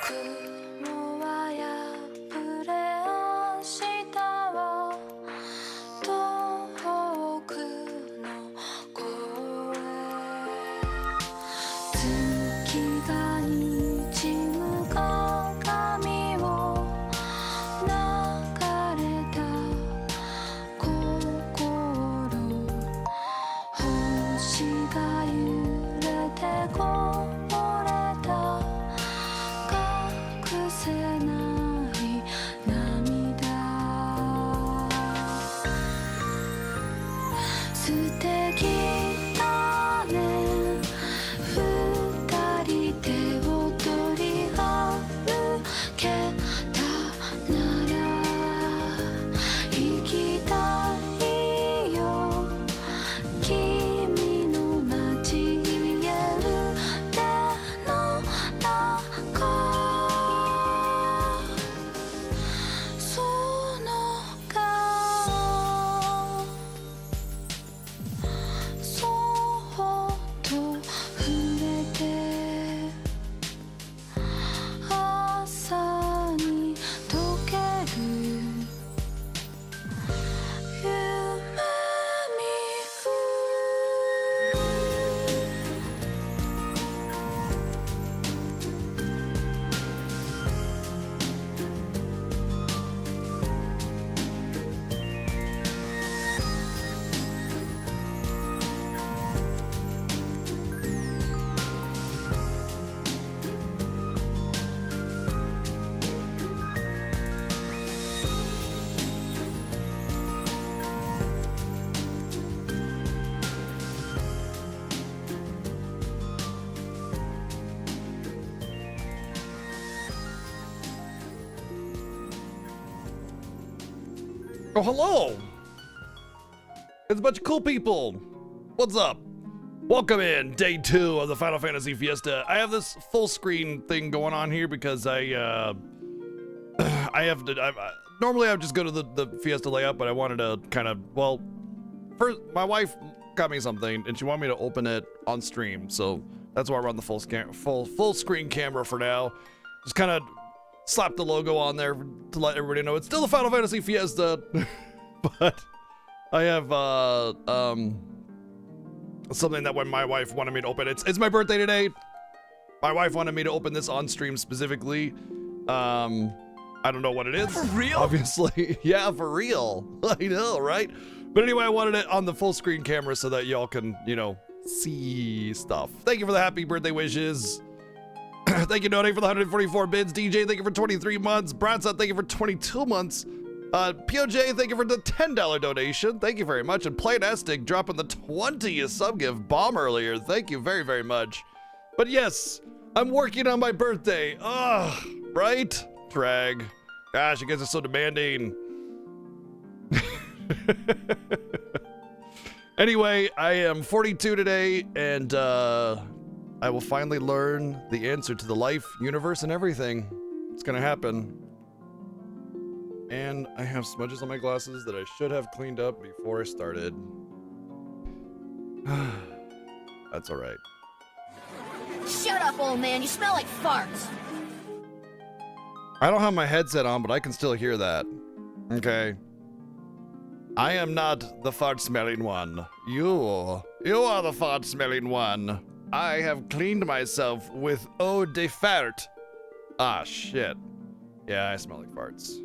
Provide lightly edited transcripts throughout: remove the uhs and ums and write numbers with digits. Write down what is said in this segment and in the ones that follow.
雲は破れ明日は遠くの声月が滲む鏡を流れた心星が揺れてこぼれた隠せない涙素敵だね二人手を取り歩けたなら行きたいよ君の街言える手の中その顔そっと触れて朝に溶ける夢見るOh, hello! It's a bunch of cool people. What's up? Welcome in day 2 of the Final Fantasy Fiesta. I have this full screen thing going on here because I have to. Normally I would just go to the Fiesta layout, but I wanted to kind of, well, first my wife got me something and she wanted me to open it on stream, so that's why we're on the full screen camera for now. Just kind of slap the logo on there to let everybody know it's still the Final Fantasy Fiesta. But I have something that when my wife wanted me to open, it's my birthday today. My wife wanted me to open this on stream specifically. I don't know what it is. For real? Obviously. Yeah, for real. I know, right? But anyway, I wanted it on the full screen camera so that y'all can, you know, see stuff. Thank you for the happy birthday wishes. Thank you, Node, for the 144 bids. DJ, thank you for 23 months. Bradson, thank you for 22 months. POJ, thank you for the $10 donation. Thank you very much. And Planestic dropping the 20th sub gift bomb earlier. Thank you very, very much. But yes, I'm working on my birthday. Ugh, right? Drag. Gosh, you guys are so demanding. Anyway, I am 42 today, and I will finally learn the answer to the life, universe, and everything. It's gonna happen. And I have smudges on my glasses that I should have cleaned up before I started. That's alright. Shut up, old man. You smell like farts. I don't have my headset on, but I can still hear that. Okay. I am not the fart-smelling one. You are the fart-smelling one. I have cleaned myself with eau de fart. Ah, shit. Yeah, I smell like farts.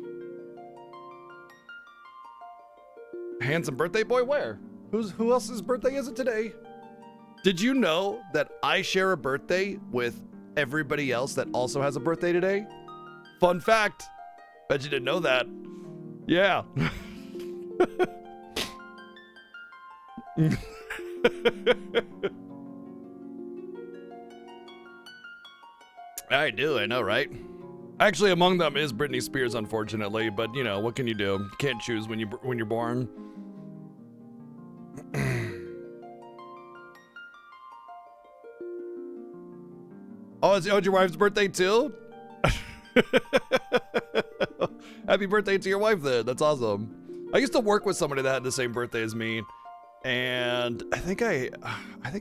Handsome birthday boy, where? Who else's birthday is it today? Did you know that I share a birthday with everybody else that also has a birthday today? Fun fact. Bet you didn't know that. Yeah. I do, I know, right? Actually, among them is Britney Spears, unfortunately, but you know, what can you do? You can't choose when you're born. Oh, it's your wife's birthday too? Happy birthday to your wife then. That's awesome. I used to work with somebody that had the same birthday as me. And I think I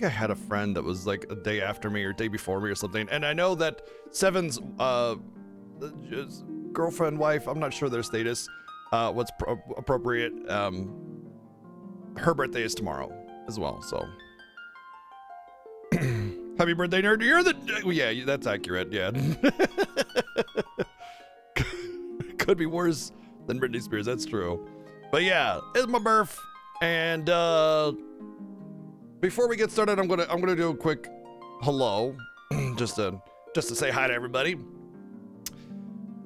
had a friend that was like a day after me or day before me or something. And I know that Seven's girlfriend, wife, I'm not sure their status, what's appropriate. Her birthday is tomorrow as well, so. Happy birthday, nerd. You're the, yeah, that's accurate, yeah. Could be worse than Britney Spears, that's true. But yeah, it's my birth. And before we get started, I'm gonna do a quick hello, just to say hi to everybody.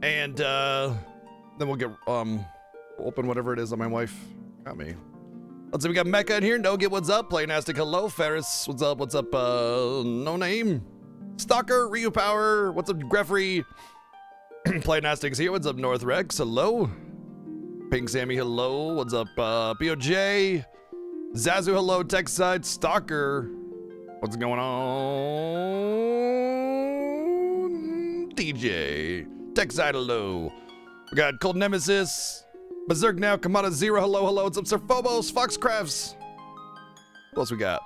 And then we'll get open whatever it is that my wife got me. Let's see, we got Mecca in here. No Get, what's up? Playinastic, hello. Ferris, what's up? What's up? No name. Stalker, Ryu Power, what's up? Greffrey. Playinastic's here. What's up? North Rex, hello. Pink Sammy, hello. What's up? BOJ. Zazu, hello. Techside, Stalker. What's going on? DJ. Techside, hello. We got Cold Nemesis. Berserk now, Kamada Zero, hello, hello. What's up, Sir Phobos, Foxcrafts? What else we got?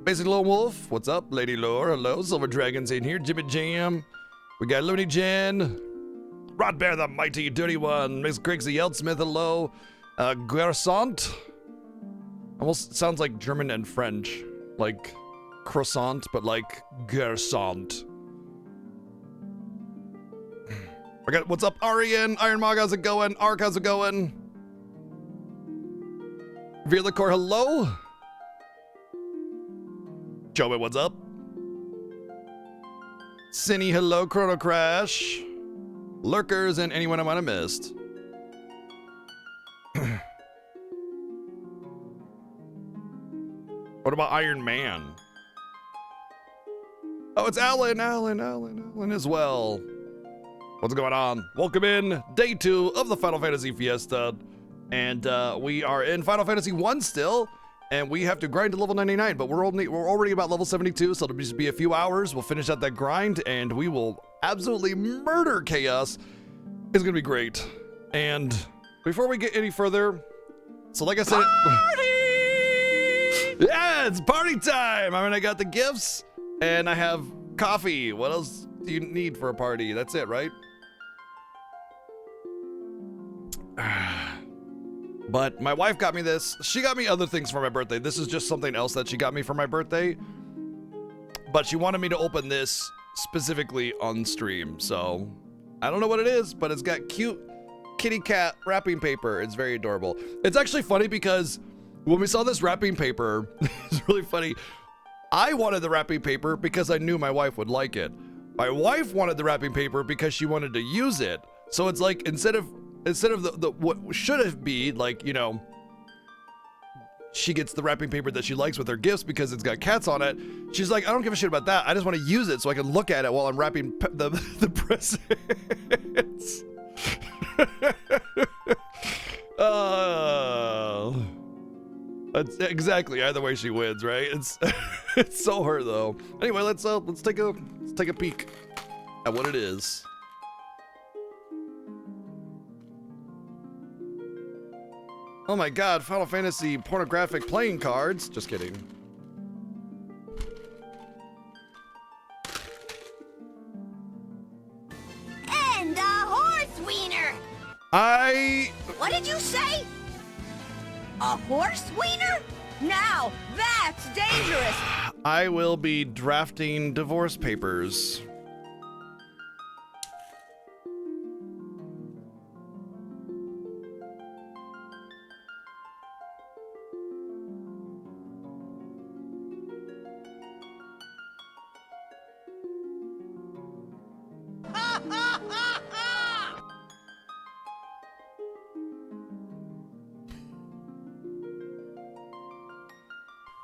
Basic Lone Wolf, what's up? Lady Lore, hello. Silver Dragon's in here. Jimmy Jam. We got Looney Jen. Rod Bear the Mighty, Dirty One. Miss Griggsy Eldsmith, hello. Garçant. Almost sounds like German and French. Like croissant, but like garçant. I got, what's up, Arian? Iron Mog, how's it going? Ark, how's it going? Virlicor, hello. Joey, what's up? Cinny, hello. Chrono Crash. Lurkers, and anyone I might have missed. What about Iron Man? Oh, it's Alan as well. What's going on? Welcome in day 2 of the Final Fantasy Fiesta. And we are in Final Fantasy 1 still. And we have to grind to level 99, but we're already about level 72, so it'll just be a few hours. We'll finish out that grind, and we will absolutely murder Chaos. It's gonna be great. And before we get any further, so like I said, party! Yeah, it's party time. I mean, I got the gifts, and I have coffee. What else do you need for a party? That's it, right? But my wife got me this. She got me other things for my birthday. This is just something else that she got me for my birthday. But she wanted me to open this specifically on stream. So I don't know what it is, but it's got cute kitty cat wrapping paper. It's very adorable. It's actually funny because when we saw this wrapping paper, it's really funny. I wanted the wrapping paper because I knew my wife would like it. My wife wanted the wrapping paper because she wanted to use it. So it's like, instead of the what should have been like, you know, she gets the wrapping paper that she likes with her gifts because it's got cats on it. She's like, I don't give a shit about that. I just want to use it so I can look at it while I'm wrapping the presents. That's exactly, either way she wins, right? It's so her though. Anyway, let's take a peek at what it is. Oh my god, Final Fantasy pornographic playing cards. Just kidding. And a horse wiener! What did you say? A horse wiener? Now, that's dangerous! I will be drafting divorce papers.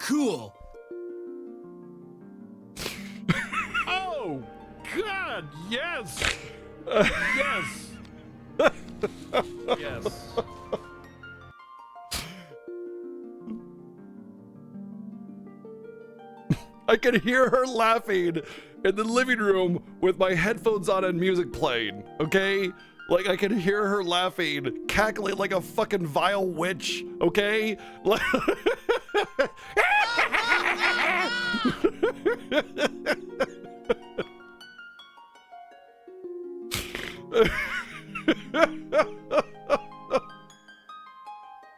Cool. Oh, God, yes. Yes. Yes. I can hear her laughing in the living room with my headphones on and music playing, okay? Like, I can hear her laughing, cackling like a fucking vile witch, okay? Like...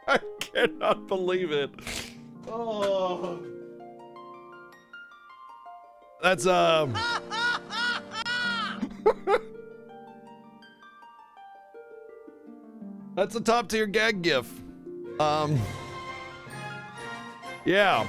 I cannot believe it. Oh. That's, That's a top tier gag gif. Yeah.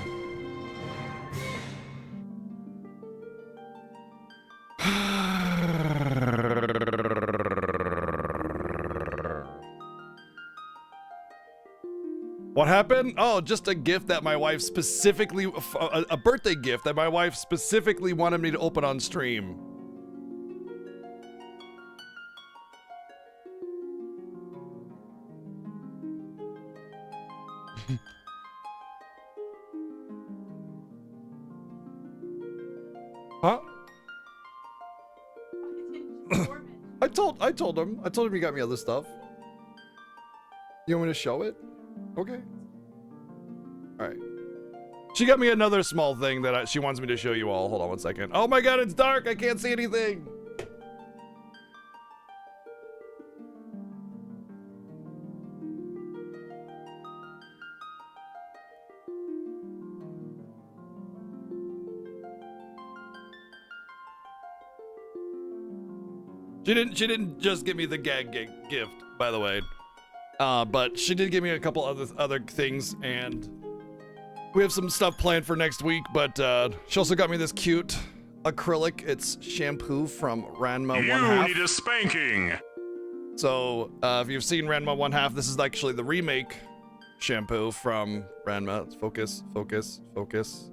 What happened? Oh, just a gift that my wife specifically, a birthday gift that my wife specifically wanted me to open on stream. Huh? I told him he got me other stuff. You want me to show it? Okay. All right. She got me another small thing that she wants me to show you all. Hold on one second. Oh my god, it's dark. I can't see anything. She didn't just give me the gag gift, by the way. But she did give me a couple other things, and we have some stuff planned for next week. But she also got me this cute acrylic. It's shampoo from Ranma 1/2. You need a spanking. So if you've seen Ranma 1/2, this is actually the remake shampoo from Ranma. Let's focus, focus, focus.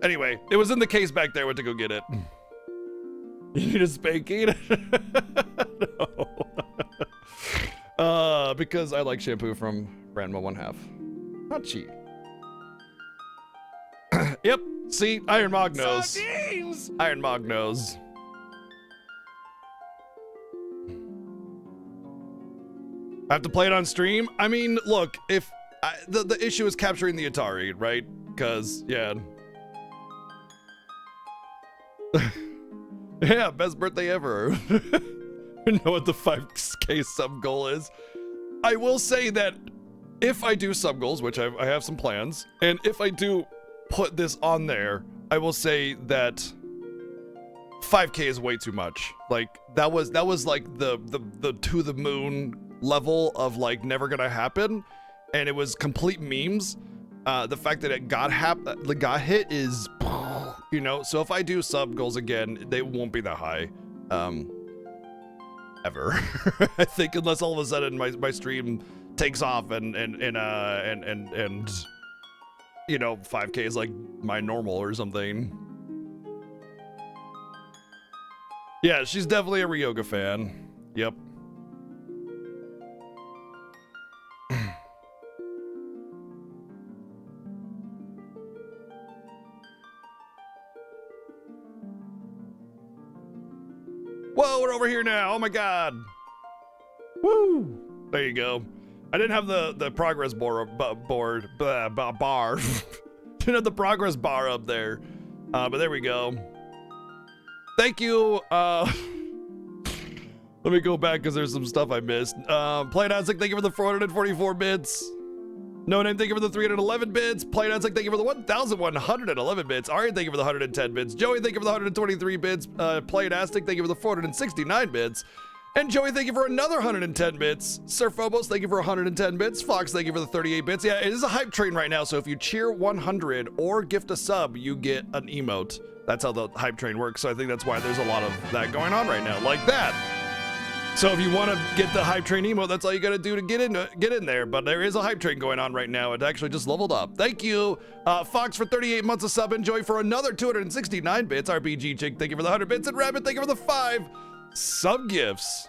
Anyway, it was in the case back there. Went to go get it. You need a spanking? No. Because I like shampoo from Ranma 1/2. Not cheap. Yep. See, Iron Mog knows. Sardines! Iron Mog knows. I have to play it on stream? I mean, look, if the issue is capturing the Atari, right? Because, yeah. Yeah, best birthday ever. You know what the 5K sub goal is? I will say that if I do sub goals, which I have some plans, and if I do put this on there, I will say that 5K is way too much. Like that was like the to the moon level of like never gonna happen, and it was complete memes. The fact that it got hit is, you know. So if I do sub goals again, they won't be that high, ever. I think unless all of a sudden my stream takes off and you know 5K is like my normal or something. Yeah, she's definitely a Ryoga fan. Yep. Whoa, we're over here now. Oh my god. Woo. There you go. I didn't have the progress bar. Didn't have the progress bar up there. But there we go. Thank you. Let me go back because there's some stuff I missed. Playdancing, thank you for the 444 bits. No Name, thank you for the 311 bits. Playdancing, thank you for the 1,111 bits. Aryan, thank you for the 110 bits. Joey, thank you for the 123 bits. Playtastic, thank you for the 469 bits. And Joey, thank you for another 110 bits. Sir Phobos, thank you for 110 bits. Fox, thank you for the 38 bits. Yeah, it is a hype train right now, so if you cheer 100 or gift a sub, you get an emote. That's how the hype train works, so I think that's why there's a lot of that going on right now, like that. So if you want to get the hype train emote, that's all you gotta do to get in there. But there is a hype train going on right now. It actually just leveled up. Thank you, Fox, for 38 months of sub. And Joey for another 269 bits. RPG Chick, thank you for the 100 bits. And Rabbit, thank you for the 5 sub gifts.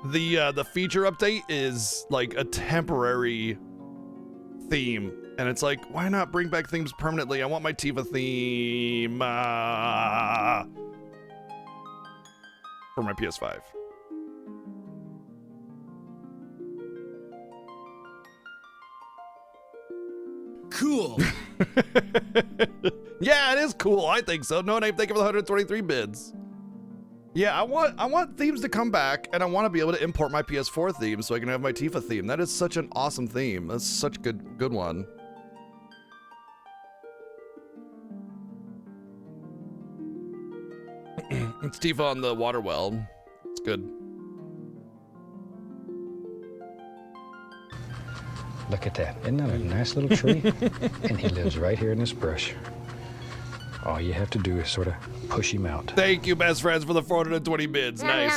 The feature update is like a temporary theme. And it's like, why not bring back themes permanently? I want my Tifa theme. for my PS5. Cool. Yeah, it is cool. I think so. No name. Thank you for the 123 bids. Yeah, I want themes to come back, and I want to be able to import my PS4 theme so I can have my Tifa theme. That is such an awesome theme. That's such a good one. It's Tifa on the water well. It's good. Look at that. Isn't that a nice little tree? And he lives right here in this brush. All you have to do is sort of push him out. Thank you, best friends, for the 420 bids. Nice.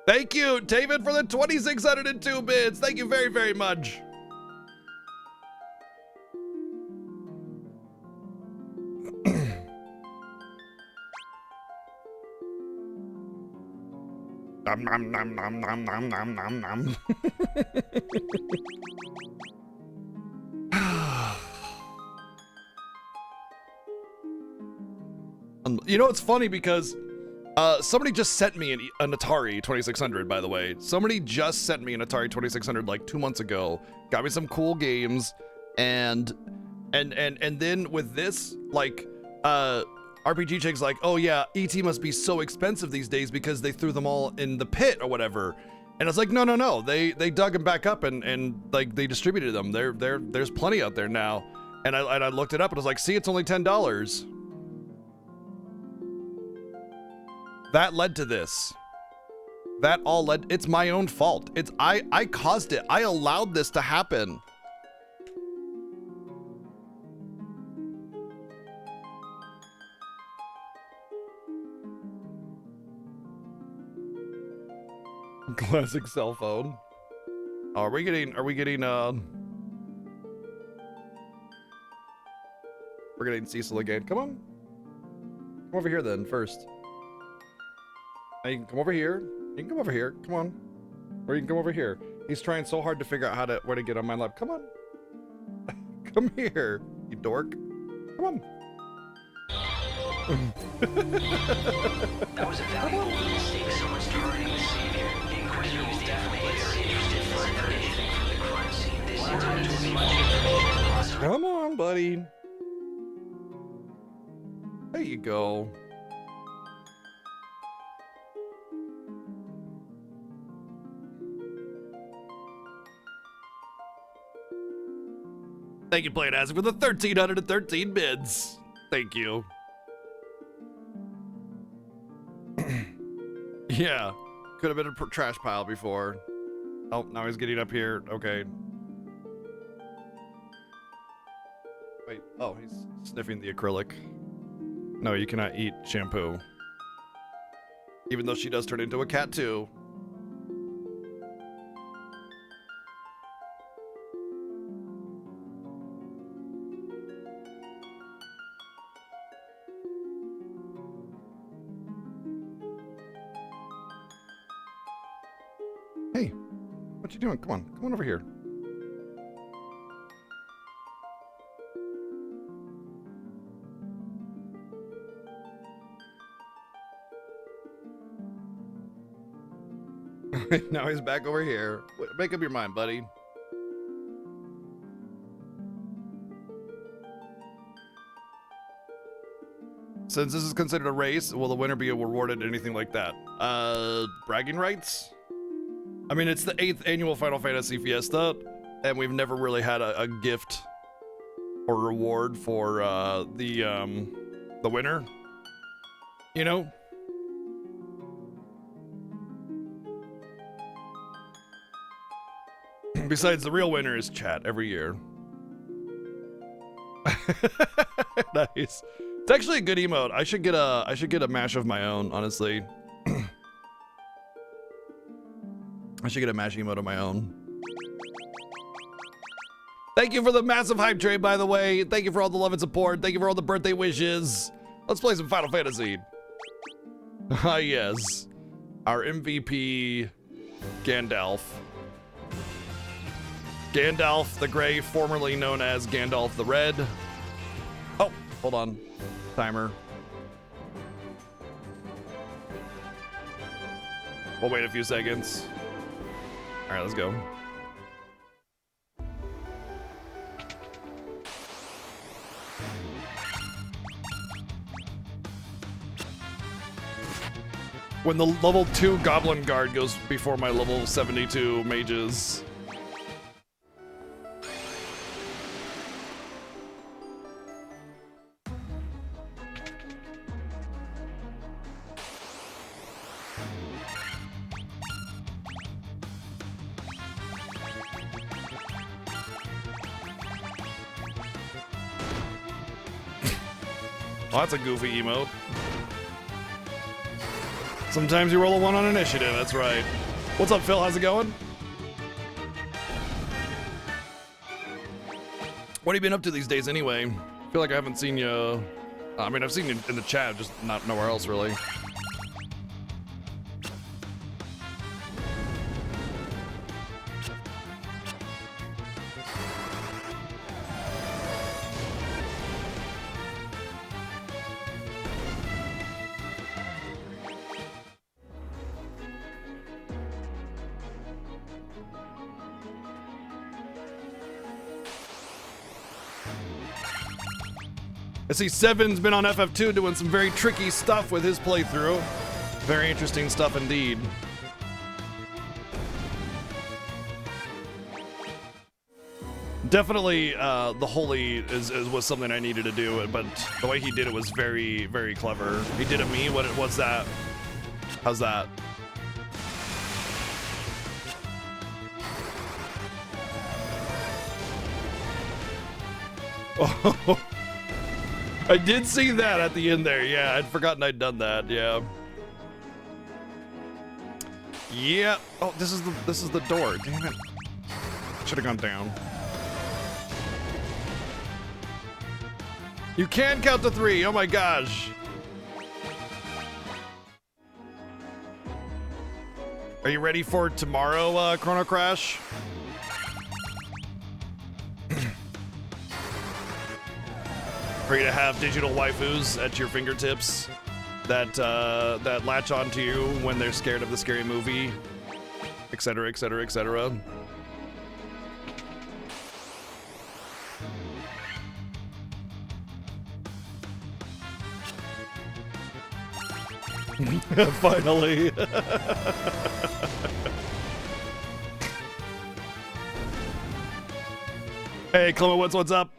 Thank you, David, for the 2,602 bids. Thank you very, very much. Nom nom nom nom nom nom nom nom nom. You know, it's funny because somebody just sent me an Atari 2600, by the way. Somebody just sent me an Atari 2600 like 2 months ago. Got me some cool games, and then with this, like, RPG Chick's like, oh yeah, ET must be so expensive these days because they threw them all in the pit or whatever. And I was like, no, they dug them back up and like they distributed them. There's plenty out there now. And I looked it up and I was like, see, it's only $10. That led to this. That all led, it's my own fault. It's, I caused it. I allowed this to happen. Classic cell phone. Oh, are we getting, we're getting Cecil again. Come on. Come over here then, first. Now you can come over here. You can come over here. Come on. Or you can come over here. He's trying so hard to figure out where to get on my lap. Come on. Come here, you dork. Come on. That was a valuable mistake. Someone's targeting the savior. The Inquisitor was definitely very interested to find out anything from the crime scene. This time to as much information as possible. Come on, buddy. There you go. Thank you, Playing As, for the 1,313 bids. Thank you. Yeah, could have been a trash pile before. Oh, now he's getting up here. Okay. Wait, oh, he's sniffing the acrylic. No, you cannot eat shampoo. Even though she does turn into a cat too. Hey, what you doing? Come on over here. Now he's back over here. Make up your mind, buddy. Since this is considered a race, will the winner be rewarded anything like that? Bragging rights? I mean, it's the 8th annual Final Fantasy Fiesta, and we've never really had a gift or reward for the winner. You know? Besides, the real winner is chat every year. Nice. It's actually a good emote. I should get a mash of my own, honestly. I should get a mash emote of my own. Thank you for the massive hype train, by the way. Thank you for all the love and support. Thank you for all the birthday wishes. Let's play some Final Fantasy. Ah, yes. Our MVP, Gandalf. Gandalf the Grey, formerly known as Gandalf the Red. Oh, hold on. Timer. We'll wait a few seconds. All right, let's go. When the level 2 Goblin Guard goes before my level 72 mages. Oh, that's a goofy emote. Sometimes you roll a 1 on initiative, that's right. What's up, Phil? How's it going? What have you been up to these days anyway? I feel like I haven't seen you. I mean, I've seen you in the chat, just not nowhere else really. I see Seven's been on FF2 doing some very tricky stuff with his playthrough. Very interesting stuff indeed. Definitely, the Holy was something I needed to do, but the way he did it was very, very clever. He did it me. What's that? How's that? Oh. I did see that at the end there. Yeah, I'd forgotten I'd done that. Yeah. Yeah. Oh, this is the door. Damn it. Should have gone down. You can count to 3. Oh my gosh. Are you ready for tomorrow, Chrono Crash? For you to have digital waifus at your fingertips that that latch onto you when they're scared of the scary movie, etc., etc., etc. Finally. Hey, Clement, what's up?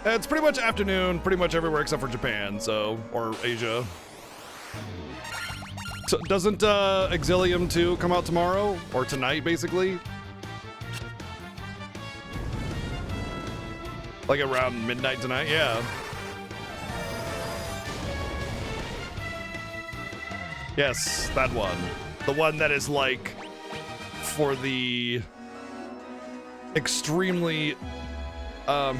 It's pretty much afternoon, pretty much everywhere except for Japan, so, or Asia. So doesn't Exilium 2 come out tomorrow? Or tonight, basically? Like around midnight tonight? Yeah. Yes, that one. The one that is like for the extremely, how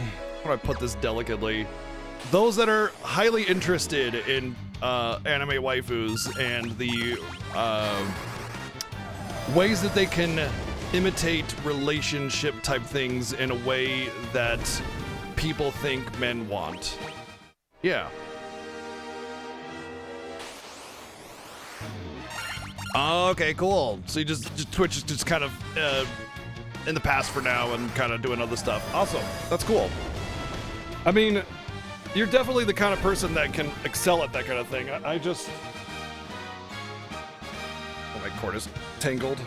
do I put this delicately? Those that are highly interested in anime waifus and the ways that they can imitate relationship type things in a way that people think men want. Yeah. Okay, cool. So you just Twitch is just kind of in the past for now and kind of doing other stuff. Awesome. That's cool. I mean, you're definitely the kind of person that can excel at that kind of thing. I just... Oh, my cord is tangled.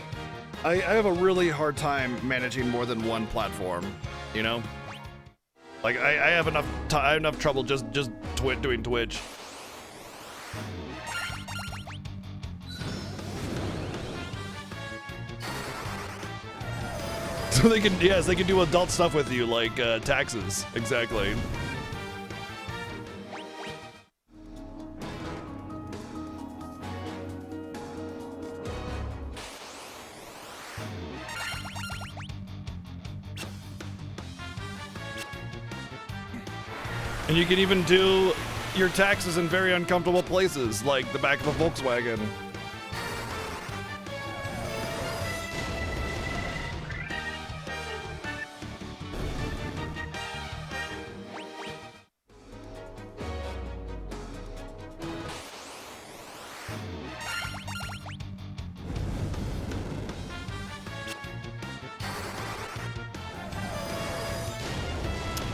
I have a really hard time managing more than one platform, you know? Like, I have enough trouble just doing Twitch. So they can, yes, they can do adult stuff with you, like taxes. Exactly. And you can even do your taxes in very uncomfortable places, like the back of a Volkswagen.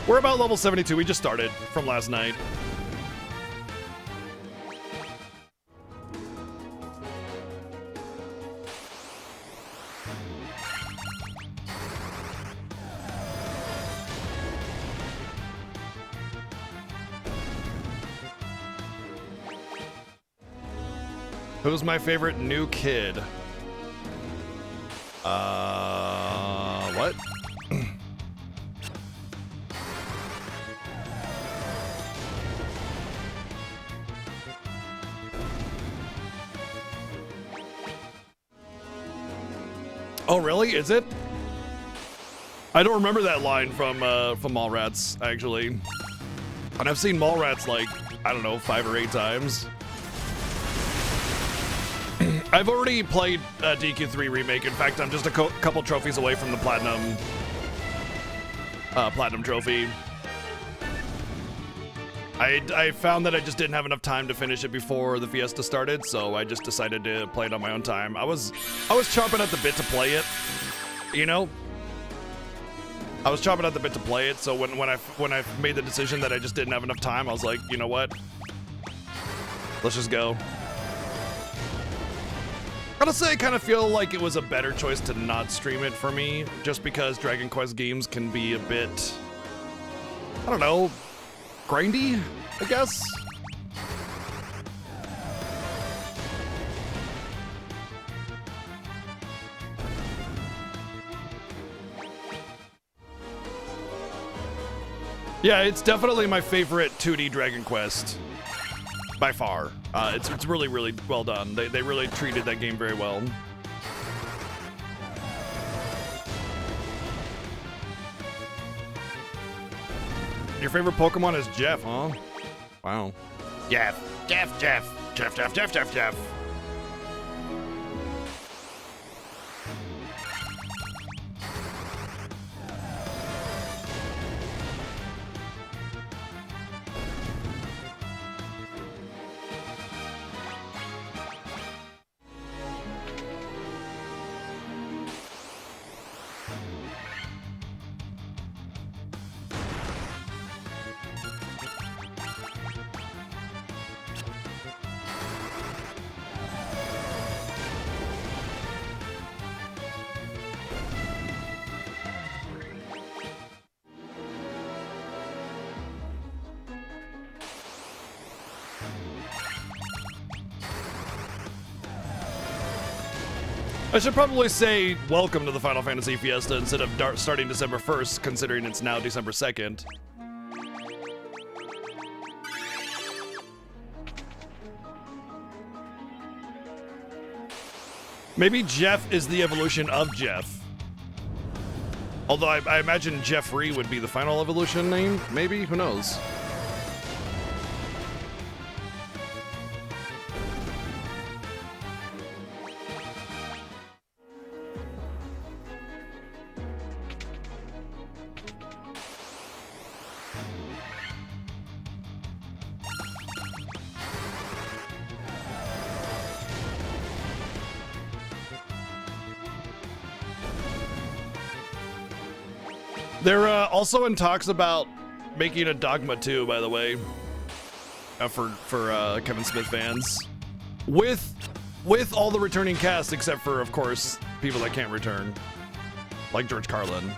We're about level 72. We just started from last night. Who's my favorite new kid? What? Oh, really? Is it? I don't remember that line from Mallrats, actually. And I've seen Mallrats like, I don't know, 5 or 8 times. I've already played DQ3 Remake. In fact, I'm just a couple trophies away from the Platinum trophy. I found that I just didn't have enough time to finish it before the Fiesta started, so I just decided to play it on my own time. I was chomping at the bit to play it, you know? I was chomping at the bit to play it, so when I made the decision that I just didn't have enough time, I was like, you know what? Let's just go. Honestly, I kind of feel like it was a better choice to not stream it for me, just because Dragon Quest games can be a bit, I don't know, grindy, I guess. Yeah, it's definitely my favorite 2D Dragon Quest, by far. It's really, really well done. They really treated that game very well. Your favorite Pokemon is Jeff, huh? Wow. Jeff. I should probably say welcome to the Final Fantasy Fiesta instead of starting December 1st, considering it's now December 2nd. Maybe Jeff is the evolution of Jeff. Although I imagine Jeffrey would be the final evolution name, maybe? Who knows? They're also in talks about making a Dogma 2, by the way, for Kevin Smith fans, with all the returning cast except for, of course, people that can't return, like George Carlin.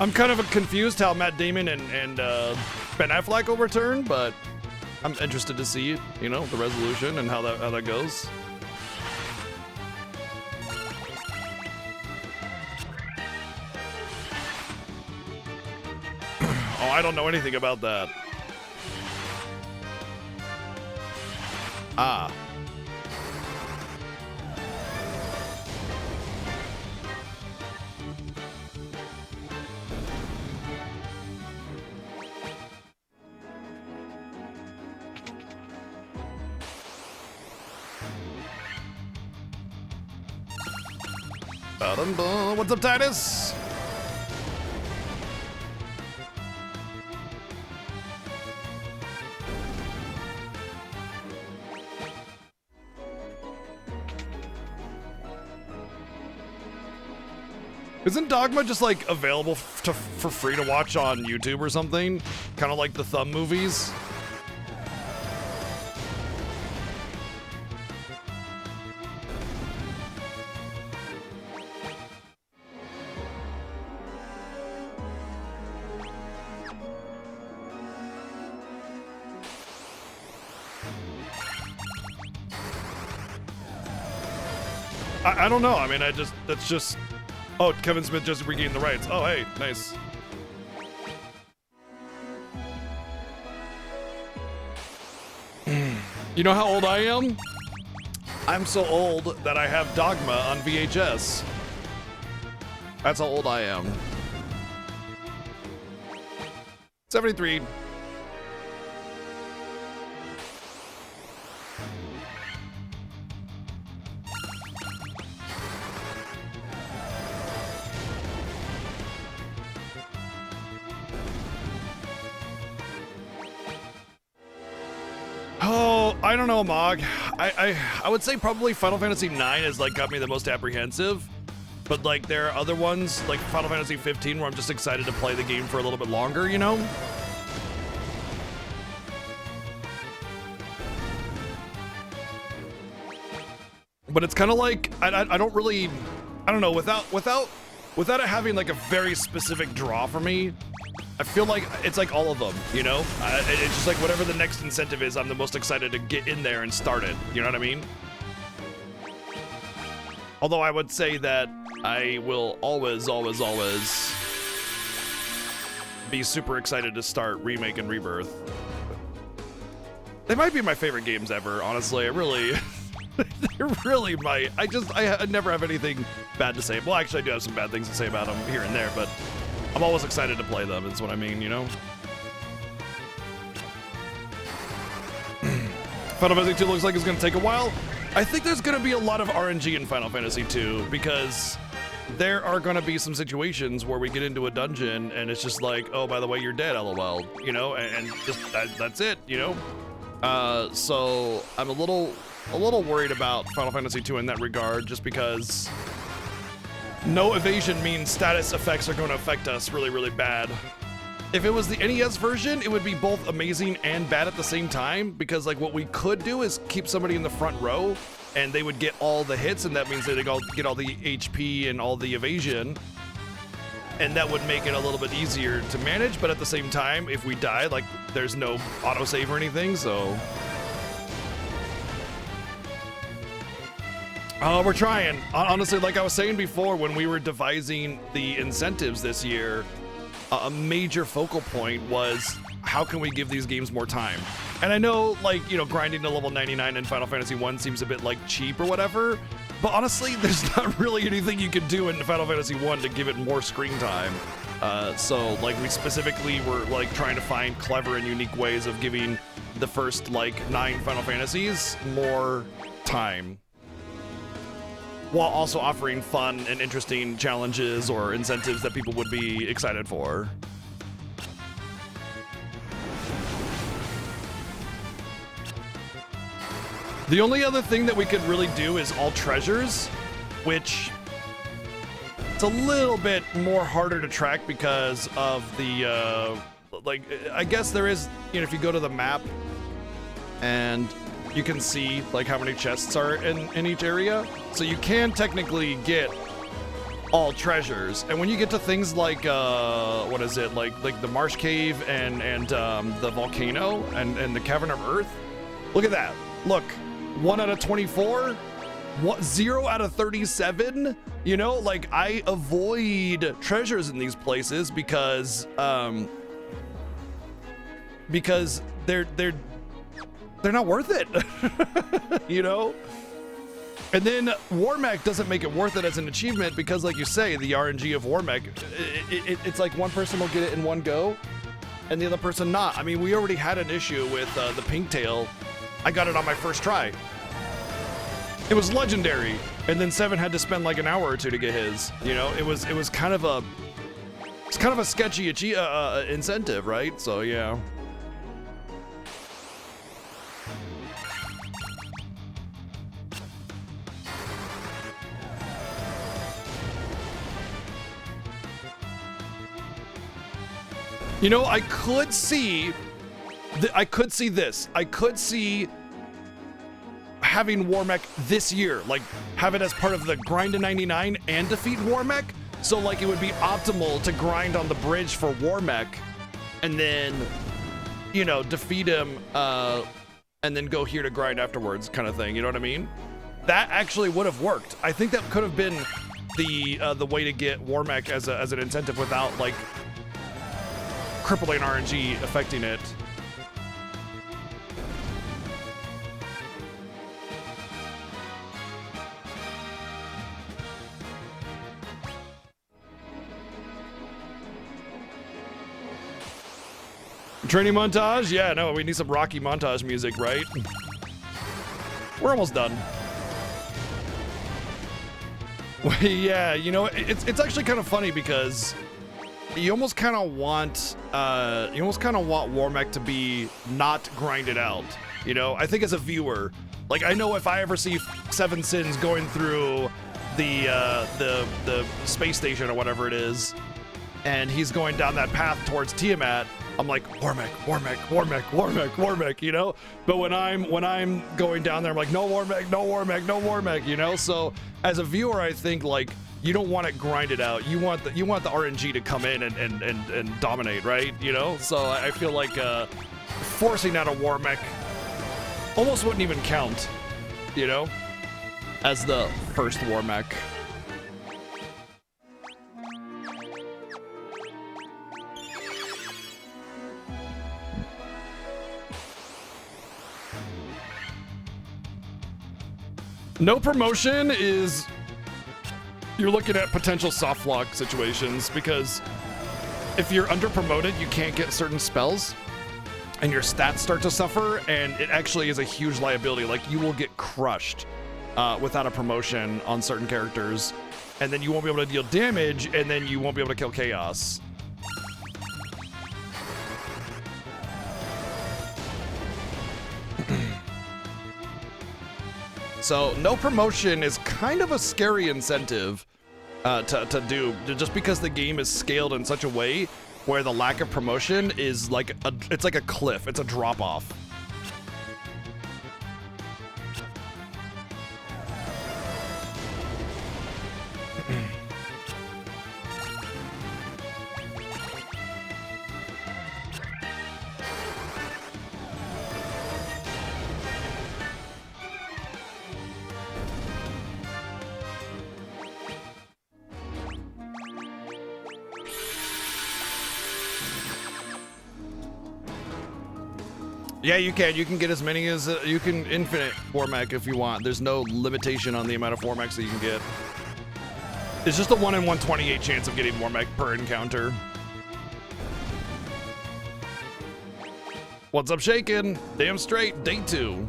I'm kind of confused how Matt Damon and Ben Affleck will return, but I'm interested to see, you know, the resolution and how that goes. Oh, I don't know anything about that. Ah. What's up, Titus? Isn't Dogma just like available for free to watch on YouTube or something? Kind of like the Thumb movies? I don't know. I mean, that's just... Oh, Kevin Smith just regained the rights. Oh, hey, nice. You know how old I am? I'm so old that I have Dogma on VHS. That's how old I am. 73. Oh, I don't know, Mog. I would say probably Final Fantasy 9 has like got me the most apprehensive, but like there are other ones like Final Fantasy 15 where I'm just excited to play the game for a little bit longer, you know? But it's kind of like I don't really, I don't know, without it having like a very specific draw for me, I feel like it's like all of them, you know? It's just like whatever the next incentive is, I'm the most excited to get in there and start it. You know what I mean? Although I would say that I will always be super excited to start Remake and Rebirth. They might be my favorite games ever, honestly. They're really my... I never have anything bad to say. Well, actually, I do have some bad things to say about them here and there, but I'm always excited to play them, is what I mean, you know? Final Fantasy 2 looks like it's going to take a while. I think there's going to be a lot of RNG in Final Fantasy 2 because there are going to be some situations where we get into a dungeon and it's just like, oh, by the way, you're dead, LOL, you know? And just that's it, you know? So I'm a little worried about Final Fantasy 2 in that regard, just because no evasion means status effects are going to affect us really, really bad. If it was the NES version, it would be both amazing and bad at the same time, because like what we could do is keep somebody in the front row and they would get all the hits, and that means that they get all the HP and all the evasion, and that would make it a little bit easier to manage. But at the same time, if we die, like there's no autosave or anything, so... We're trying. Honestly, like I was saying before, when we were devising the incentives this year, a major focal point was how can we give these games more time? And I know, like, you know, grinding to level 99 in Final Fantasy 1 seems a bit like cheap or whatever, but honestly, there's not really anything you can do in Final Fantasy 1 to give it more screen time. So, like, we specifically were, like, trying to find clever and unique ways of giving the first, like, 9 Final Fantasies more time, while also offering fun and interesting challenges or incentives that people would be excited for. The only other thing that we could really do is all treasures, which it's a little bit more harder to track because of the, like, I guess there is, you know, if you go to the map and you can see like how many chests are in each area. So you can technically get all treasures. And when you get to things like, what is it? Like the Marsh Cave and the volcano and the Cavern of Earth. Look at that. Look, 1 out of 24, 0 out of 37. You know, like I avoid treasures in these places because, because they're not worth it. You know? And then Warmech doesn't make it worth it as an achievement because, like you say, the RNG of Warmech, it's like one person will get it in one go and the other person not. I mean, we already had an issue with the Pinktail. I got it on my first try. It was legendary, and then Seven had to spend like an hour or two to get his. You know, it was kind of a sketchy incentive, right? So yeah. You know, I could see this. I could see having Warmech this year, like have it as part of the grind to 99 and defeat Warmech. So like it would be optimal to grind on the bridge for Warmech and then, you know, defeat him and then go here to grind afterwards kind of thing. You know what I mean? That actually would have worked. I think that could have been the way to get Warmech as an incentive without like crippling RNG affecting it. Training montage? Yeah, no, we need some Rocky montage music, right? We're almost done. Yeah, you know, it's actually kind of funny because you almost kind of want Warmech to be not grinded out. You know, I think as a viewer, like I know if I ever see SevenSins going through the space station or whatever it is, and he's going down that path towards Tiamat, I'm like Warmech, you know. But when I'm going down there, I'm like no Warmech, you know. So as a viewer, I think like you don't want it grinded out. You want the RNG to come in and dominate, right? You know. So I feel like forcing out a Warmech almost wouldn't even count, you know, as the first Warmech. No promotion is you're looking at potential soft lock situations because if you're under promoted, you can't get certain spells and your stats start to suffer, and it actually is a huge liability. Like you will get crushed without a promotion on certain characters, and then you won't be able to deal damage, and then you won't be able to kill chaos. So no promotion is kind of a scary incentive to do, just because the game is scaled in such a way where the lack of promotion is like it's like a cliff. It's a drop off. Yeah, you can. You can get as many as you can. Infinite Warmech if you want. There's no limitation on the amount of Warmechs that you can get. It's just a 1 in 128 chance of getting Warmech per encounter. What's up, shakin'? Damn straight. Day 2.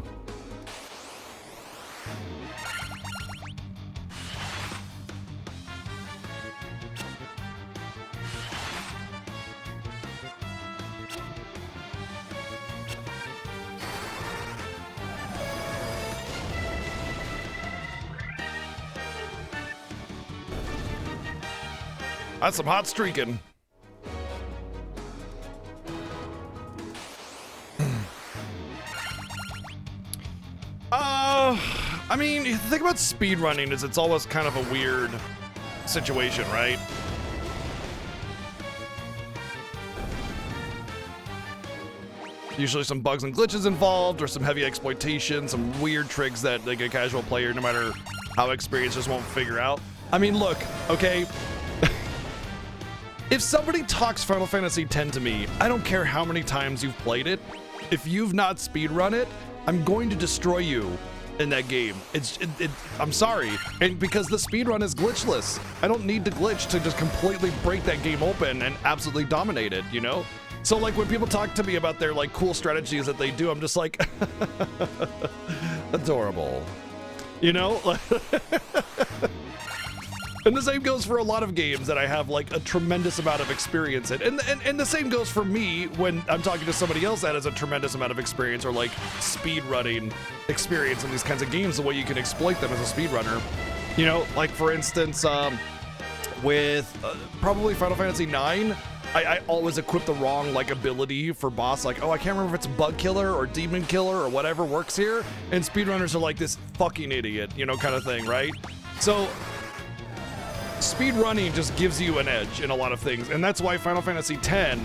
That's some hot streaking. I mean, the thing about speedrunning is it's always kind of a weird situation, right? Usually some bugs and glitches involved, or some heavy exploitation, some weird tricks that like a casual player, no matter how experienced, just won't figure out. I mean, look, okay. If somebody talks Final Fantasy X to me, I don't care how many times you've played it. If you've not speedrun it, I'm going to destroy you in that game. I'm sorry. And because the speedrun is glitchless. I don't need to glitch to just completely break that game open and absolutely dominate it, you know? So like when people talk to me about their like cool strategies that they do, I'm just like, adorable, you know? And the same goes for a lot of games that I have like a tremendous amount of experience in. And the same goes for me when I'm talking to somebody else that has a tremendous amount of experience or like speed running experience in these kinds of games, the way you can exploit them as a speedrunner. You know, like for instance, with probably Final Fantasy IX, I always equip the wrong like ability for boss. Like, oh, I can't remember if it's bug killer or demon killer or whatever works here. And speedrunners are like this fucking idiot, you know, kind of thing, right? So speed running just gives you an edge in a lot of things, and that's why Final Fantasy X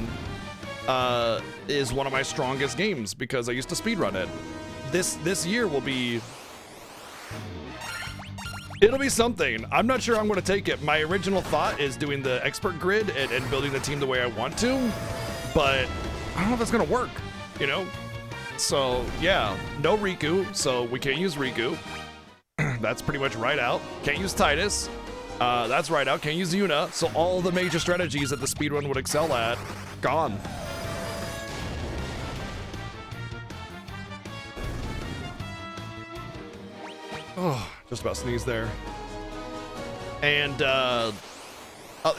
is one of my strongest games, because I used to speed run it. This year will be, it'll be something. I'm not sure I'm going to take it. My original thought is doing the expert grid and building the team the way I want to, but I don't know if it's going to work, you know? So yeah, no Riku, so we can't use Riku. That's pretty much right out. Can't use Titus. That's right out. Can't use Yuna. So all the major strategies that the speedrun would excel at, gone. Oh, just about sneezed there. And,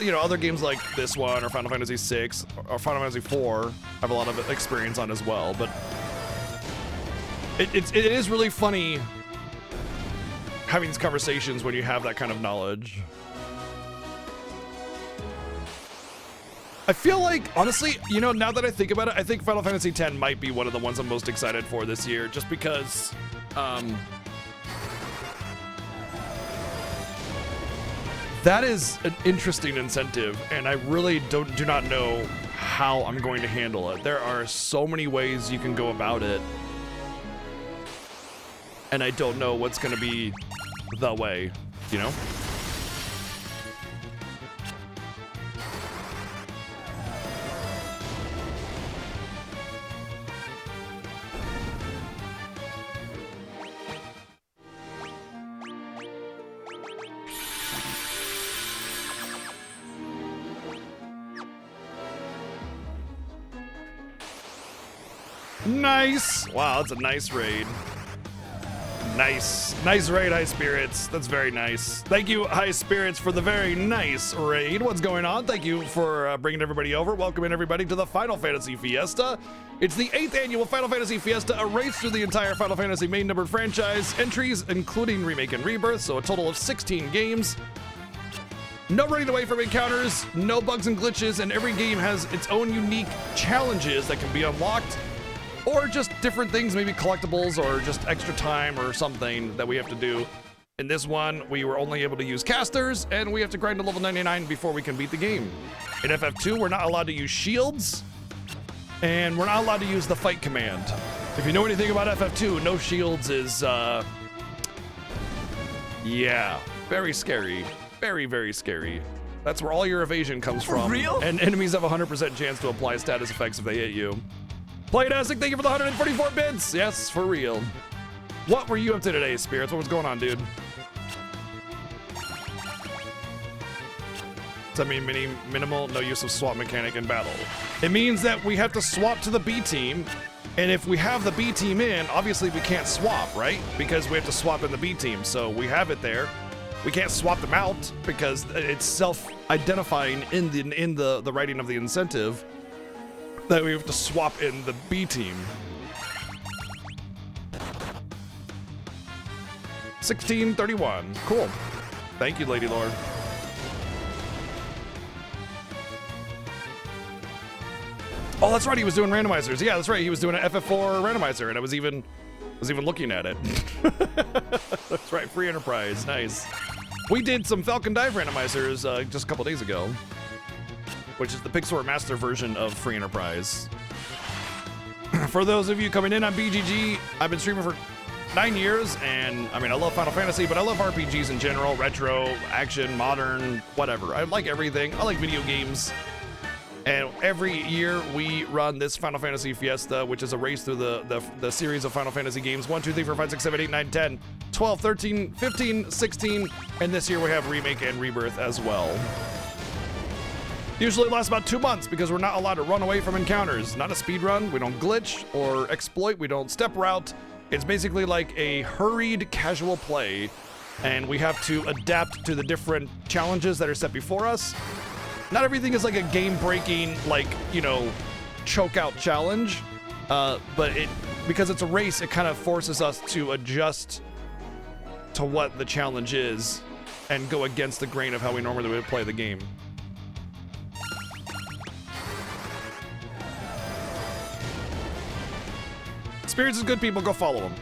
you know, other games like this one or Final Fantasy VI or Final Fantasy IV I have a lot of experience on as well. But it is really funny having these conversations when you have that kind of knowledge. I feel like, honestly, you know, now that I think about it, I think Final Fantasy X might be one of the ones I'm most excited for this year, just because, that is an interesting incentive, and I really do not know how I'm going to handle it. There are so many ways you can go about it, and I don't know what's going to be the way, you know? Nice! Wow, that's a nice raid. Nice raid, High Spirits. That's very nice. Thank you, High Spirits, for the very nice raid. What's going on? Thank you for bringing everybody over. Welcoming everybody to the Final Fantasy Fiesta. It's the 8th annual Final Fantasy Fiesta, a race through the entire Final Fantasy main numbered franchise. Entries including Remake and Rebirth, so a total of 16 games. No running away from encounters, no bugs and glitches, and every game has its own unique challenges that can be unlocked. Or just different things, maybe collectibles or just extra time or something that we have to do. In this one, we were only able to use casters, and we have to grind to level 99 before we can beat the game. In FF2, we're not allowed to use shields, and we're not allowed to use the fight command. If you know anything about FF2, no shields is, yeah, very scary. Very, very scary. That's where all your evasion comes from. For real? And enemies have a 100% chance to apply status effects if they hit you. Playtastic, thank you for the 144 bits. Yes, for real. What were you up to today, Spirits? What was going on, dude? Does that mean minimal, no use of swap mechanic in battle? It means that we have to swap to the B team, and if we have the B team in, obviously we can't swap, right? Because we have to swap in the B team, so we have it there. We can't swap them out because it's self-identifying in the writing of the incentive that we have to swap in the B team. 1631. Cool. Thank you, Lady Lord. Oh, that's right. He was doing randomizers. Yeah, that's right. He was doing an FF4 randomizer, and I was even looking at it. That's right. Free Enterprise. Nice. We did some Falcon Dive randomizers just a couple days ago, which is the Pixar Master version of Free Enterprise. For those of you coming in on BGG, I've been streaming for 9 years, and I mean, I love Final Fantasy, but I love RPGs in general, retro, action, modern, whatever. I like everything. I like video games. And every year we run this Final Fantasy Fiesta, which is a race through the series of Final Fantasy games 1, 2, 3, 4, 5, 6, 7, 8, 9, 10, 12, 13, 15, 16, and this year we have Remake and Rebirth as well. Usually lasts about 2 months because we're not allowed to run away from encounters. Not a speed run, we don't glitch or exploit, we don't step route. It's basically like a hurried casual play, and we have to adapt to the different challenges that are set before us. Not everything is like a game-breaking, like, you know, choke-out challenge, but because it's a race, it kind of forces us to adjust to what the challenge is and go against the grain of how we normally would play the game. Spirits is good, people. Go follow them.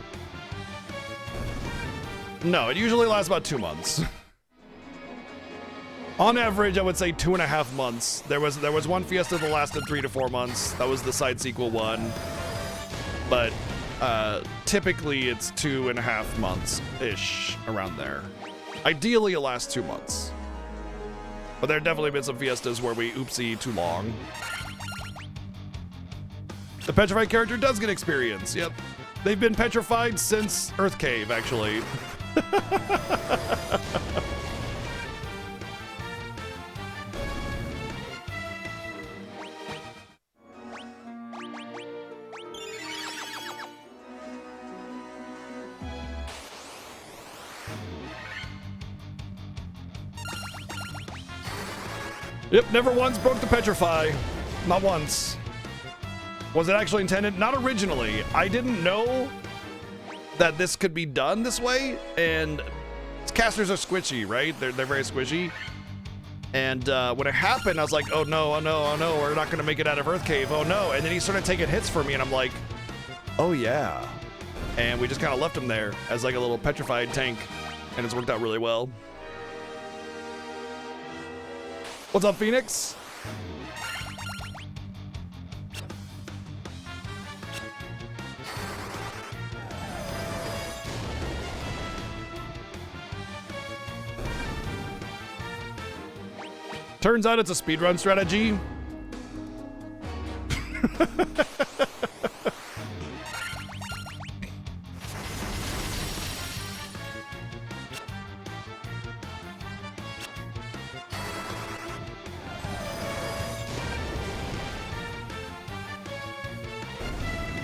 No, it usually lasts about 2 months. On average, I would say 2.5 months. There was one Fiesta that lasted 3 to 4 months. That was the side sequel one. But typically it's 2.5 months-ish, around there. Ideally, it lasts 2 months. But there have definitely been some Fiestas where we oopsie too long. The petrified character does get experience, yep. They've been petrified since Earth Cave, actually. Yep, never once broke the petrify. Not once. Was it actually intended? Not originally. I didn't know that this could be done this way, and casters are squishy, right? They're very squishy. And when it happened, I was like, oh no, oh no, oh no, we're not gonna make it out of Earth Cave, oh no. And then he started taking hits for me, and I'm like, oh yeah. And we just kind of left him there as like a little petrified tank, and it's worked out really well. What's up, Phoenix? Turns out it's a speedrun strategy.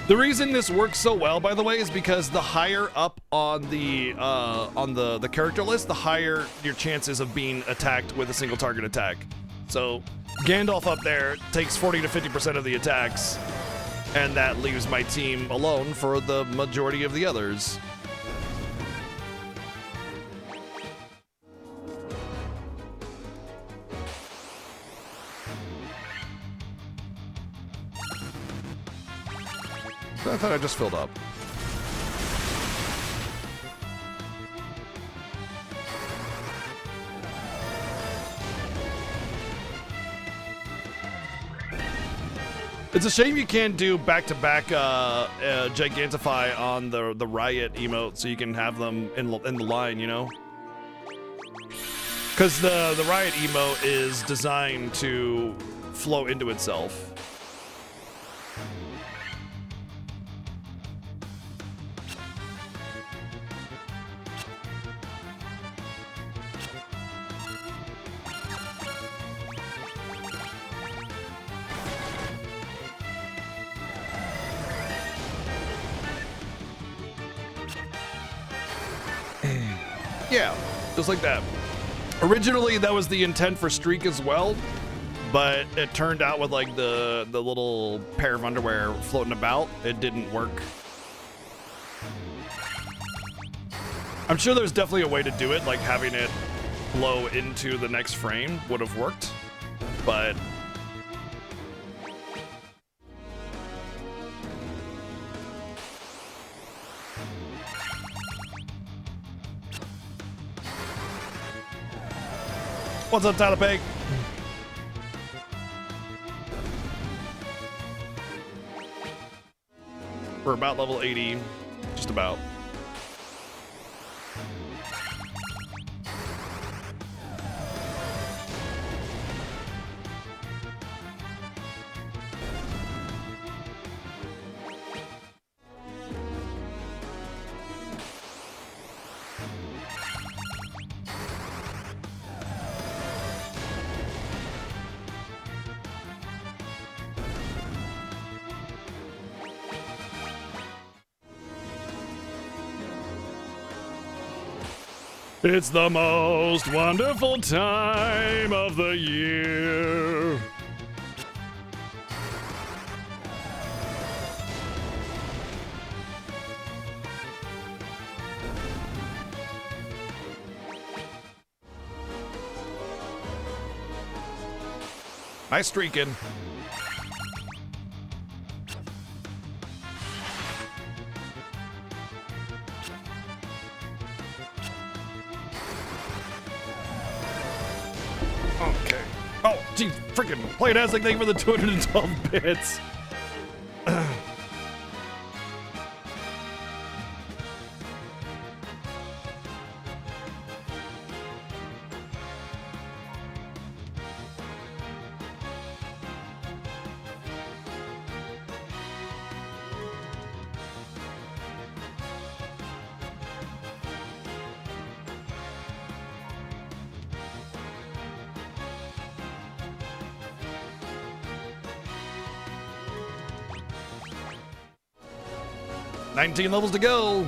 The reason this works so well, by the way, is because the higher up on the character list, the higher your chances of being attacked with a single target attack. So Gandalf up there takes 40 to 50% of the attacks, and that leaves my team alone for the majority of the others. I thought I just filled up. It's a shame you can't do back-to-back Gigantify on the Riot emote, so you can have them in the line, you know? Because the Riot emote is designed to flow into itself. Yeah, just like that. Originally, that was the intent for Streak as well, but it turned out with like the little pair of underwear floating about, it didn't work. I'm sure there's definitely a way to do it, like having it blow into the next frame would have worked, but what's up, Tyler Peg? We're about level 80, just about. It's the most wonderful time of the year. Nice streaking. Okay. Oh, geez, freaking Play Dancing, thank you for the 212 bits. $19 levels to go.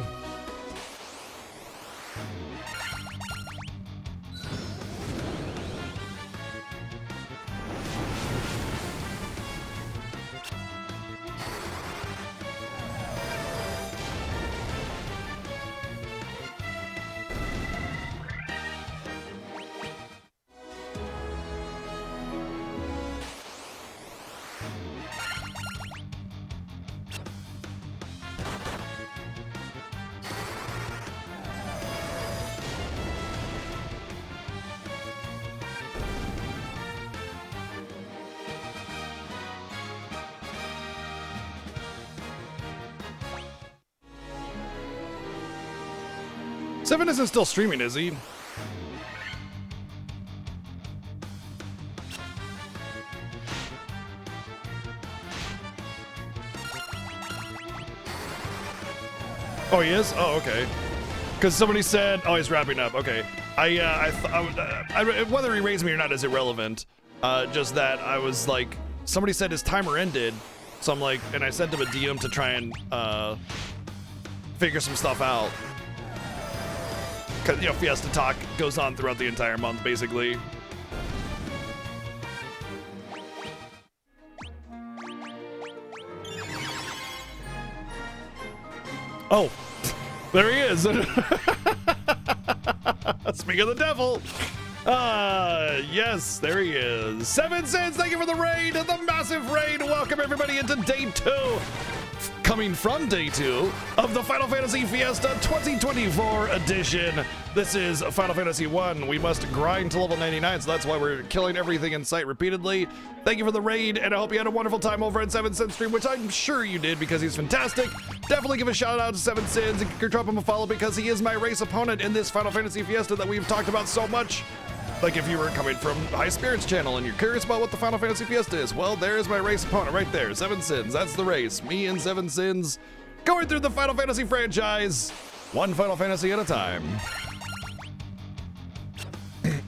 Seven isn't still streaming, is he? Oh, he is? Oh, okay. Because somebody said, oh, he's wrapping up. Okay. Whether he raised me or not is irrelevant. Just that I was like, somebody said his timer ended. So I'm like, and I sent him a DM to try and figure some stuff out. Because, you know, Fiesta Talk goes on throughout the entire month, basically. Oh, there he is. Speaking of the devil. Yes, there he is. SevenSins, thank you for the raid, the massive raid. Welcome everybody into day 2. Coming from day 2 of the Final Fantasy Fiesta 2024 edition. This is Final Fantasy 1. We must grind to level 99, so that's why we're killing everything in sight repeatedly. Thank you for the raid, and I hope you had a wonderful time over at SevenSins stream, which I'm sure you did because he's fantastic. Definitely give a shout out to SevenSins and drop him a follow because he is my race opponent in this Final Fantasy Fiesta that we've talked about so much. Like if you were coming from High Spirits channel and you're curious about what the Final Fantasy Fiesta is, well, there's my race opponent right there, SevenSins. That's the race. Me and SevenSins going through the Final Fantasy franchise, one Final Fantasy at a time.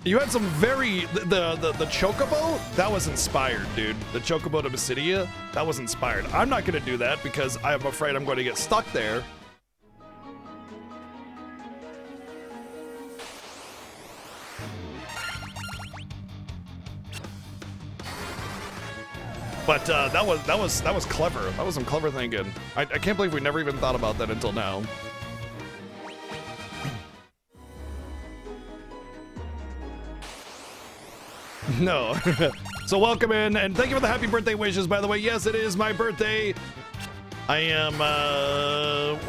You had some very the Chocobo, that was inspired, dude. The Chocobo to Basidia, that was inspired. I'm not gonna do that because I'm afraid I'm going to get stuck there. But that was clever. That was some clever thinking. I can't believe we never even thought about that until now. No. So welcome in, and thank you for the happy birthday wishes, by the way. Yes, it is my birthday. I am,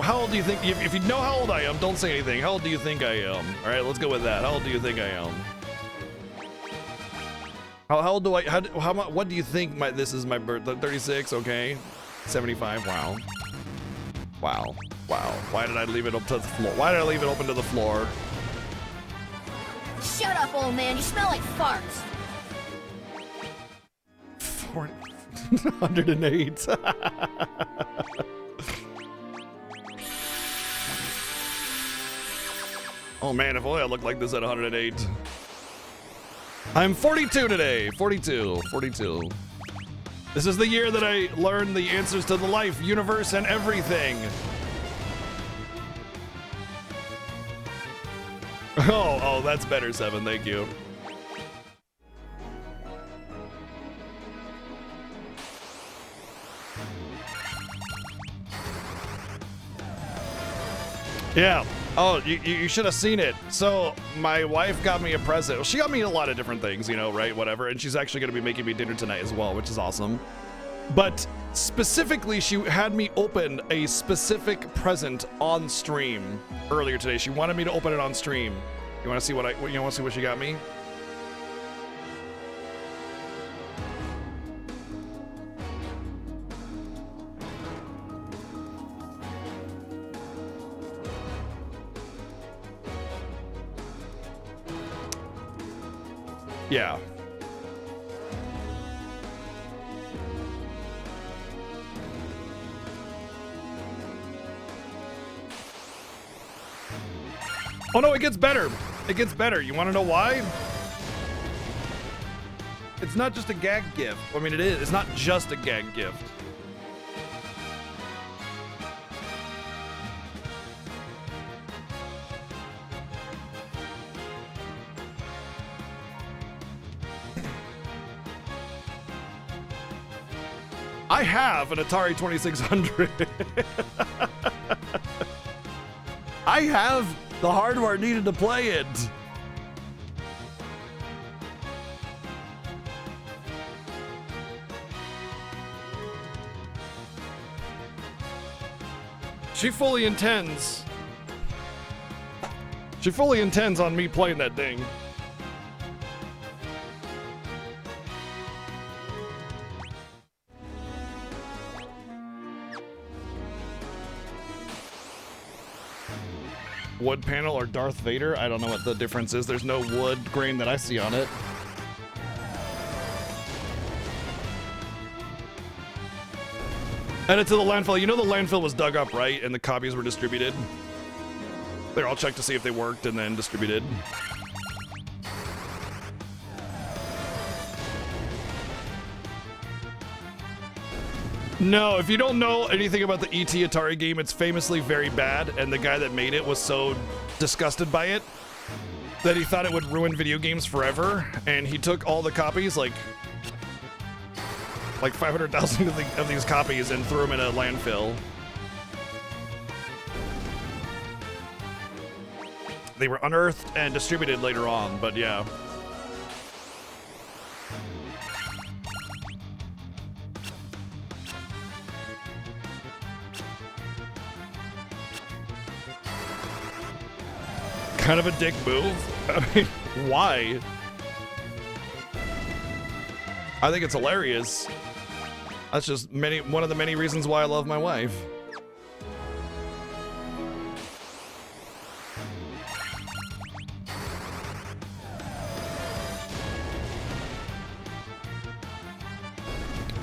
how old do you think, if you know how old I am, don't say anything. How old do you think I am? All right, let's go with that. How old do you think I am? How old do I, what do you think this is my birthday? 36, okay. 75, wow. Wow, wow. Why did I leave it up to the floor? Why did I leave it open to the floor? Shut up, old man. You smell like farts. 108. Oh man, if only I looked like this at 108. I'm 42 today. 42. This is the year that I learned the answers to the life, universe, and everything. Oh, that's better, Seven. Thank you. Yeah. Oh, you should have seen it. So my wife got me a present. Well, she got me a lot of different things, you know, right? Whatever. And she's actually going to be making me dinner tonight as well, which is awesome. But specifically, she had me open a specific present on stream earlier today. She wanted me to open it on stream. You want to see what you want to see what she got me? Yeah. Oh no, it gets better. It gets better. You want to know why? It's not just a gag gift. I mean, it is. It's not just a gag gift. I have an Atari 2600. I have the hardware needed to play it. She fully intends on me playing that thing. Wood panel or Darth Vader? I don't know what the difference is. There's no wood grain that I see on it. Add it to the landfill. You know the landfill was dug up, right? And the copies were distributed. There, I'll check to see if they worked and then distributed. No, if you don't know anything about the ET Atari game, it's famously very bad, and the guy that made it was so disgusted by it that he thought it would ruin video games forever, and he took all the copies, like 500,000 of these copies, and threw them in a landfill. They were unearthed and distributed later on, but yeah. Kind of a dick move. I mean, why? I think it's hilarious. That's just one of the many reasons why I love my wife.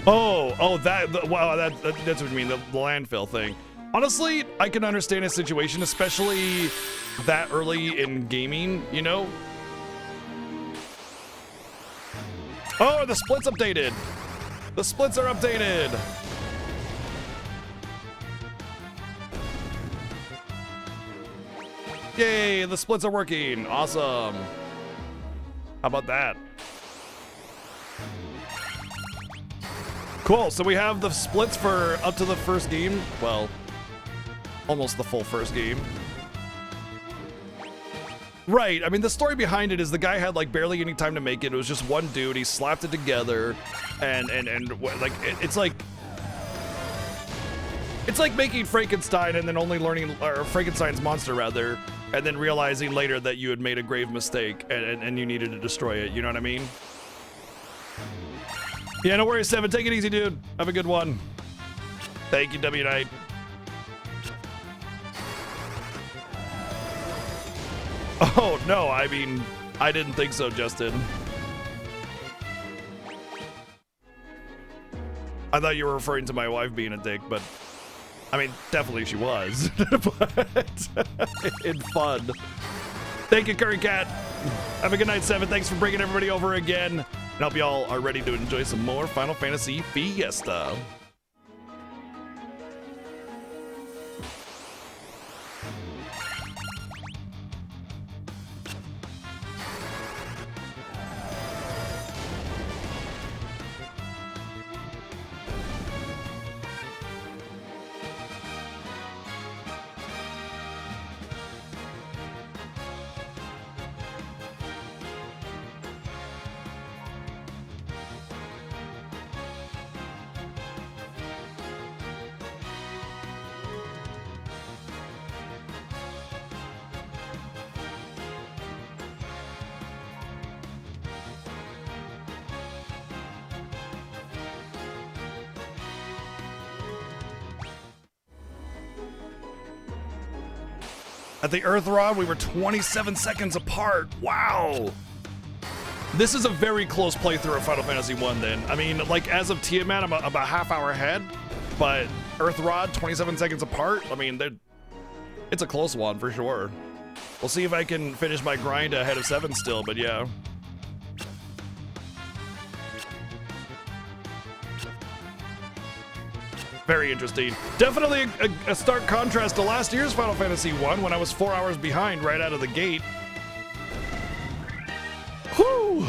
Wow, that's what you mean, the landfill thing. Honestly, I can understand a situation, especially that early in gaming, you know? Oh, the splits updated. The splits are updated. Yay, the splits are working. Awesome. How about that? Cool, so we have the splits for up to the first game. Well, almost the full first game. Right, I mean, the story behind it is the guy had like barely any time to make it. It was just one dude, he slapped it together, and like, it's like making Frankenstein and then only learning, or Frankenstein's monster rather, and then realizing later that you had made a grave mistake and you needed to destroy it, you know what I mean? Yeah, no worries, Seven, take it easy, dude. Have a good one. Thank you, W Knight. Oh, no, I mean, I didn't think so, Justin. I thought you were referring to my wife being a dick, but I mean, definitely she was. But in fun. Thank you, Curry Cat. Have a good night, Seven. Thanks for bringing everybody over again. And hope y'all are ready to enjoy some more Final Fantasy Fiesta. At the Earth Rod, we were 27 seconds apart. Wow. This is a very close playthrough of Final Fantasy 1 then. I mean, like, as of Tiamat, I'm about a half hour ahead, but Earth Rod, 27 seconds apart. I mean, it's a close one for sure. We'll see if I can finish my grind ahead of 7 still, but yeah. Very interesting. Definitely a stark contrast to last year's Final Fantasy 1 when I was 4 hours behind right out of the gate. Whew!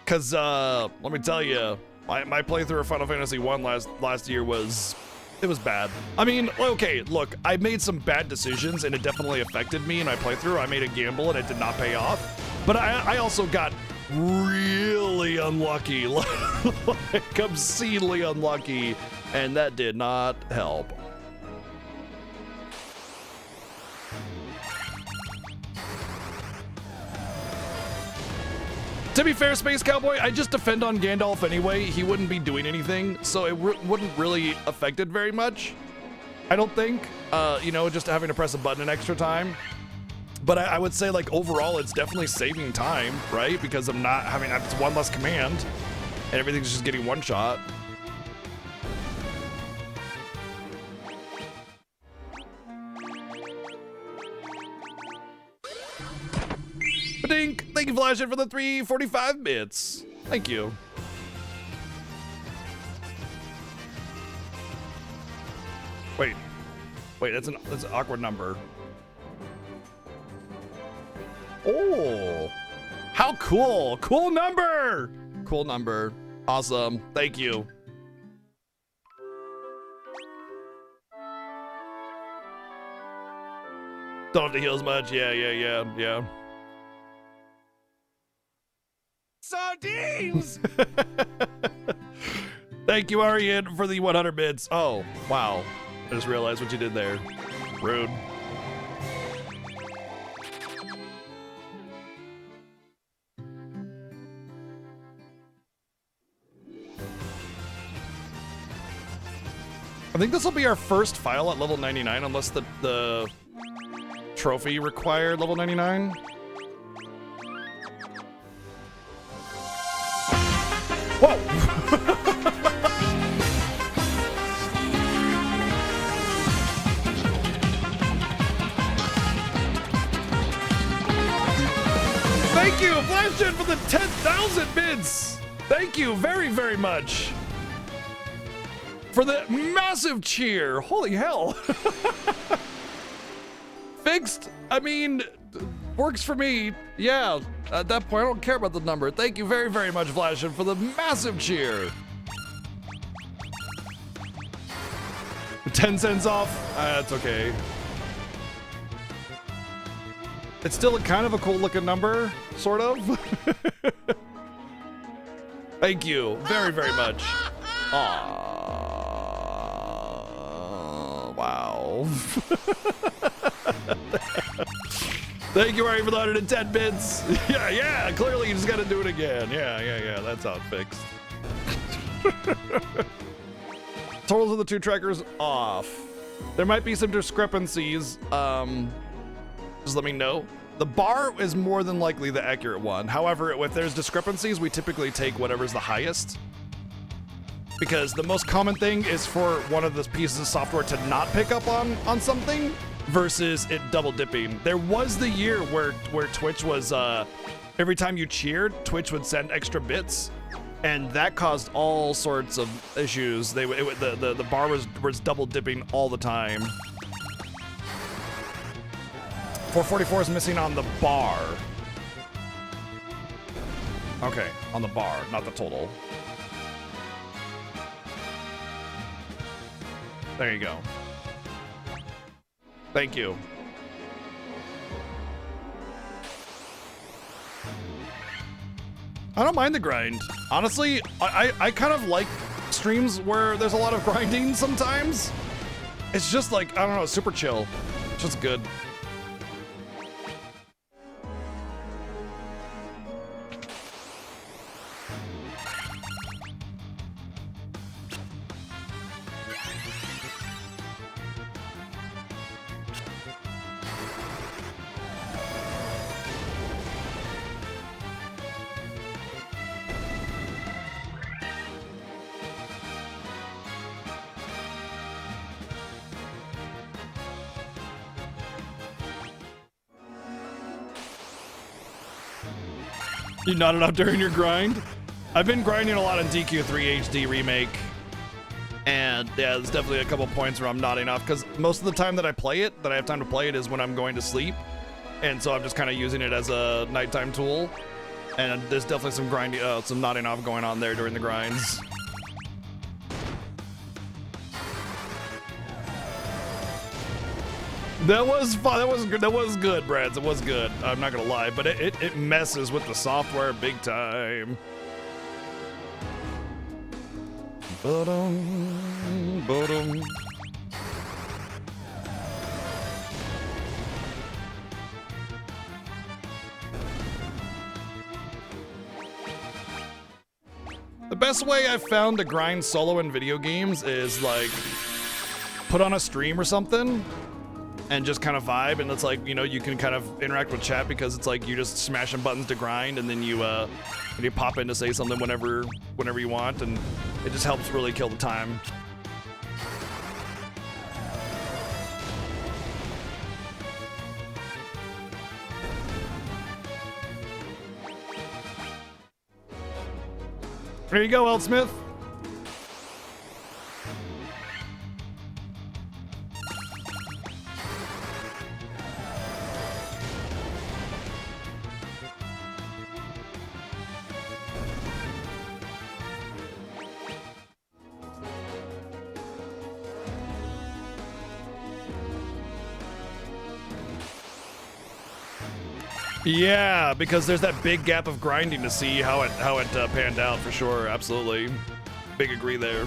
Cause let me tell you, my playthrough of Final Fantasy 1 last year was bad. I mean, okay, look, I made some bad decisions and it definitely affected me in my playthrough. I made a gamble and it did not pay off. But I also got really unlucky, like obscenely unlucky, and that did not help. To be fair, Space Cowboy, I just defend on Gandalf anyway. He wouldn't be doing anything, so it wouldn't really affect it very much. I don't think, you know, just having to press a button an extra time. But I would say, like, overall, it's definitely saving time, right? Because I'm not having, it's one less command, and everything's just getting one shot. Dink! Thank you, Flashit, for the 345 bits. Thank you. Wait, that's an awkward number. Oh, how cool! Cool number! Cool number. Awesome. Thank you. Don't have to heal as much. Yeah. Sardines! Thank you, Arian, for the 100 bits. Oh, wow. I just realized what you did there. Rude. I think this will be our first file at level 99, unless the trophy required level 99. Whoa! Thank you, Flashit, for the 10,000 bits. Thank you very, very much for the massive cheer. Holy hell. Fixed. I mean, works for me. Yeah, at that point, I don't care about the number. Thank you very, very much, Flashit, for the massive cheer. 10 cents off. That's okay. It's still kind of a cool looking number, sort of. Thank you very, very much. Aww. Wow. Thank you, Ari, for the 110 bits. Yeah, clearly you just gotta do it again. Yeah, that's how it fixed. Totals of the two trackers off. There might be some discrepancies. Just let me know. The bar is more than likely the accurate one. However, if there's discrepancies, we typically take whatever's the highest. Because the most common thing is for one of the pieces of software to not pick up on something versus it double dipping. There was the year where Twitch was, every time you cheered, Twitch would send extra bits, and that caused all sorts of issues. The bar was double dipping all the time. 444 is missing on the bar. Okay, on the bar, not the total. There you go. Thank you. I don't mind the grind. Honestly, I kind of like streams where there's a lot of grinding sometimes. It's just like, I don't know, super chill. It's just good. You not enough during your grind? I've been grinding a lot in DQ3 HD Remake. And yeah, there's definitely a couple points where I'm nodding off because most of the time that I play it, that I have time to play it, is when I'm going to sleep. And so I'm just kind of using it as a nighttime tool. And there's definitely some grinding, some nodding off going on there during the grinds. That was fun. That was good. That was good, Brads. It was good. I'm not gonna lie, but it messes with the software big time. Ba-dum, ba-dum. The best way I've found to grind solo in video games is like put on a stream or something and just kind of vibe, and it's like, you know, you can kind of interact with chat because it's like you're just smashing buttons to grind, and then you pop in to say something whenever you want, and it just helps really kill the time. There you go, Eldsmith. Yeah, because there's that big gap of grinding to see how it panned out for sure. Absolutely, big agree there.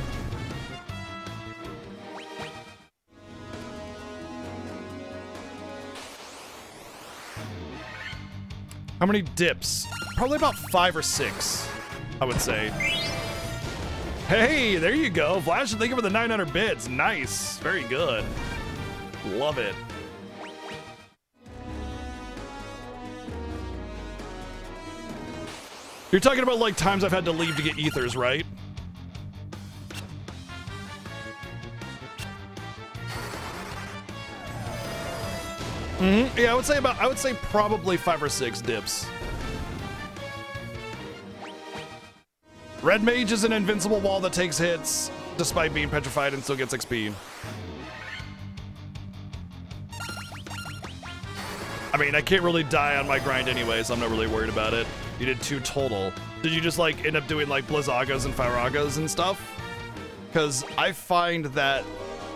How many dips? Probably about 5 or 6, I would say. Hey, there you go, Flash. Thank you for the 900 bits. Nice, very good. Love it. You're talking about like times I've had to leave to get ethers, right? Yeah, I would say probably 5 or 6 dips. Red Mage is an invincible wall that takes hits despite being petrified and still gets XP. I mean, I can't really die on my grind anyway, so I'm not really worried about it. You did 2 total. Did you just like end up doing like Blizzagas and Firagas and stuff? Because I find that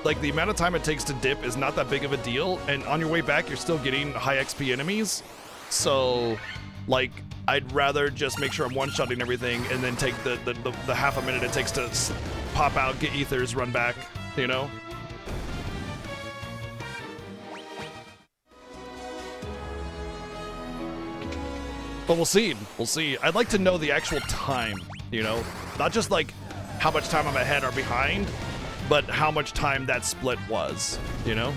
like the amount of time it takes to dip is not that big of a deal, and on your way back you're still getting high XP enemies. So like I'd rather just make sure I'm one-shotting everything and then take the half a minute it takes to pop out, get ethers, run back, you know? But we'll see. We'll see. I'd like to know the actual time, you know? Not just like how much time I'm ahead or behind, but how much time that split was, you know?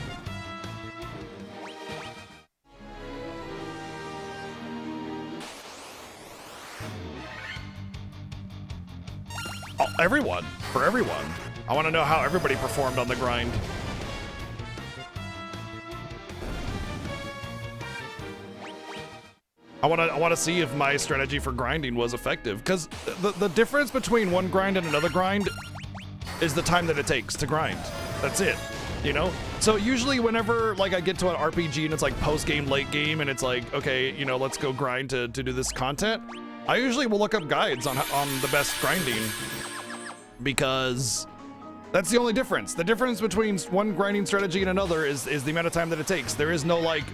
Oh, everyone. For everyone. I want to know how everybody performed on the grind. I want to see if my strategy for grinding was effective, because the difference between one grind and another grind is the time that it takes to grind. That's it, you know? So usually whenever like I get to an RPG and it's like post-game, late game, and it's like, okay, you know, let's go grind to do this content, I usually will look up guides on the best grinding, because that's the only difference. The difference between one grinding strategy and another is the amount of time that it takes. There is no like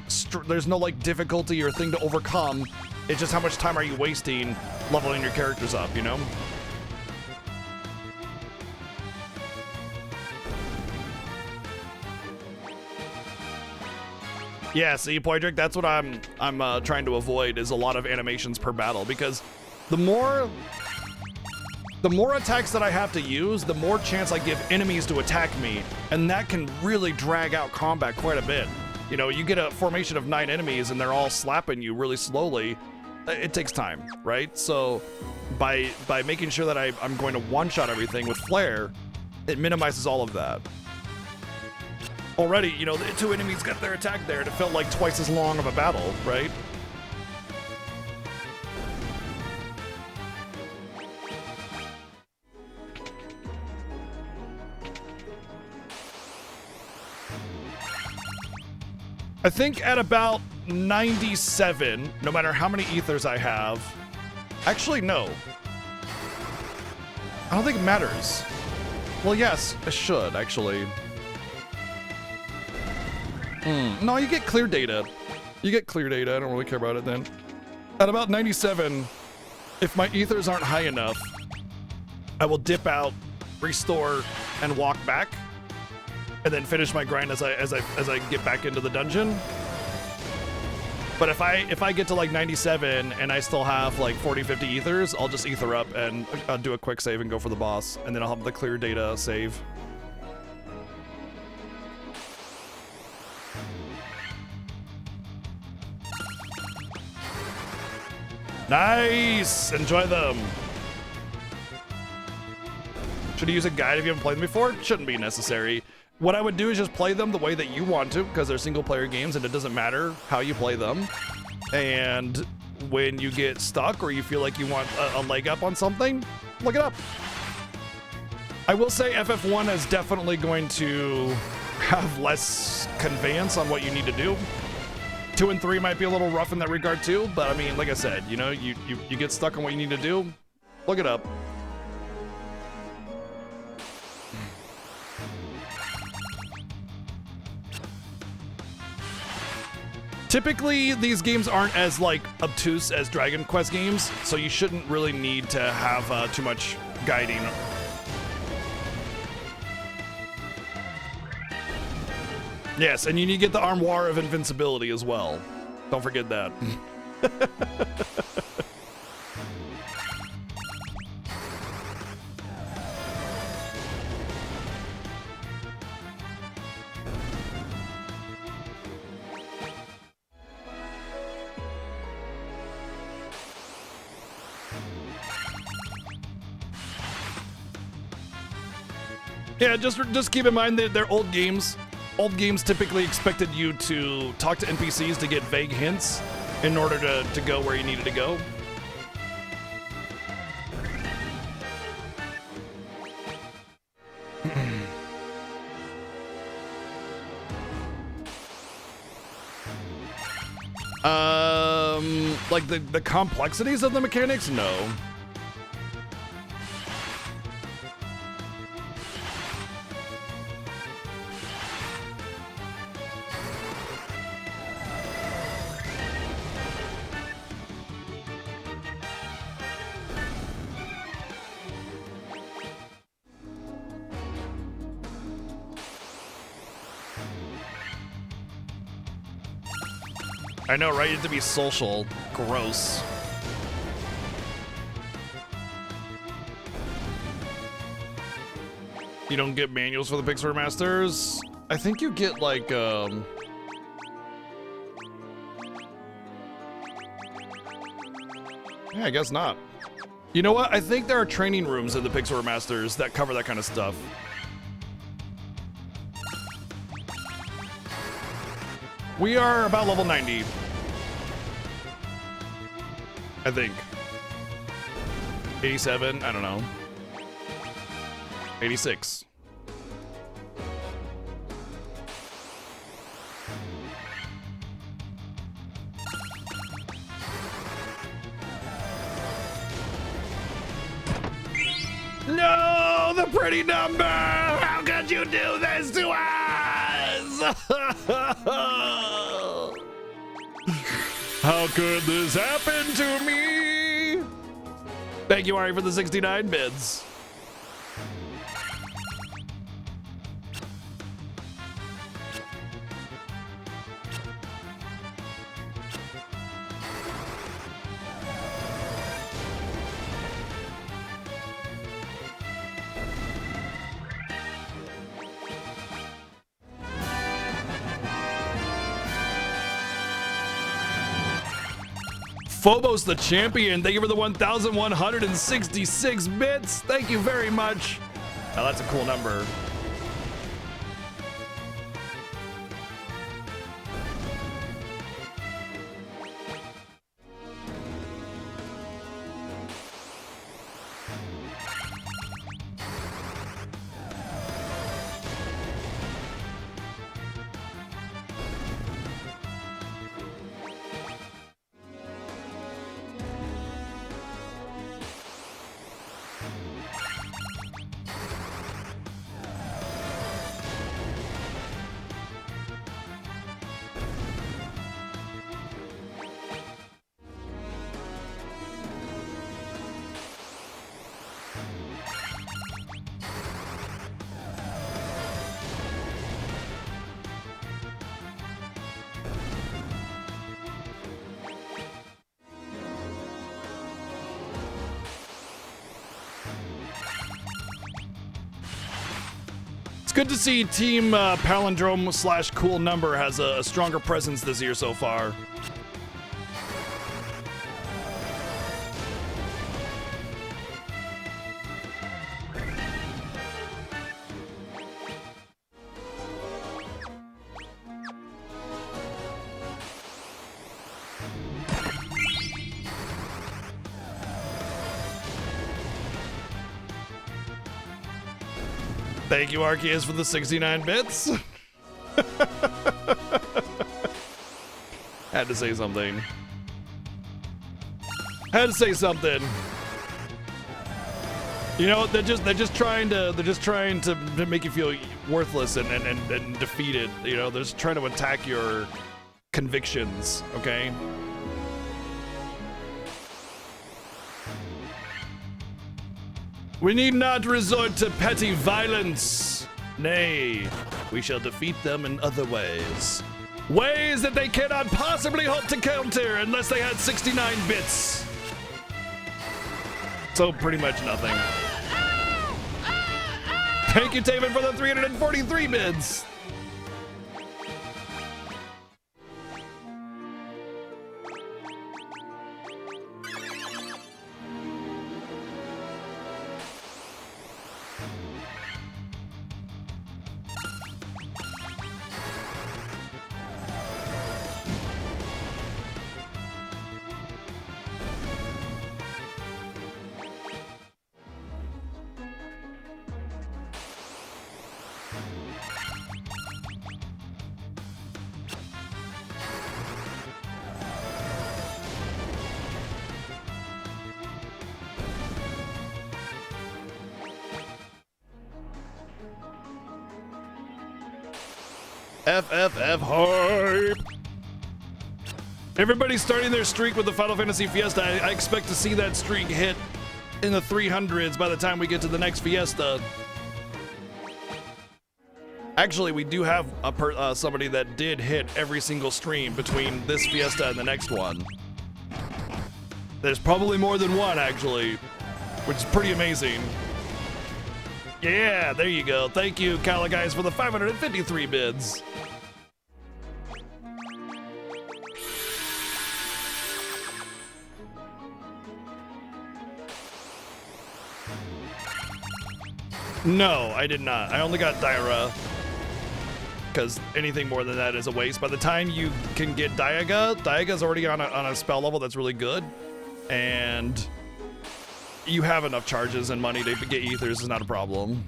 difficulty or thing to overcome. It's just how much time are you wasting leveling your characters up, you know? Yeah, see, Poidric, that's what I'm trying to avoid, is a lot of animations per battle, because the more attacks that I have to use, the more chance I give enemies to attack me, and that can really drag out combat quite a bit. You know, you get a formation of 9 enemies and they're all slapping you really slowly. It takes time, right? So by making sure that I'm going to one-shot everything with Flare, it minimizes all of that. Already, you know, the 2 enemies got their attack there, and it felt like twice as long of a battle, right? I think at about 97, no matter how many ethers I have. Actually, no. I don't think it matters. Well, yes, it should, actually. No, you get clear data. You get clear data. I don't really care about it then. At about 97, if my ethers aren't high enough, I will dip out, restore, and walk back, and then finish my grind as I get back into the dungeon. But if I get to like 97 and I still have like 40, 50 ethers, I'll just ether up and do a quick save and go for the boss, and then I'll have the clear data save. Nice! Enjoy them. Should you use a guide if you haven't played them before? Shouldn't be necessary. What I would do is just play them the way that you want to, because they're single player games and it doesn't matter how you play them. And when you get stuck or you feel like you want a leg up on something, look it up. I will say FF1 is definitely going to have less conveyance on what you need to do. 2 and 3 might be a little rough in that regard too, but I mean, like I said, you know, you get stuck on what you need to do, look it up. Typically, these games aren't as like obtuse as Dragon Quest games, so you shouldn't really need to have too much guiding. Yes, and you need to get the Armoire of Invincibility as well. Don't forget that. Yeah, just keep in mind that they're old games. Old games typically expected you to talk to NPCs to get vague hints in order to go where you needed to go. Like the complexities of the mechanics? No. I know, right? You have to be social. Gross. You don't get manuals for the Pixar Masters? I think you get like, yeah, I guess not. You know what? I think there are training rooms in the Pixar Masters that cover that kind of stuff. We are about level 90. I think. 87, I don't know. 86. No, the pretty number! How could you do this to us? How could this happen to me? Thank you, Ari, for the 69 bids. Phobos the champion, thank you for the 1,166 bits. Thank you very much. Now that's a cool number. It's good to see Team Palindrome / Cool Number has a stronger presence this year so far. Thank you, Arceus, for the 69 bits. Had to say something. Had to say something. You know, they're just trying to make you feel worthless and defeated. You know, they're just trying to attack your convictions. Okay. We need not resort to petty violence. Nay, we shall defeat them in other ways. Ways that they cannot possibly hope to counter unless they had 69 bits. So pretty much nothing. Thank you, Taven, for the 343 bits. FFF hype! Everybody's starting their streak with the Final Fantasy Fiesta. I expect to see that streak hit in the 300s by the time we get to the next Fiesta. Actually, we do have somebody that did hit every single stream between this Fiesta and the next one. There's probably more than one, actually, which is pretty amazing. Yeah, there you go. Thank you, Kala guys, for the 553 bids. No, I did not. I only got Daira, because anything more than that is a waste. By the time you can get Diaga's already on a spell level that's really good, and you have enough charges and money to get ethers is not a problem.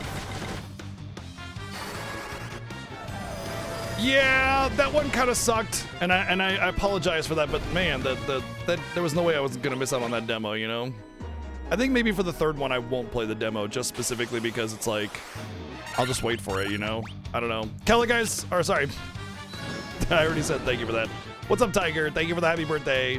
Yeah, that one kind of sucked, and I apologize for that. But man, that there was no way I was gonna miss out on that demo. You know, I think maybe for the third one I won't play the demo just specifically because it's like I'll just wait for it. You know, I don't know. Kelly guys, or sorry, I already said thank you for that. What's up, Tiger? Thank you for the happy birthday.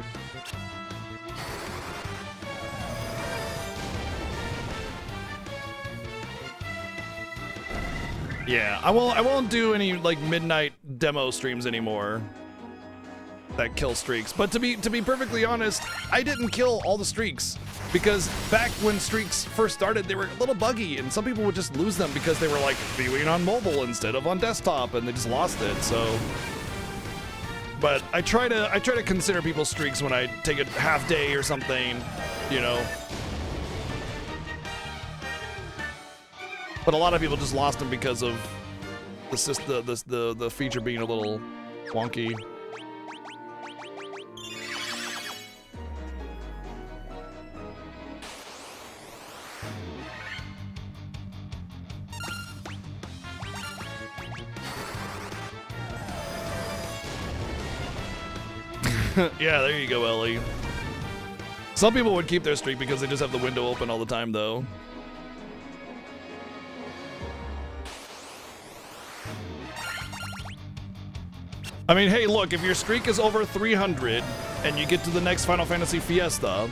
Yeah, I won't do any like midnight demo streams anymore that kill streaks. But to be perfectly honest, I didn't kill all the streaks because back when streaks first started, they were a little buggy, and some people would just lose them because they were like viewing on mobile instead of on desktop, and they just lost it. So, but I try to consider people's streaks when I take a half day or something, you know. But a lot of people just lost them because of the feature being a little wonky. Yeah, there you go, Ellie. Some people would keep their streak because they just have the window open all the time, though. I mean, hey, look, if your streak is over 300 and you get to the next Final Fantasy Fiesta,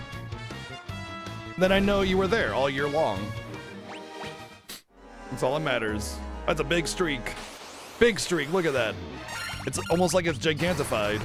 then I know you were there all year long. That's all that matters. That's a big streak. Big streak, look at that. It's almost like it's gigantified.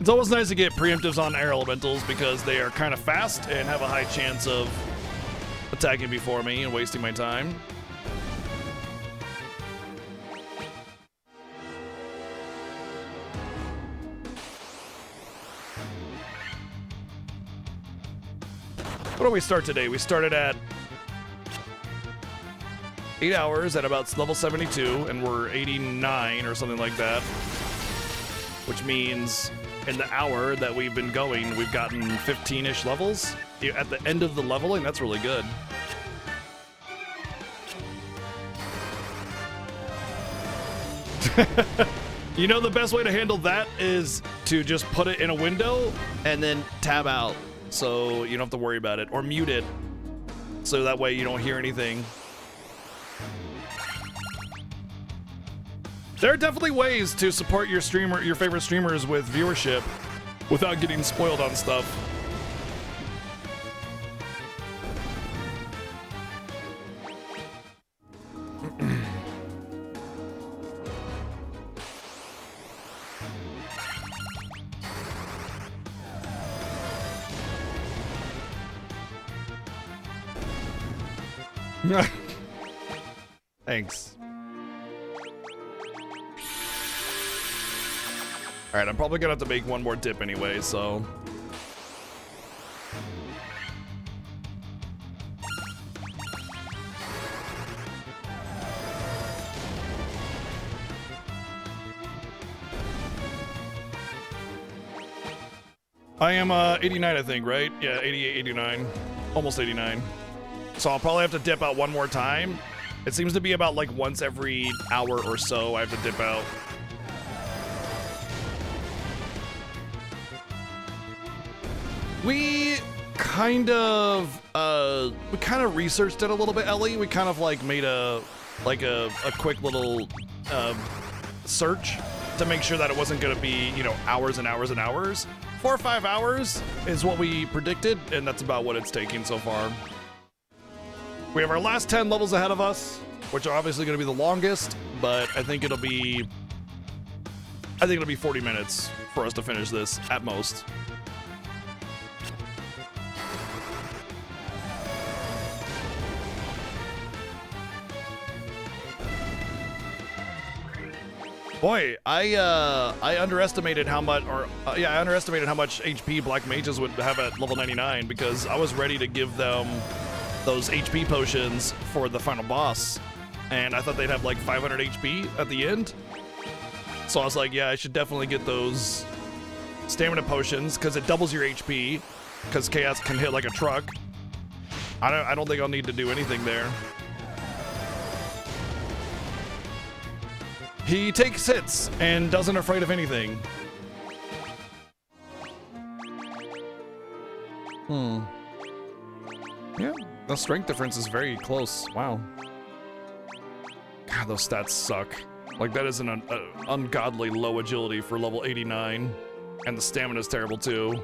It's always nice to get preemptives on air elementals because they are kind of fast and have a high chance of attacking before me and wasting my time. What do we start today? We started at 8 hours at about level 72, and we're 89 or something like that. Which means in the hour that we've been going, we've gotten 15-ish levels. At the end of the leveling, that's really good. You know, the best way to handle that is to just put it in a window and then tab out so you don't have to worry about it, or mute it so that way you don't hear anything. There are definitely ways to support your favorite streamers with viewership without getting spoiled on stuff. Thanks. Alright, I'm probably gonna have to make one more dip anyway, so. I am 89, I think, right? Yeah, 88, 89. Almost 89. So I'll probably have to dip out one more time. It seems to be about like once every hour or so I have to dip out. We kind of researched it a little bit, Ellie. We kind of like made a quick little search to make sure that it wasn't gonna be, you know, hours and hours and hours. 4 or 5 hours is what we predicted, and that's about what it's taking so far. We have our last 10 levels ahead of us, which are obviously gonna be the longest, but I think it'll be 40 minutes for us to finish this at most. Boy, I underestimated how much, I underestimated how much HP Black Mages would have at level 99 because I was ready to give them those HP potions for the final boss, and I thought they'd have like 500 HP at the end. So I was like, yeah, I should definitely get those stamina potions because it doubles your HP because Chaos can hit like a truck. I don't think I'll need to do anything there. He takes hits and doesn't afraid of anything. Yeah, the strength difference is very close. Wow. God, those stats suck. Like, that is an ungodly low agility for level 89. And the stamina is terrible, too.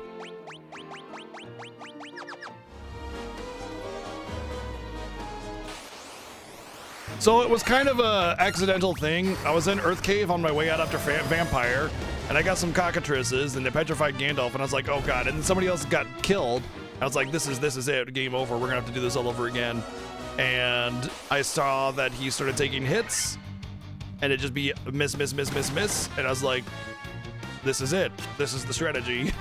So it was kind of a accidental thing. I was in Earth Cave on my way out after Vampire, and I got some cockatrices, and they petrified Gandalf, and I was like, oh god, and then somebody else got killed. I was like, this is it, game over, we're gonna have to do this all over again. And I saw that he started taking hits, and it'd just be miss, and I was like, this is it. This is the strategy.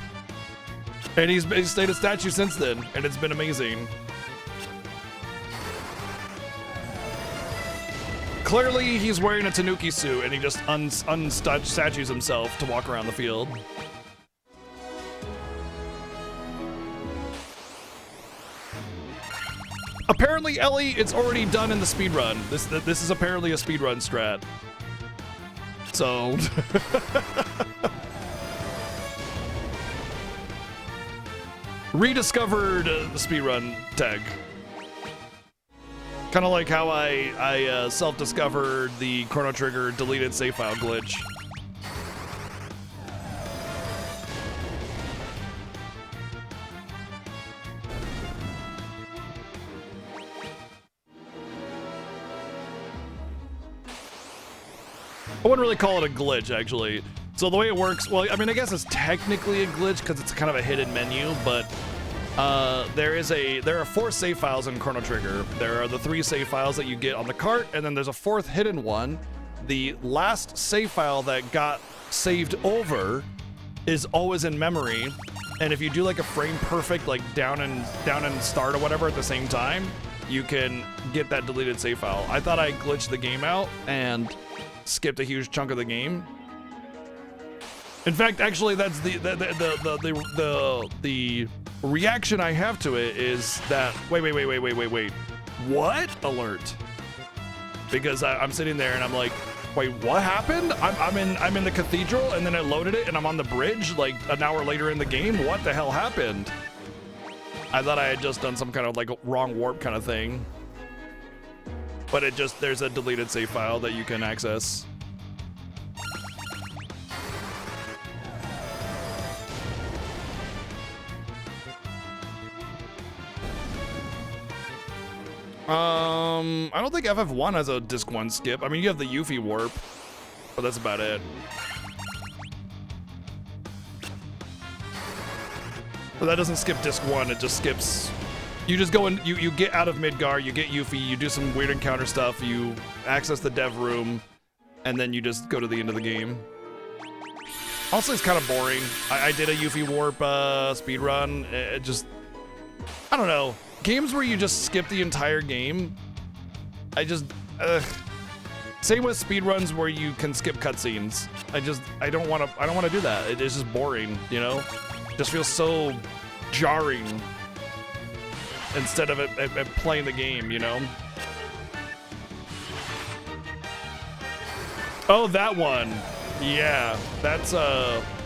And he's stayed a statue since then, and it's been amazing. Clearly, he's wearing a Tanuki suit, and he just unstatues himself to walk around the field. Apparently, Ellie, it's already done in the speedrun. This is apparently a speedrun strat. So... rediscovered the speedrun tag. Kind of like how I self-discovered the Chrono Trigger deleted save file glitch. I wouldn't really call it a glitch, actually. So the way it works, well, I mean, I guess it's technically a glitch because it's kind of a hidden menu, but there are 4 save files in Chrono Trigger. There are the 3 save files that you get on the cart, and then there's a 4th hidden one. The last save file that got saved over is always in memory, and if you do like a frame perfect, like down and start or whatever at the same time, you can get that deleted save file. I thought I glitched the game out and skipped a huge chunk of the game. In fact, actually, that's the reaction I have to it is that wait, what alert? Because I'm sitting there and I'm like, wait, what happened? I'm in the cathedral and then it loaded it and I'm on the bridge like an hour later in the game. What the hell happened? I thought I had just done some kind of like wrong warp kind of thing, but there's a deleted save file that you can access. I don't think FF1 has a disc 1 skip. I mean, you have the Yuffie warp, but that's about it. But that doesn't skip disc 1, it just skips. You just go in, you get out of Midgar, you get Yuffie, you do some weird encounter stuff, you access the dev room, and then you just go to the end of the game. Also, it's kind of boring. I did a Yuffie warp speedrun. It just, I don't know. Games where you just skip the entire game, same with speedruns where you can skip cutscenes. I don't want to do that. It is just boring, you know? It just feels so jarring instead of it playing the game, you know? Oh, that one. Yeah, that's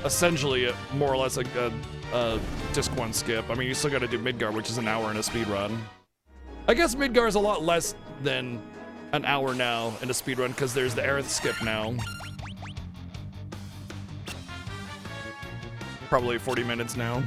essentially more or less like a disc 1 skip. I mean, you still got to do Midgar, which is an hour in a speed run. I guess Midgar is a lot less than an hour now in a speed run because there's the Aerith skip now. Probably 40 minutes now.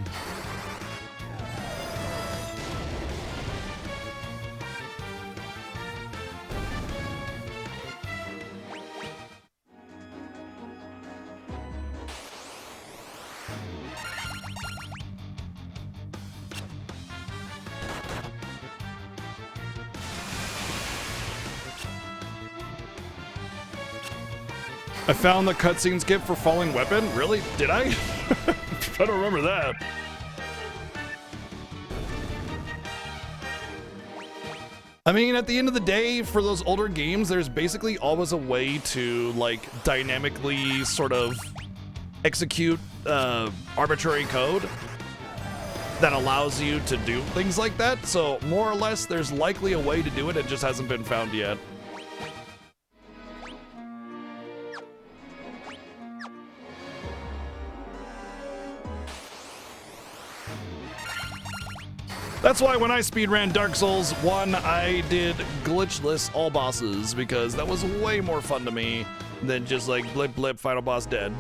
I found the cutscene skip for Falling Weapon? Really? Did I? I don't remember that. I mean, at the end of the day, for those older games, there's basically always a way to, like, dynamically sort of execute arbitrary code that allows you to do things like that. So, more or less, there's likely a way to do it. It just hasn't been found yet. That's why when I speedran Dark Souls 1, I did glitchless all bosses, because that was way more fun to me than just like blip blip, final boss dead.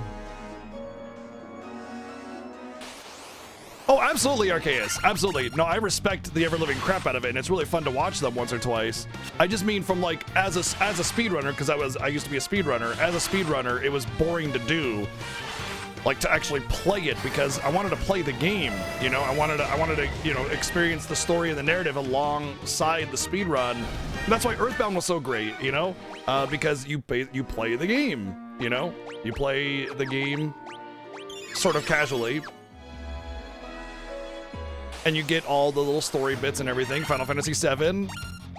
Oh, absolutely, Arceus. Absolutely. No, I respect the ever-living crap out of it, and it's really fun to watch them once or twice. I just mean from like, as a speedrunner, because I used to be a speedrunner, as a speedrunner, it was boring to do. Like, to actually play it, because I wanted to play the game, you know? I wanted to, you know, experience the story and the narrative alongside the speedrun. And that's why Earthbound was so great, you know? Because you play the game, you know? You play the game sort of casually. And you get all the little story bits and everything. Final Fantasy VII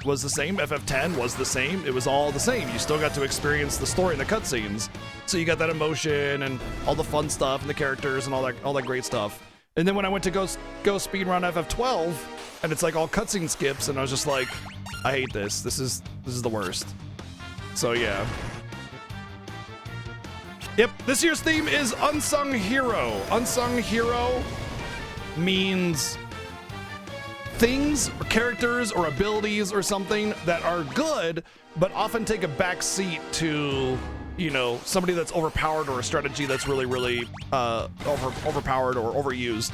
was the same. FF10 was the same. It was all the same. You still got to experience the story and the cutscenes. So you got that emotion and all the fun stuff and the characters and all that great stuff. And then when I went to go speedrun FF12, and it's like all cutscene skips, and I was just like, I hate this. This is the worst. So yeah. Yep, this year's theme is Unsung Hero. Unsung Hero means things or characters or abilities or something that are good, but often take a back seat to, you know, somebody that's overpowered or a strategy that's really, really overpowered or overused.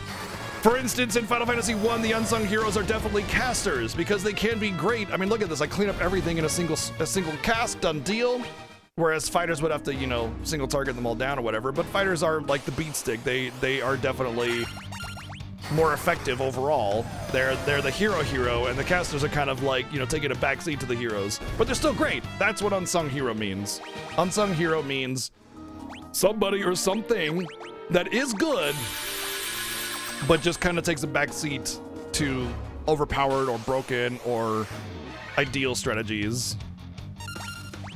For instance, in Final Fantasy 1, the unsung heroes are definitely casters because they can be great. I mean, look at this. I clean up everything in a single cast, done deal. Whereas fighters would have to, you know, single target them all down or whatever. But fighters are like the beat stick. They are definitely more effective overall. They're the hero, and the casters are kind of like, you know, taking a backseat to the heroes. But they're still great. That's what unsung hero means. Unsung hero means somebody or something that is good, but just kind of takes a backseat to overpowered or broken or ideal strategies.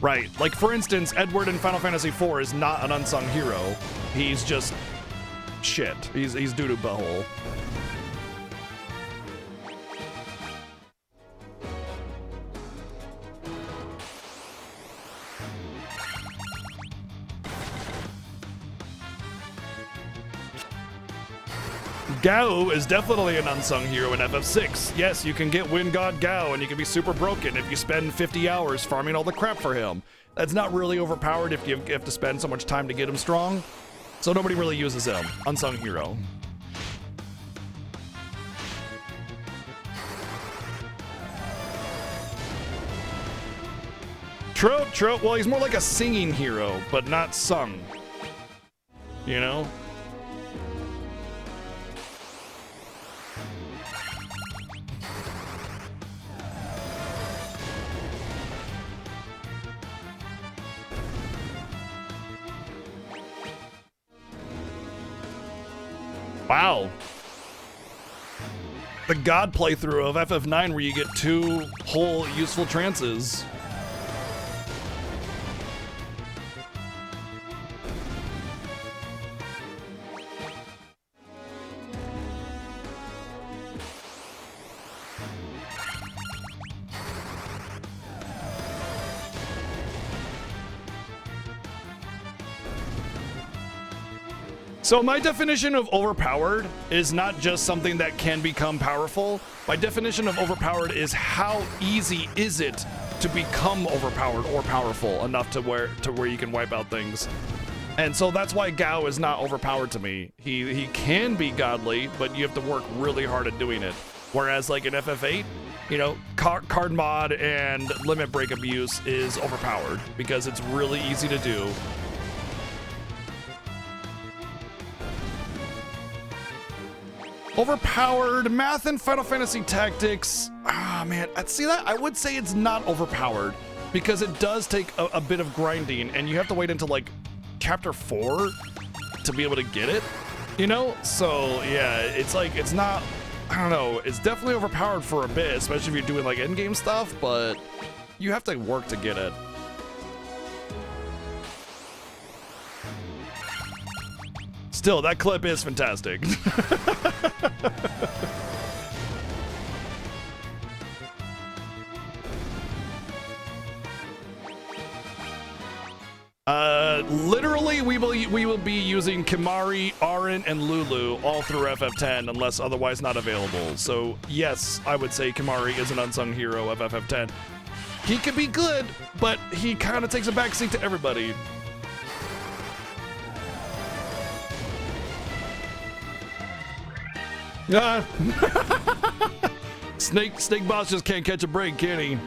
Right, like for instance, Edward in Final Fantasy IV is not an unsung hero. He's just shit. He's doo-doo butthole. Gao is definitely an unsung hero in FF6. Yes, you can get Wind God Gao and you can be super broken if you spend 50 hours farming all the crap for him. That's not really overpowered if you have to spend so much time to get him strong. So nobody really uses him. Unsung hero. True. Well, he's more like a singing hero, but not sung. You know? Wow. The God playthrough of FF9 where you get 2 whole useful trances. So my definition of overpowered is not just something that can become powerful. My definition of overpowered is how easy is it to become overpowered or powerful enough to where you can wipe out things. And so that's why Gao is not overpowered to me. He can be godly, but you have to work really hard at doing it. Whereas like in FF8, you know, card mod and limit break abuse is overpowered because it's really easy to do. Overpowered math and Final Fantasy Tactics. Ah, man, I'd see that. I would say it's not overpowered because it does take a bit of grinding, and you have to wait until like chapter 4 to be able to get it. You know, so yeah, it's like it's not. I don't know. It's definitely overpowered for a bit, especially if you're doing like endgame stuff, but you have to work to get it. Still, that clip is fantastic. Literally, we will be using Kimahri, Auron, and Lulu all through FF10 unless otherwise not available. So yes, I would say Kimahri is an unsung hero of FF10. He could be good, but he kind of takes a backseat to everybody. Snake Boss just can't catch a break, can he?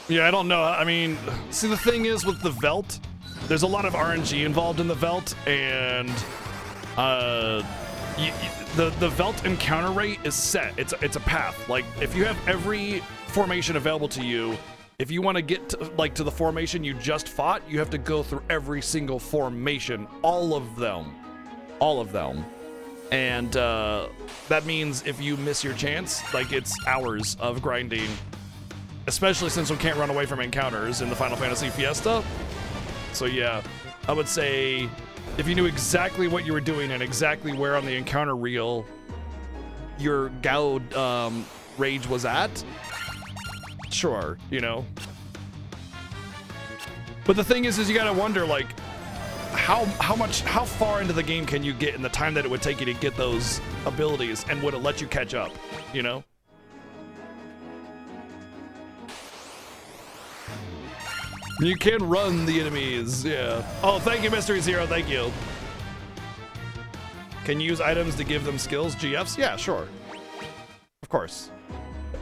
Yeah, I don't know. I mean, see, the thing is with the Velt, there's a lot of RNG involved in the Velt, and the Velt encounter rate is set. It's a path. Like, if you have every formation available to you, if you want to get to the formation you just fought, you have to go through every single formation, all of them. And that means if you miss your chance, like, it's hours of grinding. especially since we can't run away from encounters in the Final Fantasy Fiesta. So yeah, I would say if you knew exactly what you were doing and exactly where on the encounter reel your Gao rage was at, sure, you know. But the thing is you gotta wonder, like, how far into the game can you get in the time that it would take you to get those abilities, and would it let you catch up, you know? You can run the enemies, yeah. Oh, thank you, Mystery Zero, thank you. Can you use items to give them skills, GFs? Yeah, sure. Of course.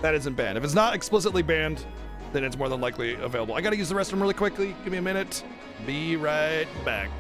That isn't banned. If it's not explicitly banned, then it's more than likely available. I gotta use the restroom really quickly. Give me a minute. Be right back.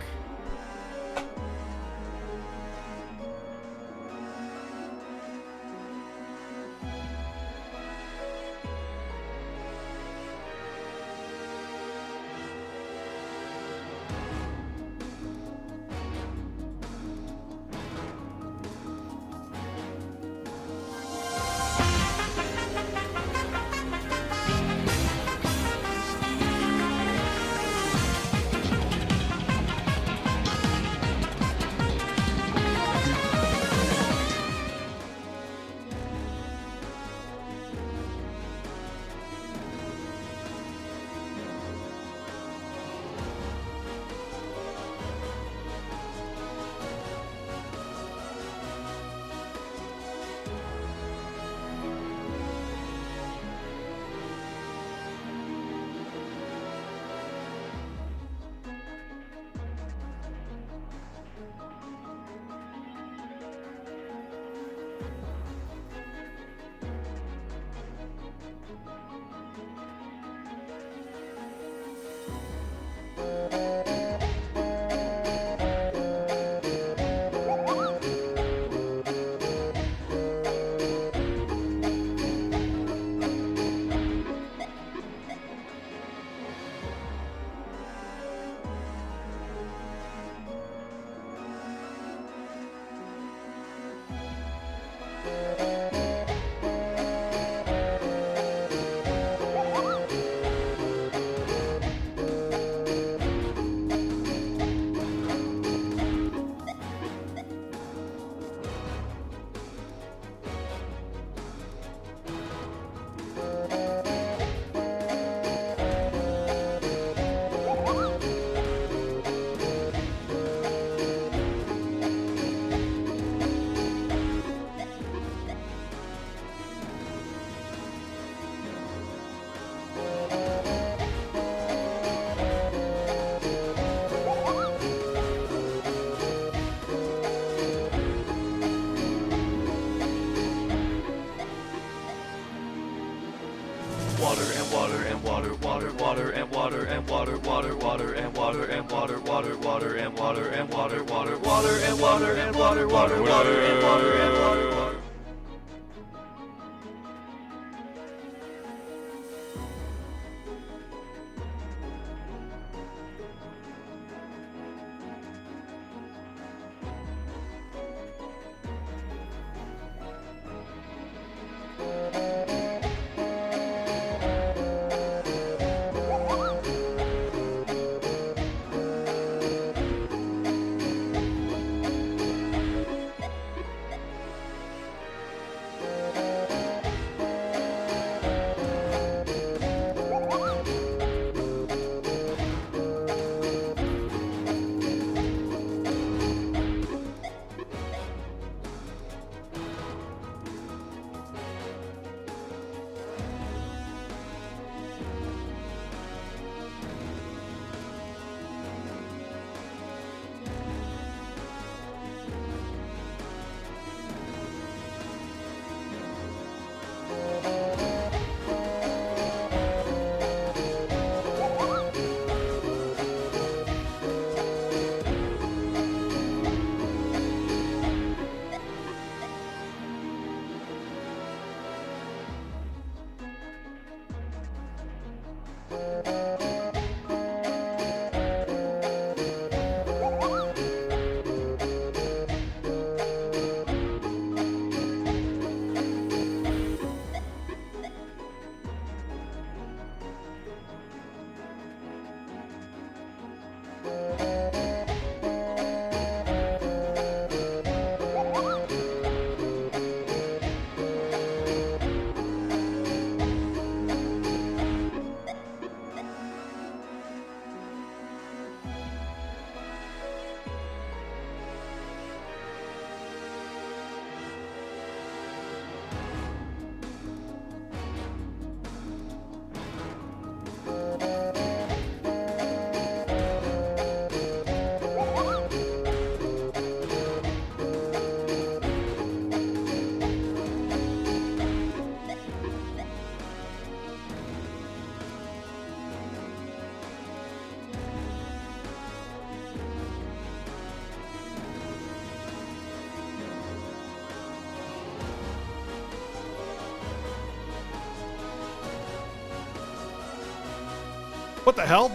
What the hell?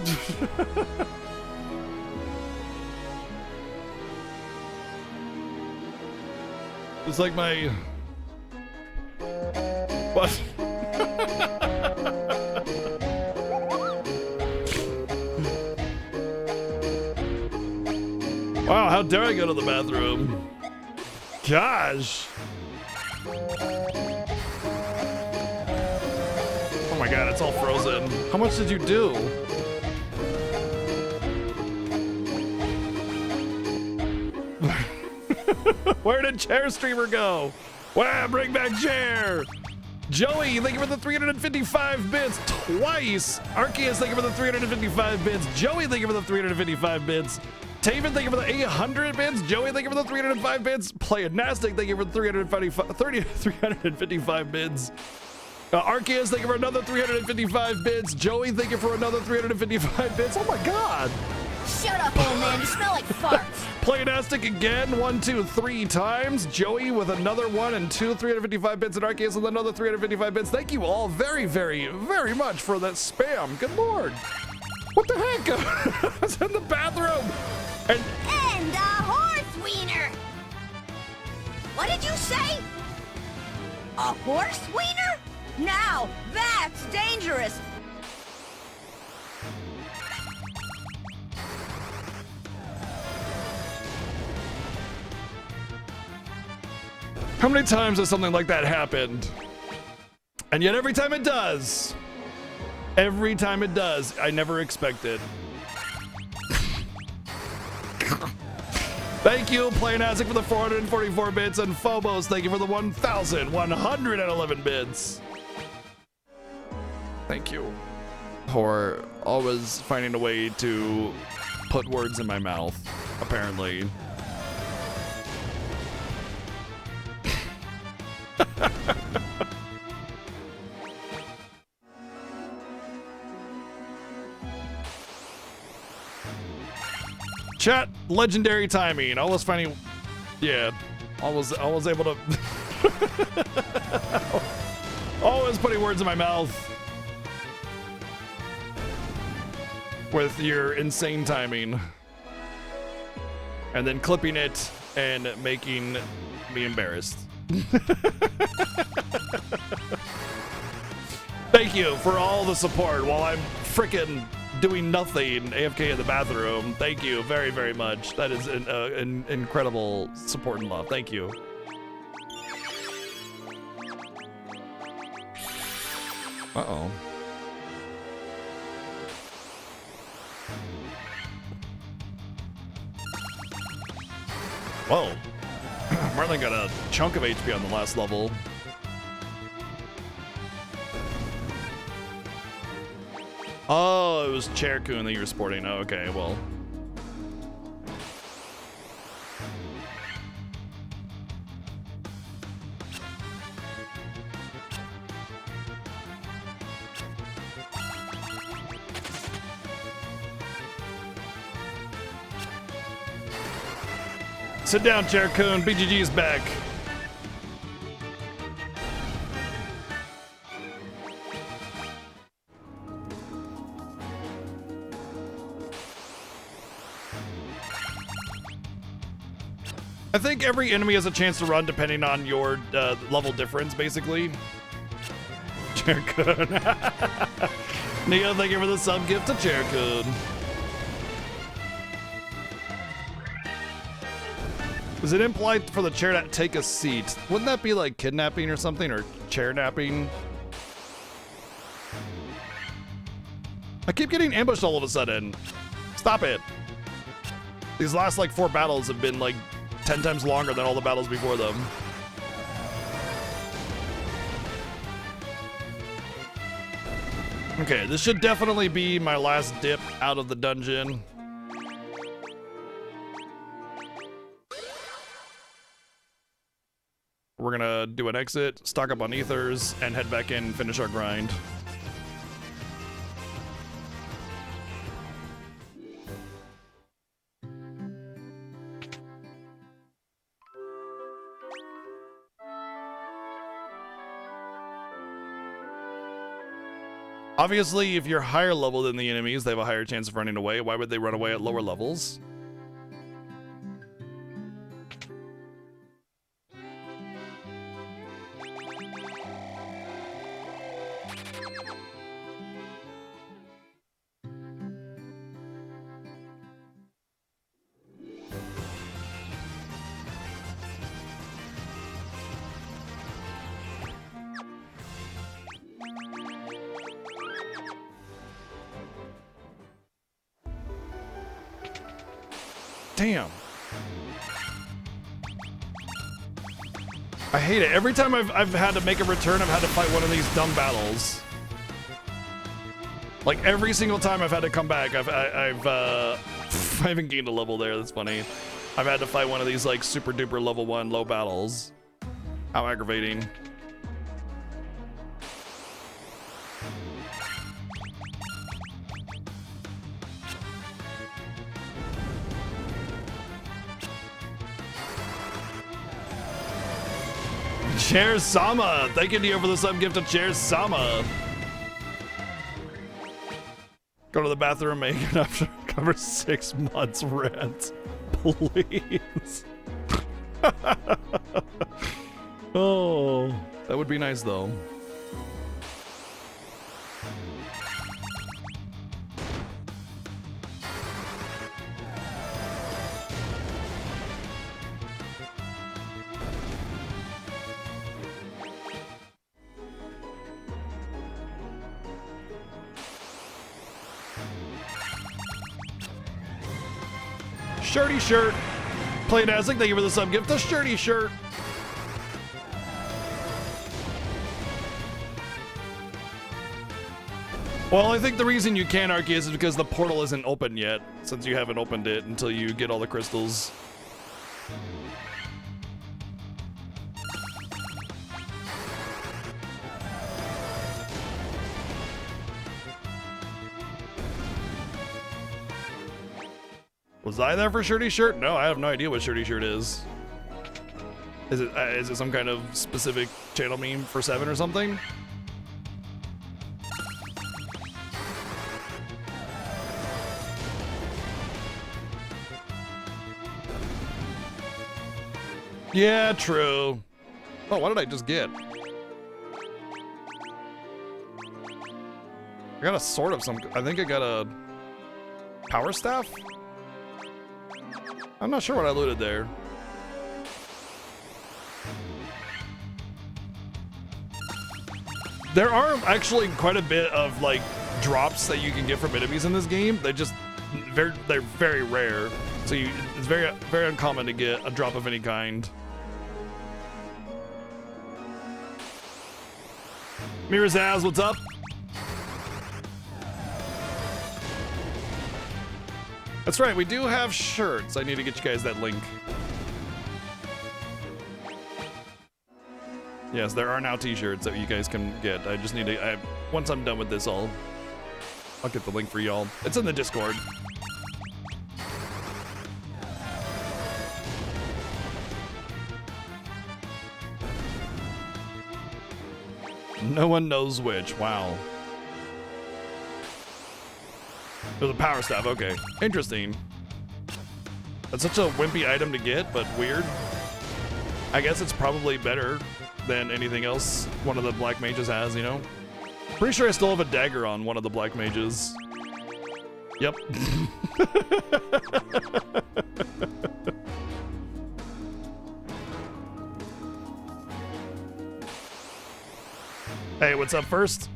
It's like my... What? Wow, how dare I go to the bathroom? Gosh. Oh my god, it's all frozen. How much did you do? Where did Chair Streamer go? Wow, bring back Chair! Joey, thank you for the 355 bits twice! Arceus, thank you for the 355 bits. Joey, thank you for the 355 bits. Taven, thank you for the 800 bits. Joey, thank you for the 305 bits. Playonastic, thank you for the 355 bits. Arceus, thank you for another 355 bits. Joey, thank you for another 355 bits. Oh my god! Shut up, old man. You smell like farts. Playonastic again, 1, 2, 3 times. Joey with another 1 and 2, 355 bits, and Arceus with another 355 bits. Thank you all very, very, very much for that spam. Good lord. What the heck? I was in the bathroom. And a horse wiener! What did you say? A horse wiener? Now, that's dangerous! How many times has something like that happened? And yet every time it does, I never expect it. Thank you, Playonastic, for the 444 bits, and Phobos, thank you for the 1,111 bits. Thank you. For always finding a way to put words in my mouth, apparently. Chat, legendary timing. Always finding, yeah, always able to, always putting words in my mouth with your insane timing, and then clipping it and making me embarrassed. Thank you for all the support while I'm frickin' doing nothing AFK in the bathroom. Thank you very, very much. That is an incredible support and love. Thank you. Uh-oh. Whoa. Marlon got a chunk of HP on the last level. Oh, it was Chair-kun that you were sporting. Oh, okay, well. Sit down, Chair-kun. BGG's back. I think every enemy has a chance to run depending on your level difference, basically. Chair-kun. Neo, thank you for the sub gift to Chair-kun. Is it implied for the chair to take a seat? Wouldn't that be like kidnapping or something, or chair napping? I keep getting ambushed all of a sudden. Stop it. These last like 4 battles have been like 10 times longer than all the battles before them. Okay, this should definitely be my last dip out of the dungeon. We're gonna do an exit, stock up on ethers, and head back in and finish our grind. Obviously, if you're higher level than the enemies, they have a higher chance of running away. Why would they run away at lower levels? Damn. I hate it. Every time I've had to make a return, I've had to fight one of these dumb battles. Like every single time I've had to come back, I haven't gained a level there. That's funny. I've had to fight one of these like super duper level 1 low battles. How aggravating. Chair Sama, thank you for the sub gift of Chair Sama. Go to the bathroom, make it up to cover 6 months rent, please. Oh, that would be nice though. Shirty shirt. Playtastic, thank you for the sub gift. The shirty shirt. Well, I think the reason you can't Arky is because the portal isn't open yet, since you haven't opened it until you get all the crystals. Was I there for Shirty Shirt? No, I have no idea what Shirty Shirt is. Is it some kind of specific channel meme for 7 or something? Yeah, true. Oh, what did I just get? I got a sword of some... I think I got a... power staff? I'm not sure what I looted there. There are actually quite a bit of like drops that you can get from enemies in this game. They're very rare. So it's very uncommon to get a drop of any kind. Mirazaz, what's up? That's right, we do have shirts. I need to get you guys that link. Yes, there are now t-shirts that you guys can get. I just need to, once I'm done with this, I'll get the link for y'all. It's in the Discord. No one knows which, wow. There's a power staff, okay. Interesting. That's such a wimpy item to get, but weird. I guess it's probably better than anything else one of the black mages has, you know? Pretty sure I still have a dagger on one of the black mages. Yep. Hey, what's up first?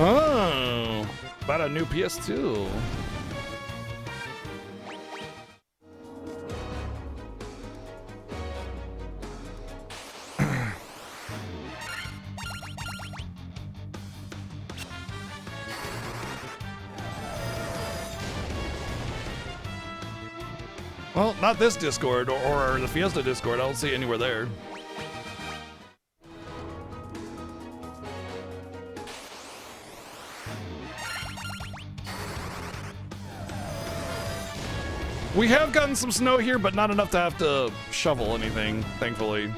Oh, about a new PS2. Well, not this Discord or the Fiesta Discord. I don't see it anywhere there. We have gotten some snow here, but not enough to have to shovel anything, thankfully.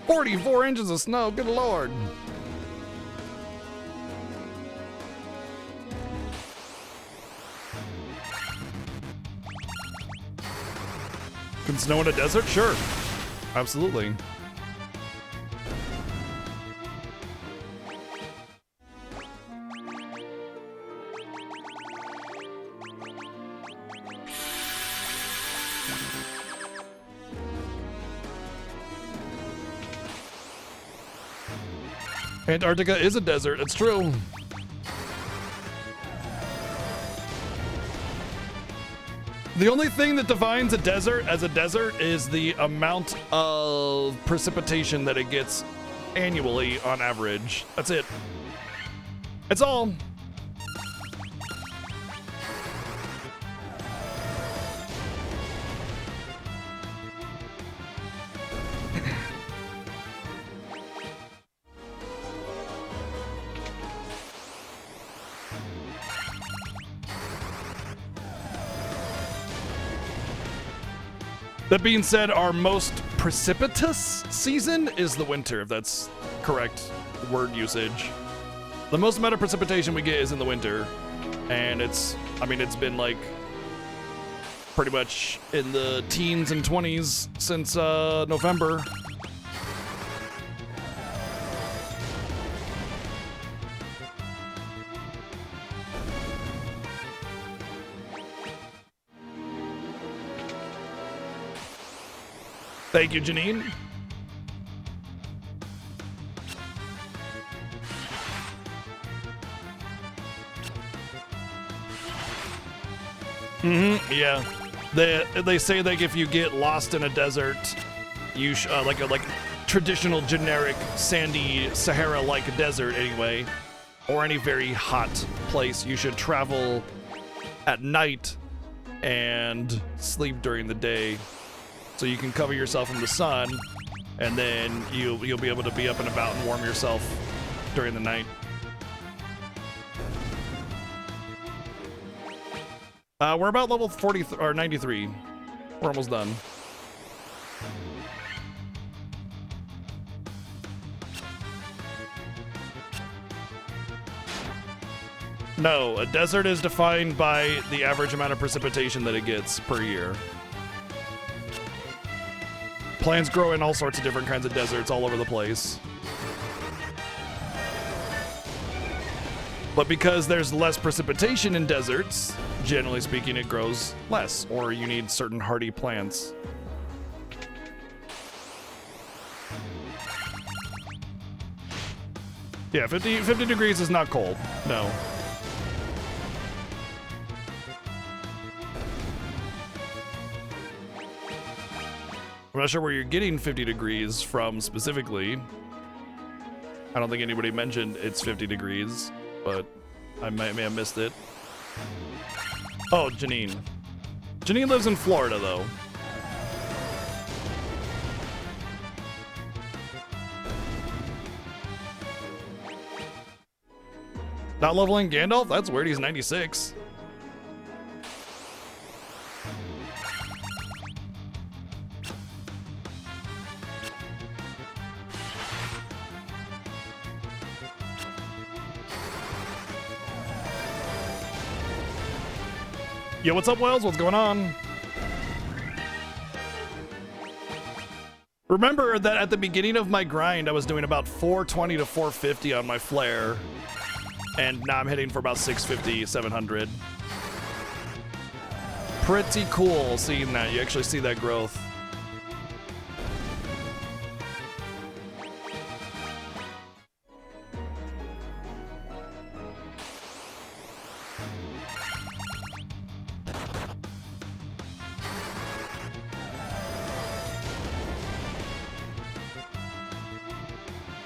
44 inches of snow, good lord. Can snow in a desert? Sure. Absolutely. Antarctica is a desert, it's true. The only thing that defines a desert as a desert is the amount of precipitation that it gets annually on average. That's it. It's all. That being said, our most precipitous season is the winter, if that's correct word usage. The most amount of precipitation we get is in the winter. And it's been like pretty much in the teens and 20s since November. Thank you, Janine. Yeah. They say that if you get lost in a desert, you like traditional generic sandy Sahara-like desert anyway, or any very hot place, you should travel at night and sleep during the day. So you can cover yourself from the sun, and then you'll be able to be up and about and warm yourself during the night. We're about level 40 or 93. We're almost done. No, a desert is defined by the average amount of precipitation that it gets per year. Plants grow in all sorts of different kinds of deserts all over the place. But because there's less precipitation in deserts, generally speaking, it grows less, or you need certain hardy plants. Yeah, 50 degrees is not cold, no. I'm not sure where you're getting 50 degrees from specifically. I don't think anybody mentioned it's 50 degrees, but I may have missed it. Oh, Janine. Janine lives in Florida, though. Not leveling Gandalf? That's weird, he's 96. Yo, what's up, Wells? What's going on? Remember that at the beginning of my grind, I was doing about 420 to 450 on my flare. And now I'm hitting for about 650, 700. Pretty cool seeing that. You actually see that growth.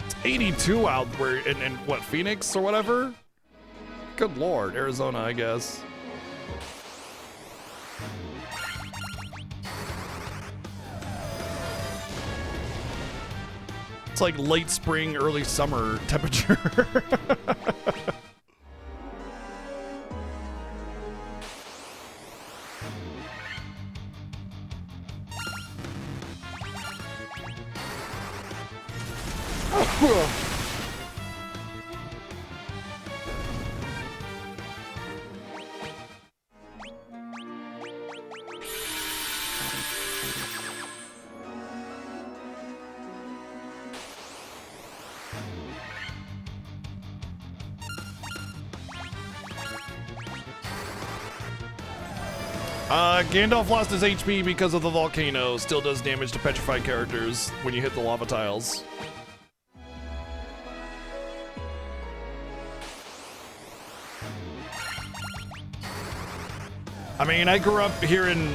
It's 82 out where in what, Phoenix or whatever? Good lord, Arizona, I guess. It's like late spring, early summer temperature. Gandalf lost his HP because of the volcano. Still does damage to petrified characters when you hit the lava tiles. I mean, I grew up here in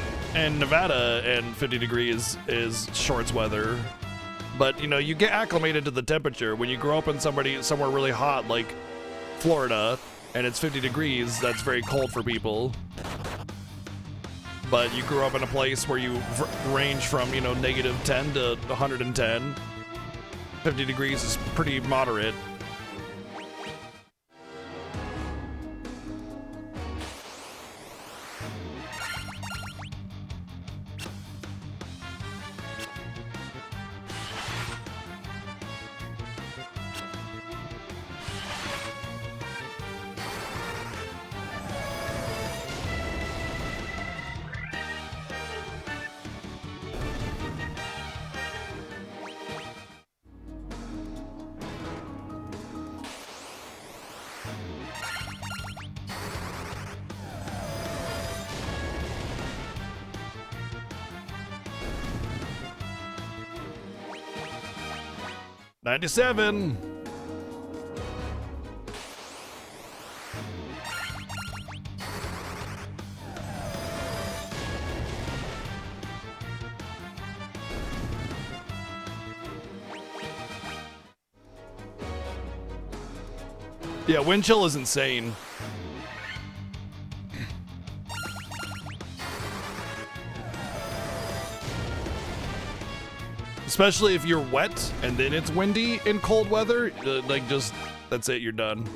Nevada, and 50 degrees is shorts weather. But, you know, you get acclimated to the temperature. When you grow up in somewhere really hot, like Florida, and it's 50 degrees, that's very cold for people. But you grew up in a place where you range from, you know, -10 to 110. 50 degrees is pretty moderate. '97. Yeah, wind chill is insane. Especially if you're wet and then it's windy in cold weather, like just, that's it, you're done.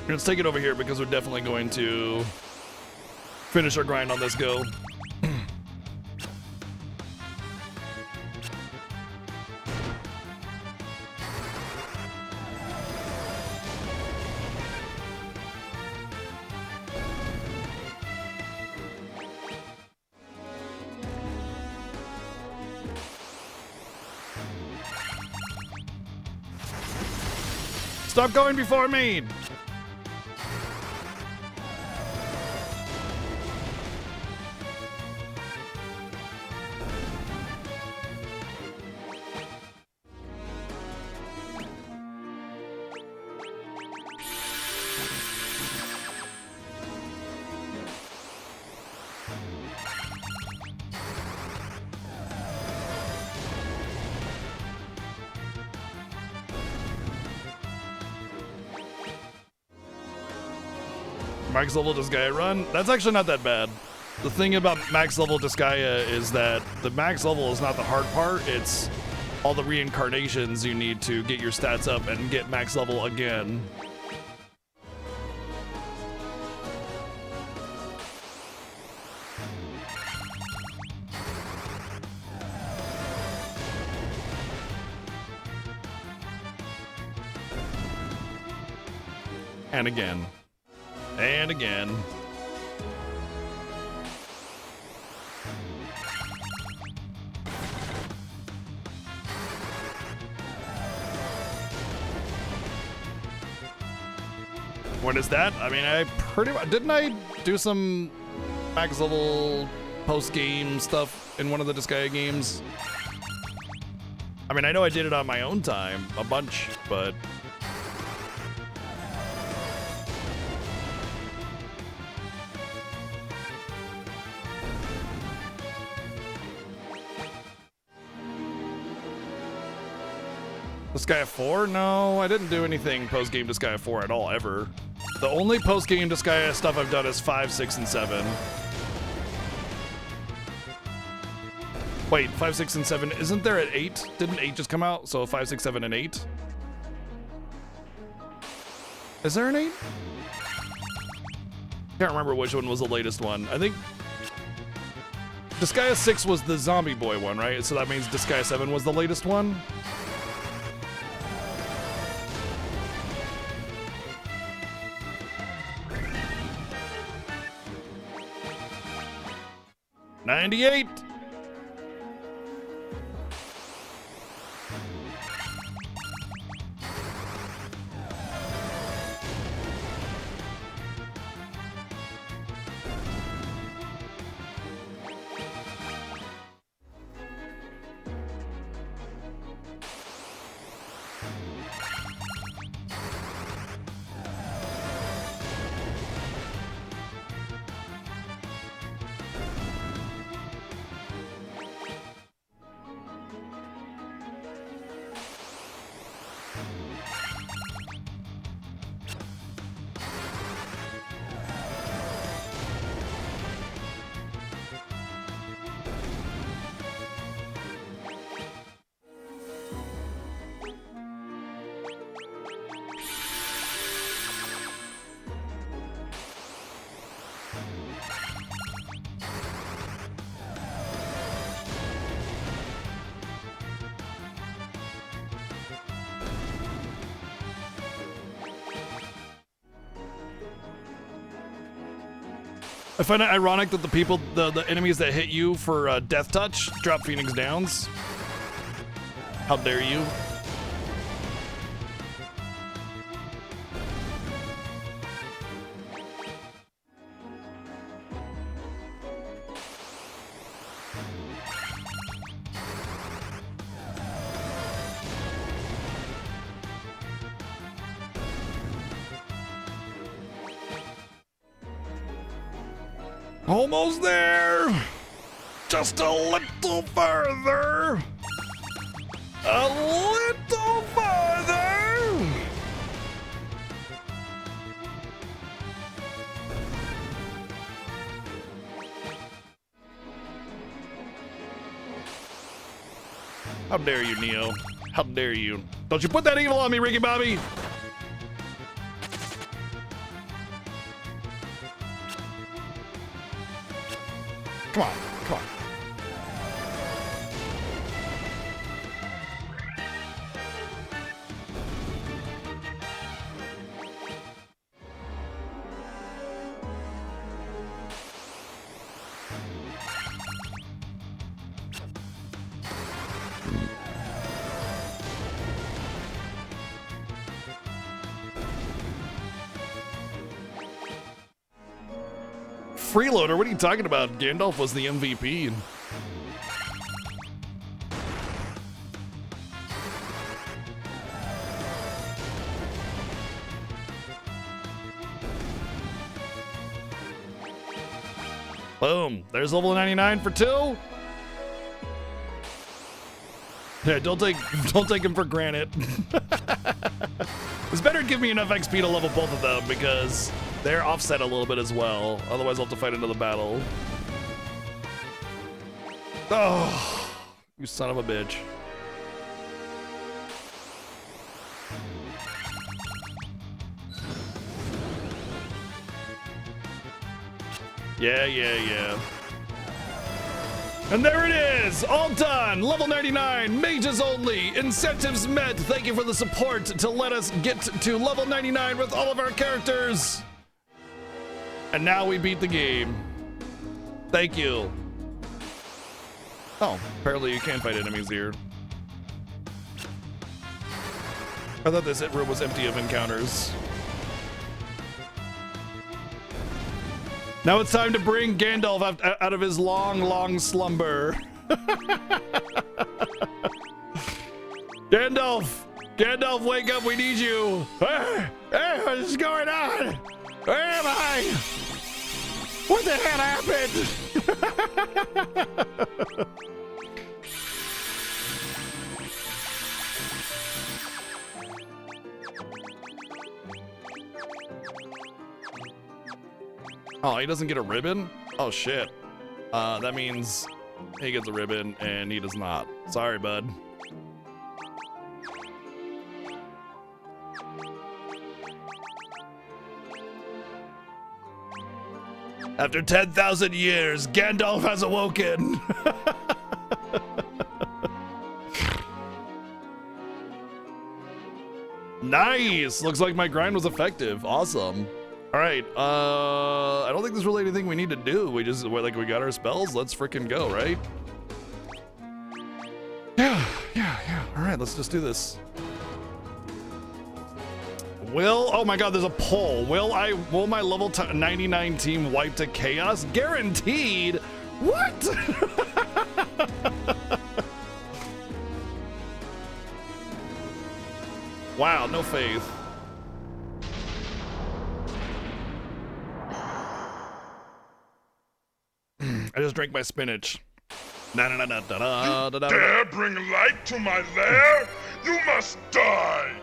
Let's take it over here because we're definitely going to finish our grind on this go. Stop going before me! Max level Disgaea run. That's actually not that bad. The thing about max level Disgaea is that the max level is not the hard part. It's all the reincarnations you need to get your stats up and get max level again. And again. And again. What is that? I mean, I pretty much, didn't I do some max level post-game stuff in one of the Disgaea games? I mean, I know I did it on my own time, a bunch, but... Disgaea 4? No, I didn't do anything post-game Disgaea 4 at all, ever. The only post-game Disgaea stuff I've done is 5, 6, and 7. Wait, 5, 6, and 7, isn't there at 8? Didn't 8 just come out? So 5, 6, 7, and 8? Is there an 8? Can't remember which one was the latest one. I think Disgaea 6 was the zombie boy one, right? So that means Disgaea 7 was the latest one? '98. I find it ironic that the enemies that hit you for Death Touch drop Phoenix Downs. How dare you? Almost there! Just a little further! A little further! How dare you, Neo? How dare you? Don't you put that evil on me, Ricky Bobby! Come on, come on. Freeloader, what are you talking about? Gandalf was the MVP. Boom. There's level 99 for 2. Yeah, don't take him for granted. It's better to give me enough XP to level both of them because they're offset a little bit as well. Otherwise, I'll have to fight another battle. Oh, you son of a bitch. Yeah. And there it is, all done. Level 99, mages only, incentives met. Thank you for the support to let us get to level 99 with all of our characters. And now we beat the game. Thank you. Oh, apparently you can fight enemies here. I thought this room was empty of encounters. Now it's time to bring Gandalf out of his long slumber. Gandalf, wake up, we need you. Hey, what is going on? Where am I? What the hell happened? Oh, he doesn't get a ribbon? Oh, shit. That means he gets a ribbon and he does not. Sorry, bud. After 10,000 years, Gandalf has awoken. Nice. Looks like my grind was effective. Awesome. All right. I don't think there's really anything we need to do. We got our spells. Let's freaking go, right? Yeah. All right, let's just do this. Oh my God, there's a poll. Will my level 99 team wipe to chaos? Guaranteed. What? Wow, no faith. I just drank my spinach. Dare bring light to my lair? You must die!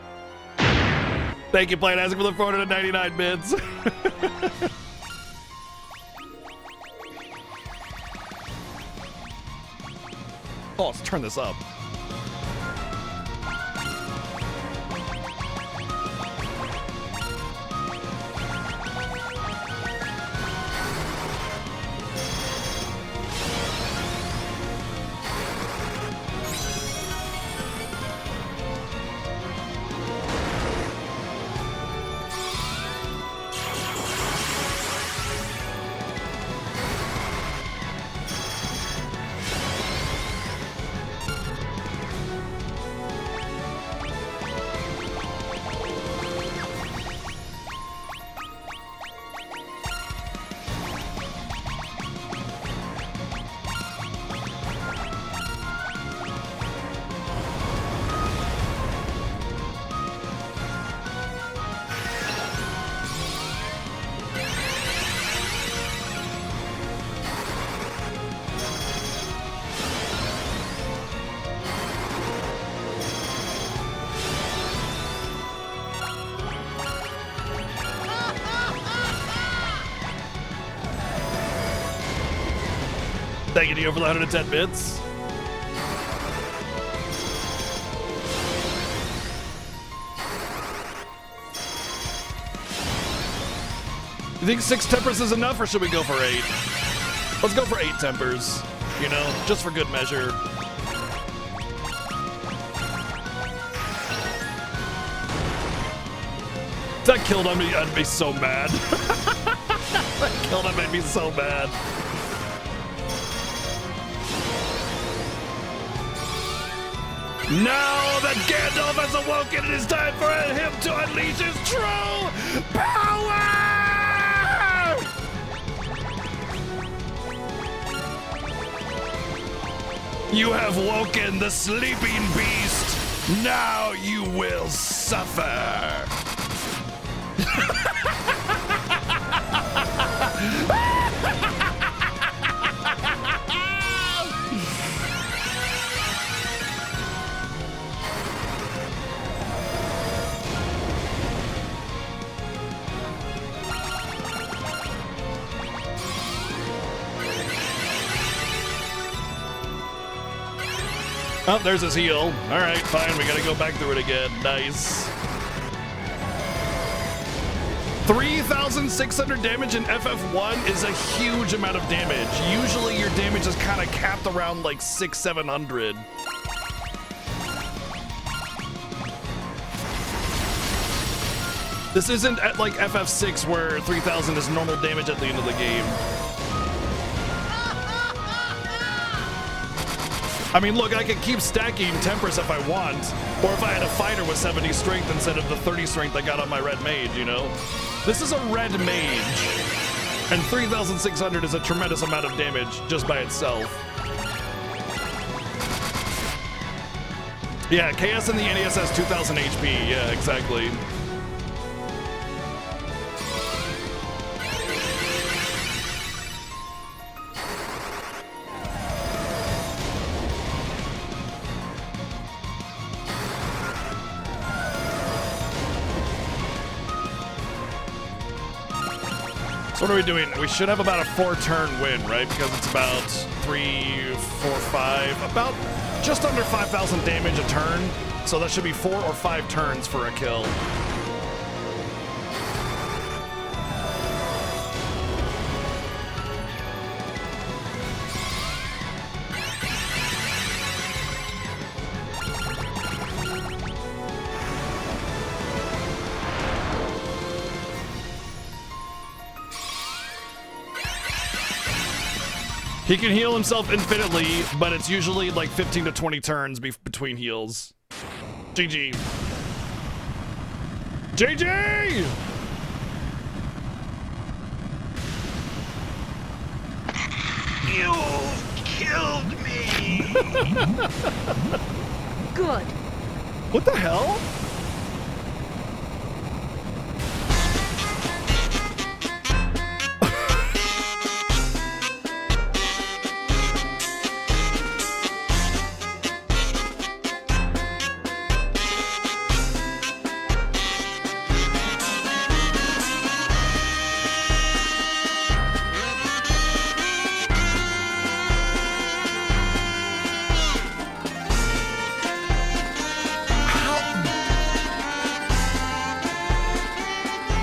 Thank you, Plain Isaac, for the 499 bits. Oh, let's turn this up. Thank you, Neo, for the 110 bits. You think 6 tempers is enough, or should we go for 8? Let's go for 8 tempers, you know, just for good measure. If that killed on me, I'd be so mad. That killed on me, I'd be so mad. Now that Gandalf has awoken, it is time for him to unleash his true power! You have woken the sleeping beast. Now you will suffer. Oh, there's his heal. All right, fine. We gotta go back through it again. Nice. 3,600 damage in FF1 is a huge amount of damage. Usually your damage is kind of capped around like 600-700. This isn't at like FF6 where 3,000 is normal damage at the end of the game. I mean, look, I could keep stacking tempers if I want, or if I had a fighter with 70 strength instead of the 30 strength I got on my red mage, you know? This is a red mage, and 3,600 is a tremendous amount of damage just by itself. Yeah, KS in the NES has 2,000 HP, yeah, exactly. So what are we doing? We should have about a 4-turn win, right? Because it's about 3, 4, 5, about just under 5,000 damage a turn. So that should be 4 or 5 turns for a kill. He can heal himself infinitely, but it's usually like 15 to 20 turns between heals. GG. JJ! You killed me! Good. What the hell?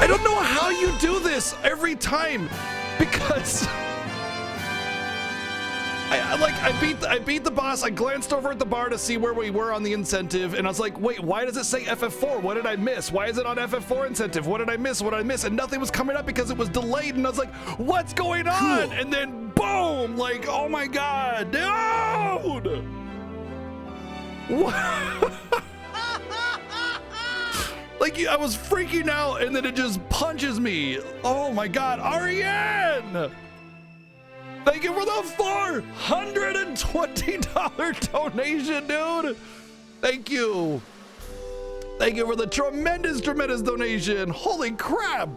I don't know how you do this every time, because I beat the boss. I glanced over at the bar to see where we were on the incentive, and I was like, wait, why does it say FF4? What did I miss? Why is it on FF4 incentive? What did I miss? What did I miss? And nothing was coming up because it was delayed, and I was like, what's going on? Cool. And then boom, like, oh my god, dude! What? Like, I was freaking out, and then it just punches me. Oh my god, Ariane! Thank you for the $420 donation, dude! Thank you. Thank you for the tremendous donation. Holy crap!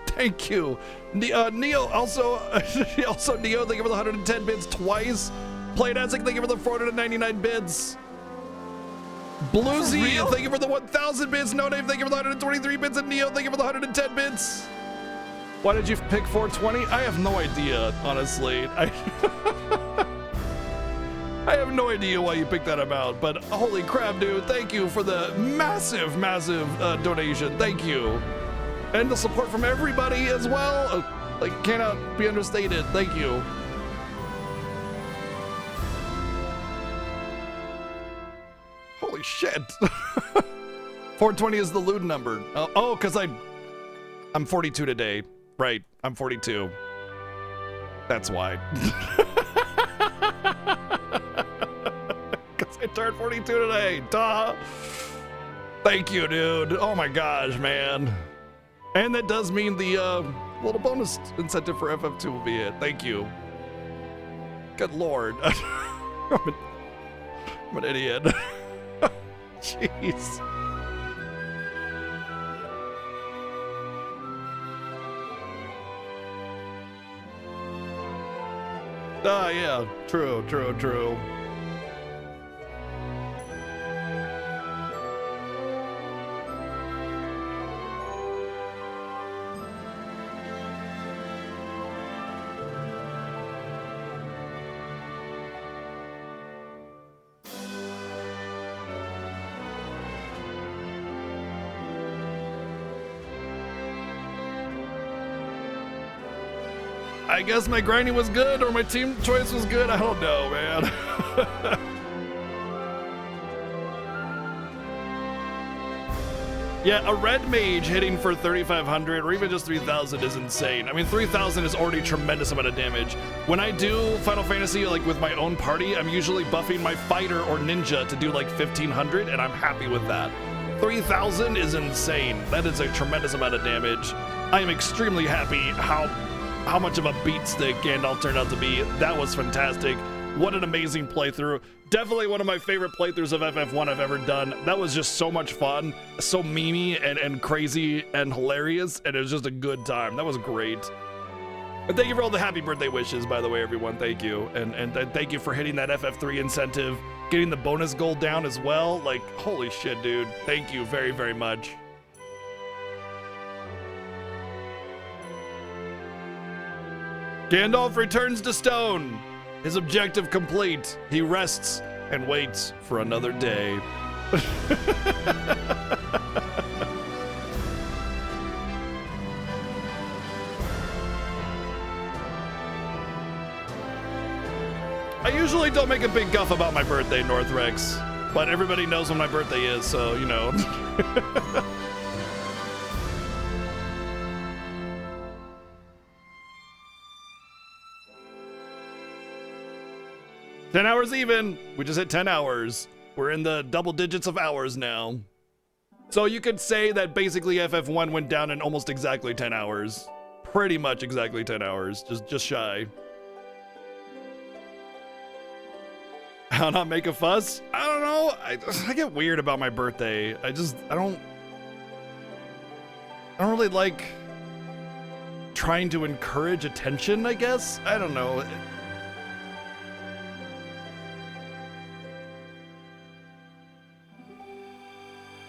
Thank you. Neo, also, Neo, thank you for the 110 bits twice. Playdazic, thank you for the 499 bits. Bluesy, thank you for the 1,000 bits. No Name, thank you for the 123 bits. And Neo, thank you for the 110 bits. Why did you pick 420? I have no idea, honestly. I have no idea why you picked that amount, but holy crap, dude. Thank you for the massive donation. Thank you. And the support from everybody as well. Like, cannot be understated. Thank you. Holy shit. 420 is the lewd number. Oh, because I'm 42 today. Right, I'm 42. That's why. Because I turned 42 today. Duh. Thank you, dude. Oh my gosh, man. And that does mean the little bonus incentive for FF2 will be it. Thank you. Good lord. I'm an idiot. Jeez. Ah, yeah. True. I guess my grinding was good, or my team choice was good. I don't know, man. Yeah, a red mage hitting for 3,500 or even just 3,000 is insane. I mean, 3,000 is already a tremendous amount of damage. When I do Final Fantasy, like with my own party, I'm usually buffing my fighter or ninja to do like 1,500, and I'm happy with that. 3,000 is insane. That is a tremendous amount of damage. I am extremely happy how much of a beat stick Gandalf turned out to be. That was fantastic. What an amazing playthrough. Definitely one of my favorite playthroughs of FF1 I've ever done. That was just so much fun, so memey and crazy and hilarious, and it was just a good time. That was great. And thank you for all the happy birthday wishes, by the way, everyone. Thank you. And thank you for hitting that FF3 incentive, getting the bonus goal down as well. Like, holy shit, dude. Thank you very, very much. Gandalf returns to stone. His objective complete. He rests and waits for another day. I usually don't make a big guff about my birthday, Northrex, but everybody knows when my birthday is, so, you know. 10 hours even. We just hit 10 hours. We're in the double digits of hours now. So you could say that basically FF1 went down in almost exactly 10 hours. Pretty much exactly 10 hours, just shy. How not make a fuss? I don't know. I get weird about my birthday. I don't really like trying to encourage attention, I guess. I don't know.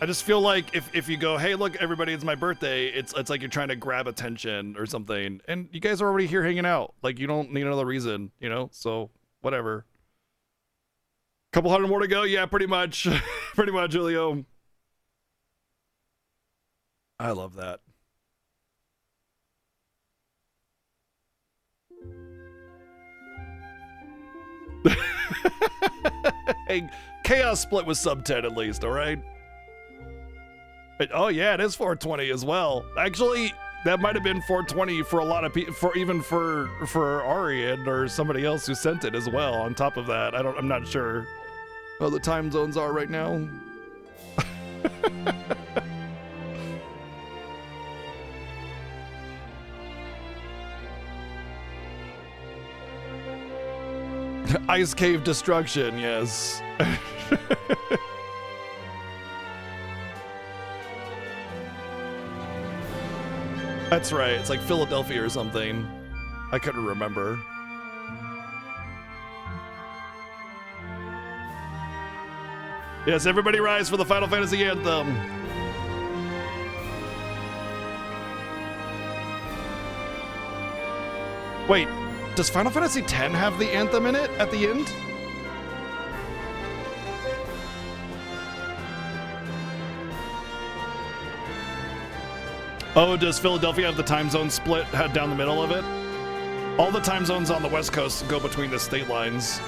I just feel like if you go, hey, look, everybody, it's my birthday, it's like you're trying to grab attention or something. And you guys are already here hanging out. Like, you don't need another reason, you know? So, whatever. Couple hundred more to go? Yeah, pretty much. Pretty much, Julio. I love that. Hey, Chaos Split was sub 10 at least, all right? Oh yeah, it is 420 as well. Actually, that might have been 420 for a lot of people, for Arian or somebody else who sent it as well. On top of that, I'm not sure how the time zones are right now. Ice cave destruction, yes. That's right, it's like Philadelphia or something. I couldn't remember. Yes, everybody rise for the Final Fantasy anthem. Wait, does Final Fantasy X have the anthem in it at the end? Oh, does Philadelphia have the time zone split down the middle of it? All the time zones on the West Coast go between the state lines.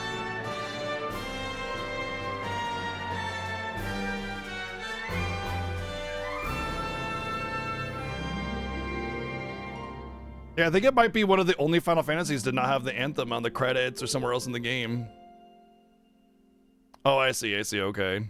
Yeah, I think it might be one of the only Final Fantasies to not have the anthem on the credits or somewhere else in the game. Oh, I see, okay.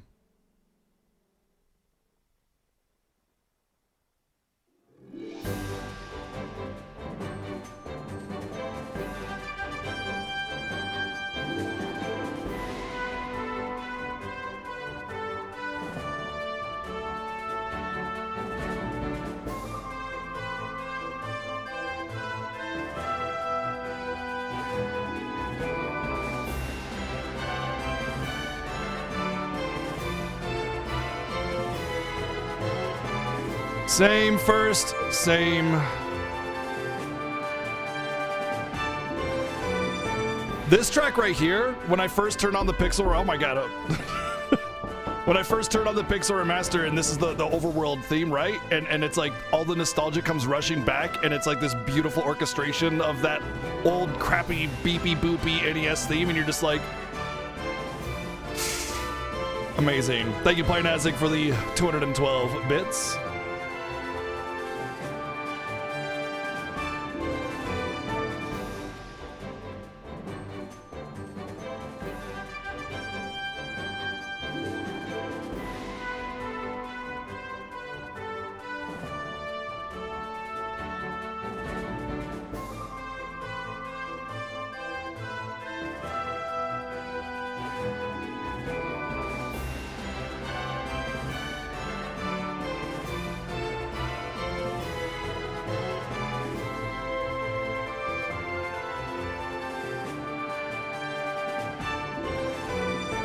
Same first, same. This track right here, when I first turned on the Pixel, oh my god. When I first turned on the Pixel Remaster, and this is the overworld theme, right? And it's like all the nostalgia comes rushing back, and it's like this beautiful orchestration of that old crappy beepy boopy NES theme, and you're just like, amazing. Thank you, Planazic, for the 212 bits.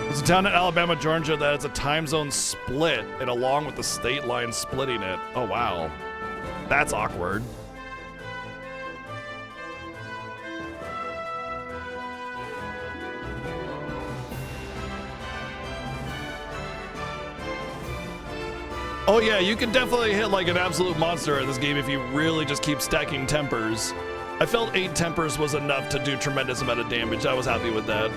There's a town in Alabama, Georgia that has a time zone split, and along with the state line splitting it. Oh, wow. That's awkward. Oh yeah, you can definitely hit like an absolute monster in this game if you really just keep stacking tempers. I felt 8 tempers was enough to do tremendous amount of damage. I was happy with that.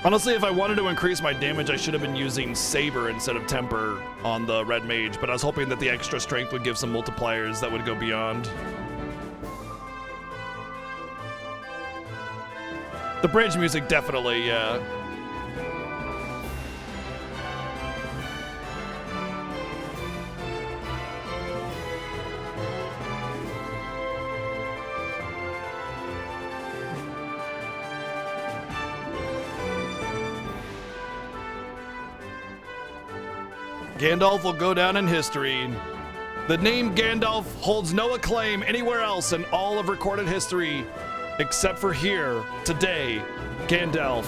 Honestly, if I wanted to increase my damage, I should have been using Saber instead of Temper on the Red Mage, but I was hoping that the extra strength would give some multipliers that would go beyond. The bridge music, definitely, yeah. Gandalf will go down in history. The name Gandalf holds no acclaim anywhere else in all of recorded history, except for here, today. Gandalf,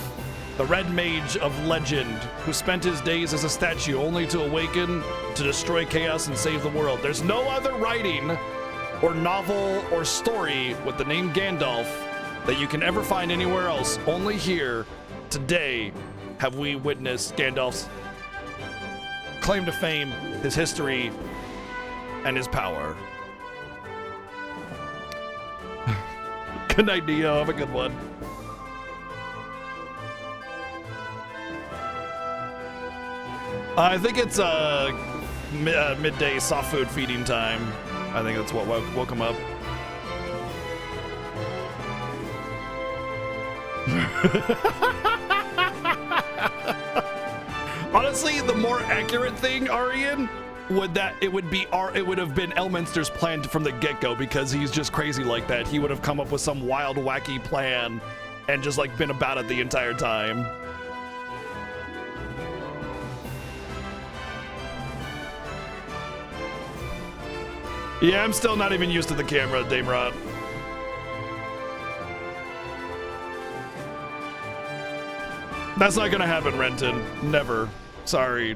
the Red Mage of legend, who spent his days as a statue only to awaken, to destroy chaos and save the world. There's no other writing or novel or story with the name Gandalf that you can ever find anywhere else. Only here, today, have we witnessed Gandalf's claim to fame, his history, and his power. Good night, Neo. Have a good one. I think it's midday soft food feeding time. I think that's what woke him up. Honestly, the more accurate thing, Arian, would have been Elminster's plan from the get-go, because he's just crazy like that. He would have come up with some wild, wacky plan and just like been about it the entire time. Yeah, I'm still not even used to the camera, Damerot. That's not gonna happen, Renton. Never. Sorry.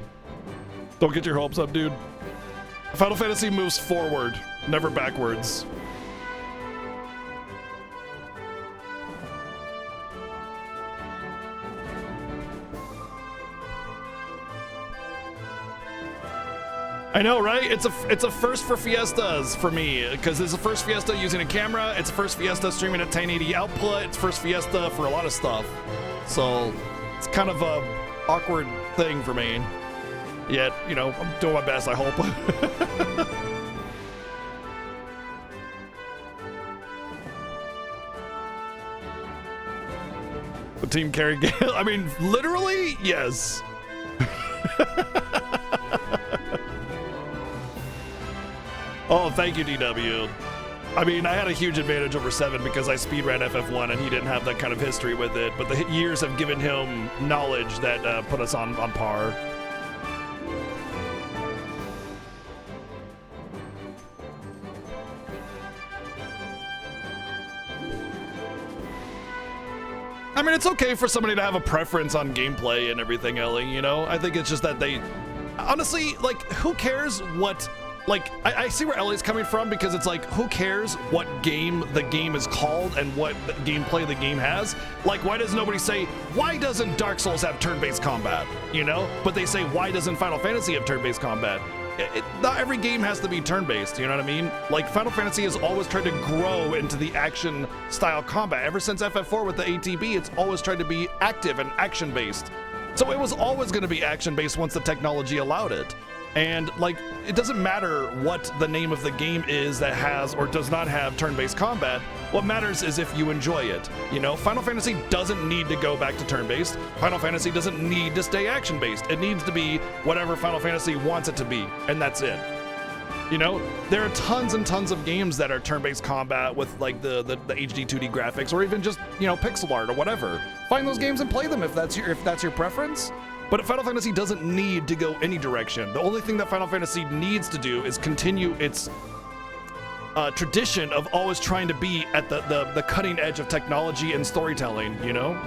Don't get your hopes up, dude. Final Fantasy moves forward, never backwards. I know, right? It's a first for Fiestas for me, because it's a first Fiesta using a camera. It's a first Fiesta streaming at 1080 output. It's first Fiesta for a lot of stuff. So it's kind of a awkward thing for me. Yet, you know, I'm doing my best, I hope. The team carry Gale. I mean, literally, yes. Oh, thank you, DW. I mean, I had a huge advantage over 7 because I speedran FF1 and he didn't have that kind of history with it, but the years have given him knowledge that put us on par. I mean, it's okay for somebody to have a preference on gameplay and everything, Ellie, you know? I think it's just that they... Honestly, like, who cares what... Like, I see where Ellie's coming from, because it's like, who cares what game the game is called and what gameplay the game has? Like, why does nobody say, why doesn't Dark Souls have turn-based combat? You know? But they say, why doesn't Final Fantasy have turn-based combat? Not every game has to be turn-based, you know what I mean? Like, Final Fantasy has always tried to grow into the action-style combat. Ever since FF4 with the ATB, it's always tried to be active and action-based. So it was always going to be action-based once the technology allowed it. And, like, it doesn't matter what the name of the game is that has or does not have turn-based combat. What matters is if you enjoy it. You know, Final Fantasy doesn't need to go back to turn-based. Final Fantasy doesn't need to stay action-based. It needs to be whatever Final Fantasy wants it to be, and that's it. You know, there are tons and tons of games that are turn-based combat with, like, the HD 2D graphics, or even just, you know, pixel art or whatever. Find those games and play them if that's your preference. But Final Fantasy doesn't need to go any direction. The only thing that Final Fantasy needs to do is continue its tradition of always trying to be at the cutting edge of technology and storytelling, you know?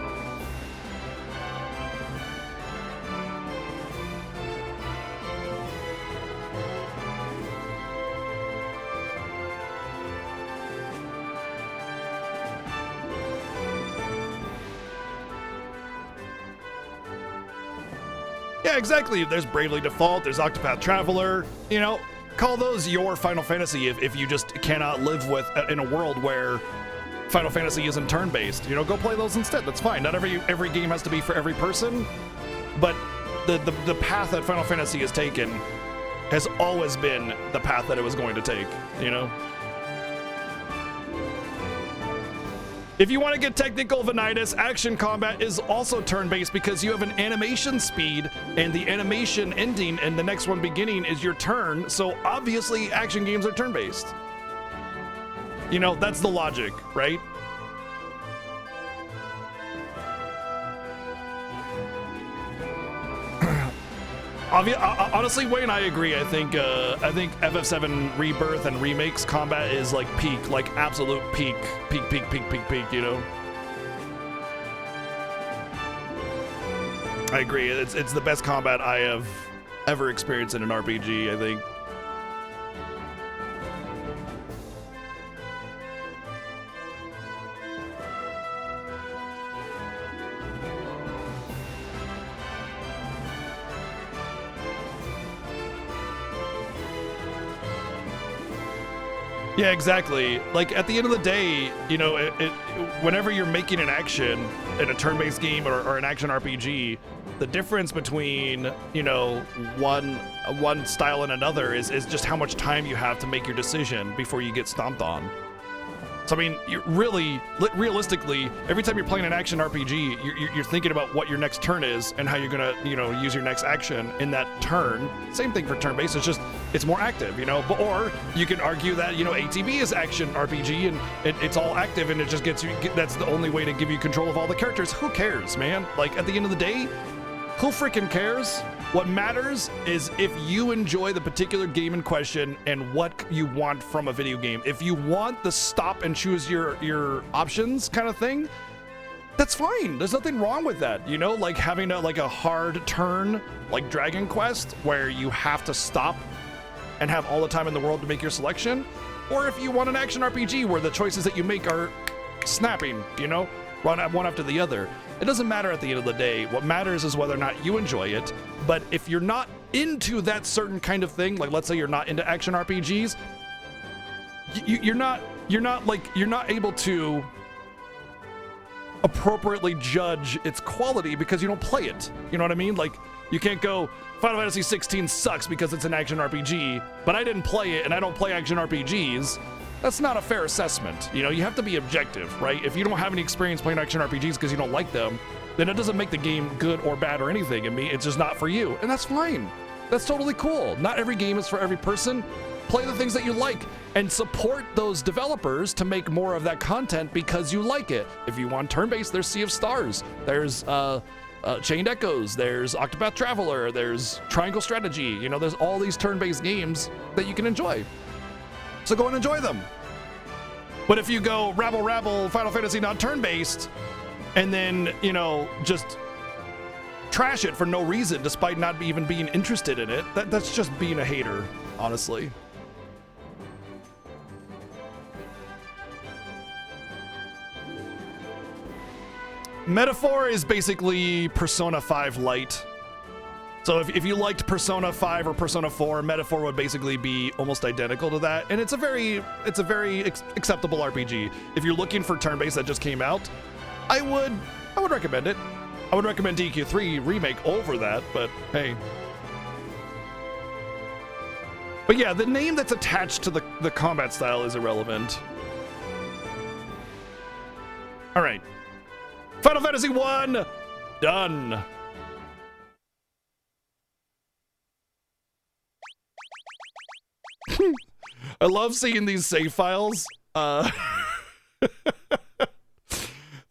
Yeah, exactly. There's Bravely Default, there's Octopath Traveler, you know, call those your Final Fantasy if you just cannot live with in a world where Final Fantasy isn't turn-based. You know, go play those instead. That's fine. Not every game has to be for every person, but the path that Final Fantasy has taken has always been the path that it was going to take, you know? If you want to get technical, Vanitas, action combat is also turn-based because you have an animation speed, and the animation ending and the next one beginning is your turn, so obviously action games are turn-based. You know, that's the logic, right? Honestly, Wayne, I agree. I think FF7 Rebirth and Remakes combat is like peak, like absolute peak, you know? I agree. It's the best combat I have ever experienced in an RPG, I think. Yeah, exactly. Like, at the end of the day, you know, whenever you're making an action in a turn-based game or an action RPG, the difference between, you know, one style and another is just how much time you have to make your decision before you get stomped on. So, I mean, realistically, every time you're playing an action RPG, you're thinking about what your next turn is and how you're gonna, you know, use your next action in that turn. Same thing for turn-based, it's more active, you know? Or you can argue that, you know, ATB is action RPG and it's all active and it just gets you, that's the only way to give you control of all the characters. Who cares, man? Like, at the end of the day, who freaking cares? What matters is if you enjoy the particular game in question and what you want from a video game. If you want the stop and choose your options kind of thing, that's fine. There's nothing wrong with that. You know, like having a hard turn like Dragon Quest where you have to stop and have all the time in the world to make your selection. Or if you want an action RPG where the choices that you make are snapping, you know, one after the other. It doesn't matter at the end of the day. What matters is whether or not you enjoy it. But if you're not into that certain kind of thing, like let's say you're not into action RPGs, you're not able to appropriately judge its quality because you don't play it. You know what I mean? Like, you can't go, Final Fantasy 16 sucks because it's an action RPG, but I didn't play it and I don't play action RPGs. That's not a fair assessment. You know, you have to be objective, right? If you don't have any experience playing action RPGs because you don't like them, then it doesn't make the game good or bad or anything. It's just not for you. And that's fine. That's totally cool. Not every game is for every person. Play the things that you like and support those developers to make more of that content because you like it. If you want turn-based, there's Sea of Stars. There's Chained Echoes. There's Octopath Traveler. There's Triangle Strategy. You know, there's all these turn-based games that you can enjoy. So go and enjoy them. But if you go rabble, Final Fantasy not turn-based, and then, you know, just trash it for no reason despite not even being interested in it, that's just being a hater, honestly. Metaphor is basically Persona 5 Lite. So if you liked Persona 5 or Persona 4, Metaphor would basically be almost identical to that, and it's a very acceptable RPG. If you're looking for turn-based that just came out, I would recommend it. I would recommend DQ3 Remake over that, but hey. But yeah, the name that's attached to the combat style is irrelevant. All right, Final Fantasy 1 done. I love seeing these save files. I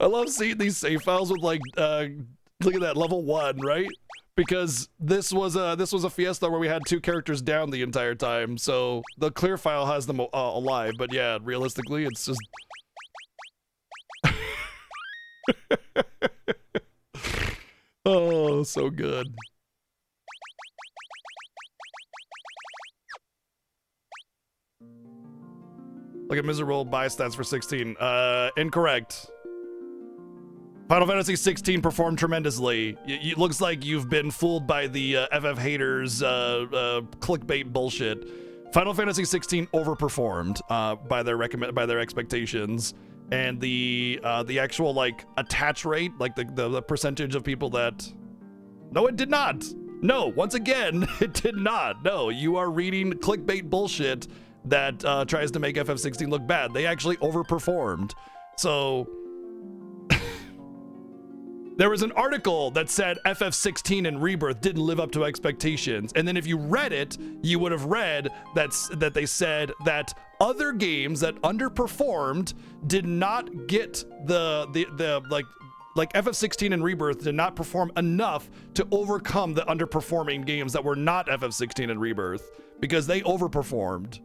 love seeing these save files with like, look at that, level 1, right? Because this was a Fiesta where we had 2 characters down the entire time, so the clear file has them alive. But yeah, realistically, it's just. Oh, so good. Like a miserable buy stats for 16. Incorrect. Final Fantasy 16 performed tremendously. It looks like you've been fooled by the FF haters clickbait bullshit. Final Fantasy 16 overperformed by their expectations, and the actual like attach rate, like the percentage of people that. No, it did not. No, once again, it did not. No, you are reading clickbait bullshit that tries to make FF16 look bad. They actually overperformed. So. There was an article that said FF16 and Rebirth didn't live up to expectations. And then if you read it, you would have read that they said that other games that underperformed did not get the like FF16 and Rebirth did not perform enough to overcome the underperforming games that were not FF16 and Rebirth because they overperformed.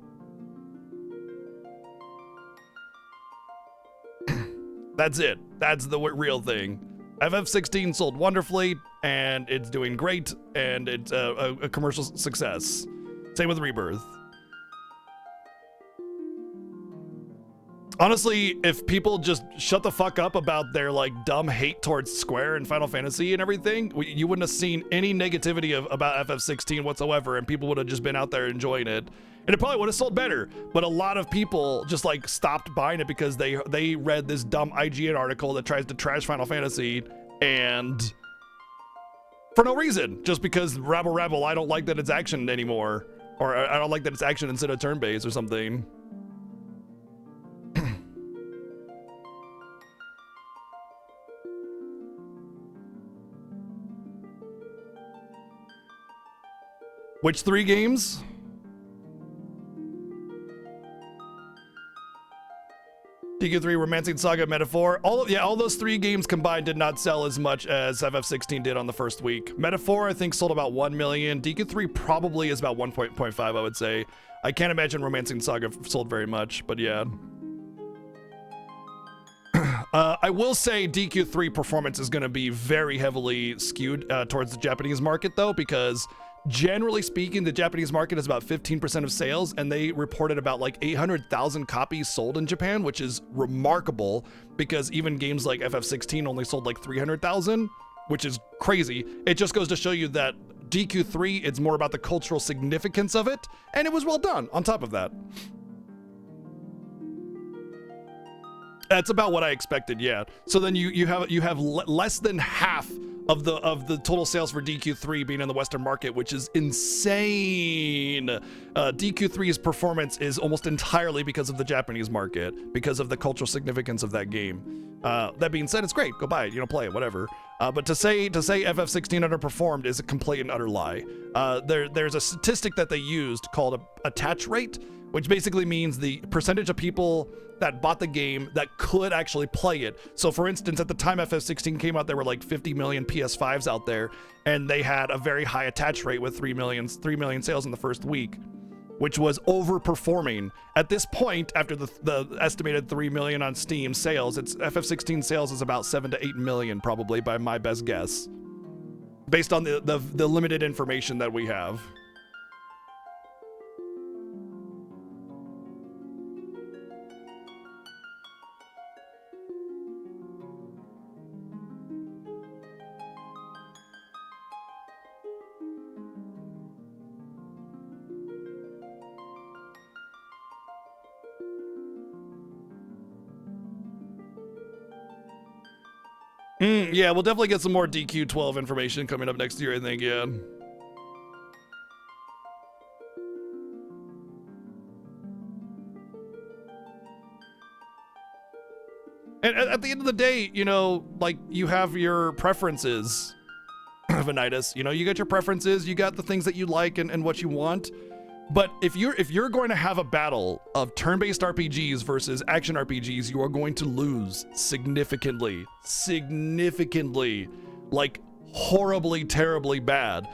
That's it. That's the real thing. FF16 sold wonderfully, and it's doing great, and it's a commercial success. Same with Rebirth. Honestly, if people just shut the fuck up about their like dumb hate towards Square and Final Fantasy and everything, you wouldn't have seen any negativity about FF16 whatsoever, and people would have just been out there enjoying it. And it probably would have sold better, but a lot of people just like stopped buying it because they read this dumb IGN article that tries to trash Final Fantasy, and for no reason, just because rabble, I don't like that it's action anymore, or I don't like that it's action instead of turn-based or something. Which 3 games? DQ3, Romancing Saga, Metaphor. All those 3 games combined did not sell as much as FF16 did on the first week. Metaphor, I think, sold about 1 million. DQ3 probably is about 1.5, I would say. I can't imagine Romancing Saga sold very much, but yeah. I will say DQ3 performance is going to be very heavily skewed towards the Japanese market, though, because generally speaking, the Japanese market is about 15% of sales, and they reported about like 800,000 copies sold in Japan, which is remarkable because even games like FF16 only sold like 300,000, which is crazy. It just goes to show you that DQ3, it's more about the cultural significance of it, and it was well done on top of that. That's about what I expected, yeah. So then you have less than half of the total sales for DQ3 being in the Western market, which is insane. DQ3's performance is almost entirely because of the Japanese market, because of the cultural significance of that game. That being said, it's great. Go buy it, play it, whatever. But to say FF16 underperformed is a complete and utter lie. There's a statistic that they used called attach rate, which basically means the percentage of people that bought the game that could actually play it. So for instance, at the time FF16 came out, there were like 50 million PS5s out there, and they had a very high attach rate with 3 million sales in the first week, which was overperforming. At this point, after the estimated 3 million on Steam sales, it's FF16 sales is about 7 to 8 million probably by my best guess, based on the limited information that we have. Yeah, we'll definitely get some more DQ12 information coming up next year, I think, yeah. And at the end of the day, like, you have your preferences, Vanitas. You got your preferences, you got the things that you like and what you want. But if you're going to have a battle of turn-based RPGs versus action RPGs, you are going to lose significantly, like horribly, terribly bad.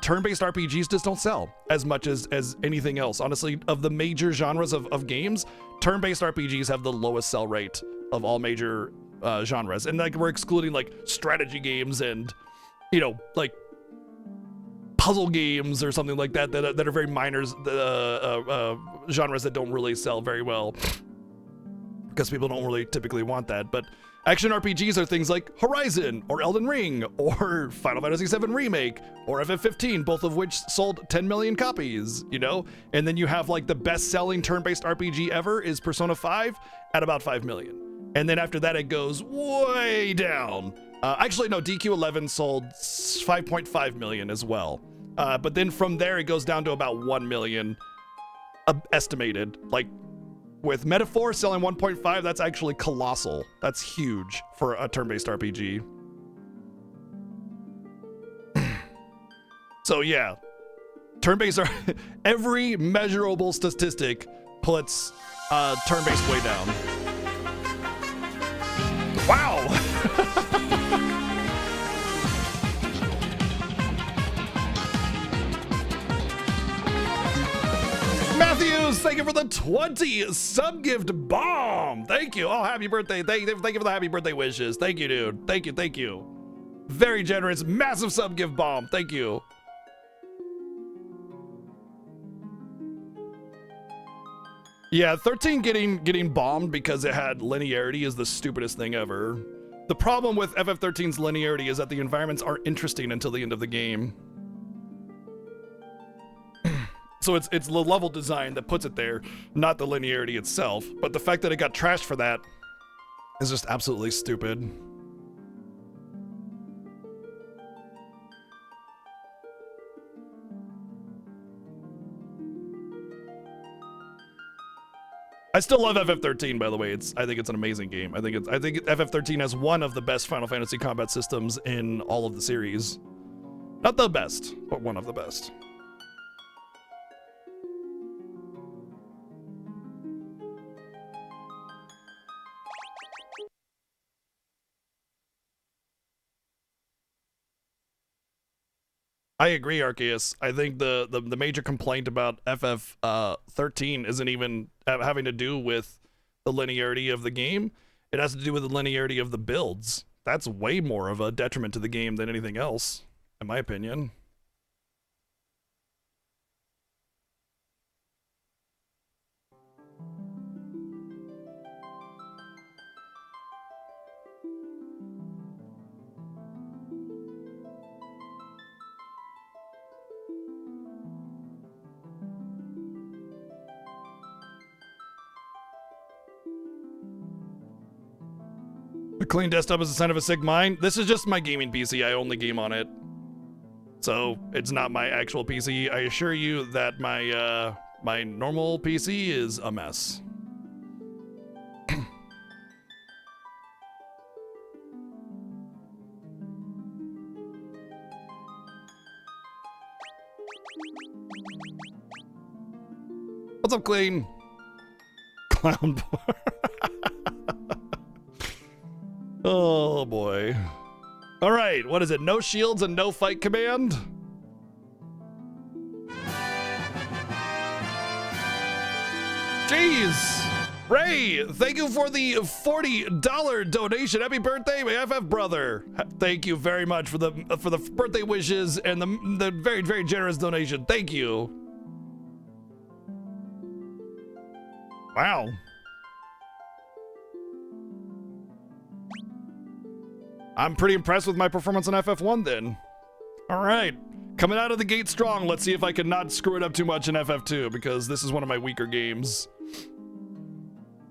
Turn-based RPGs just don't sell as much as anything else. Honestly, of the major genres of games, turn-based RPGs have the lowest sell rate of all major genres. And like we're excluding like strategy games and, like puzzle games or something like that are very minor genres that don't really sell very well because people don't really typically want that. But Action RPGs are things like Horizon, or Elden Ring, or Final Fantasy VII Remake, or FF15, both of which sold 10 million copies, you know? And then you have like the best-selling turn-based RPG ever is Persona 5 at about 5 million. And then after that, it goes way down. Actually, no, DQ11 sold 5.5 million as well. But then from there, it goes down to about 1 million estimated. Like, with Metaphor selling 1.5, that's actually colossal. That's huge for a turn-based RPG. So yeah, turn-based are every measurable statistic puts turn-based way down. Wow. Matthews, thank you for the 20 sub-gift bomb. Thank you. Oh, happy birthday. Thank you for the happy birthday wishes. Thank you, dude. Thank you, thank you. Very generous, massive sub-gift bomb. Thank you. Yeah, 13 getting bombed because it had linearity is the stupidest thing ever. The problem with FF13's linearity is that the environments aren't interesting until the end of the game. So it's the level design that puts it there, not the linearity itself. But the fact that it got trashed for that is just absolutely stupid. I still love FF13, by the way. I think it's an amazing game. I think FF13 has one of the best Final Fantasy combat systems in all of the series. Not the best, but one of the best. I agree, Arceus. I think the major complaint about FF13 isn't even having to do with the linearity of the game. It has to do with the linearity of the builds. That's way more of a detriment to the game than anything else, in my opinion. A clean desktop is a sign of a sick mind. This is just my gaming PC. I only game on it. So it's not my actual PC. I assure you that my my normal PC is a mess. What's up, Clean? Clown bar. Oh boy. All right, what is it? No shields and no fight command? Jeez. Ray, thank you for the $40 donation. Happy birthday, my FF brother. Thank you very much for the birthday wishes and the very, very generous donation. Thank you. Wow. I'm pretty impressed with my performance on FF1 then. All right, coming out of the gate strong. Let's see if I can not screw it up too much in FF2 because this is one of my weaker games.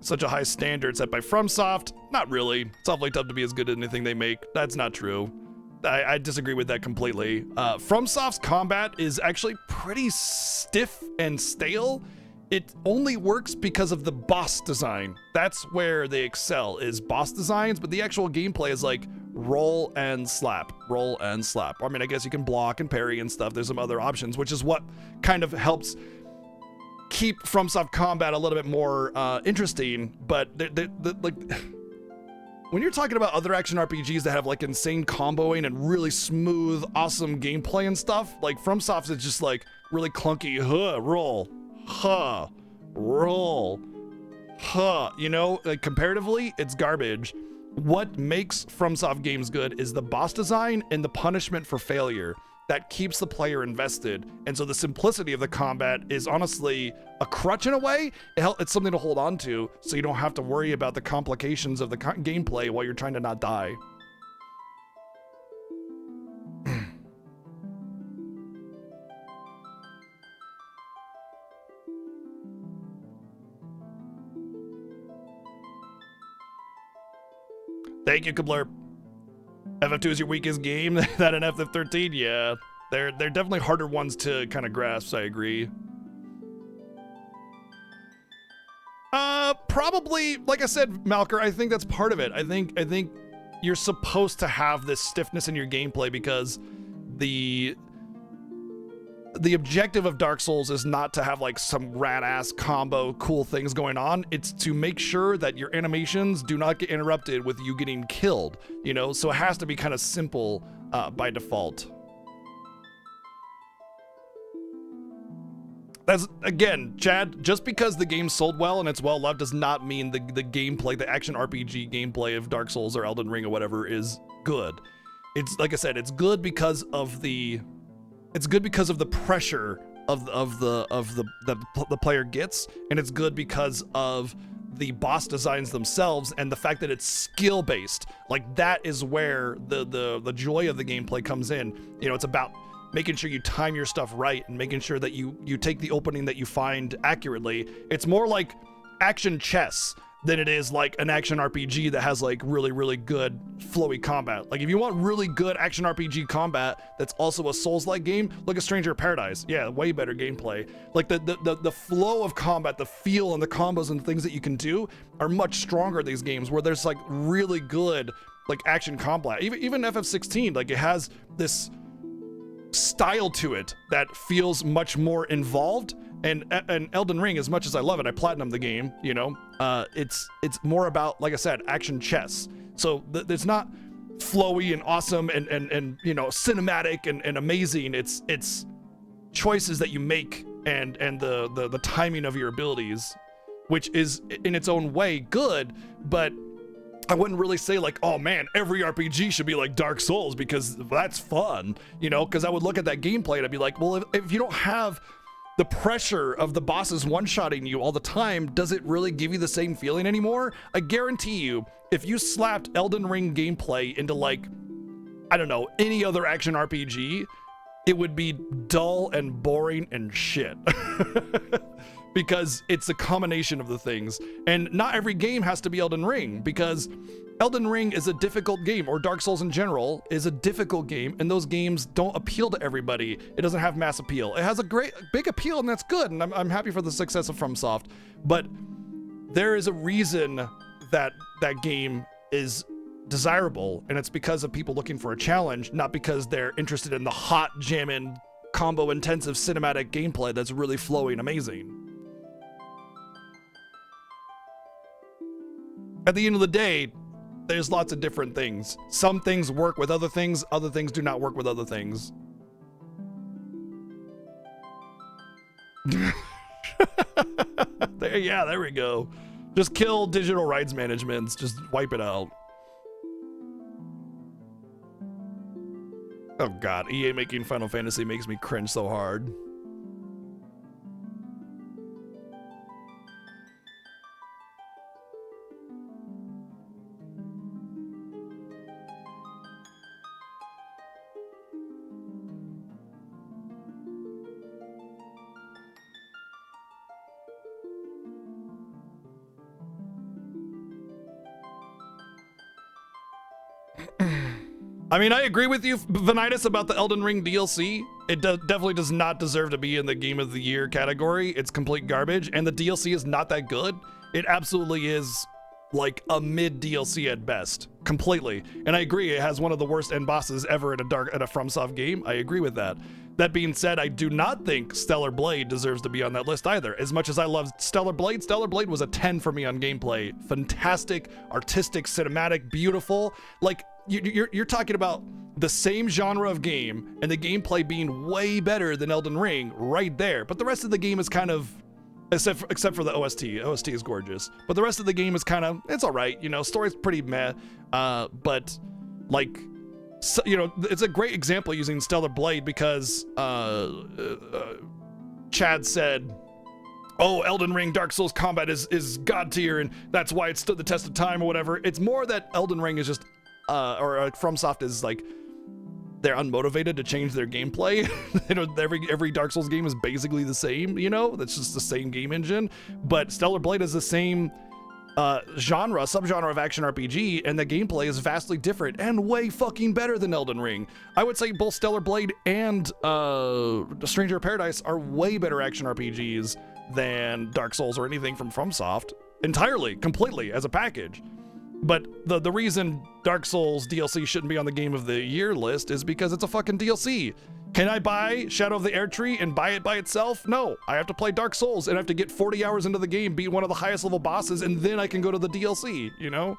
Such a high standard set by FromSoft. Not really. It's awfully tough to be as good as anything they make. That's not true. I disagree with that completely. FromSoft's combat is actually pretty stiff and stale. It only works because of the boss design. That's where they excel, is boss designs, but the actual gameplay is like roll and slap, roll and slap. I mean, I guess you can block and parry and stuff. There's some other options, which is what kind of helps keep FromSoft combat a little bit more interesting. But like, when you're talking about other action RPGs that have like insane comboing and really smooth, awesome gameplay and stuff, like FromSoft is just like really clunky, roll, roll, you know, like comparatively, it's garbage. What makes FromSoft games good is the boss design and the punishment for failure. that keeps the player invested. And so the simplicity of the combat is honestly a crutch in a way. It's something to hold on to so you don't have to worry about the complications of the gameplay while you're trying to not die. Thank you, Kablerp. FF2 is your weakest game. That and FF13, yeah. They're definitely harder ones to kind of grasp, I agree. Probably, like I said, Malker, I think that's part of it. I think you're supposed to have this stiffness in your gameplay because the objective of Dark Souls is not to have like some rad-ass combo cool things going on. It's to make sure that your animations do not get interrupted with you getting killed, you know? So it has to be kind of simple by default. That's, again, Chad, just because the game sold well and it's well loved does not mean the gameplay, the action RPG gameplay of Dark Souls or Elden Ring or whatever is good. It's, like I said, it's good because of the pressure of the player gets, and it's good because of the boss designs themselves and the fact that it's skill based. Like that is where the joy of the gameplay comes in. You know, it's about making sure you time your stuff right and making sure that you take the opening that you find accurately. It's more like action chess than it is like an action RPG that has like really, really good flowy combat. Like if you want really good action RPG combat that's also a Souls-like game, look at Stranger of Paradise. Yeah, way better gameplay. Like the flow of combat, the feel and the combos and things that you can do are much stronger in these games where there's like really good like action combat. Even FF16, like it has this style to it that feels much more involved. And Elden Ring, as much as I love it, I platinumed the game, you know, it's more about, like I said, action chess. So it's not flowy and awesome and you know, cinematic and amazing. It's choices that you make and the timing of your abilities, which is in its own way good, but I wouldn't really say like, oh man, every RPG should be like Dark Souls because that's fun, you know, because I would look at that gameplay and I'd be like, well, if you don't have the pressure of the bosses one-shotting you all the time, does it really give you the same feeling anymore? I guarantee you, if you slapped Elden Ring gameplay into like, I don't know, any other action RPG, it would be dull and boring and shit. Because it's a combination of the things. And not every game has to be Elden Ring, because Elden Ring is a difficult game, or Dark Souls in general is a difficult game, and those games don't appeal to everybody. It doesn't have mass appeal. It has a big appeal, and that's good, and I'm happy for the success of FromSoft. But there is a reason that that game is desirable, and it's because of people looking for a challenge, not because they're interested in the hot, jamming, combo-intensive cinematic gameplay that's really flowy and amazing. At the end of the day, there's lots of different things. Some things work with other things do not work with other things. There we go. Just kill digital rights managements, just wipe it out. Oh god, EA making Final Fantasy makes me cringe so hard. I mean, I agree with you, Vanitas, about the Elden Ring DLC. It definitely does not deserve to be in the Game of the Year category. It's complete garbage, and the DLC is not that good. It absolutely is like a mid DLC at best, completely. And I agree, it has one of the worst end bosses ever in a FromSoft game. I agree with that. That being said, I do not think Stellar Blade deserves to be on that list either. As much as I love Stellar Blade was a 10 for me on gameplay. Fantastic, artistic, cinematic, beautiful. Like, you're talking about the same genre of game and the gameplay being way better than Elden Ring right there. But the rest of the game is kind of, except for the OST. OST is gorgeous. But the rest of the game is kind of, it's all right. You know, story's pretty meh. But like, so, you know, it's a great example using Stellar Blade because Chad said, oh, Elden Ring Dark Souls combat is god tier and that's why it stood the test of time or whatever. It's more that Elden Ring is just or FromSoft is like, they're unmotivated to change their gameplay. You know, every Dark Souls game is basically the same, you know, that's just the same game engine. But Stellar Blade is the same subgenre of action RPG, and the gameplay is vastly different and way fucking better than Elden Ring. I would say both Stellar Blade and Stranger of Paradise are way better action RPGs than Dark Souls or anything from FromSoft. Entirely, completely, as a package. But the reason Dark Souls DLC shouldn't be on the Game of the Year list is because it's a fucking DLC. Can I buy Shadow of the Erdtree and buy it by itself? No, I have to play Dark Souls and I have to get 40 hours into the game, beat one of the highest level bosses, and then I can go to the DLC, you know?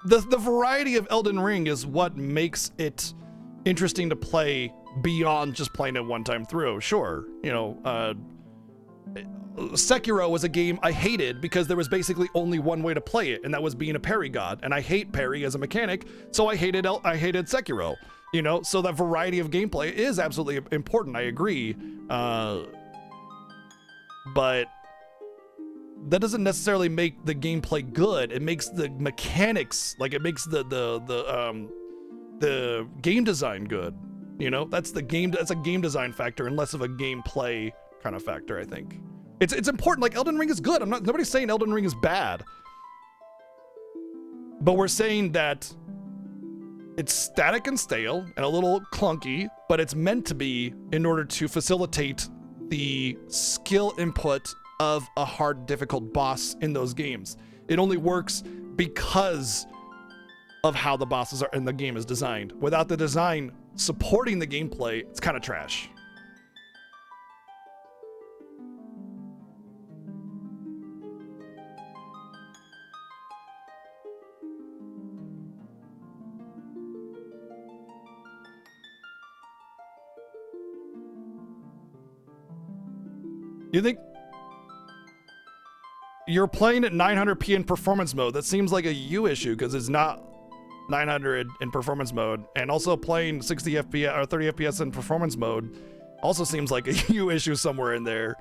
The variety of Elden Ring is what makes it interesting to play beyond just playing it one time through. Sure, you know, Sekiro was a game I hated because there was basically only one way to play it, and that was being a parry god, and I hate parry as a mechanic, so I hated Sekiro, you know? So that variety of gameplay is absolutely important, I agree, but that doesn't necessarily make the gameplay good. It makes the mechanics, like it makes the game design good, you know? That's a game design factor and less of a gameplay kind of factor, I think. It's important. Like, Elden Ring is good. Nobody's saying Elden Ring is bad. But we're saying that it's static and stale and a little clunky, but it's meant to be in order to facilitate the skill input of a hard, difficult boss in those games. It only works because of how the bosses are and the game is designed. Without the design supporting the gameplay, it's kind of trash. You think you're playing at 900p in performance mode? That seems like a you issue because it's not 900 in performance mode, and also playing 60 FPS or 30 FPS in performance mode also seems like a you issue somewhere in there.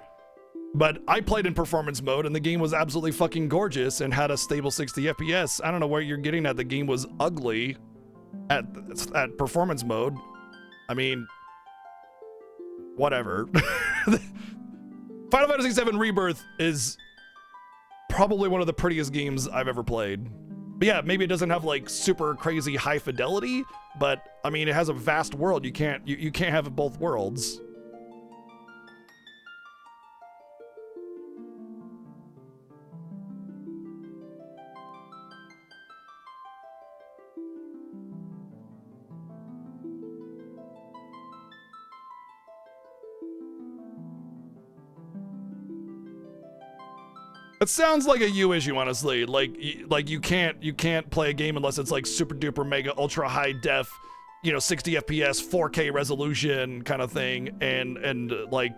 But I played in performance mode and the game was absolutely fucking gorgeous and had a stable 60 FPS. I don't know where you're getting at. The game was ugly at performance mode. I mean, whatever. Final Fantasy VII Rebirth is probably one of the prettiest games I've ever played. But yeah, maybe it doesn't have like super crazy high fidelity, but I mean, it has a vast world. You can't have both worlds. It sounds like a you issue, honestly. Like you can't play a game unless it's like super duper mega ultra high def, you know, 60 FPS, 4K resolution kind of thing, and like,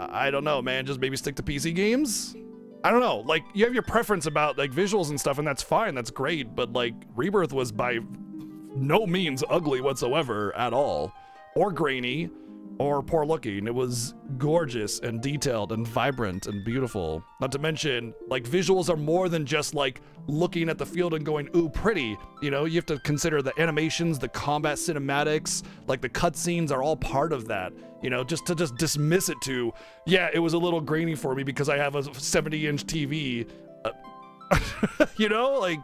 I don't know, man. Just maybe stick to PC games. I don't know. Like, you have your preference about like visuals and stuff, and that's fine. That's great. But like, Rebirth was by no means ugly whatsoever at all, or grainy, or poor looking. It was gorgeous and detailed and vibrant and beautiful. Not to mention, like, visuals are more than just like looking at the field and going, ooh, pretty. You know, you have to consider the animations, the combat cinematics, like the cutscenes are all part of that. You know, just to dismiss it to, yeah, it was a little grainy for me because I have a 70-inch TV. You know, like,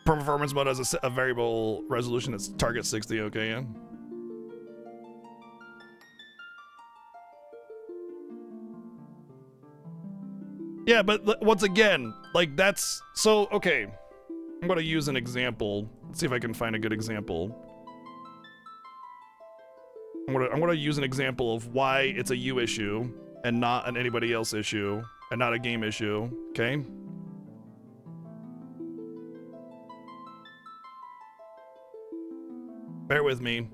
performance mode has a variable resolution that's target 60. Okay, yeah. Yeah, but once again, like, that's so okay. I'm gonna use an example. Let's see if I can find a good example. I'm gonna use an example of why it's a you issue and not an anybody else issue and not a game issue, okay? Bear with me.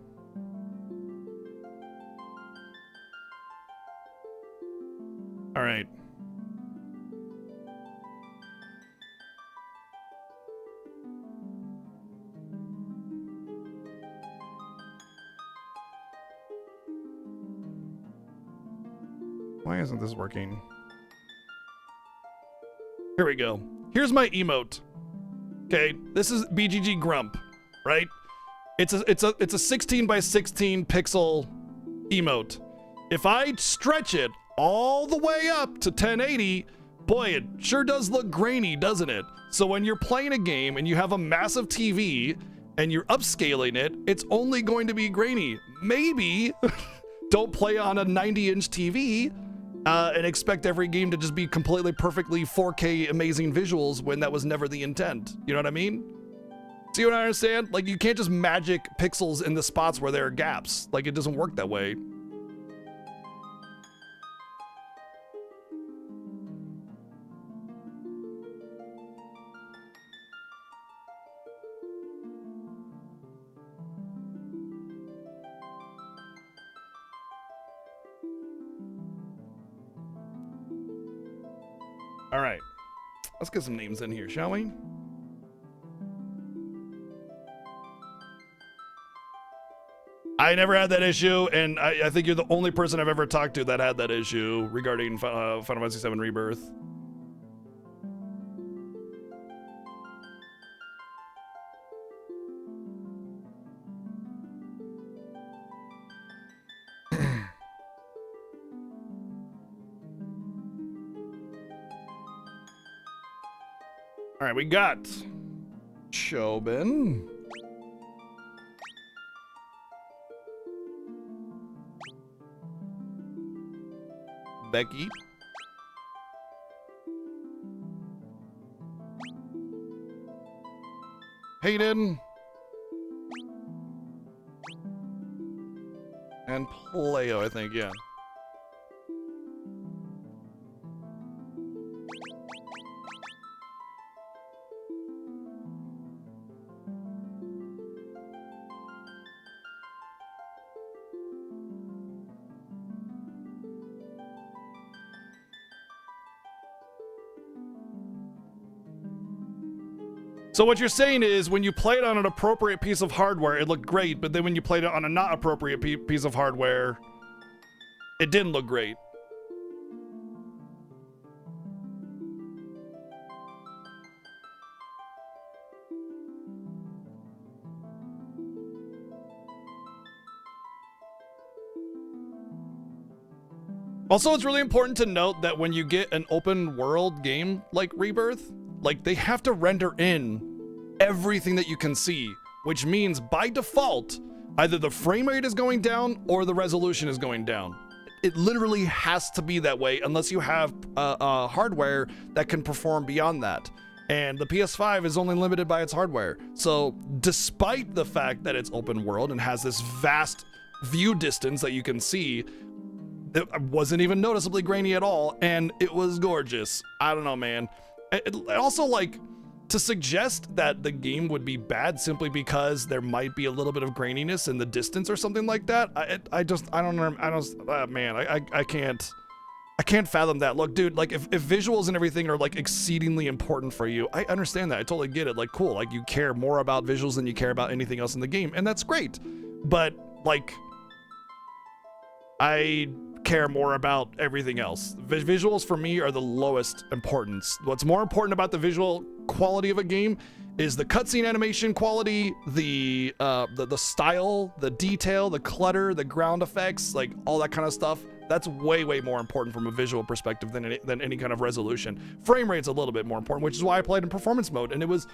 All right. Why isn't this working? Here we go. Here's my emote. Okay, this is BGG Grump, right? It's a 16 by 16 pixel emote. If I stretch it all the way up to 1080, boy, it sure does look grainy, doesn't it? So when you're playing a game and you have a massive TV and you're upscaling it, it's only going to be grainy. Maybe don't play on a 90-inch TV and expect every game to just be completely perfectly 4K amazing visuals when that was never the intent. You know what I mean? See what I understand? Like, you can't just magic pixels in the spots where there are gaps. Like, it doesn't work that way. All right, let's get some names in here, shall we? I never had that issue, and I think you're the only person I've ever talked to that had that issue regarding Final Fantasy VII Rebirth. All right, we got Chobin. Becky. Hayden. And Playo, I think, yeah. So what you're saying is when you play it on an appropriate piece of hardware, it looked great, but then when you played it on a not appropriate piece of hardware, it didn't look great. Also, it's really important to note that when you get an open world game like Rebirth, like, they have to render in everything that you can see, which means by default, either the frame rate is going down or the resolution is going down. It literally has to be that way unless you have hardware that can perform beyond that. And the PS5 is only limited by its hardware. So despite the fact that it's open world and has this vast view distance that you can see, it wasn't even noticeably grainy at all, and it was gorgeous. I don't know, man. It also, like, to suggest that the game would be bad simply because there might be a little bit of graininess in the distance or something like that, I can't fathom that. Look, dude, like, if visuals and everything are, like, exceedingly important for you, I understand that. I totally get it. Like, cool, like, you care more about visuals than you care about anything else in the game, and that's great. But, like, I care more about everything else. Visuals for me are the lowest importance. What's more important about the visual quality of a game is the cutscene animation quality, the style, the detail, the clutter, the ground effects, like all that kind of stuff. That's way more important from a visual perspective than any kind of resolution. Frame rate's a little bit more important, which is why I played in performance mode, and it was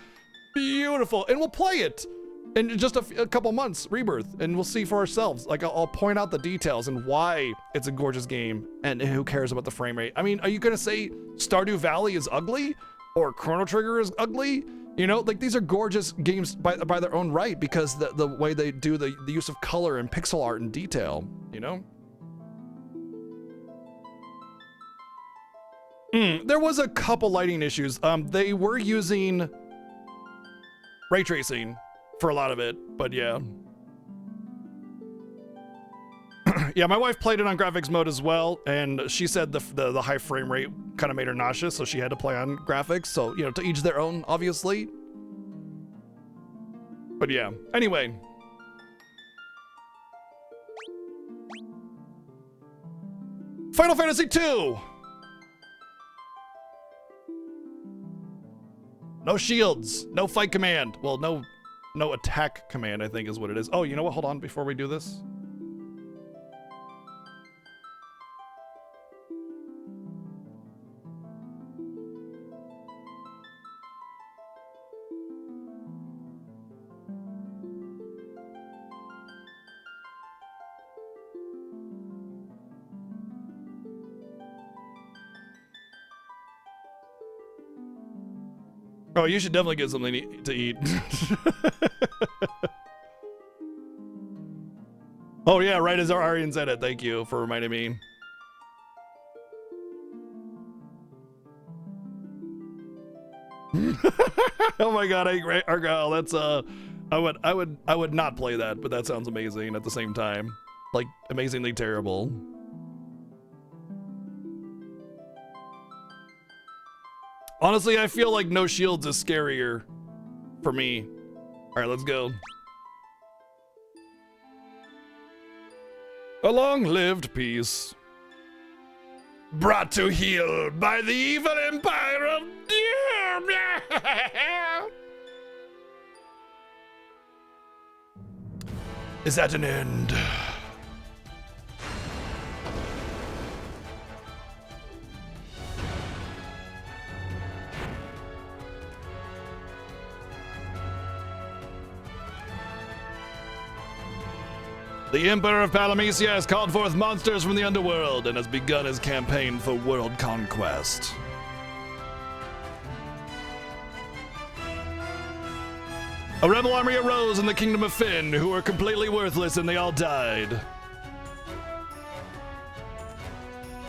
beautiful. And we'll play it in just a couple months, Rebirth, and we'll see for ourselves. Like, I'll point out the details and why it's a gorgeous game, and who cares about the frame rate. I mean, are you gonna say Stardew Valley is ugly or Chrono Trigger is ugly? You know, like these are gorgeous games by their own right because the way they do the use of color and pixel art and detail, you know? There was a couple lighting issues. They were using ray tracing for a lot of it, but yeah. Yeah, my wife played it on graphics mode as well, and she said the high frame rate kind of made her nauseous, so she had to play on graphics. So, you know, to each their own, obviously. But yeah, anyway. Final Fantasy 2! No shields, no fight command. Well, no attack command, I think is what it is. Oh, you know what? Hold on before we do this. Oh, you should definitely get something to eat. Oh yeah, right as Arian said it. Thank you for reminding me. Oh my god, Argyle, that's I would not play that, but that sounds amazing at the same time. Like amazingly terrible. Honestly, I feel like no shields is scarier for me. All right, let's go. A long-lived peace. Brought to heel by the evil empire of doom. Is at an end. The Emperor of Palamecia has called forth monsters from the underworld and has begun his campaign for world conquest. A rebel army arose in the kingdom of Finn, who were completely worthless and they all died.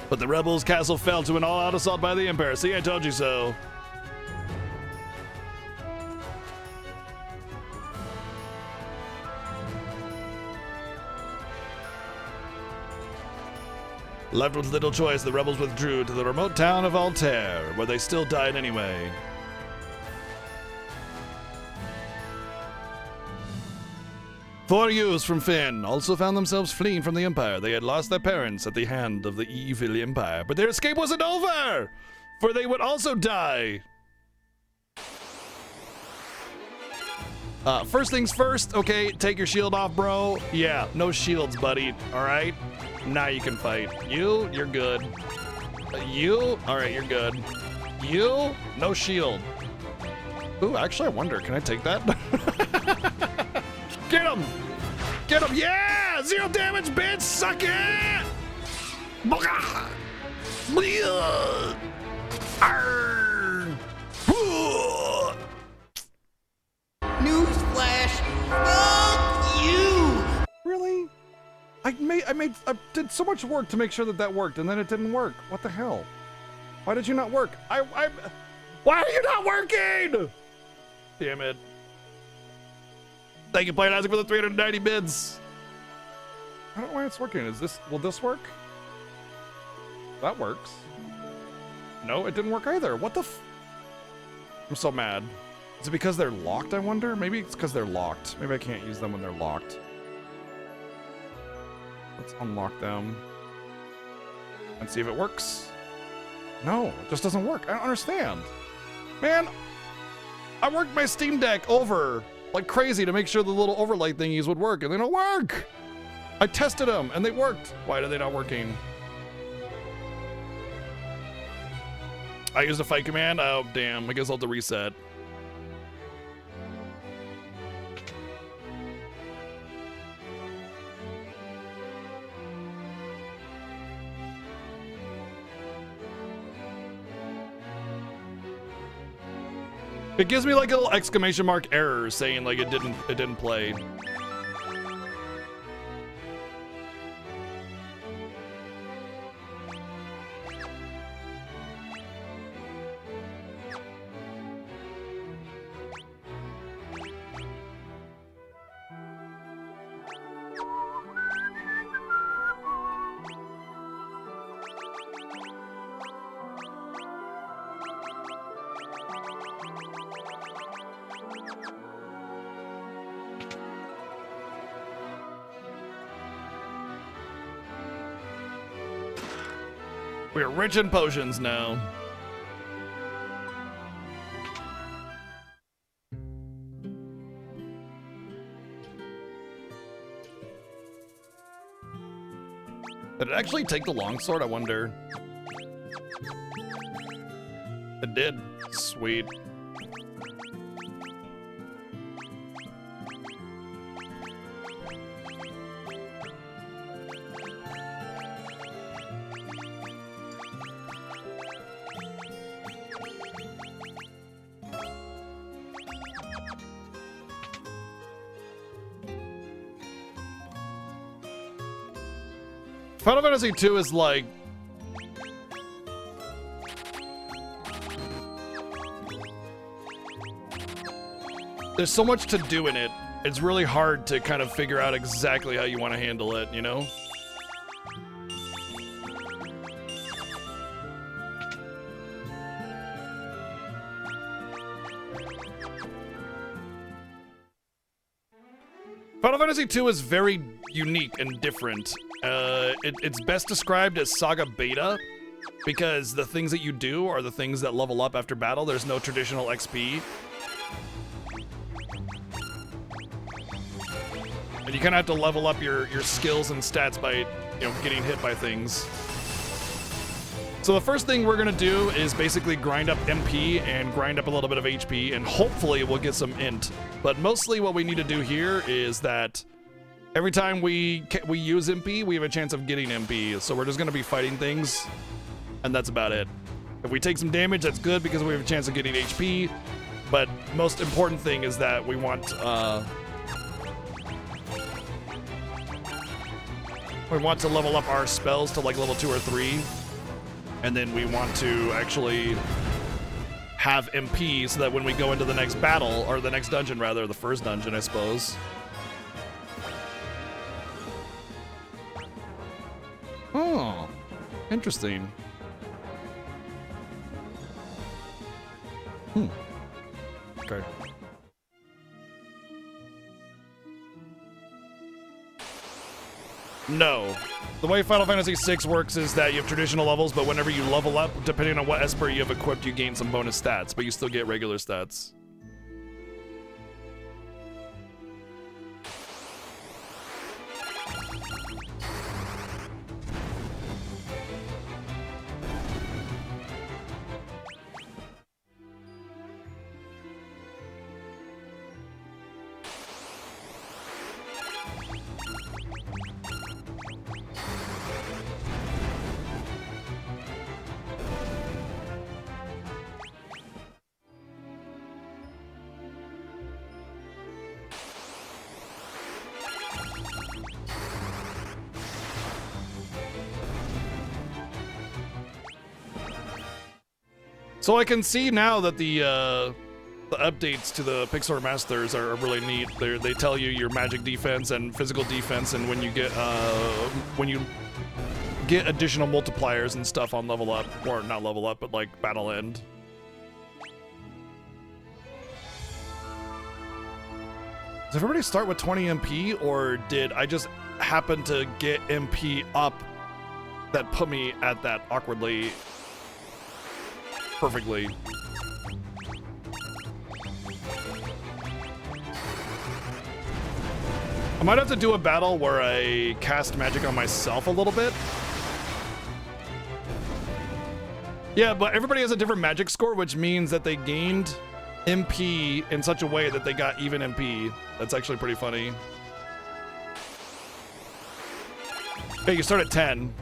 But the rebels' castle fell to an all-out assault by the Emperor. See, I told you so. Left with little choice, the rebels withdrew to the remote town of Altair, where they still died anyway. Four youths from Finn also found themselves fleeing from the Empire. They had lost their parents at the hand of the evil Empire, but their escape wasn't over, for they would also die. First things first, okay, take your shield off, bro. Yeah, no shields, buddy, all right? Now you can fight. You're good. You, all right, you're good. You, no shield. Ooh, actually, I wonder, can I take that? Get him! Get him! Yeah! 0 damage, bitch! Suck it! Newsflash! Fuck you! Really? I did so much work to make sure that worked, and then it didn't work. What the hell? Why did you not work? Why are you not working? Damn it. Thank you, Plain Isaac, for the 390 bids. I don't know why it's working. Will this work? That works. No, it didn't work either. What the I'm so mad. Is it because they're locked, I wonder? Maybe it's because they're locked. Maybe I can't use them when they're locked. Let's unlock them and see if it works. No, it just doesn't work. I don't understand. Man, I worked my Steam Deck over like crazy to make sure the little overlay thingies would work, and they don't work. I tested them and they worked. Why are they not working? I used a fight command. Oh, damn. I guess I'll have to reset. It gives me like a little exclamation mark error saying like it didn't play. We're rich in potions now. Did it actually take the longsword? I wonder. It did. Sweet. Final Fantasy 2 is like... There's so much to do in it. It's really hard to kind of figure out exactly how you want to handle it, you know? Final Fantasy 2 is very unique and different. It's best described as Saga Beta because the things that you do are the things that level up after battle. There's no traditional XP. And you kind of have to level up your skills and stats by, getting hit by things. So the first thing we're gonna do is basically grind up MP and grind up a little bit of HP, and hopefully we'll get some int. But mostly what we need to do here is that every time we use MP, we have a chance of getting MP. So we're just gonna be fighting things, and that's about it. If we take some damage, that's good because we have a chance of getting HP. But most important thing is that we want to level up our spells to like level 2 or 3. And then we want to actually have MP so that when we go into the next battle, or the next dungeon rather, the first dungeon, I suppose. Oh, interesting. Okay. No. The way Final Fantasy VI works is that you have traditional levels, but whenever you level up, depending on what Esper you have equipped, you gain some bonus stats, but you still get regular stats. So I can see now that the updates to the Pixar Masters are really neat. They tell you your magic defense and physical defense, and when you get additional multipliers and stuff on level up, or not level up, but like battle end. Does everybody start with 20 MP, or did I just happen to get MP up that put me at that awkwardly? Perfectly. I might have to do a battle where I cast magic on myself a little bit. Yeah, but everybody has a different magic score, which means that they gained MP in such a way that they got even MP. That's actually pretty funny. Okay, you start at 10.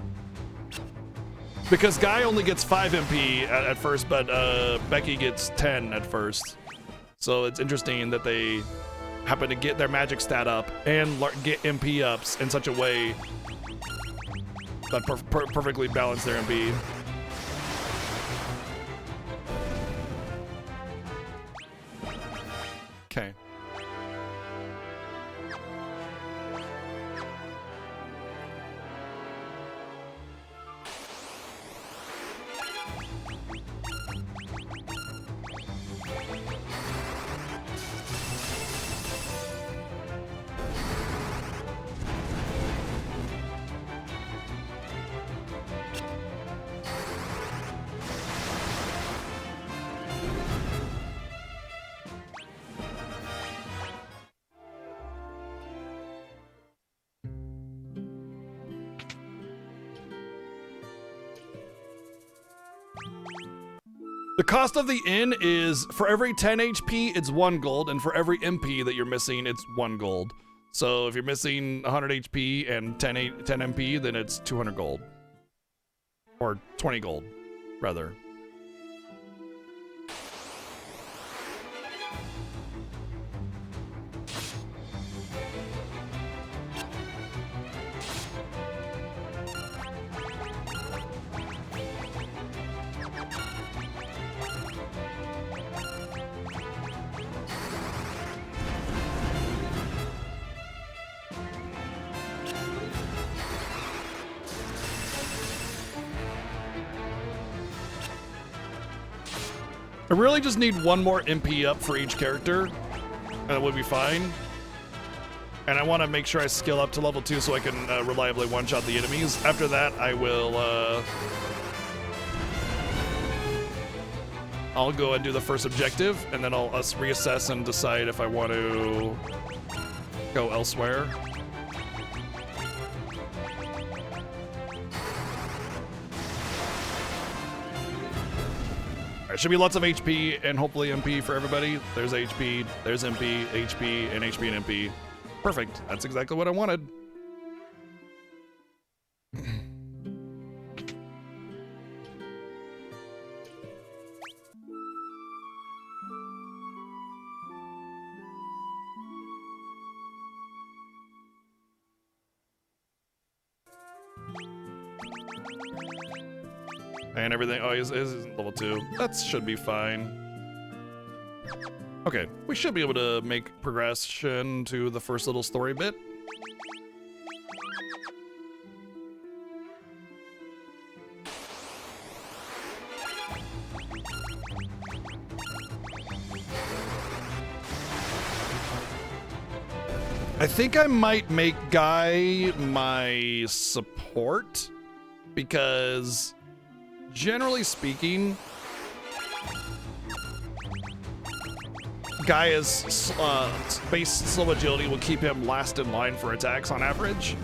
Because Guy only gets 5 MP at first, but Becky gets 10 at first. So it's interesting that they happen to get their magic stat up and get MP ups in such a way that perfectly balance their MP. Okay. The cost of the inn is for every 10 HP, it's 1 gold, and for every MP that you're missing, it's 1 gold. So if you're missing 100 HP and 10 MP, then it's 200 gold. Or 20 gold, rather. I really just need 1 more MP up for each character, and it would be fine. And I want to make sure I skill up to level 2 so I can reliably one-shot the enemies. After that, I will, I'll go and do the first objective, and then I'll reassess and decide if I want to go elsewhere. There should be lots of HP and hopefully MP for everybody. There's HP, there's MP, HP, and HP and MP. Perfect. That's exactly what I wanted. And everything. Oh, his is level 2. That should be fine. Okay, we should be able to make progression to the first little story bit. I think I might make Guy my support because generally speaking, Gaia's base slow agility will keep him last in line for attacks on average,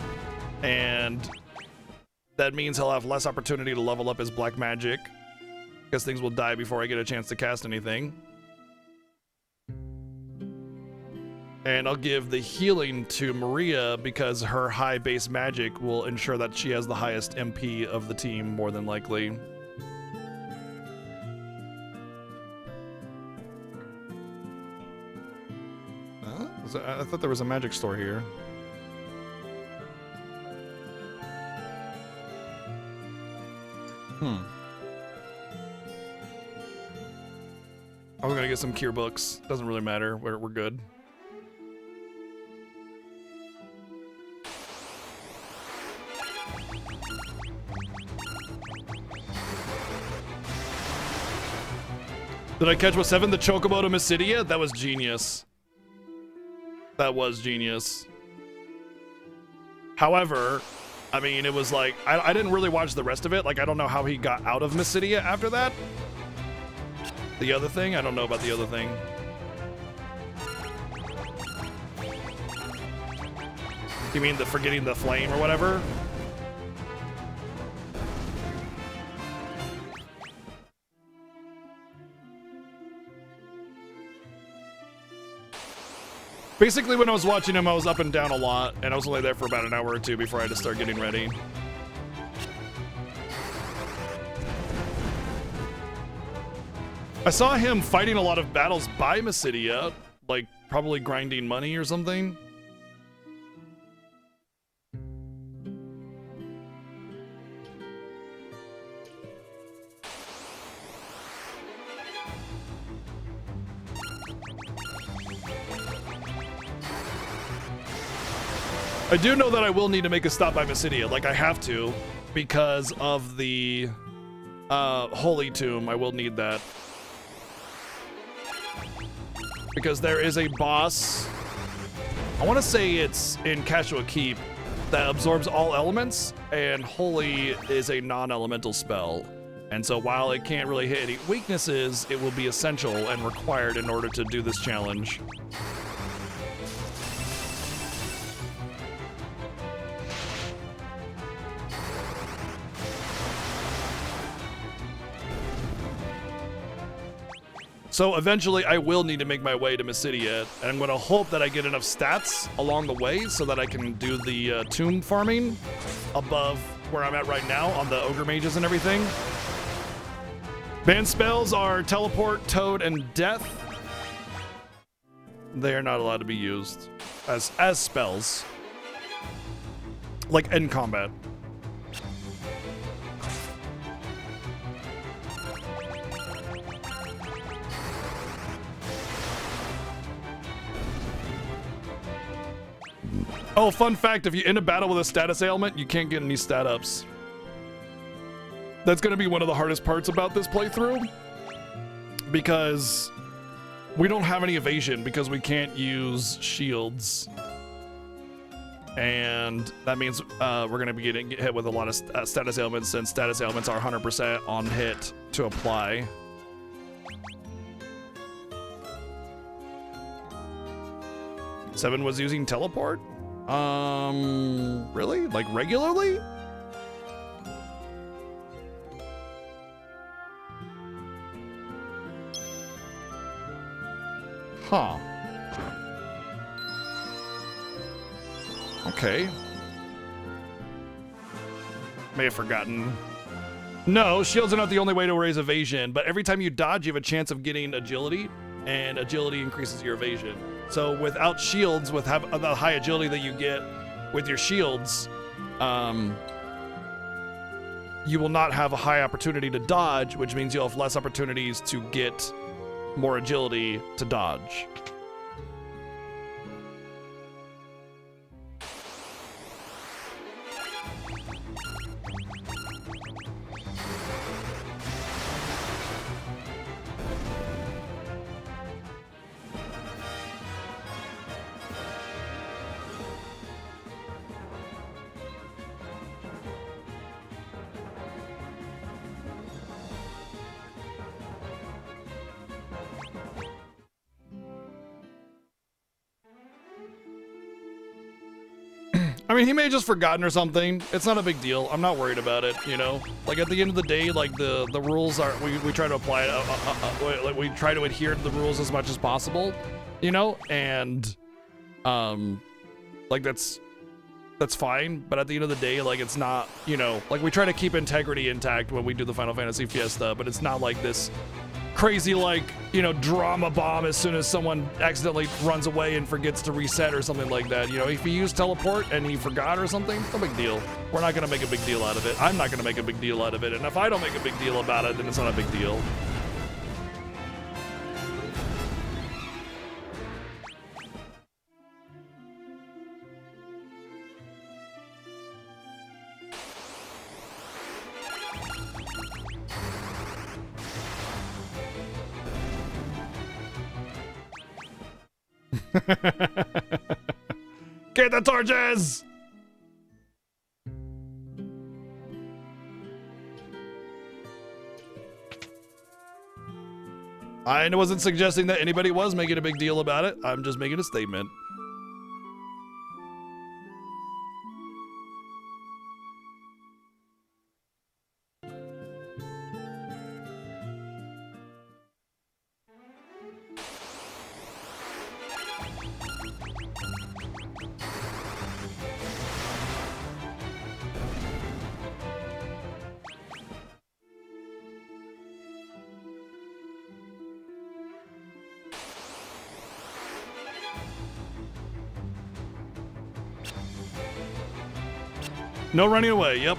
and that means he'll have less opportunity to level up his black magic because things will die before I get a chance to cast anything. And I'll give the healing to Maria because her high base magic will ensure that she has the highest MP of the team more than likely. I thought there was a magic store here. I was gonna get some cure books. Doesn't really matter. We're good. Did I catch with 7 the Chocobo to Mysidia? That was genius. That was genius. However, I mean, it was like, I didn't really watch the rest of it. Like, I don't know how he got out of Mysidia after that. The other thing? I don't know about the other thing. You mean the forgetting the flame or whatever? Basically, when I was watching him, I was up and down a lot, and I was only there for about an hour or 2 before I had to start getting ready. I saw him fighting a lot of battles by Mysidia, like probably grinding money or something. I do know that I will need to make a stop by Mysidia, like I have to, because of the Holy Tomb. I will need that. Because there is a boss, I want to say it's in Cashua Keep, that absorbs all elements, and Holy is a non-elemental spell. And so while it can't really hit any weaknesses, it will be essential and required in order to do this challenge. So eventually I will need to make my way to Mysidia, and I'm gonna hope that I get enough stats along the way so that I can do the tomb farming above where I'm at right now on the ogre mages and everything. Banned spells are teleport, toad, and death. They are not allowed to be used as spells, like in combat. Oh, fun fact, if you end a battle with a status ailment, you can't get any stat ups. That's gonna be one of the hardest parts about this playthrough, because we don't have any evasion because we can't use shields. And that means we're gonna be getting hit with a lot of status ailments, since status ailments are 100% on hit to apply. Seven was using teleport? Really? Like regularly? Huh. Okay. May have forgotten. No, shields are not the only way to raise evasion, but every time you dodge, you have a chance of getting agility, and agility increases your evasion. So without shields, with the high agility that you get with your shields, you will not have a high opportunity to dodge, which means you'll have less opportunities to get more agility to dodge. I mean, he may have just forgotten or something. It's not a big deal. I'm not worried about it, you know? Like, at the end of the day, like, the rules are, we try to apply it, like, we try to adhere to the rules as much as possible, you know? And, like, that's fine. But at the end of the day, like, it's not, you know, like, we try to keep integrity intact when we do the Final Fantasy Fiesta, but it's not like this crazy, like, you know, drama bomb as soon as someone accidentally runs away and forgets to reset or something like that. You know, if he used teleport and he forgot or something, no big deal. We're not gonna make a big deal out of it. I'm not gonna make a big deal out of it. And if I don't make a big deal about it, then it's not a big deal. Get the torches! I wasn't suggesting that anybody was making a big deal about it. I'm just making a statement. No running away, yep.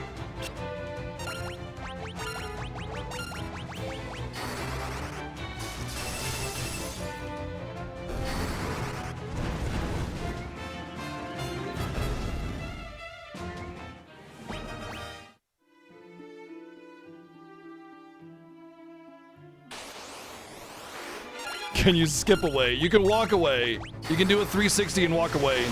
Can you skip away? You can walk away. You can do a 360 and walk away.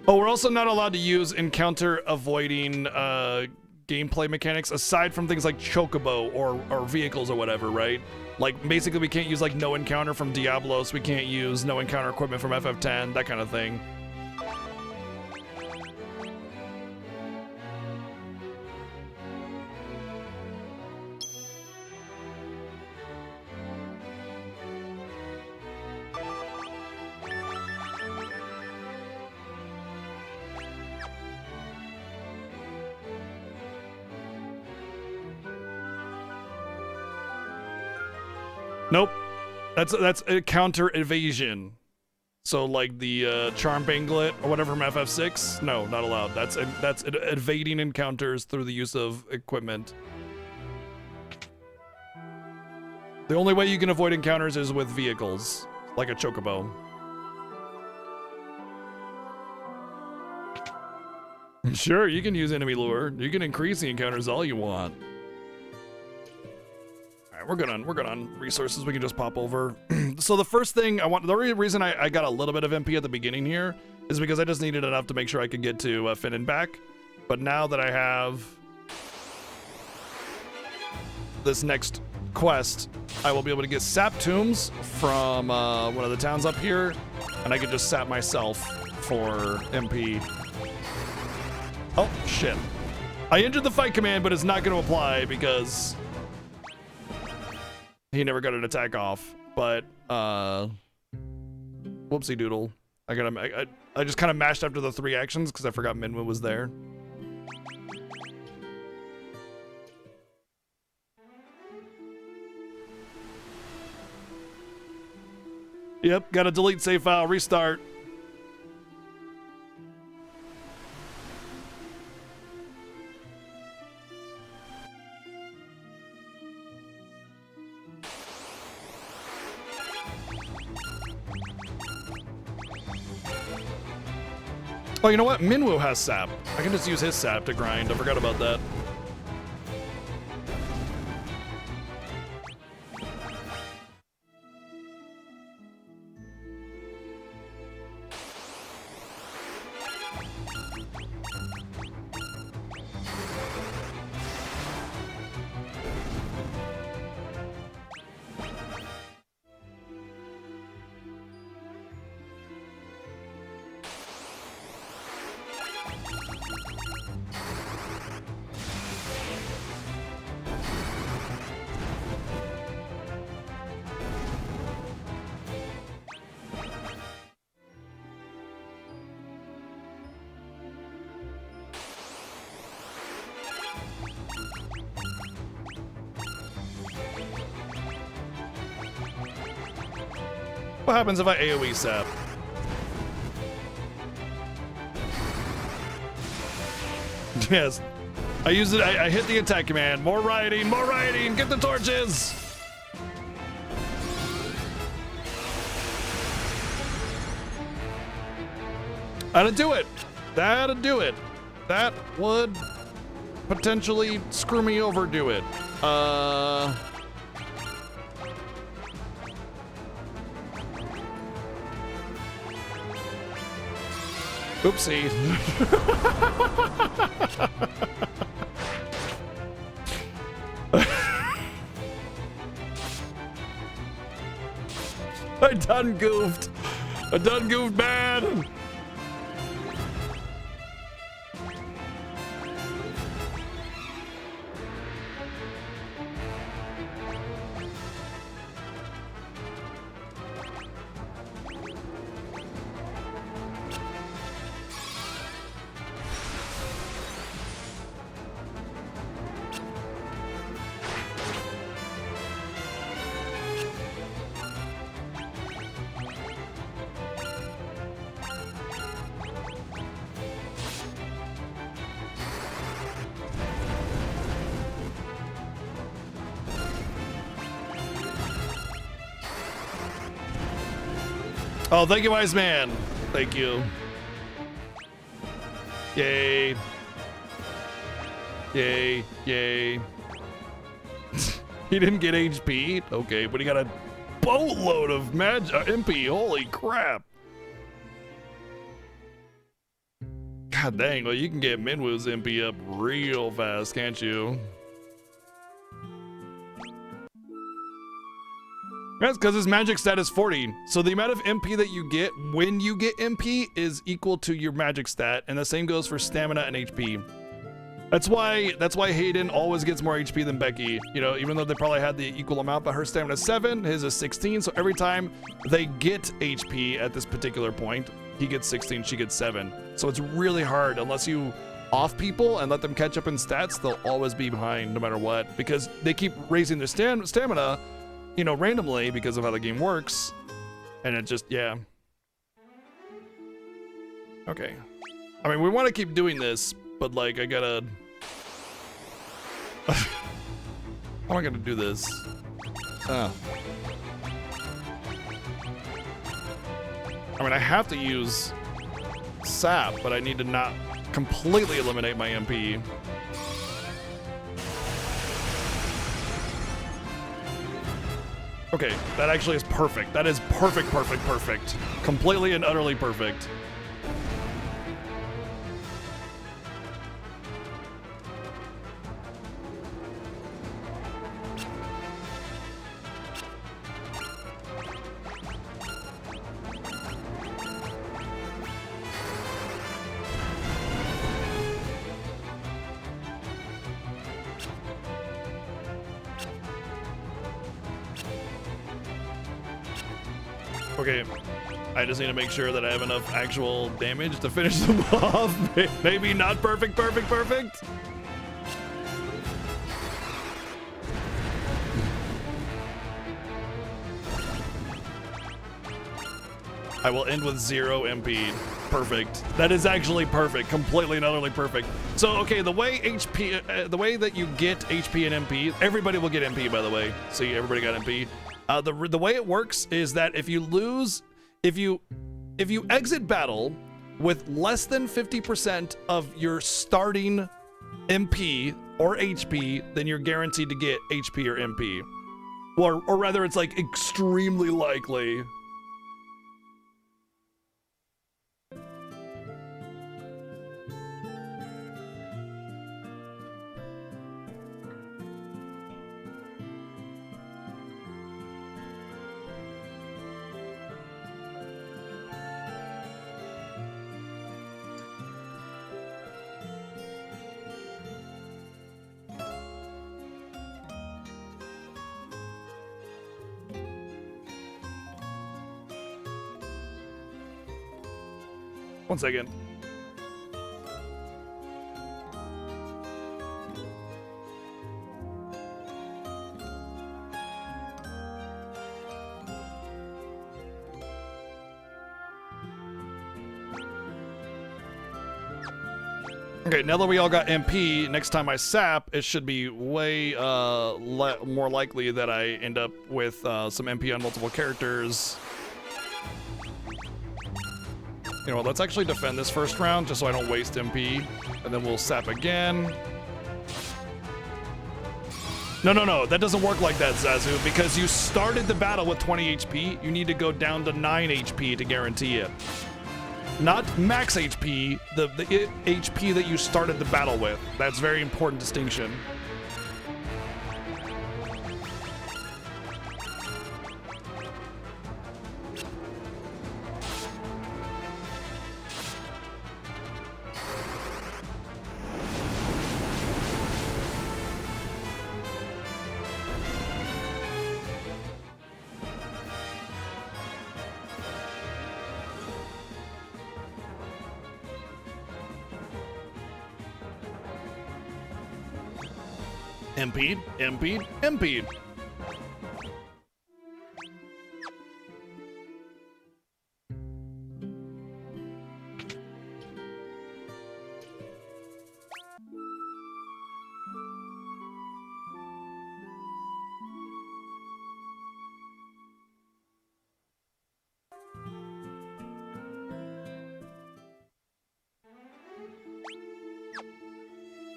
Oh, we're also not allowed to use encounter avoiding gameplay mechanics aside from things like chocobo or vehicles or whatever, right? Like basically we can't use like no encounter from Diablos, we can't use no encounter equipment from FF10, that kind of thing. Nope. That's a counter evasion. So like the charm banglet or whatever from FF6, no, not allowed. That's evading encounters through the use of equipment. The only way you can avoid encounters is with vehicles, like a chocobo. Sure, you can use enemy lure. You can increase the encounters all you want. We're good on resources. We can just pop over. So the first thing the only reason I got a little bit of MP at the beginning here is because I just needed enough to make sure I could get to Finn and back. But now that I have this next quest, I will be able to get sap tombs from one of the towns up here, and I can just sap myself for MP. Oh, shit. I injured the fight command, but it's not going to apply because he never got an attack off, but whoopsie doodle. I just kind of mashed after the 3 actions because I forgot Minwu was there. Yep, gotta delete save file, restart. Oh, you know what? Minwu has sap. I can just use his sap to grind. I forgot about that. What happens if I AoE sap? Yes. I use it, I hit the attack command. More rioting, get the torches! That'd do it. That'd do it. That would potentially screw me over, do it. Oopsie. I done goofed. I done goofed bad. Oh, thank you, Wise Man. Thank you. Yay. Yay. Yay. He didn't get HP. Okay, but he got a boatload of MP. Holy crap. God dang, well, you can get Minwoo's MP up real fast, can't you? That's because his magic stat is 40. So the amount of MP that you get when you get MP is equal to your magic stat, and the same goes for stamina and HP. That's why Hayden always gets more HP than Becky. You know, even though they probably had the equal amount, but her stamina is 7, his is 16. So every time they get HP at this particular point, he gets 16, she gets 7. So it's really hard unless you off people and let them catch up in stats. They'll always be behind no matter what, because they keep raising their stamina, you know, randomly because of how the game works. And it just, yeah. Okay. I mean, we want to keep doing this, but like, I gotta... How am I gonna do this? I mean, I have to use sap, but I need to not completely eliminate my MP. Okay, that actually is perfect. That is perfect, perfect, perfect. Completely and utterly perfect. Okay, I just need to make sure that I have enough actual damage to finish them off. Maybe not perfect, perfect, perfect. I will end with 0 MP. Perfect. That is actually perfect. Completely and utterly perfect. So, okay, the way the way that you get HP and MP, everybody will get MP, by the way. See, everybody got MP. The way it works is that if you lose, if you exit battle with less than 50% of your starting MP or HP, then you're guaranteed to get HP or MP. Or rather, it's like extremely likely. One second. Okay, now that we all got MP, next time I sap, it should be way more likely that I end up with some MP on multiple characters. You know what, let's actually defend this first round just so I don't waste MP, and then we'll sap again. No, that doesn't work like that, Zazu, because you started the battle with 20 HP, you need to go down to 9 HP to guarantee it. Not max HP, the HP that you started the battle with. That's a very important distinction. Impede.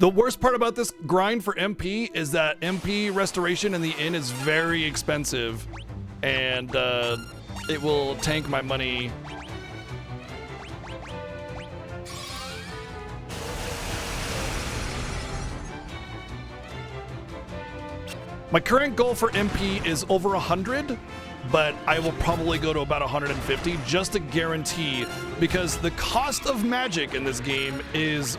The worst part about this grind for MP is that MP restoration in the inn is very expensive, and it will tank my money. My current goal for MP is over 100, but I will probably go to about 150 just to guarantee, because the cost of magic in this game is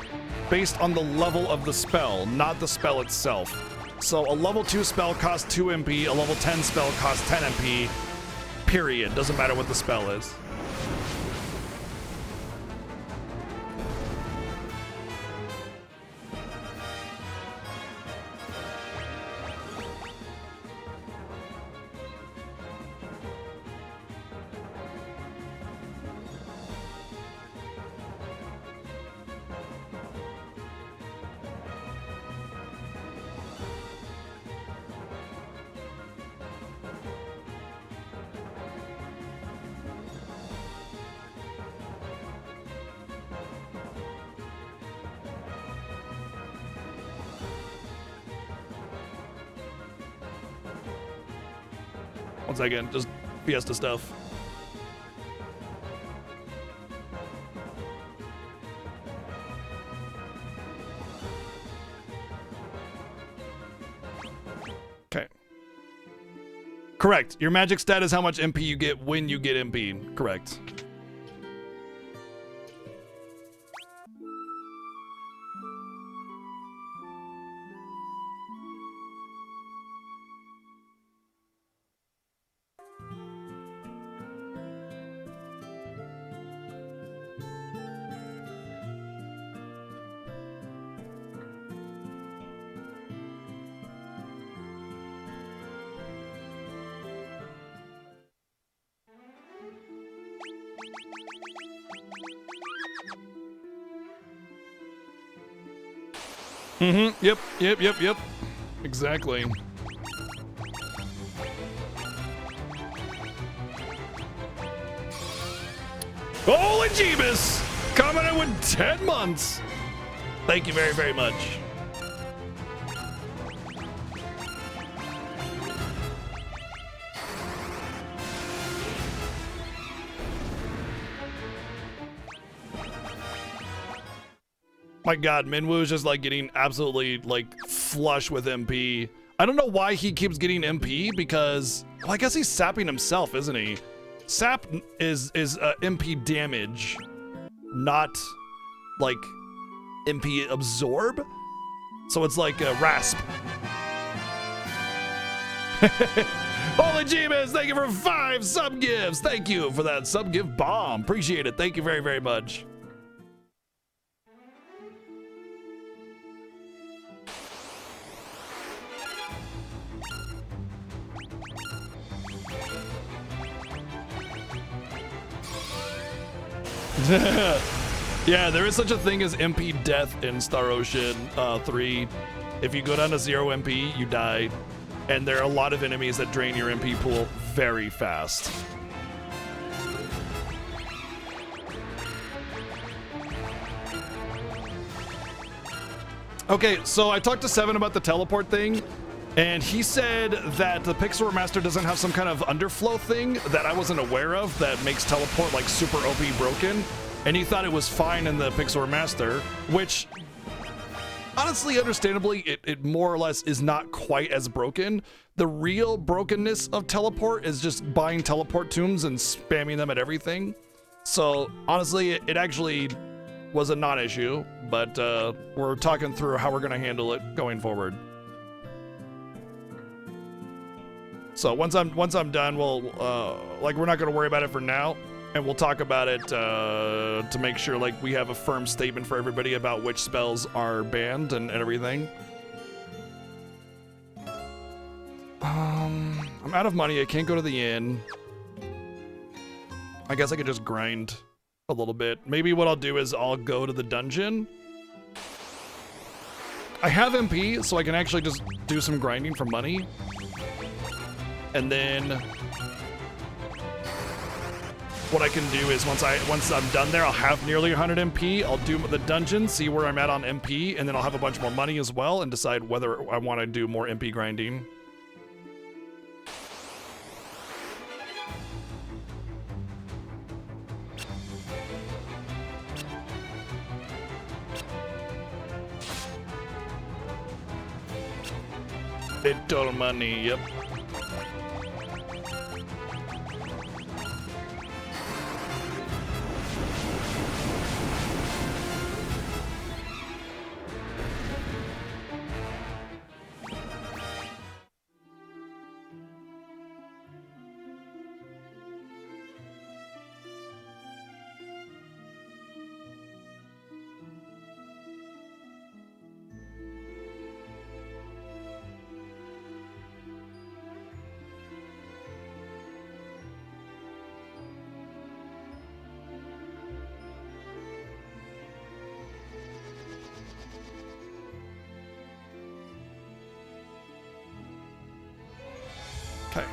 based on the level of the spell, not the spell itself. So a level 2 spell costs 2 MP, a level 10 spell costs 10 MP, period. Doesn't matter what the spell is. One second, just Fiesta stuff. Okay. Correct. Your magic stat is how much MP you get when you get MP. Correct. Mm-hmm. Yep. Exactly. Holy Jeebus! Coming in with 10 months. Thank you very, very much. My God, Minwoo is just like getting absolutely like flush with MP. I don't know why he keeps getting MP, because, well, I guess he's sapping himself, isn't he? Sap is MP damage, not like MP absorb. So it's like a rasp. Holy Jeebus, thank you for 5 sub gifts. Thank you for that sub gift bomb. Appreciate it. Thank you very, very much. Yeah, there is such a thing as MP death in Star Ocean 3. If you go down to 0 MP, you die. And there are a lot of enemies that drain your MP pool very fast. Okay, so I talked to Seven about the teleport thing, and he said that the Pixel Master doesn't have some kind of underflow thing that I wasn't aware of that makes teleport like super OP broken, and he thought it was fine in the Pixel Master, which honestly, understandably, it more or less is not quite as broken. The real brokenness of teleport is just buying teleport tombs and spamming them at everything. So honestly, it actually was a non-issue, but we're talking through how we're gonna handle it going forward. So once I'm done, we'll like, we're not gonna worry about it for now, and we'll talk about it to make sure like we have a firm statement for everybody about which spells are banned and everything. I'm out of money. I can't go to the inn. I guess I could just grind a little bit. Maybe what I'll do is I'll go to the dungeon. I have MP, so I can actually just do some grinding for money. And then what I can do is once I'm done there, I'll have nearly 100 MP. I'll do the dungeon, see where I'm at on MP, and then I'll have a bunch more money as well, and decide whether I want to do more MP grinding. Little money, yep. Okay.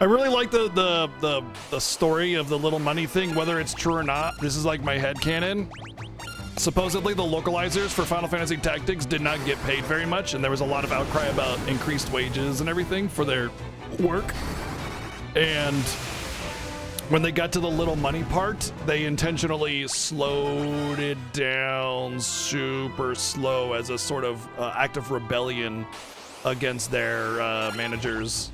I really like the story of the little money thing, whether it's true or not. This is like my headcanon. Supposedly the localizers for Final Fantasy Tactics did not get paid very much, and there was a lot of outcry about increased wages and everything for their work. And when they got to the little money part, they intentionally slowed it down super slow as a sort of act of rebellion against their managers.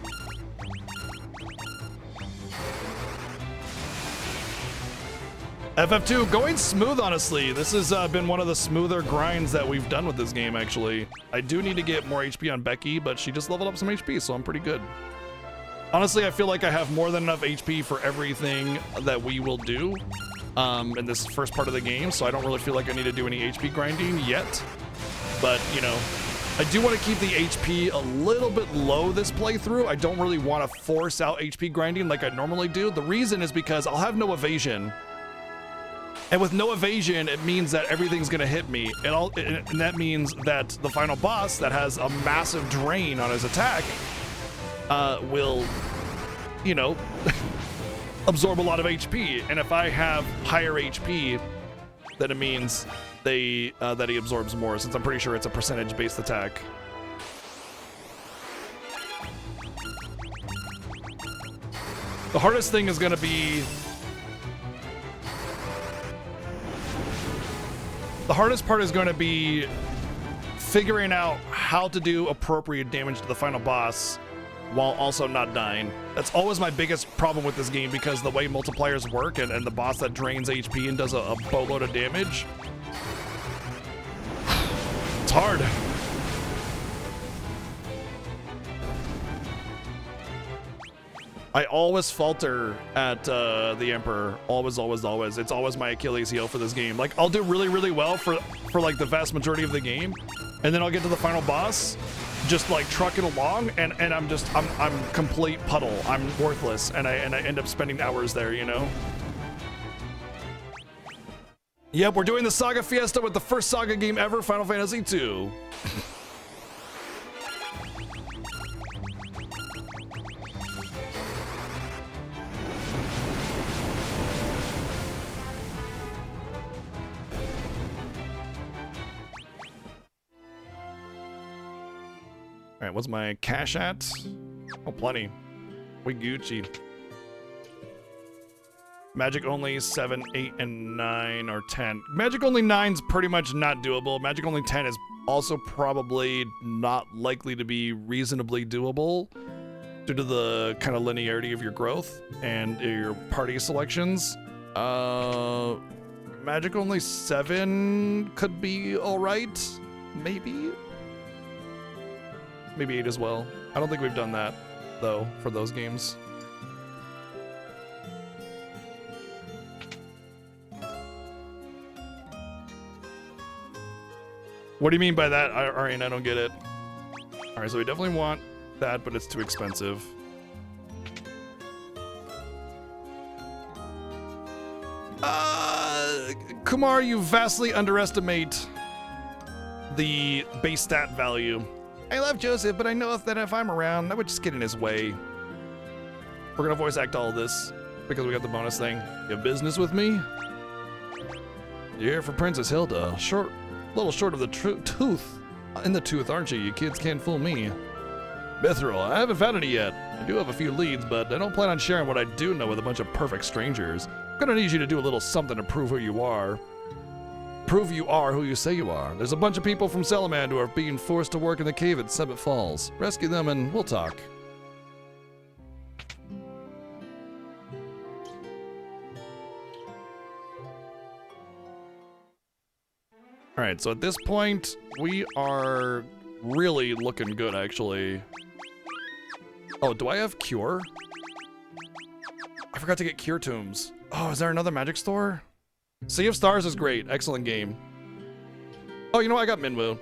FF2 going smooth, honestly. This has been one of the smoother grinds that we've done with this game, actually. I do need to get more HP on Becky, but she just leveled up some HP, so I'm pretty good. Honestly, I feel like I have more than enough HP for everything that we will do in this first part of the game, so I don't really feel like I need to do any HP grinding yet. But, you know, I do want to keep the HP a little bit low this playthrough. I don't really want to force out HP grinding like I normally do. The reason is because I'll have no evasion. And with no evasion, it means that everything's gonna hit me. And that means that the final boss that has a massive drain on his attack will, you know, absorb a lot of HP. And if I have higher HP, then it means that he absorbs more, since I'm pretty sure it's a percentage-based attack. The hardest thing is gonna be... The hardest part is going to be figuring out how to do appropriate damage to the final boss while also not dying. That's always my biggest problem with this game, because the way multipliers work and the boss that drains HP and does a boatload of damage, it's hard. I always falter at the Emperor. Always, always, always. It's always my Achilles heel for this game. Like, I'll do really, really well for like the vast majority of the game, and then I'll get to the final boss, just like trucking along, and I'm complete puddle. I'm worthless, and I end up spending hours there, you know? Yep, we're doing the Saga Fiesta with the first Saga game ever, Final Fantasy 2. All right, what's my cash at? Oh, plenty. We Gucci. Magic only 7, 8, and 9, or 10. Magic only 9's pretty much not doable. Magic only 10 is also probably not likely to be reasonably doable due to the kind of linearity of your growth and your party selections. Magic only 7 could be all right, maybe. Maybe 8 as well. I don't think we've done that, though, for those games. What do you mean by that, Arian? I don't get it. All right, so we definitely want that, but it's too expensive. Kumar, you vastly underestimate the base stat value. I love Joseph, but I know that if I'm around, I would just get in his way. We're gonna voice act all of this. because we got the bonus thing. You have business with me? You're here for Princess Hilda. Little short of the tooth. In the tooth, aren't you? You kids can't fool me. Mithril, I haven't found any yet. I do have a few leads, but I don't plan on sharing what I do know with a bunch of perfect strangers. I'm gonna need you to do a little something to prove who you are. Prove you are who you say you are. There's a bunch of people from Salamand who are being forced to work in the cave at Summit Falls. Rescue them and we'll talk. Alright, so at this point, we are really looking good, actually. Oh, do I have Cure? I forgot to get Cure Tombs. Oh, is there another magic store? Sea of Stars is great. Excellent game. Oh, you know what? I got Minwu.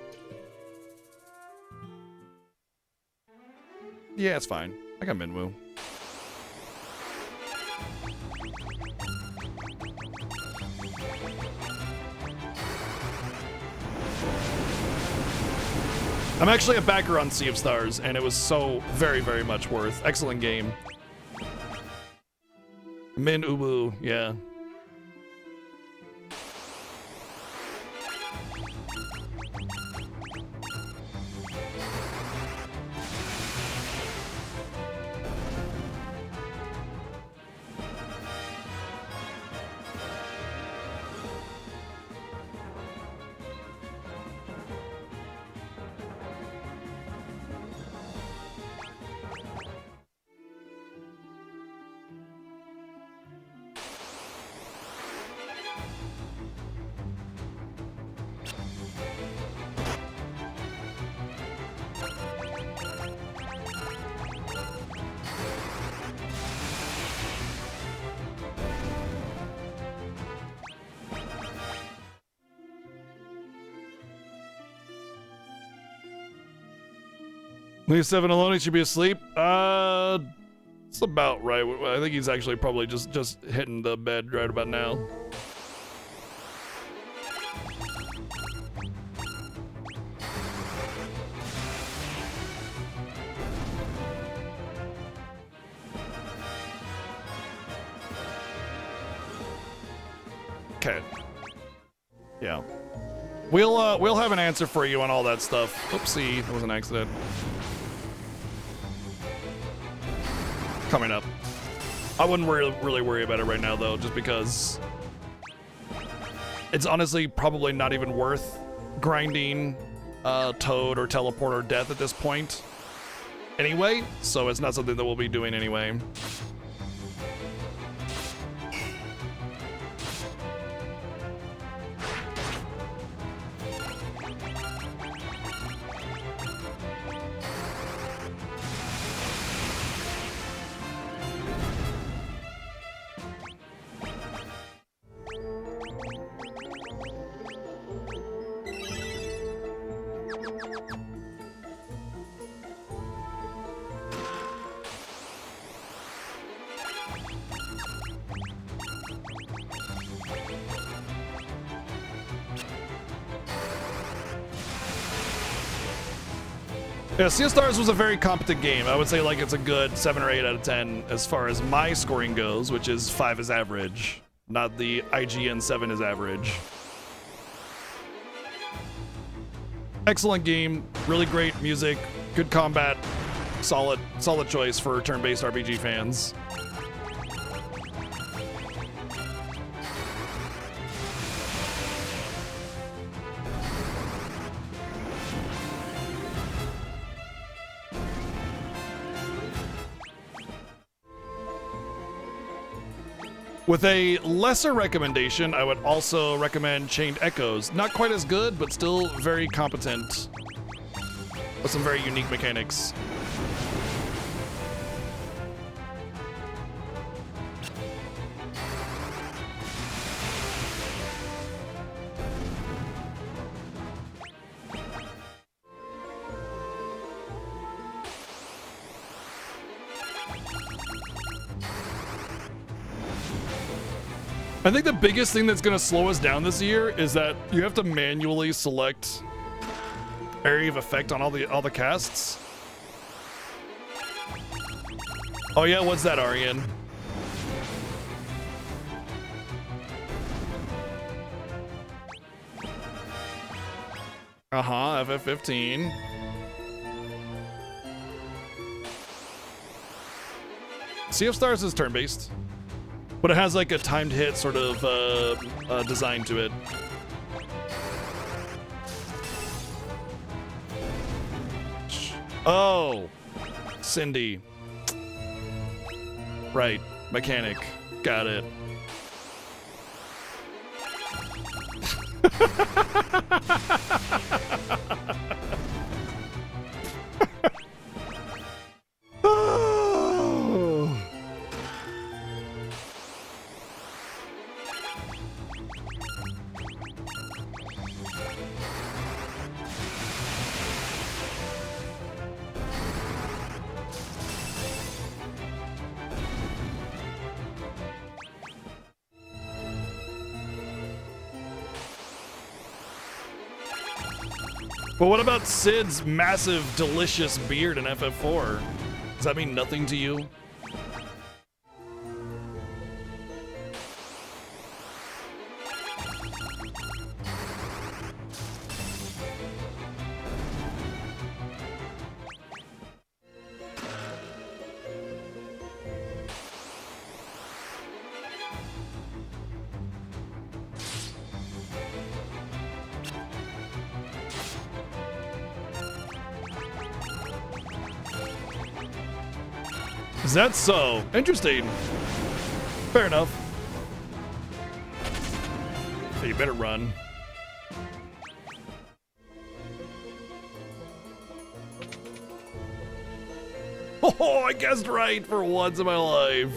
Yeah, it's fine. I got Minwu. I'm actually a backer on Sea of Stars, and it was so very, very much worth. Excellent game. Min Ubu, yeah. Leave 7 alone, he should be asleep. It's about right. I think he's actually probably just hitting the bed right about now. Okay. Yeah. We'll have an answer for you on all that stuff. Oopsie, that was an accident. Coming up. I wouldn't really worry about it right now, though, just because it's honestly probably not even worth grinding Toad or Teleport or Death at this point anyway, so it's not something that we'll be doing anyway. Yeah, Sea of Stars was a very competent game. I would say like it's a good 7 or 8 out of 10 as far as my scoring goes, which is 5 is average, not the IGN 7 is average. Excellent game, really great music, good combat, solid choice for turn-based RPG fans. With a lesser recommendation, I would also recommend Chained Echoes. Not quite as good, but still very competent, with some very unique mechanics. I think the biggest thing that's going to slow us down this year is that you have to manually select area of effect on all the casts. Oh yeah, what's that, Aryan? Uh-huh, FF15. Sea of Stars is turn-based, but it has like a timed hit sort of design to it. Oh, Cindy. Right, mechanic. Got it. But what about Sid's massive, delicious beard in FF4? Does that mean nothing to you? Is that so? Interesting. Fair enough. So you better run. Oh, I guessed right for once in my life.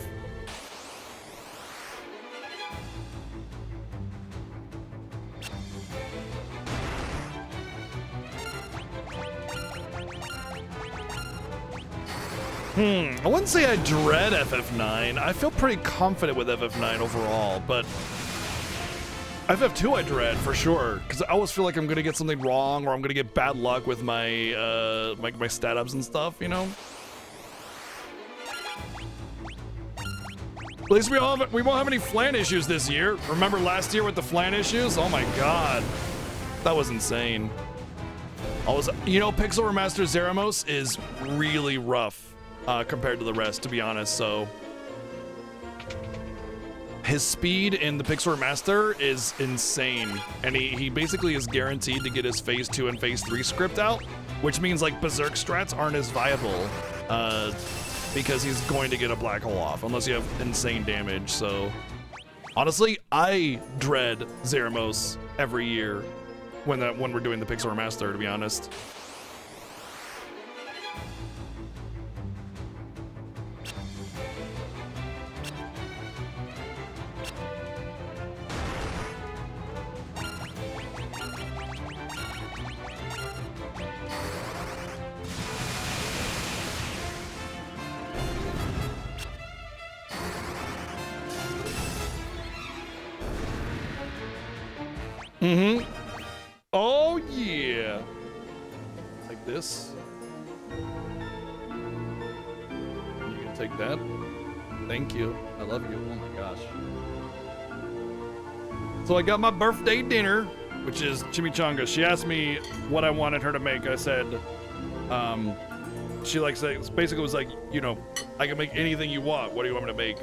I wouldn't say I dread FF9. I feel pretty confident with FF9 overall, but FF2 I dread for sure, because I always feel like I'm gonna get something wrong or I'm gonna get bad luck with my my stat ups and stuff, you know. At least we won't have any flan issues this year. Remember last year with the flan issues? Oh my god, that was insane. You know, Pixel Remaster Zeramos is really rough. Compared to the rest, to be honest, so his speed in the Pixel Remaster is insane, and he basically is guaranteed to get his Phase 2 and Phase 3 script out, which means like Berserk strats aren't as viable because he's going to get a black hole off unless you have insane damage. So honestly, I dread Zeramos every year when we're doing the Pixel Remaster, to be honest. Oh yeah. Like this. You can take that. Thank you. I love you. Oh my gosh. So I got my birthday dinner, which is chimichanga. She asked me what I wanted her to make. I said, she basically was like, you know, I can make anything you want. What do you want me to make?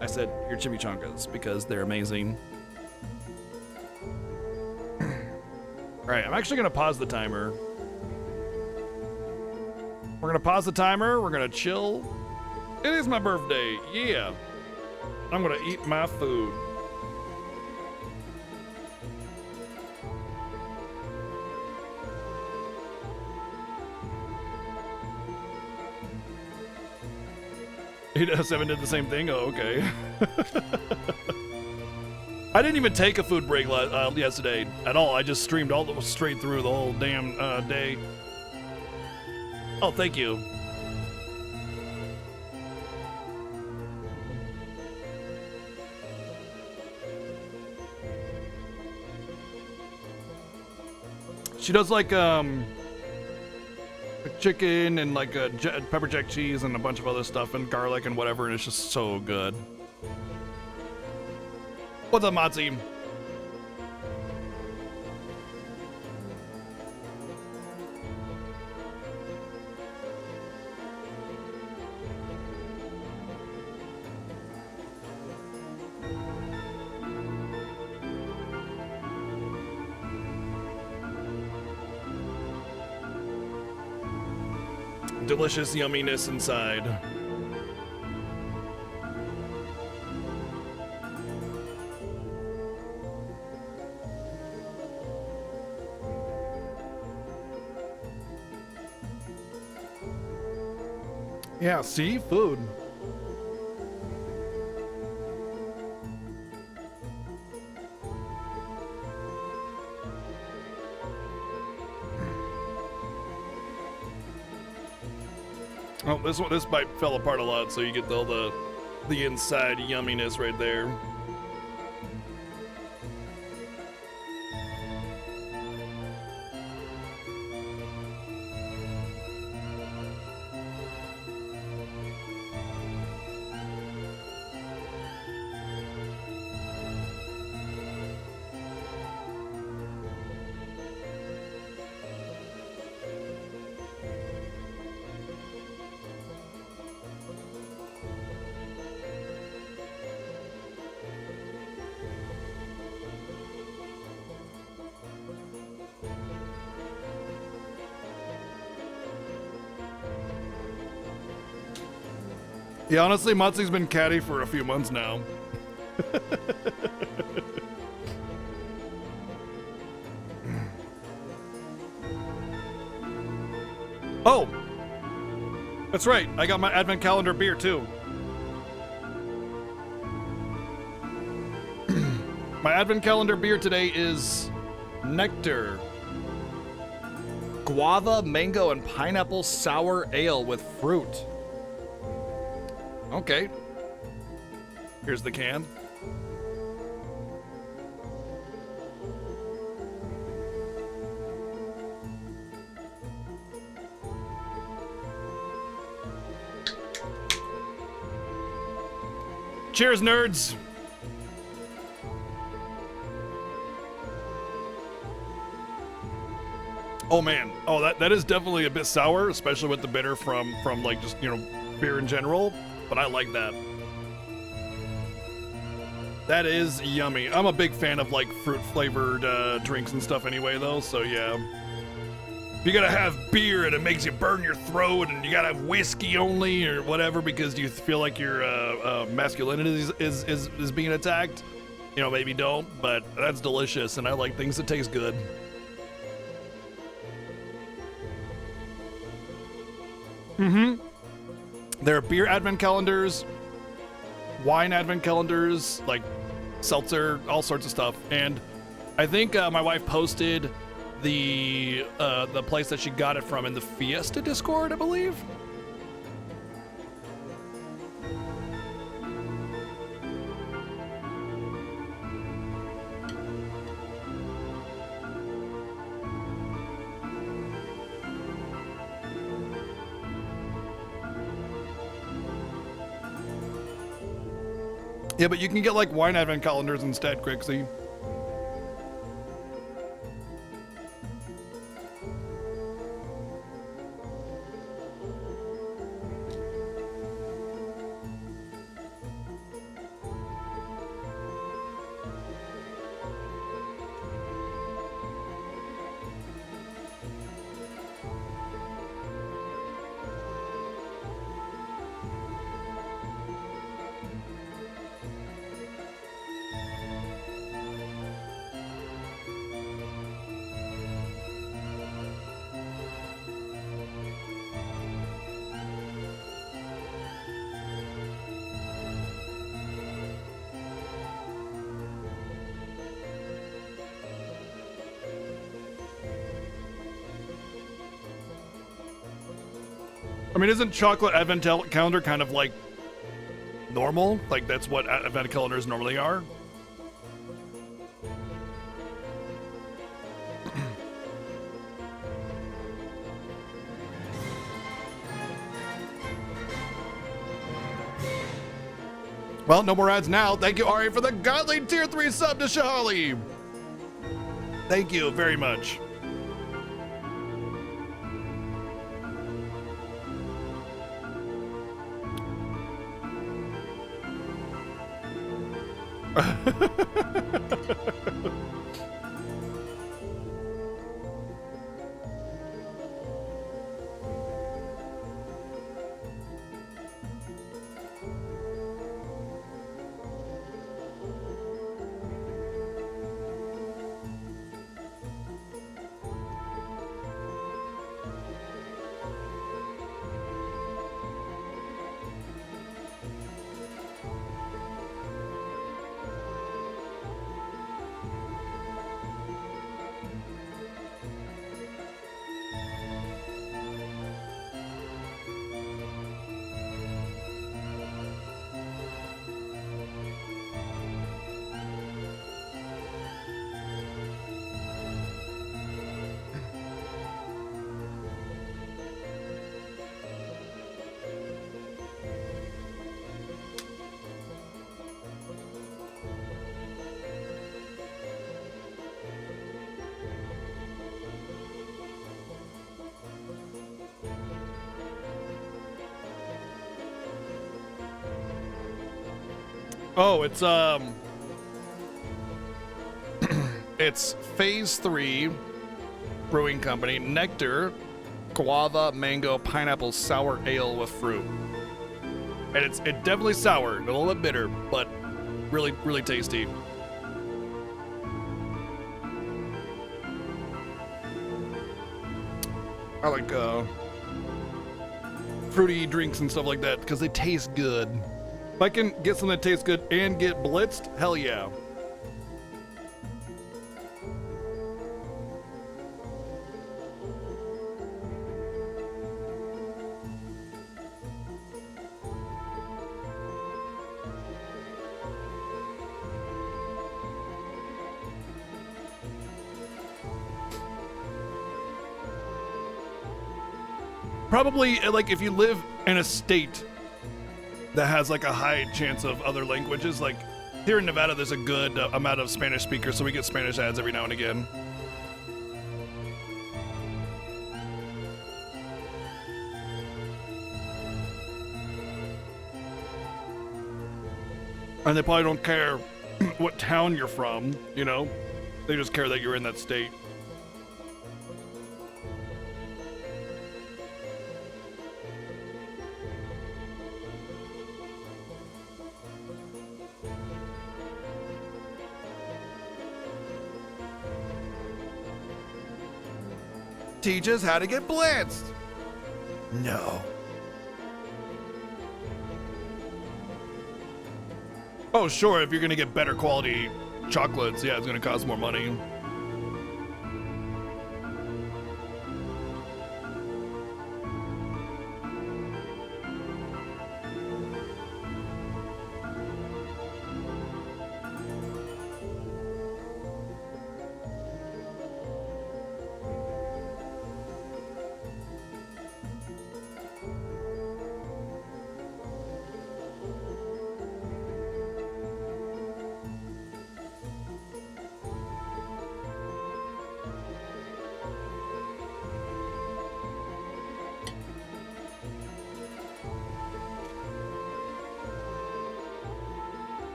I said, your chimichangas, because they're amazing. All right, I'm actually gonna pause the timer. We're gonna pause the timer, we're gonna chill. It is my birthday, yeah. I'm gonna eat my food. Seven did the same thing? Oh, okay. I didn't even take a food break yesterday at all. I just streamed straight through the whole damn day. Oh, thank you. She does like chicken and like pepper jack cheese and a bunch of other stuff and garlic and whatever, and it's just so good. What's up, Matzi? delicious yumminess inside. Yeah, see? Food. Oh, this bite fell apart a lot, so you get all the inside yumminess right there. Yeah, honestly, Matsu's been catty for a few months now. Oh! That's right, I got my advent calendar beer too. My advent calendar beer today is Nectar. Guava, mango, and pineapple sour ale with fruit. Okay. Here's the can. Cheers, nerds! Oh man, oh that is definitely a bit sour, especially with the bitter from like just, you know, beer in general, but I like that. That is yummy. I'm a big fan of like fruit flavored drinks and stuff anyway though, so yeah. You gotta have beer and it makes you burn your throat, and you gotta have whiskey only or whatever because you feel like your masculinity is being attacked. You know, maybe don't, but that's delicious, and I like things that taste good. Mm-hmm. There are beer advent calendars, wine advent calendars, like seltzer, all sorts of stuff. And I think my wife posted the place that she got it from in the Fiesta Discord, I believe. Yeah, but you can get like wine advent calendars instead, Crixie. I mean, isn't chocolate advent calendar kind of like normal? Like that's what advent calendars normally are? Well, no more ads now. Thank you, Ari, for the godly tier 3 sub to Shahali. Thank you very much. Oh, it's Phase 3 Brewing Company, Nectar, guava, mango, pineapple, sour ale with fruit. And it's definitely sour, a little bit bitter, but really, really tasty. I like fruity drinks and stuff like that because they taste good. If I can get something that tastes good and get blitzed, hell yeah. Probably, like, if you live in a state that has, like, a high chance of other languages, like, here in Nevada, there's a good amount of Spanish speakers, so we get Spanish ads every now and again. And they probably don't care what town you're from, you know? They just care that you're in that state. Teach us how to get blitzed. No. Oh, sure, if you're gonna get better quality chocolates, yeah, it's gonna cost more money.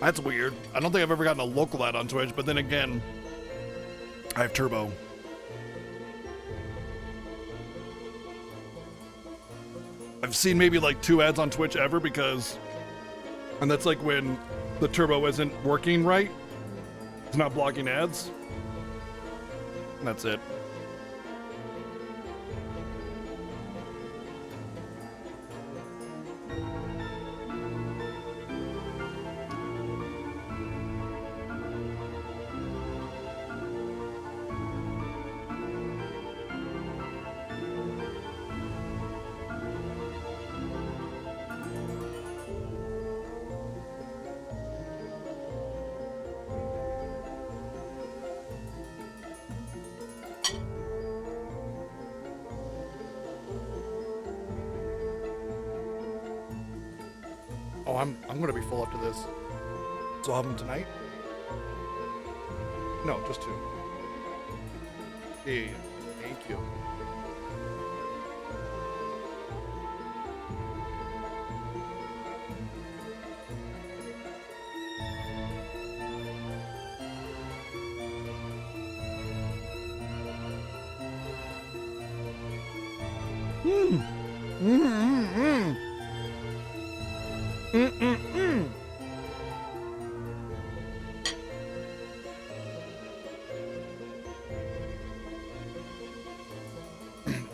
That's weird. I don't think I've ever gotten a local ad on Twitch, but then again, I have Turbo. I've seen maybe like 2 ads on Twitch ever because, and that's like when the Turbo isn't working right. It's not blocking ads. And that's it. Oh, I'm gonna be full after this. So I'll have them tonight? No, just 2. Yeah, thank you.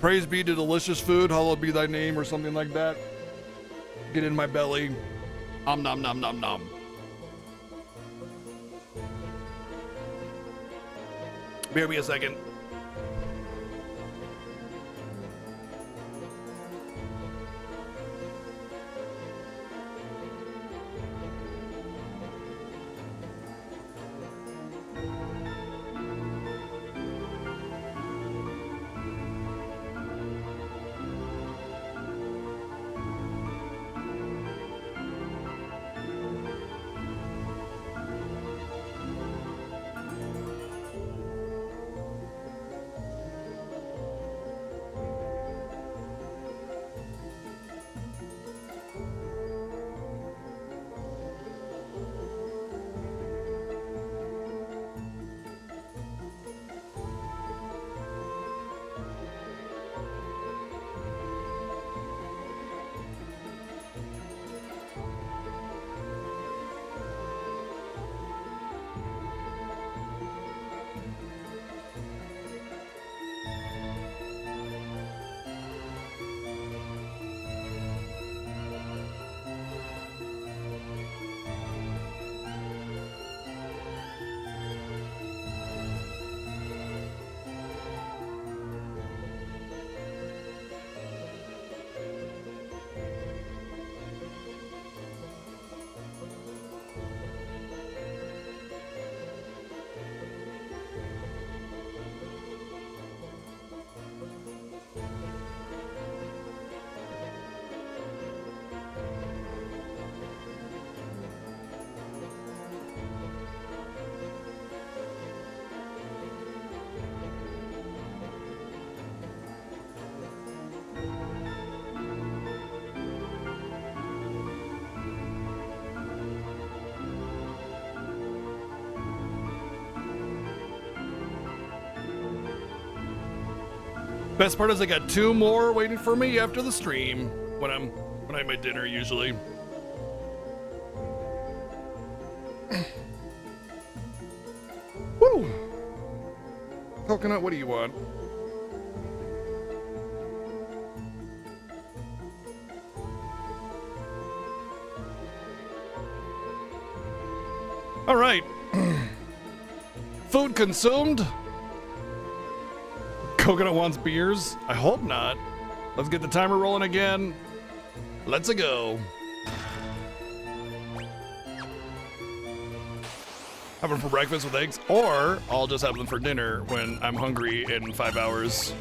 Praise be to delicious food, hallowed be thy name, or something like that. Get in my belly. Om nom nom nom nom. Bear me a second. Best part is I got 2 more waiting for me after the stream when I have my dinner usually. Woo! Coconut, what do you want? All right. Food consumed. Coconut wants beers. I hope not. Let's get the timer rolling again. Let's go. Have them for breakfast with eggs, or I'll just have them for dinner when I'm hungry in 5 hours.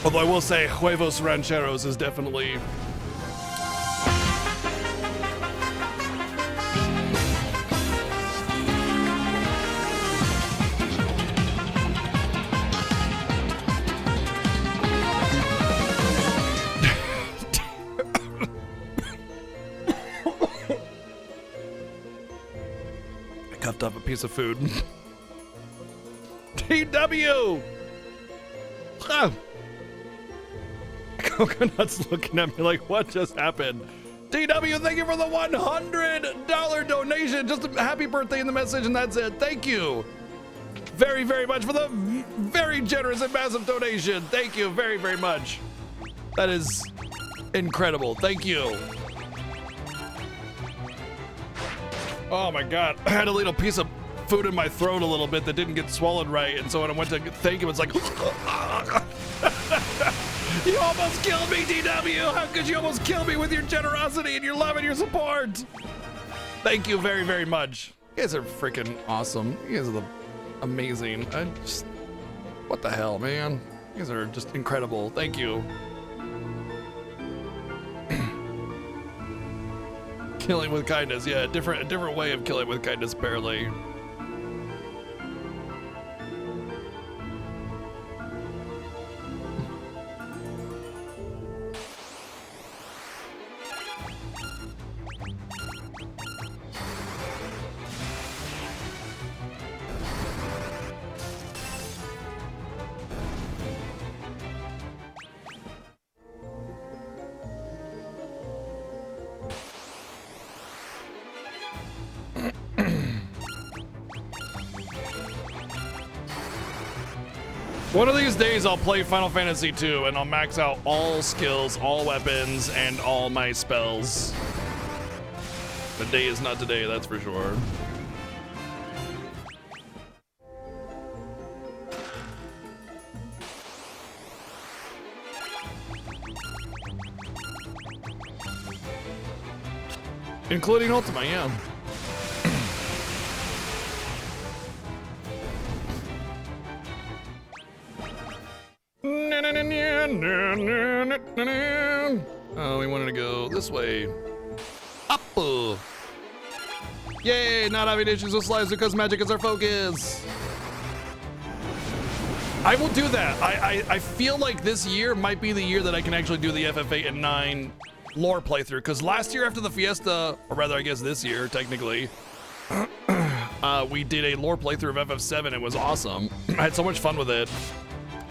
Although I will say, huevos rancheros is definitely... I cuffed up a piece of food. TW! Ah. Coconut's looking at me like, what just happened? TW, thank you for the $100 donation. Just a happy birthday in the message, and that's it. Thank you very, very much for the very generous and massive donation. Thank you very, very much. That is incredible. Thank you. Oh my God. I had a little piece of food in my throat a little bit that didn't get swallowed right, and so when I went to thank you, it's like... You almost killed me, DW! How could you almost kill me with your generosity and your love and your support? Thank you very, very much. You guys are freaking awesome. You guys are amazing. What the hell, man? You guys are just incredible. Thank you. Killing with kindness, yeah, a different way of killing with kindness, apparently. One of these days I'll play Final Fantasy 2 and I'll max out all skills, all weapons, and all my spells. The day is not today, that's for sure. Including Ultima, yeah. Oh, we wanted to go this way. Up! Yay, not having issues with slides because magic is our focus. I will do that. I feel like this year might be the year that I can actually do the FF8 and 9 lore playthrough, because last year after the Fiesta, or rather I guess this year, technically, we did a lore playthrough of FF7. It was awesome. I had so much fun with it.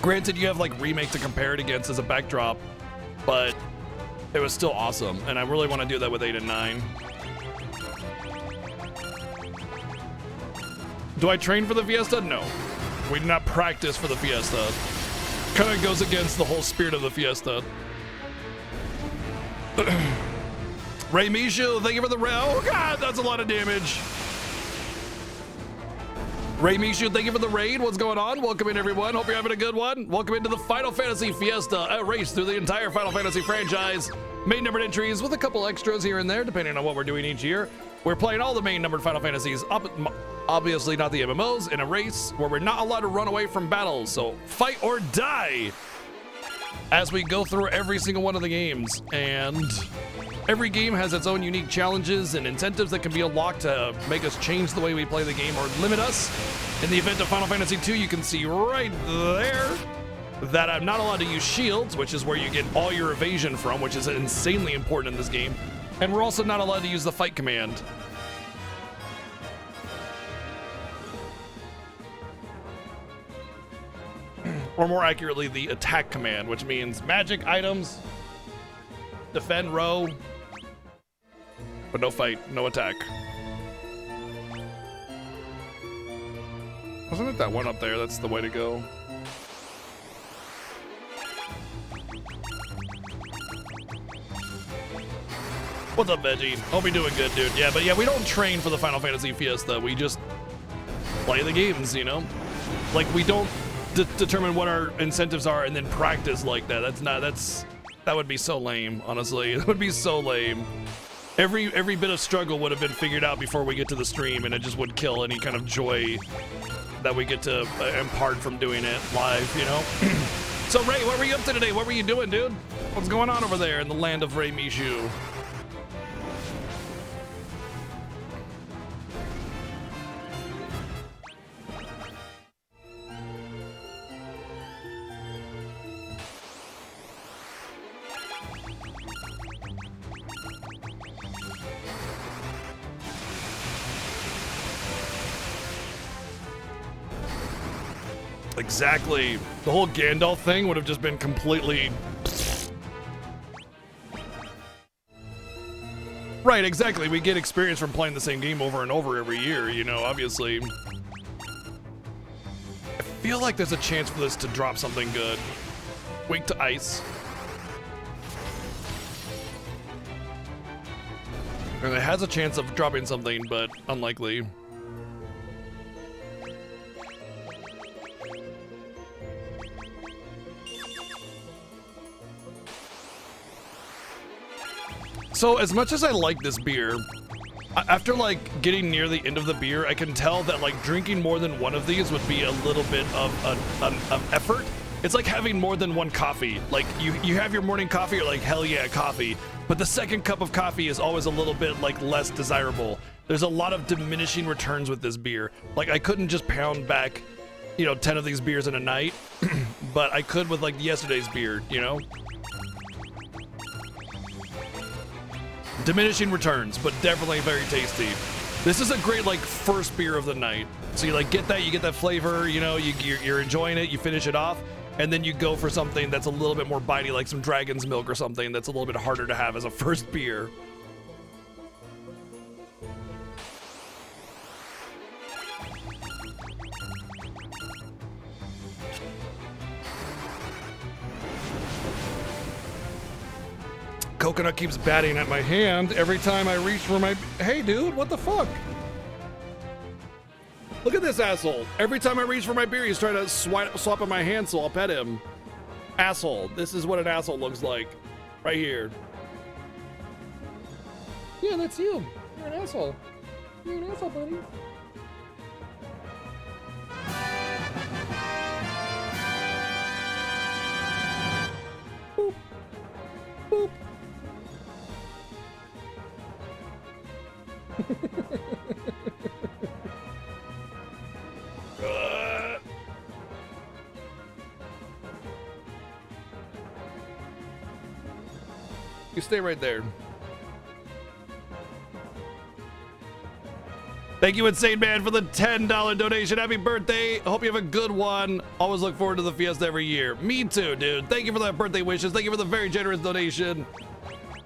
Granted, you have like remake to compare it against as a backdrop, but it was still awesome, and I really want to do that with 8 and 9. Do I train for the Fiesta? No. We do not practice for the Fiesta. Kind of goes against the whole spirit of the Fiesta. Ray Mishu, thank you for the oh God, that's a lot of damage. Ray Mishu, thank you for the raid. What's going on? Welcome in, everyone. Hope you're having a good one. Welcome into the Final Fantasy Fiesta, a race through the entire Final Fantasy franchise. Main numbered entries with a couple extras here and there, depending on what we're doing each year. We're playing all the main numbered Final Fantasies, obviously not the MMOs, in a race where we're not allowed to run away from battles. So fight or die as we go through every single one of the games. And every game has its own unique challenges and incentives that can be unlocked to make us change the way we play the game or limit us. In the event of Final Fantasy 2, you can see right there that I'm not allowed to use shields, which is where you get all your evasion from, which is insanely important in this game. And we're also not allowed to use the fight command. Or more accurately, the attack command, which means magic items, defend row, but no fight, no attack. Wasn't it that one up there? That's the way to go. What's up, Veggie? Hope you're doing good, dude. Yeah, but yeah, we don't train for the Final Fantasy Fiesta. We just play the games, you know? Like, we don't determine what our incentives are and then practice like that. That would be so lame, honestly. It would be so lame. Every bit of struggle would have been figured out before we get to the stream, and it just would kill any kind of joy that we get to impart from doing it live, you know? So, Ray, what were you up to today? What were you doing, dude? What's going on over there in the land of Ray Mishu? Exactly. The whole Gandalf thing would have just been completely... Right, exactly. We get experience from playing the same game over and over every year, you know, obviously. I feel like there's a chance for this to drop something good. Weak to ice. And it has a chance of dropping something, but unlikely. So as much as I like this beer, after like getting near the end of the beer, I can tell that like drinking more than one of these would be a little bit of an effort. It's like having more than one coffee. Like you have your morning coffee, you're like, hell yeah, coffee. But the second cup of coffee is always a little bit like less desirable. There's a lot of diminishing returns with this beer. Like I couldn't just pound back, you know, 10 of these beers in a night, but I could with like yesterday's beer, you know? Diminishing returns, but definitely very tasty. This is a great like first beer of the night. So you like get that flavor, you know, you're enjoying it, you finish it off, and then you go for something that's a little bit more bitey, like some dragon's milk or something that's a little bit harder to have as a first beer. Coconut keeps batting at my hand every time I reach for my... Hey, dude, what the fuck? Look at this asshole. Every time I reach for my beer, he's trying to swap at my hand, so I'll pet him. Asshole. This is what an asshole looks like. Right here. Yeah, that's you. You're an asshole. You're an asshole, buddy. Boop. Boop. You stay right there. Thank you, Insane Man, for the $10 donation. Happy birthday. I hope you have a good one. Always look forward to the Fiesta every year. Me too, dude. Thank you for that birthday wishes. Thank you for the very generous donation.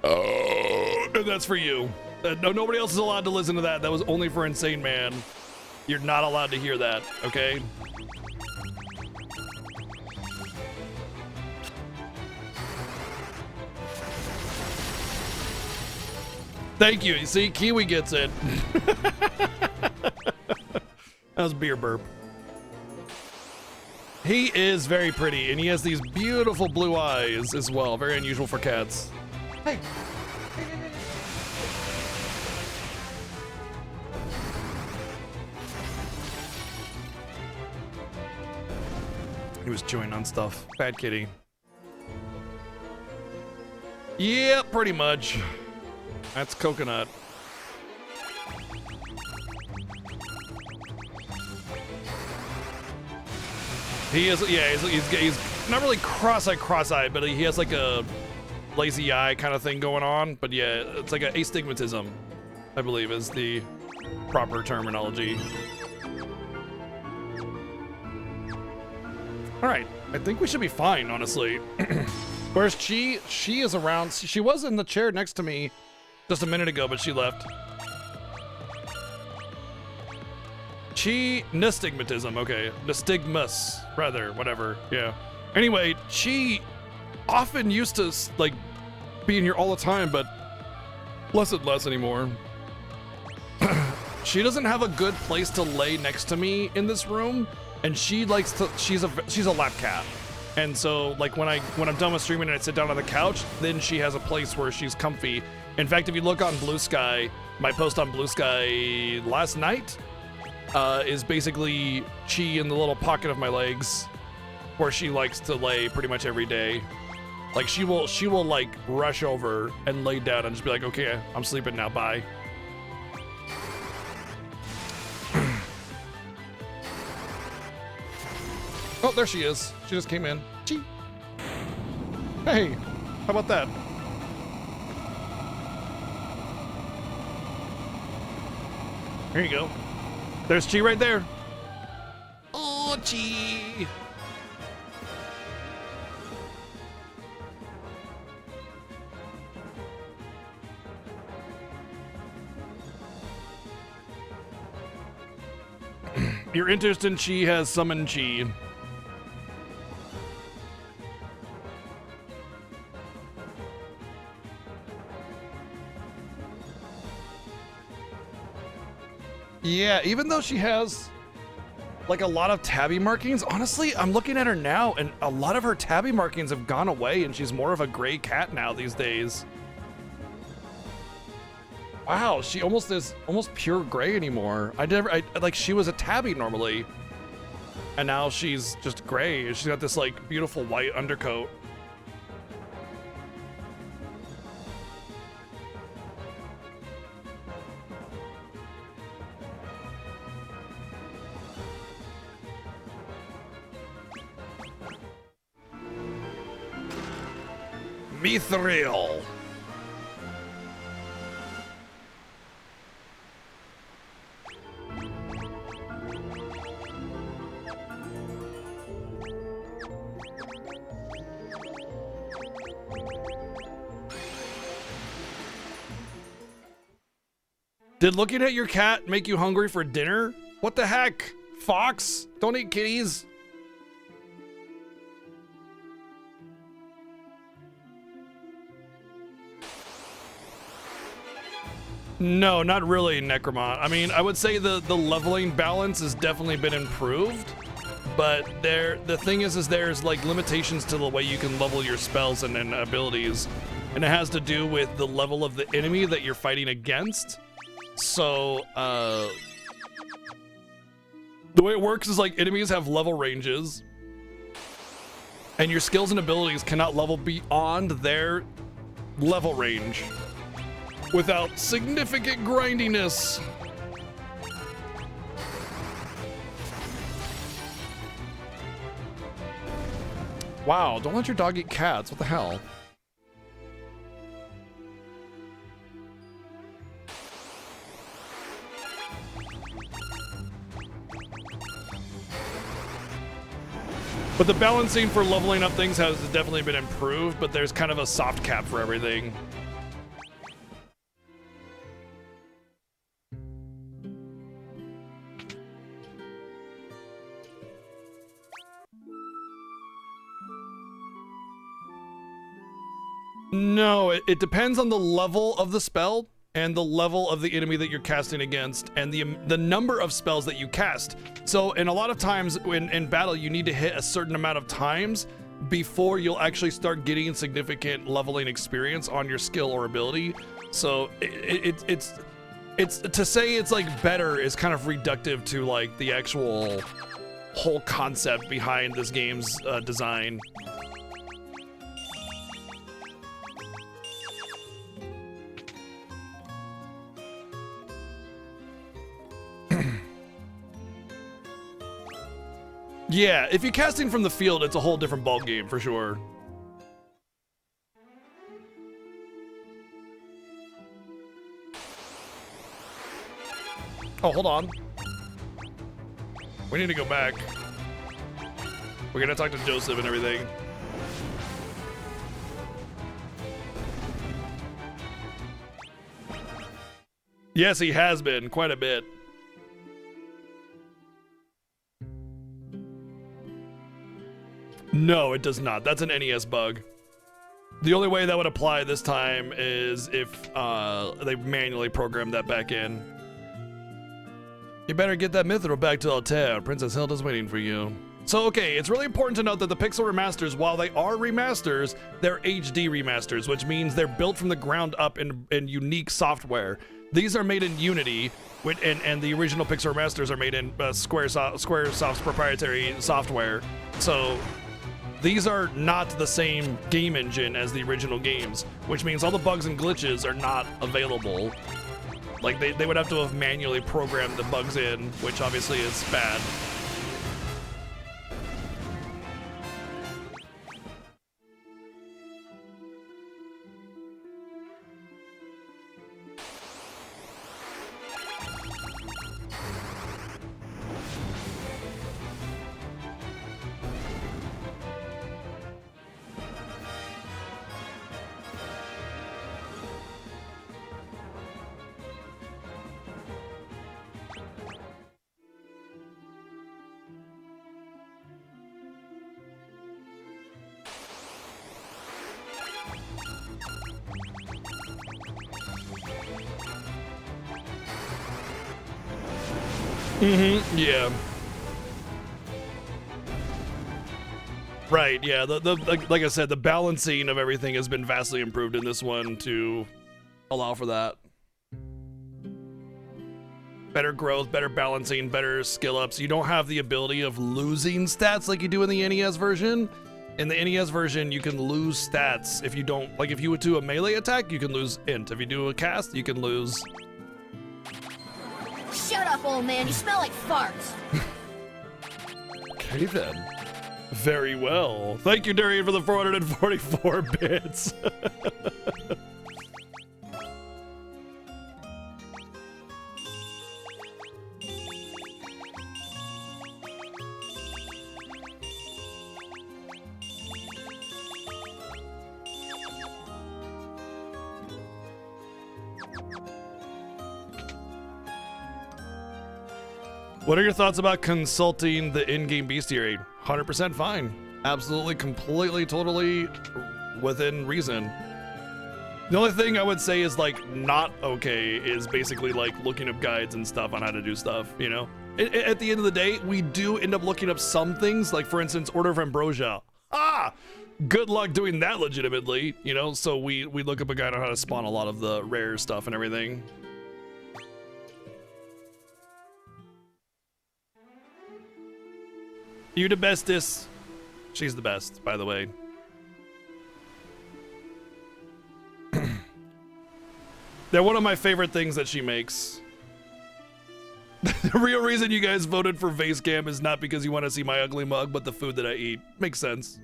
And that's for you. No, nobody else is allowed to listen to that. That was only for Insane Man. You're not allowed to hear that, okay? Thank you. You see, Kiwi gets it. That was beer burp. He is very pretty, and he has these beautiful blue eyes as well. Very unusual for cats. Hey. He was chewing on stuff. Bad kitty. Yeah, pretty much. That's Coconut. He is, yeah, he's not really cross-eyed, but he has like a lazy eye kind of thing going on. But yeah, it's like an astigmatism, I believe is the proper terminology. All right, I think we should be fine, honestly. Where's Chi? She is around. She was in the chair next to me just a minute ago, but she left. Chi, nystigmatism, okay. Nystigmus, rather, whatever, yeah. Anyway, Chi often used to, like, be in here all the time, but less and less anymore. She doesn't have a good place to lay next to me in this room, and she likes to, she's a lap cat. And so, like, when I'm done with streaming and I sit down on the couch, then she has a place where she's comfy. In fact, if you look on Blue Sky, my post on Blue Sky last night is basically Chi in the little pocket of my legs, where she likes to lay pretty much every day. Like, she will like rush over and lay down and just be like, okay, I'm sleeping now, bye. Oh, there she is. She just came in. Chi. Hey, how about that? Here you go. There's Chi right there. Oh, Chi. Your interest in Chi has summoned Chi. Yeah, even though she has like a lot of tabby markings, honestly, I'm looking at her now and a lot of her tabby markings have gone away and she's more of a gray cat now these days. Wow, she almost is almost pure gray anymore. Like, she was a tabby normally, and now she's just gray. She's got this like beautiful white undercoat. Mithril. Did looking at your cat make you hungry for dinner? What the heck? Fox? Don't eat kitties. No, not really, Necromont. I mean, I would say the leveling balance has definitely been improved, but the thing is there's like limitations to the way you can level your spells and abilities, and it has to do with the level of the enemy that you're fighting against. So, the way it works is like enemies have level ranges, and your skills and abilities cannot level beyond their level range without significant grindiness. Wow, don't let your dog eat cats. What the hell? But the balancing for leveling up things has definitely been improved, but there's kind of a soft cap for everything. No, it depends on the level of the spell and the level of the enemy that you're casting against and the number of spells that you cast. So, and a lot of times in battle, you need to hit a certain amount of times before you'll actually start getting significant leveling experience on your skill or ability. So it's to say it's like better is kind of reductive to like the actual whole concept behind this game's design. Yeah, if you're casting from the field, it's a whole different ballgame for sure. Oh, hold on. We need to go back. We're gonna talk to Joseph and everything. Yes, he has been quite a bit. No, it does not. That's an NES bug. The only way that would apply this time is if they manually programmed that back in. You better get that Mithril back to Altair. Princess Hilda's waiting for you. So, okay, it's really important to note that the Pixel remasters, while they are remasters, they're HD remasters, which means they're built from the ground up in unique software. These are made in Unity, and the original Pixel remasters are made in Squaresoft's proprietary software. So these are not the same game engine as the original games, which means all the bugs and glitches are not available. Like, they would have to have manually programmed the bugs in, which obviously is bad. Yeah. Right, yeah, like I said, the balancing of everything has been vastly improved in this one to allow for that. Better growth, better balancing, better skill ups. You don't have the ability of losing stats like you do in the NES version. In the NES version, you can lose stats if you don't, like if you would do a melee attack, you can lose int. If you do a cast, you can lose. Shut up, old man. You smell like farts. Okay then. Very well. Thank you, Darian, for the 444 bits. What are your thoughts about consulting the in-game bestiary? 100% fine. Absolutely, completely, totally within reason. The only thing I would say is, like, not okay is basically, like, looking up guides and stuff on how to do stuff, you know? At the end of the day, we do end up looking up some things, like, for instance, Order of Ambrosia. Ah! Good luck doing that legitimately, you know? So we look up a guide on how to spawn a lot of the rare stuff and everything. You the bestest. She's the best, by the way. They're one of my favorite things that she makes. The real reason you guys voted for Facecam is not because you want to see my ugly mug, but the food that I eat. Makes sense.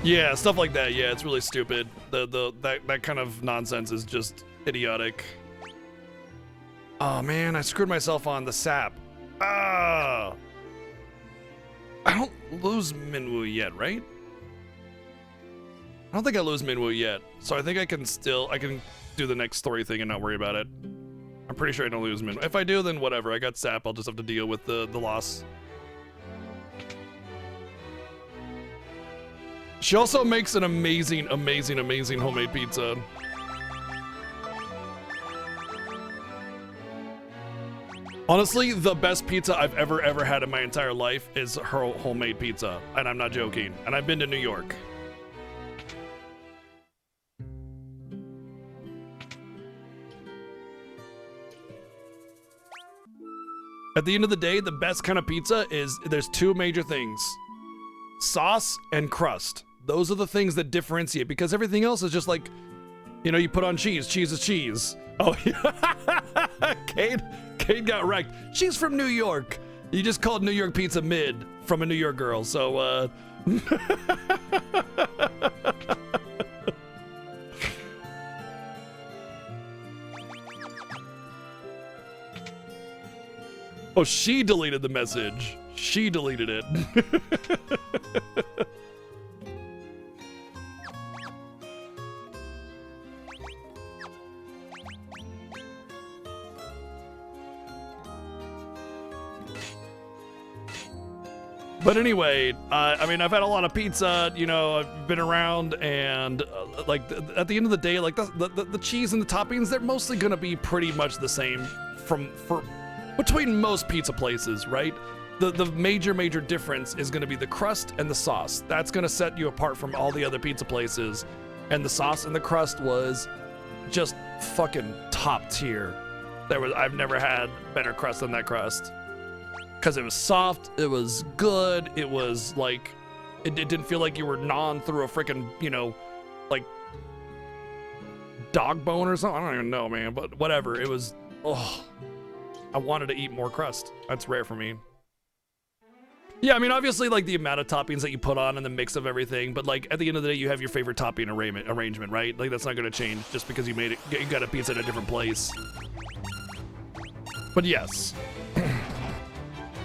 Yeah, stuff like that. Yeah, it's really stupid. That kind of nonsense is just idiotic. Oh man, I screwed myself on the sap. Ah! I don't lose Minwoo yet, right? I don't think I lose Minwoo yet. So I think I can do the next story thing and not worry about it. I'm pretty sure I don't lose Minwoo. If I do, then whatever. I got sap. I'll just have to deal with the loss. She also makes an amazing, amazing, amazing homemade pizza. Honestly, the best pizza I've ever had in my entire life is her homemade pizza. And I'm not joking. And I've been to New York. At the end of the day, the best kind of pizza is, there's two major things. Sauce and crust. Those are the things that differentiate, because everything else is just like, you know, you put on cheese. Cheese is cheese. Oh, yeah. Kate got wrecked. She's from New York. You just called New York pizza mid from a New York girl. So Oh, she deleted the message. She deleted it. But anyway, I mean, I've had a lot of pizza, you know, I've been around, and like at the end of the day, like the cheese and the toppings, they're mostly gonna be pretty much the same between most pizza places, right? The major difference is gonna be the crust and the sauce. That's gonna set you apart from all the other pizza places. And the sauce and the crust was just fucking top tier. I've never had better crust than that crust. Because it was soft, it was good, it was like, it didn't feel like you were gnawing through a freaking, you know, like, dog bone or something. I don't even know, man, but whatever. It was, oh, I wanted to eat more crust. That's rare for me. Yeah, I mean, obviously, like, the amount of toppings that you put on and the mix of everything, but, like, at the end of the day, you have your favorite topping arrangement, right? Like, that's not going to change just because you got a pizza at a different place. But yes.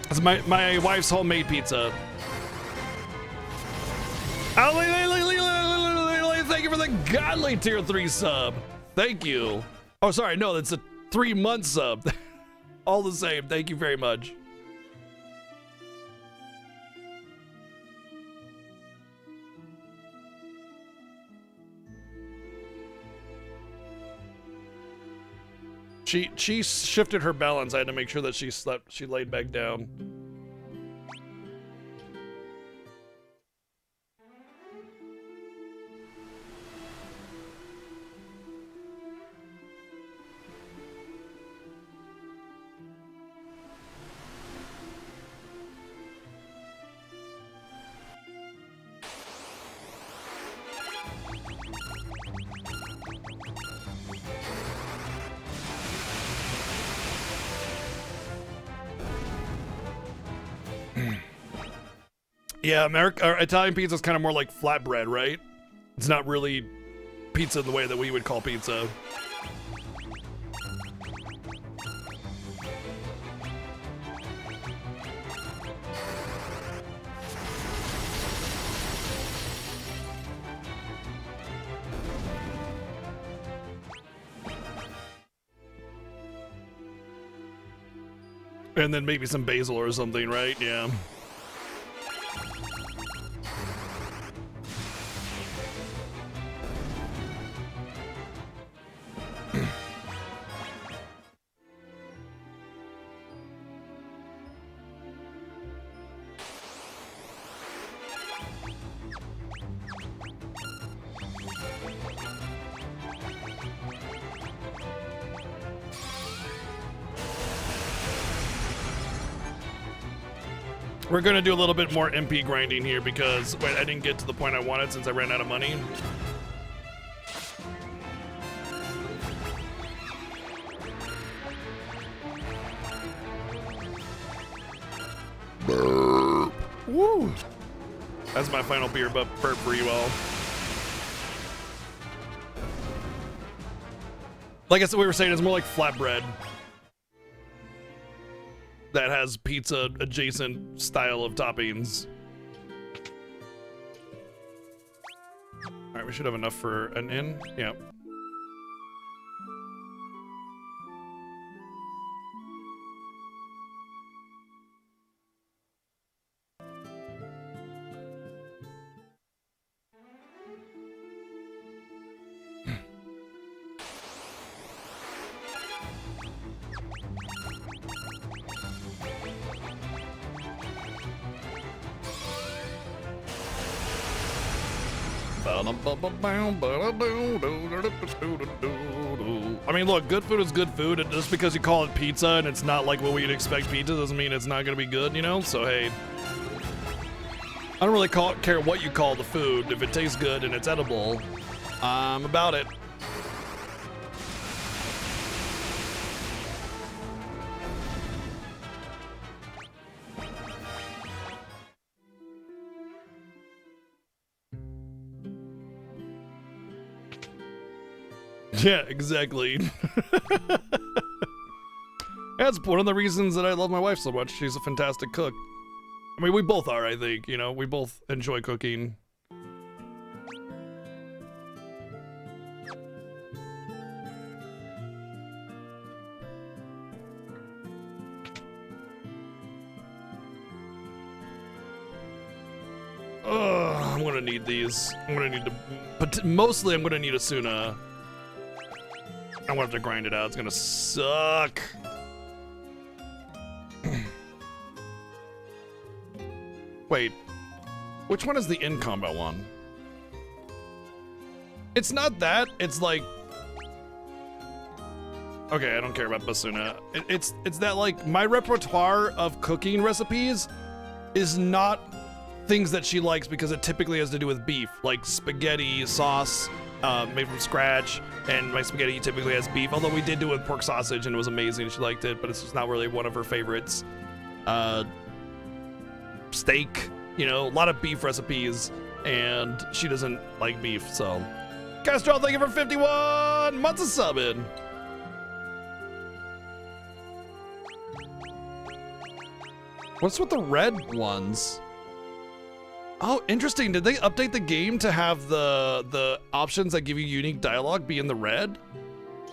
It's my wife's homemade pizza. Thank you for the godly tier 3 sub. Thank you. Oh, sorry, no, that's a 3-month sub. All the same, thank you very much. She shifted her balance. I had to make sure that she laid back down. Yeah, Italian pizza is kind of more like flatbread, right? It's not really pizza in the way that we would call pizza. And then maybe some basil or something, right? Yeah. We're gonna do a little bit more MP grinding here because, wait, I didn't get to the point I wanted since I ran out of money. Burp. Woo! That's my final beer burp for you all. Like I said, we were saying, it's more like flatbread that has pizza adjacent style of toppings. All right, we should have enough for an in. Yeah. I mean, look, good food is good food, and just because you call it pizza and it's not like what we'd expect pizza doesn't mean it's not gonna be good, you know? So, hey, I don't really care what you call the food. If it tastes good and it's edible, I'm about it. Yeah, exactly. That's one of the reasons that I love my wife so much. She's a fantastic cook. I mean, we both are, I think. You know, we both enjoy cooking. I'm gonna need these. I'm gonna need to, but mostly I'm gonna need Asuna. I'm gonna have to grind it out. It's gonna suck. Wait, which one is the in combat one? It's not that. It's like, okay, I don't care about Basuna. It's that like my repertoire of cooking recipes is not things that she likes because it typically has to do with beef, like spaghetti sauce made from scratch, and my spaghetti typically has beef, although we did do it with pork sausage and it was amazing. She liked it, but it's just not really one of her favorites. Steak, you know, a lot of beef recipes, and she doesn't like beef, so. Castrol, thank you for 51 months of subbing. What's with the red ones? Oh, interesting. Did they update the game to have the options that give you unique dialogue be in the red?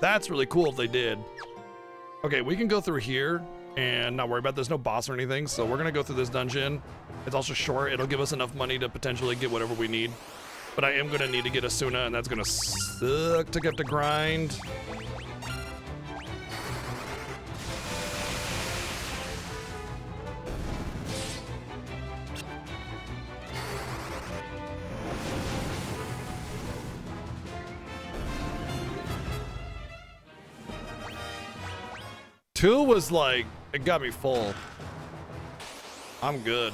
That's really cool if they did. Okay, we can go through here and not worry about it. There's no boss or anything, so we're gonna go through this dungeon. It's also short. It'll give us enough money to potentially get whatever we need. But I am gonna need to get Asuna, and that's gonna suck to get to grind. Two was like, it got me full. I'm good.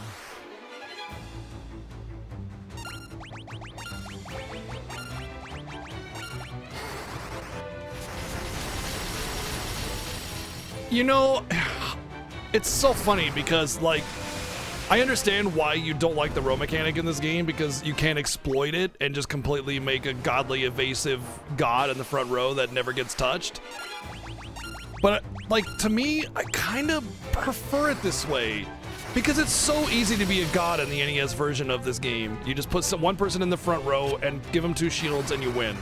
You know, it's so funny because, like, I understand why you don't like the row mechanic in this game, because you can't exploit it and just completely make a godly evasive god in the front row that never gets touched. But, like, to me, I kind of prefer it this way because it's so easy to be a god in the NES version of this game. You just put one person in the front row and give them 2 shields and you win.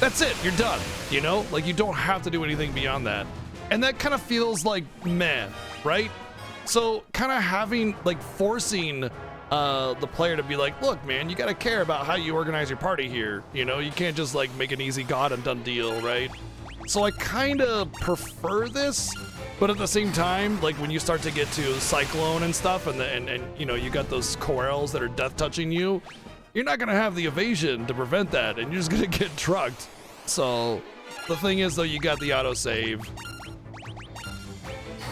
That's it, you're done, you know? Like, you don't have to do anything beyond that. And that kind of feels like meh, right? So kind of having, like, forcing the player to be like, look, man, you gotta care about how you organize your party here. You know, you can't just, like, make an easy god and done deal, right? So I kind of prefer this, but at the same time, like, when you start to get to Cyclone and stuff, and you know, you got those Coils that are death touching you, you're not gonna have the evasion to prevent that, and you're just gonna get trucked. So the thing is, though, you got the autosave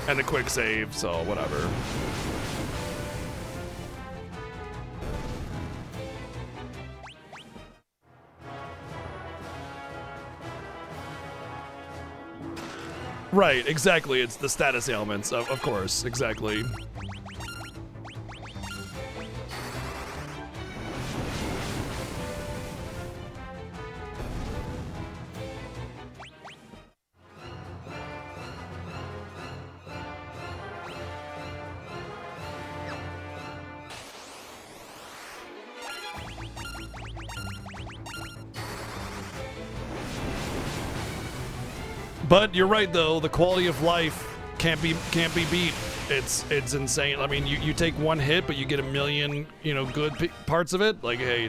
and the quick save, so whatever. Right, exactly. It's the status ailments, of course, exactly. But you're right, though. The quality of life can't be beat. It's insane. I mean, you take one hit, but you get a million, you know, good parts of it. Like, hey,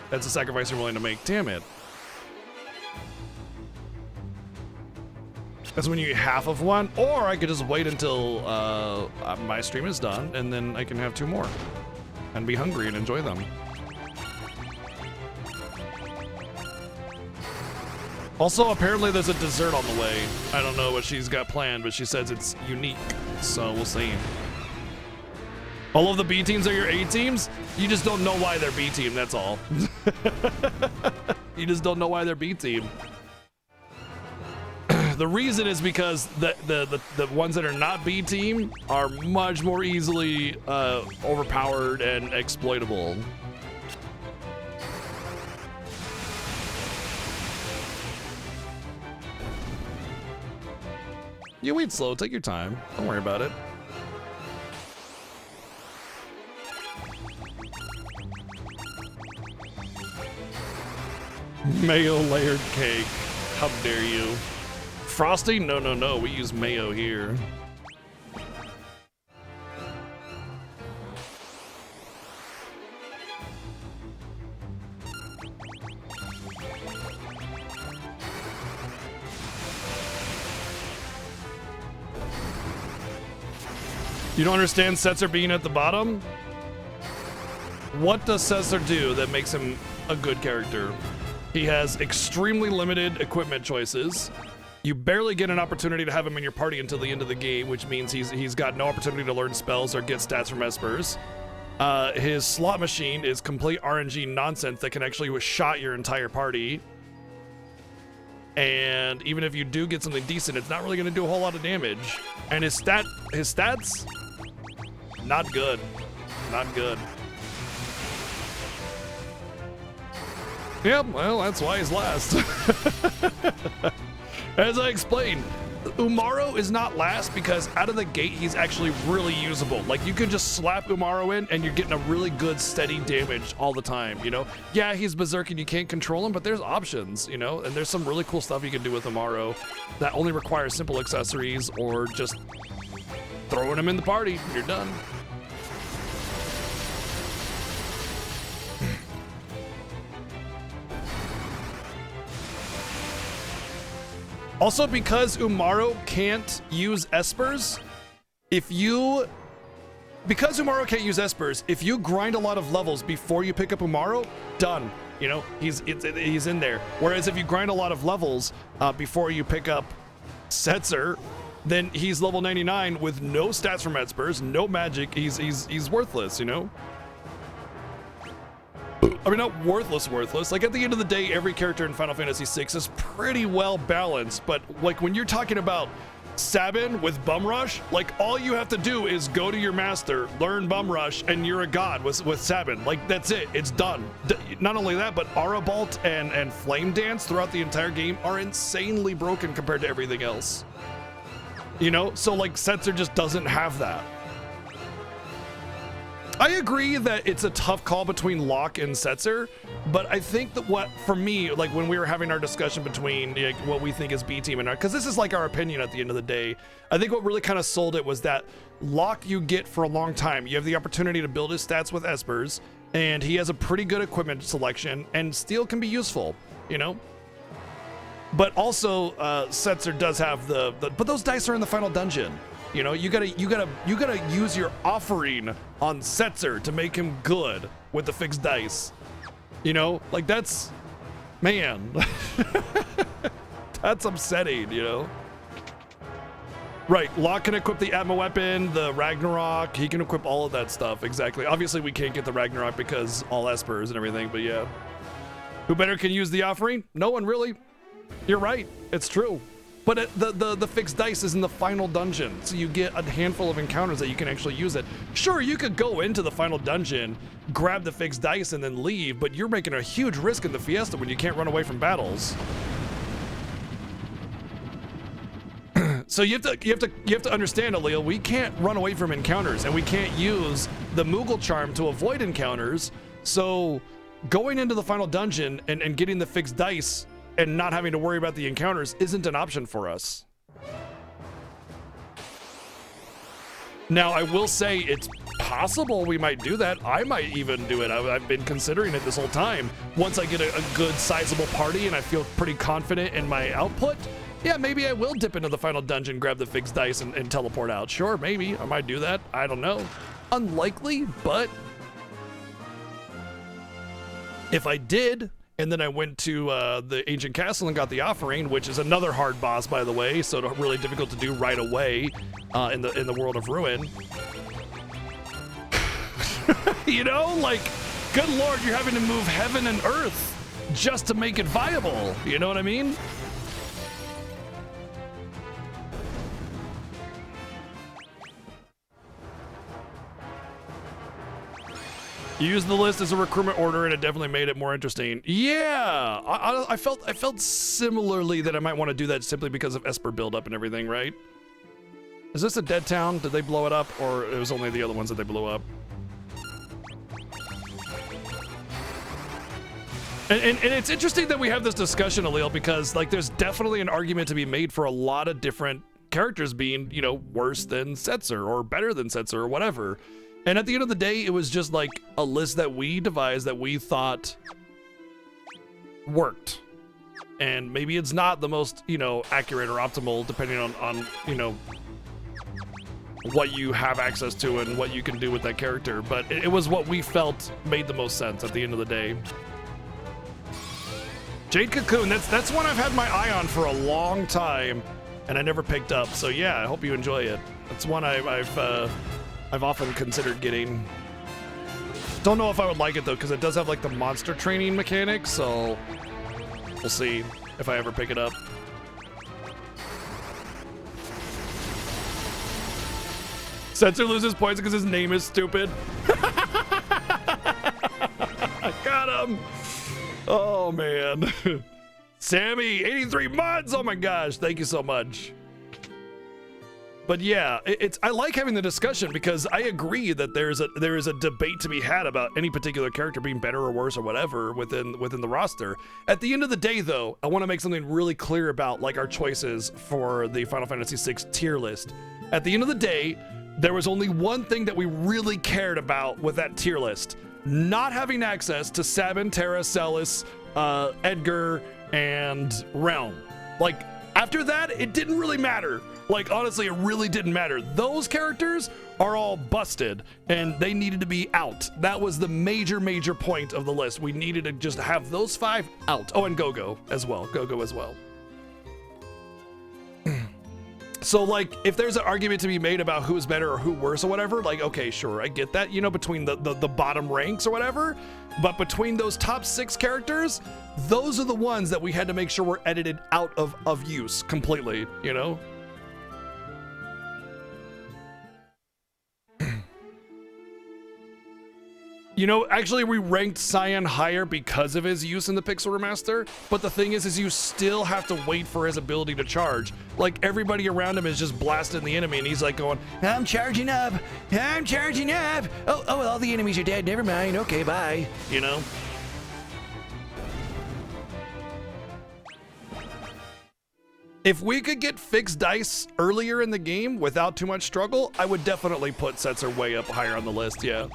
that's a sacrifice you're willing to make. Damn it. That's when you get half of one, or I could just wait until my stream is done, and then I can have 2 more, and be hungry and enjoy them. Also, apparently there's a dessert on the way. I don't know what she's got planned, but she says it's unique, so we'll see. All of the B teams are your A teams? You just don't know why they're B team, that's all. You just don't know why they're B team. The reason is because the ones that are not B team are much more easily overpowered and exploitable. You eat slow, take your time. Don't worry about it. Mayo layered cake. How dare you? Frosting? No, no, no. We use mayo here. You don't understand Setzer being at the bottom? What does Setzer do that makes him a good character? He has extremely limited equipment choices. You barely get an opportunity to have him in your party until the end of the game, which means he's got no opportunity to learn spells or get stats from espers. His slot machine is complete RNG nonsense that can actually shot your entire party. And even if you do get something decent, it's not really going to do a whole lot of damage. And his stats, not good. Not good. Yeah, well, that's why he's last. As I explained, Umaro is not last because out of the gate, he's actually really usable. Like, you can just slap Umaro in and you're getting a really good steady damage all the time, you know? Yeah, he's berserk and you can't control him, but there's options, you know? And there's some really cool stuff you can do with Umaro that only requires simple accessories or just throwing him in the party. You're done. Also, because Umaro can't use espers, if you grind a lot of levels before you pick up Umaro, done. You know, he's in there. Whereas if you grind a lot of levels before you pick up Setzer, then he's level 99 with no stats from espers, no magic. He's worthless, you know? I mean, not worthless. Like, at the end of the day, every character in Final Fantasy VI is pretty well balanced, but like when you're talking about Sabin with Bum Rush, like all you have to do is go to your master, learn Bum Rush, and you're a god with Sabin. Like, that's it. It's done. Not only that, but Arabalt and Flame Dance throughout the entire game are insanely broken compared to everything else. You know? So, like, Setzer just doesn't have that. I agree that it's a tough call between Locke and Setzer, but I think that what, for me, like when we were having our discussion between like, what we think is B team and our, because this is like our opinion at the end of the day, I think what really kind of sold it was that Locke you get for a long time. You have the opportunity to build his stats with espers, and he has a pretty good equipment selection, and steel can be useful, you know? But also, Setzer does have but those dice are in the final dungeon. You know, you gotta use your offering on Setzer to make him good with the fixed dice. You know, like that's, man, that's upsetting, you know? Right, Locke can equip the Atma weapon, the Ragnarok, he can equip all of that stuff, exactly. Obviously we can't get the Ragnarok because all espers and everything, but yeah. Who better can use the offering? No one really. You're right, it's true. But the fixed dice is in the final dungeon, so you get a handful of encounters that you can actually use it. Sure, you could go into the final dungeon, grab the fixed dice, and then leave, but you're making a huge risk in the Fiesta when you can't run away from battles. So you have to understand, Aaliyah, we can't run away from encounters, and we can't use the Moogle charm to avoid encounters. So going into the final dungeon and getting the fixed dice and not having to worry about the encounters isn't an option for us. Now, I will say it's possible we might do that. I might even do it. I've been considering it this whole time. Once I get a good sizable party and I feel pretty confident in my output, yeah, maybe I will dip into the final dungeon, grab the fixed dice, and teleport out. Sure, maybe. I might do that. I don't know. Unlikely, but if I did, and then I went to the ancient castle and got the offering, which is another hard boss, by the way, so really difficult to do right away in the world of Ruin. You know, like, good lord, you're having to move heaven and earth just to make it viable. You know what I mean? You used the list as a recruitment order, and it definitely made it more interesting. Yeah, I felt similarly that I might want to do that simply because of Esper buildup and everything, right? Is this a dead town? Did they blow it up, or it was only the other ones that they blew up? And it's interesting that we have this discussion, Alil, because like there's definitely an argument to be made for a lot of different characters being, you know, worse than Setzer or better than Setzer or whatever. And at the end of the day, it was just like a list that we devised that we thought worked. And maybe it's not the most, you know, accurate or optimal depending on you know, what you have access to and what you can do with that character. But it was what we felt made the most sense at the end of the day. Jade Cocoon, that's one I've had my eye on for a long time, and I never picked up. So yeah, I hope you enjoy it. That's one I've often considered getting. Don't know if I would like it though, because it does have like the monster training mechanic. So we'll see if I ever pick it up. Setzer loses points because his name is stupid. I got him. Oh man. Sammy, 83 months. Oh my gosh, thank you so much. But yeah, I like having the discussion because I agree that there is a debate to be had about any particular character being better or worse or whatever within the roster. At the end of the day though, I want to make something really clear about like our choices for the Final Fantasy VI tier list. At the end of the day, there was only one thing that we really cared about with that tier list. Not having access to Sabin, Terra, Celis, Edgar, and Realm. Like, after that, it didn't really matter. Like, honestly, it really didn't matter. Those characters are all busted, and they needed to be out. That was the major point of the list. We needed to just have those 5 out. Oh, and Go-Go as well. Go-Go as well. So, like, if there's an argument to be made about who's better or who worse or whatever, like, okay, sure, I get that, you know, between the bottom ranks or whatever, but between those top 6 characters, those are the ones that we had to make sure were edited out of use completely, you know? You know, actually, we ranked Cyan higher because of his use in the Pixel Remaster, but the thing is you still have to wait for his ability to charge. Like, everybody around him is just blasting the enemy, and he's like going, I'm charging up! I'm charging up! Oh, well, all the enemies are dead, never mind, okay, bye. You know? If we could get fixed dice earlier in the game without too much struggle, I would definitely put Setzer way up higher on the list, yeah.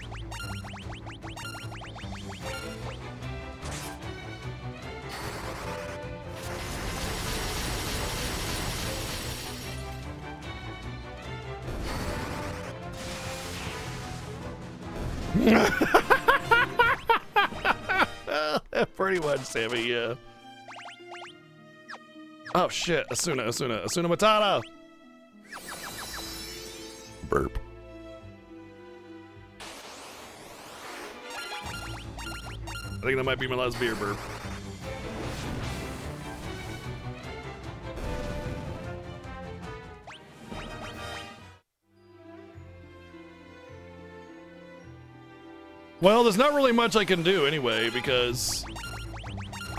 Pretty much, Sammy, yeah. Oh shit, Asuna Matata! Burp. I think that might be my last beer burp. Well, there's not really much I can do anyway, because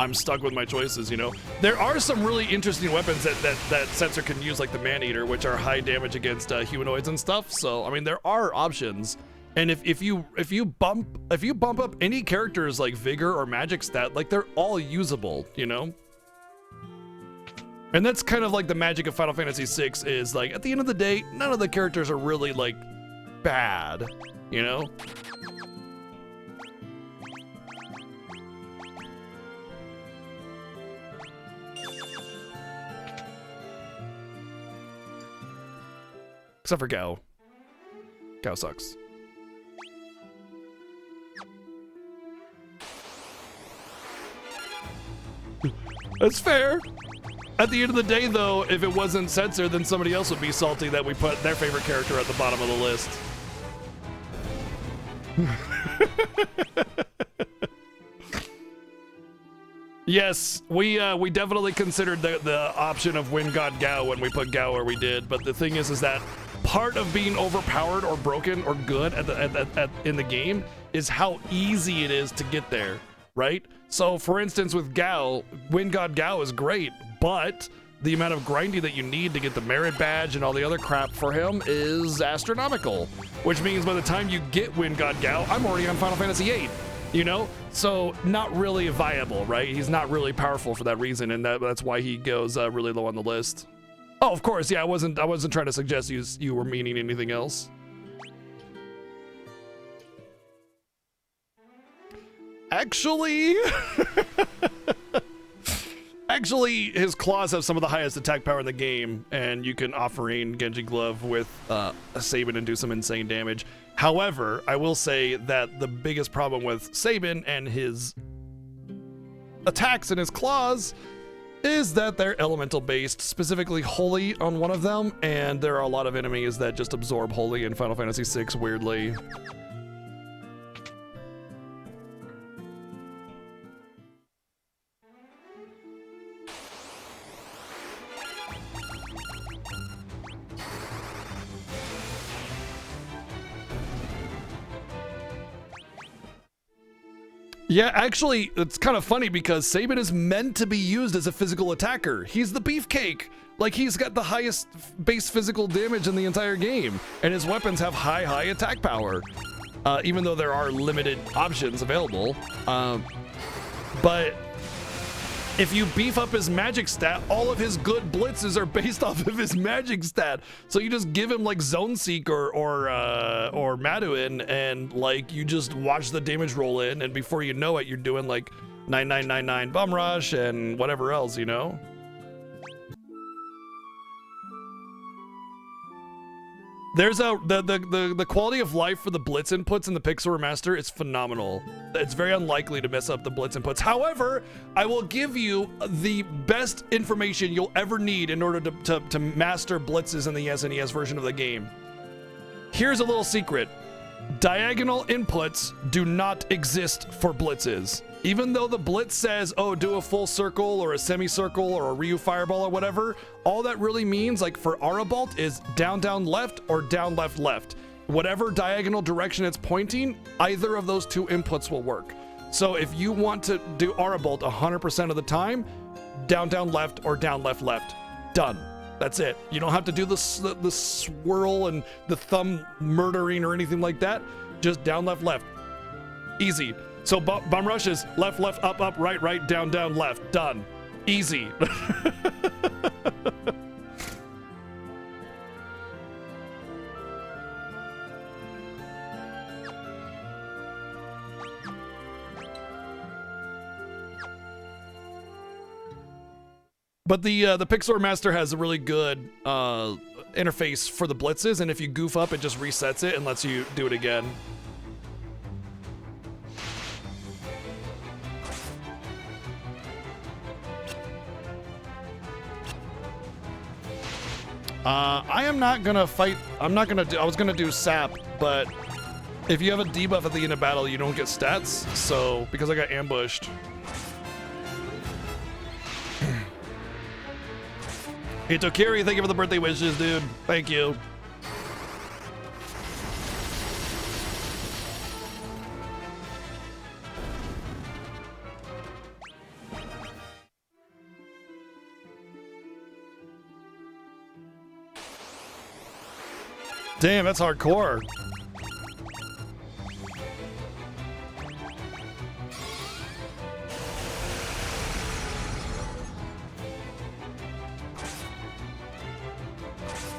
I'm stuck with my choices, you know? There are some really interesting weapons that Setzer can use, like the Man-Eater, which are high damage against humanoids and stuff, so, I mean, there are options. And if you bump up any character's, like, vigor or magic stat, like, they're all usable, you know? And that's kind of like the magic of Final Fantasy VI is, like, at the end of the day, none of the characters are really, like, bad, you know? Except for Gao. Gao sucks. That's fair. At the end of the day, though, if it wasn't Setzer, then somebody else would be salty that we put their favorite character at the bottom of the list. Yes, we definitely considered the option of Wind God Gao when we put Gao where we did, but the thing is that part of being overpowered or broken or good in the game is how easy it is to get there, right? So, for instance, with Gao, Wind God Gao is great, but the amount of grinding that you need to get the merit badge and all the other crap for him is astronomical, which means by the time you get Wind God Gao, I'm already on Final Fantasy VIII, you know? So not really viable, right? He's not really powerful for that reason, and that's why he goes really low on the list. Oh, of course, yeah, I wasn't trying to suggest you were meaning anything else. Actually, his claws have some of the highest attack power in the game, and you can offering Genji Glove with a Sabin and do some insane damage. However, I will say that the biggest problem with Sabin and his attacks and his claws is that they're elemental based, specifically Holy on one of them, and there are a lot of enemies that just absorb Holy in Final Fantasy VI weirdly. Yeah, actually, it's kind of funny because Sabin is meant to be used as a physical attacker. He's the beefcake. Like, he's got the highest base physical damage in the entire game, and his weapons have high attack power, even though there are limited options available. But if you beef up his magic stat, all of his good blitzes are based off of his magic stat. So you just give him like Zone Seek or Maduin, and like you just watch the damage roll in, and before you know it, you're doing like 9999 Bum Rush and whatever else, you know? There's the quality of life for the blitz inputs in the Pixel Remaster is phenomenal. It's very unlikely to mess up the blitz inputs. However, I will give you the best information you'll ever need in order to master blitzes in the SNES version of the game. Here's a little secret. Diagonal inputs do not exist for blitzes. Even though the blitz says, oh, do a full circle or a semicircle or a Ryu fireball or whatever, all that really means, like for Arabalt, is down, down, left or down, left, left. Whatever diagonal direction it's pointing, either of those two inputs will work. So if you want to do Arabalt 100% of the time, down, down, left or down, left, left. Done. That's it. You don't have to do the swirl and the thumb murdering or anything like that. Just down, left, left. Easy. So Bum Rush is left, left, up, up, right, right, down, down, left. Done. Easy. But the Pixel Remaster has a really good interface for the blitzes, and if you goof up, it just resets it and lets you do it again. I am not gonna fight. I was gonna do sap, but if you have a debuff at the end of battle, you don't get stats. So because I got ambushed. Hitokiri, thank you for the birthday wishes, dude. Thank you. Damn, that's hardcore.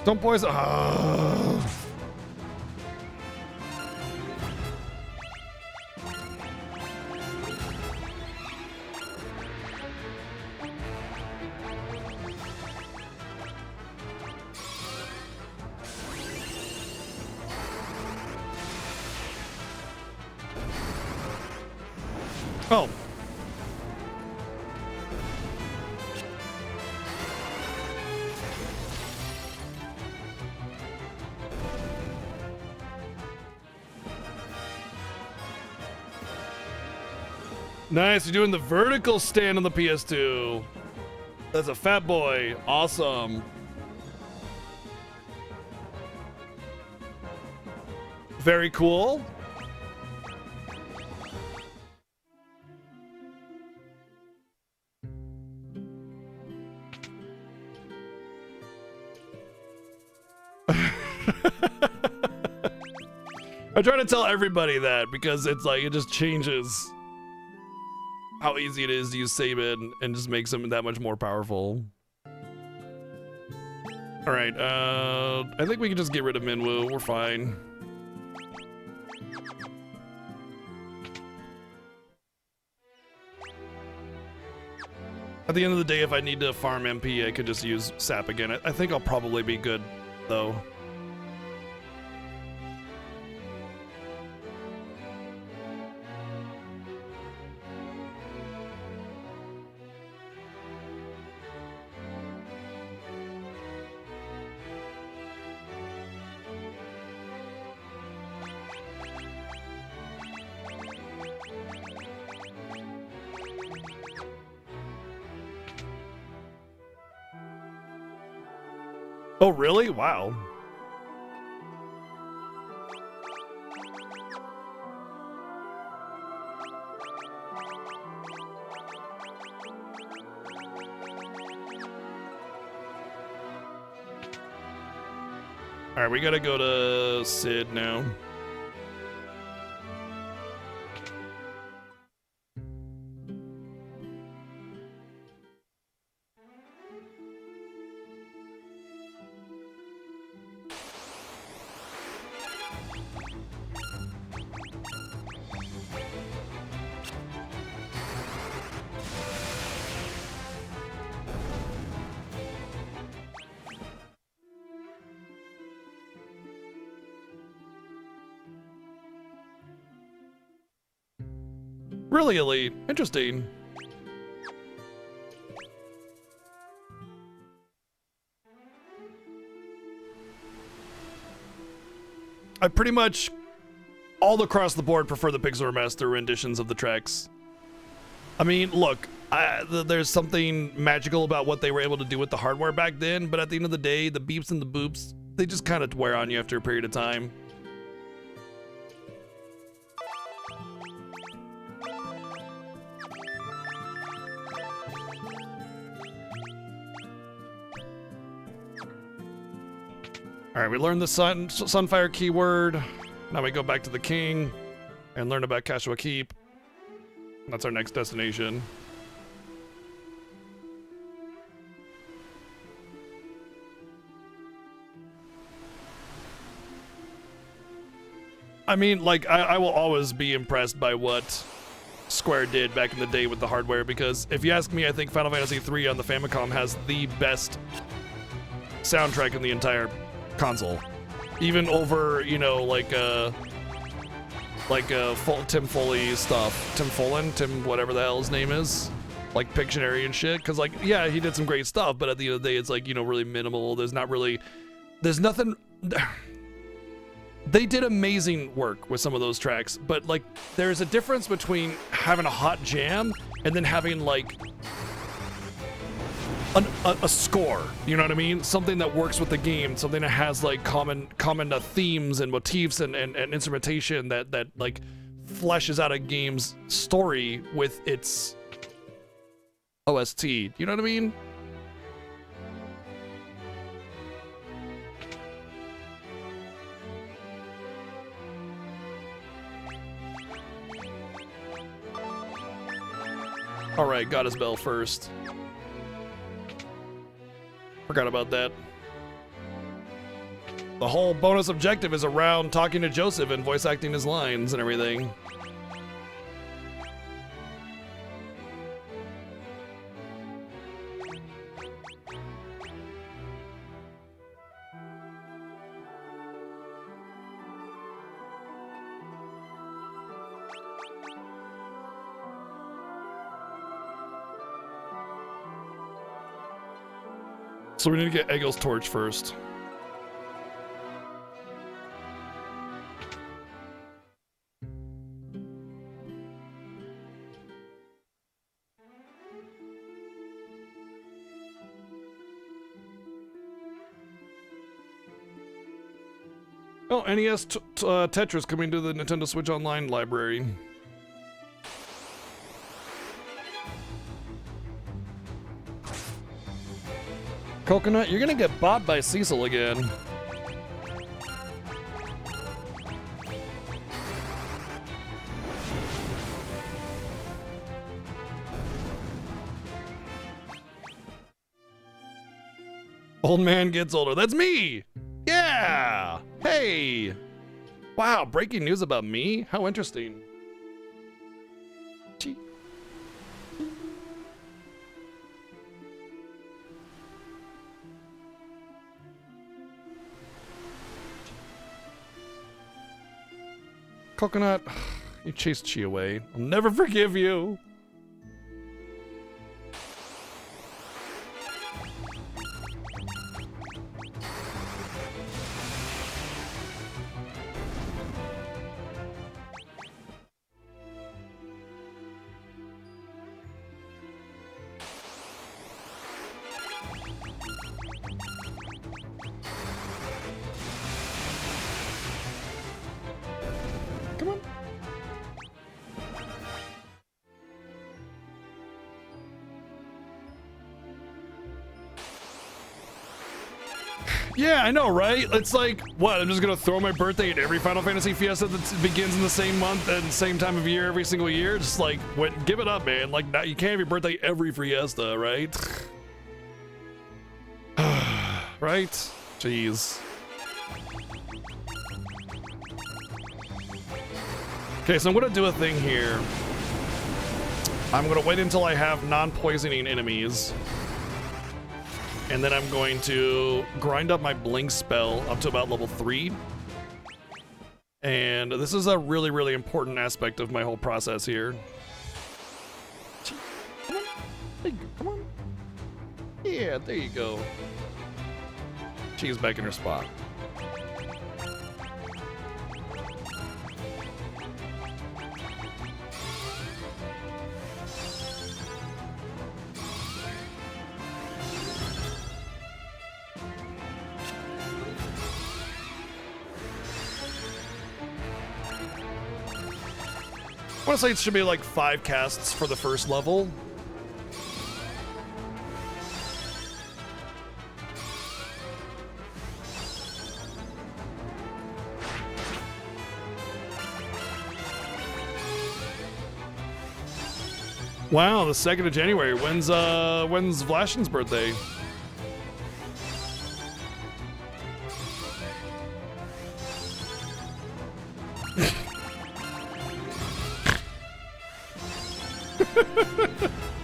Don't poison. Oh. Oh. Nice, you're doing the vertical stand on the PS2. That's a fat boy. Awesome. Very cool. I try to tell everybody that because it's like it just changes how easy it is to use Sabin and just makes him that much more powerful. All right, I think we can just get rid of Minwoo. We're fine. At the end of the day, if I need to farm MP, I could just use Sap again. I think I'll probably be good, though. Oh, really? Wow. All right, we gotta go to Sid now. Really elite. Interesting. I pretty much all across the board prefer the Pixel Remaster renditions of the tracks. I mean, look, there's something magical about what they were able to do with the hardware back then, but at the end of the day, the beeps and the boops, they just kind of wear on you after a period of time. All right, we learned the Sunfire keyword. Now we go back to the king and learn about Kashua Keep. That's our next destination. I mean, like, I will always be impressed by what Square did back in the day with the hardware, because if you ask me, I think Final Fantasy 3 on the Famicom has the best soundtrack in the entire console, even over, you know, Tim Foley stuff, Tim whatever the hell his name is, like Pictionary and shit. Because, like, yeah, he did some great stuff, but at the end of the day, it's like, you know, really minimal. There's nothing. They did amazing work with some of those tracks, but like, there's a difference between having a hot jam and then having like a score, you know what I mean? Something that works with the game, something that has like common themes and motifs and instrumentation that like fleshes out a game's story with its OST. You know what I mean? All right, got his bell first. Forgot about that. The whole bonus objective is around talking to Joseph and voice acting his lines and everything. So we need to get Egil's torch first. Oh, NES Tetris coming to the Nintendo Switch Online library. Coconut, you're gonna get bought by Cecil again. Old man gets older. That's me! Yeah! Hey! Wow, breaking news about me? How interesting. Gee. Coconut, you chased Chi away. I'll never forgive you. Come on. Yeah, I know, right? It's like, what, I'm just gonna throw my birthday at every Final Fantasy Fiesta that begins in the same month and same time of year every single year? Just like, give it up, man. Like, you can't have your birthday every Fiesta, right? Right? Jeez. Okay, so I'm gonna do a thing here. I'm gonna wait until I have non-poisoning enemies. And then I'm going to grind up my Blink spell up to about level 3. And this is a really, really important aspect of my whole process here. Come on. There you go. Come on. Yeah, there you go. She's back in her spot. I want to say it should be like 5 casts for the first level. Wow, the 2nd of January. When's Vlashin's birthday?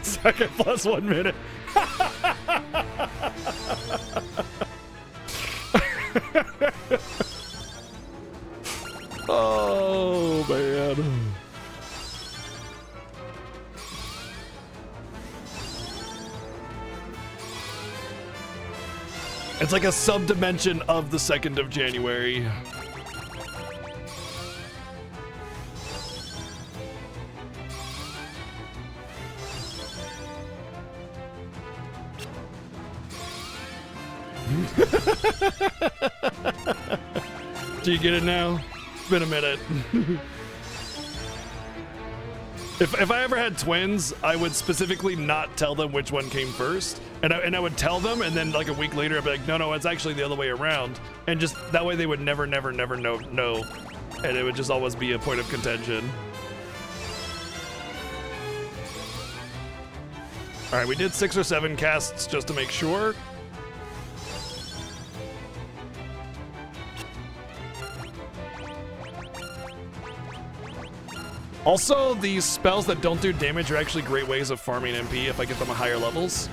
Second plus 1 minute. Oh, man. It's like a sub-dimension of the 2nd of January. Do you get it now? It's been a minute. If I ever had twins, I would specifically not tell them which one came first. And I would tell them, and then like a week later, I'd be like, no, it's actually the other way around. And just that way they would never know. And it would just always be a point of contention. All right, we did 6 or 7 casts just to make sure. Also, these spells that don't do damage are actually great ways of farming MP if I get them at higher levels,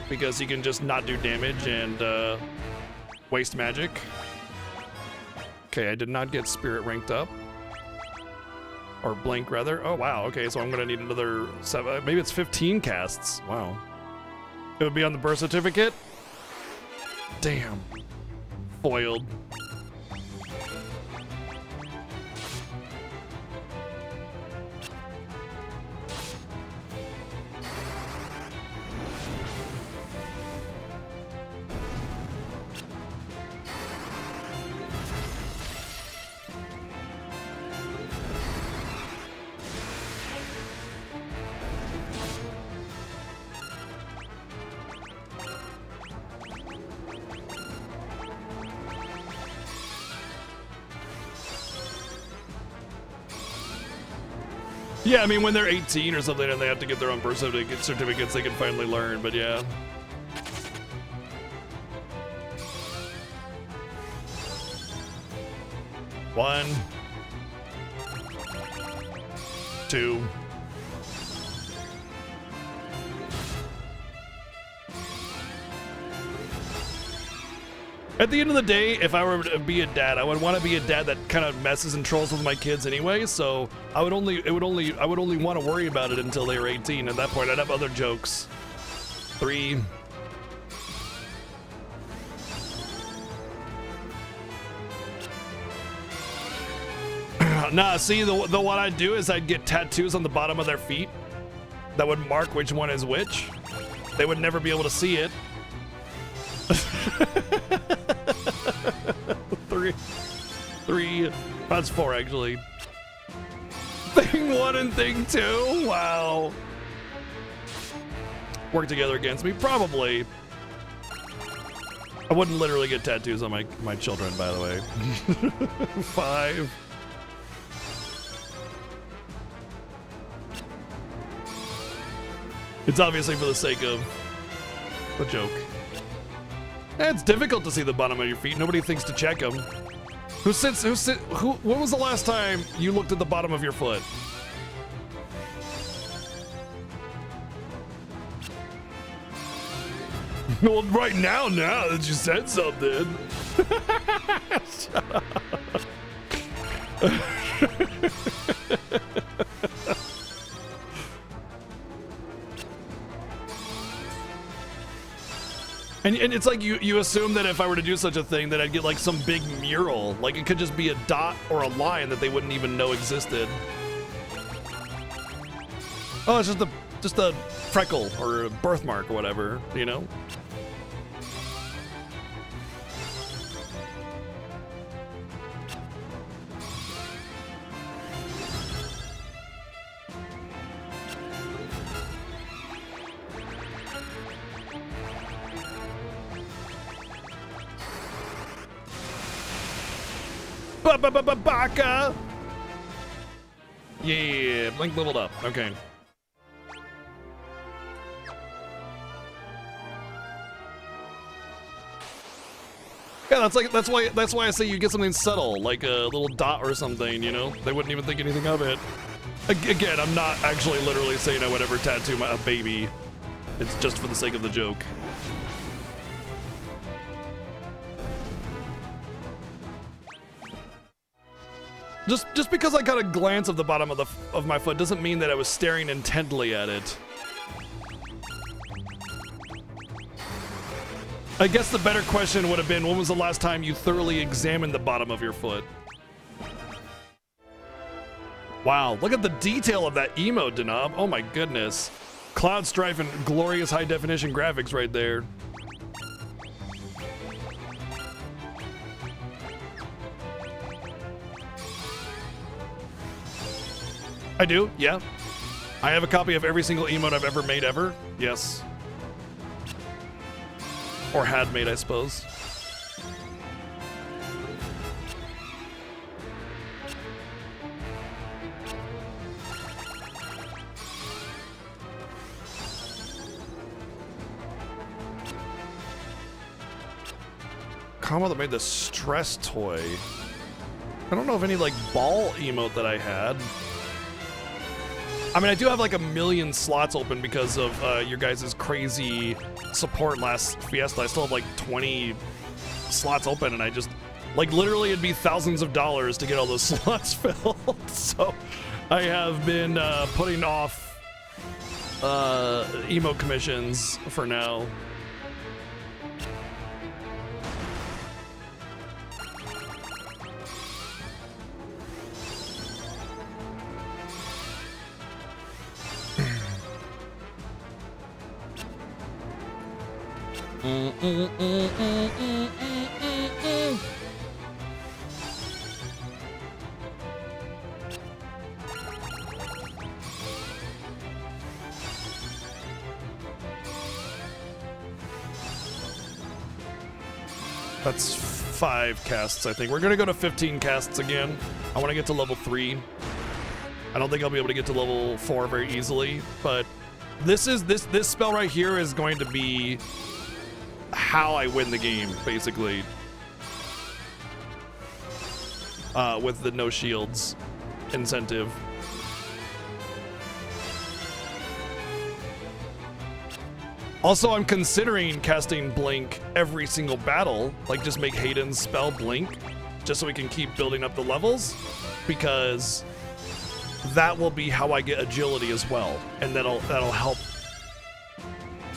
because you can just not do damage and waste magic. Okay, I did not get Spirit ranked up. Or Blink, rather. Oh, wow. Okay, so I'm going to need another 7. Maybe it's 15 casts. Wow. It would be on the birth certificate? Damn. Foiled. Yeah, I mean, when they're 18 or something and they have to get their own birth certificates, they can finally learn, but yeah. 1, 2. At the end of the day, if I were to be a dad, I would want to be a dad that kind of messes and trolls with my kids anyway. So I would only want to worry about it until they were 18. At that point, I'd have other jokes. 3. Nah, see, the what I'd do is I'd get tattoos on the bottom of their feet that would mark which one is which. They would never be able to see it. 3. That's 4 actually. Thing 1 and thing 2. Wow. Work together against me, probably. I wouldn't literally get tattoos on my children, by the way. 5. It's obviously for the sake of the joke. It's difficult to see the bottom of your feet. Nobody thinks to check them. When was the last time you looked at the bottom of your foot? Well, right now that you said something. Shut up. And it's like you assume that if I were to do such a thing that I'd get like some big mural. Like it could just be a dot or a line that they wouldn't even know existed. Oh, it's just a freckle or a birthmark or whatever, you know? Baka! Yeah, Blink leveled up. Okay. Yeah, that's why I say you get something subtle, like a little dot or something, you know? They wouldn't even think anything of it. Again, I'm not actually literally saying I would ever tattoo a baby. It's just for the sake of the joke. Just because I got a glance of the bottom of my foot doesn't mean that I was staring intently at it. I guess the better question would have been, when was the last time you thoroughly examined the bottom of your foot? Wow, look at the detail of that emote, Denob. Oh my goodness. Cloud Strife and glorious high definition graphics right there. I do, yeah. I have a copy of every single emote I've ever made ever. Yes. Or had made, I suppose. Combo that made the stress toy. I don't know of any like ball emote that I had. I mean, I do have like 1 million slots open because of your guys' crazy support last Fiesta. I still have like 20 slots open, and I just, like, literally it'd be thousands of dollars to get all those slots filled. So I have been putting off emote commissions for now. That's 5 casts, I think. We're gonna go to 15 casts again. I want to get to level 3. I don't think I'll be able to get to level 4 very easily, but this spell right here is going to be how I win the game, basically. with the no shields incentive. Also, I'm considering casting Blink every single battle, like just make Hayden spell Blink, just so we can keep building up the levels, because that will be how I get agility as well, and that'll help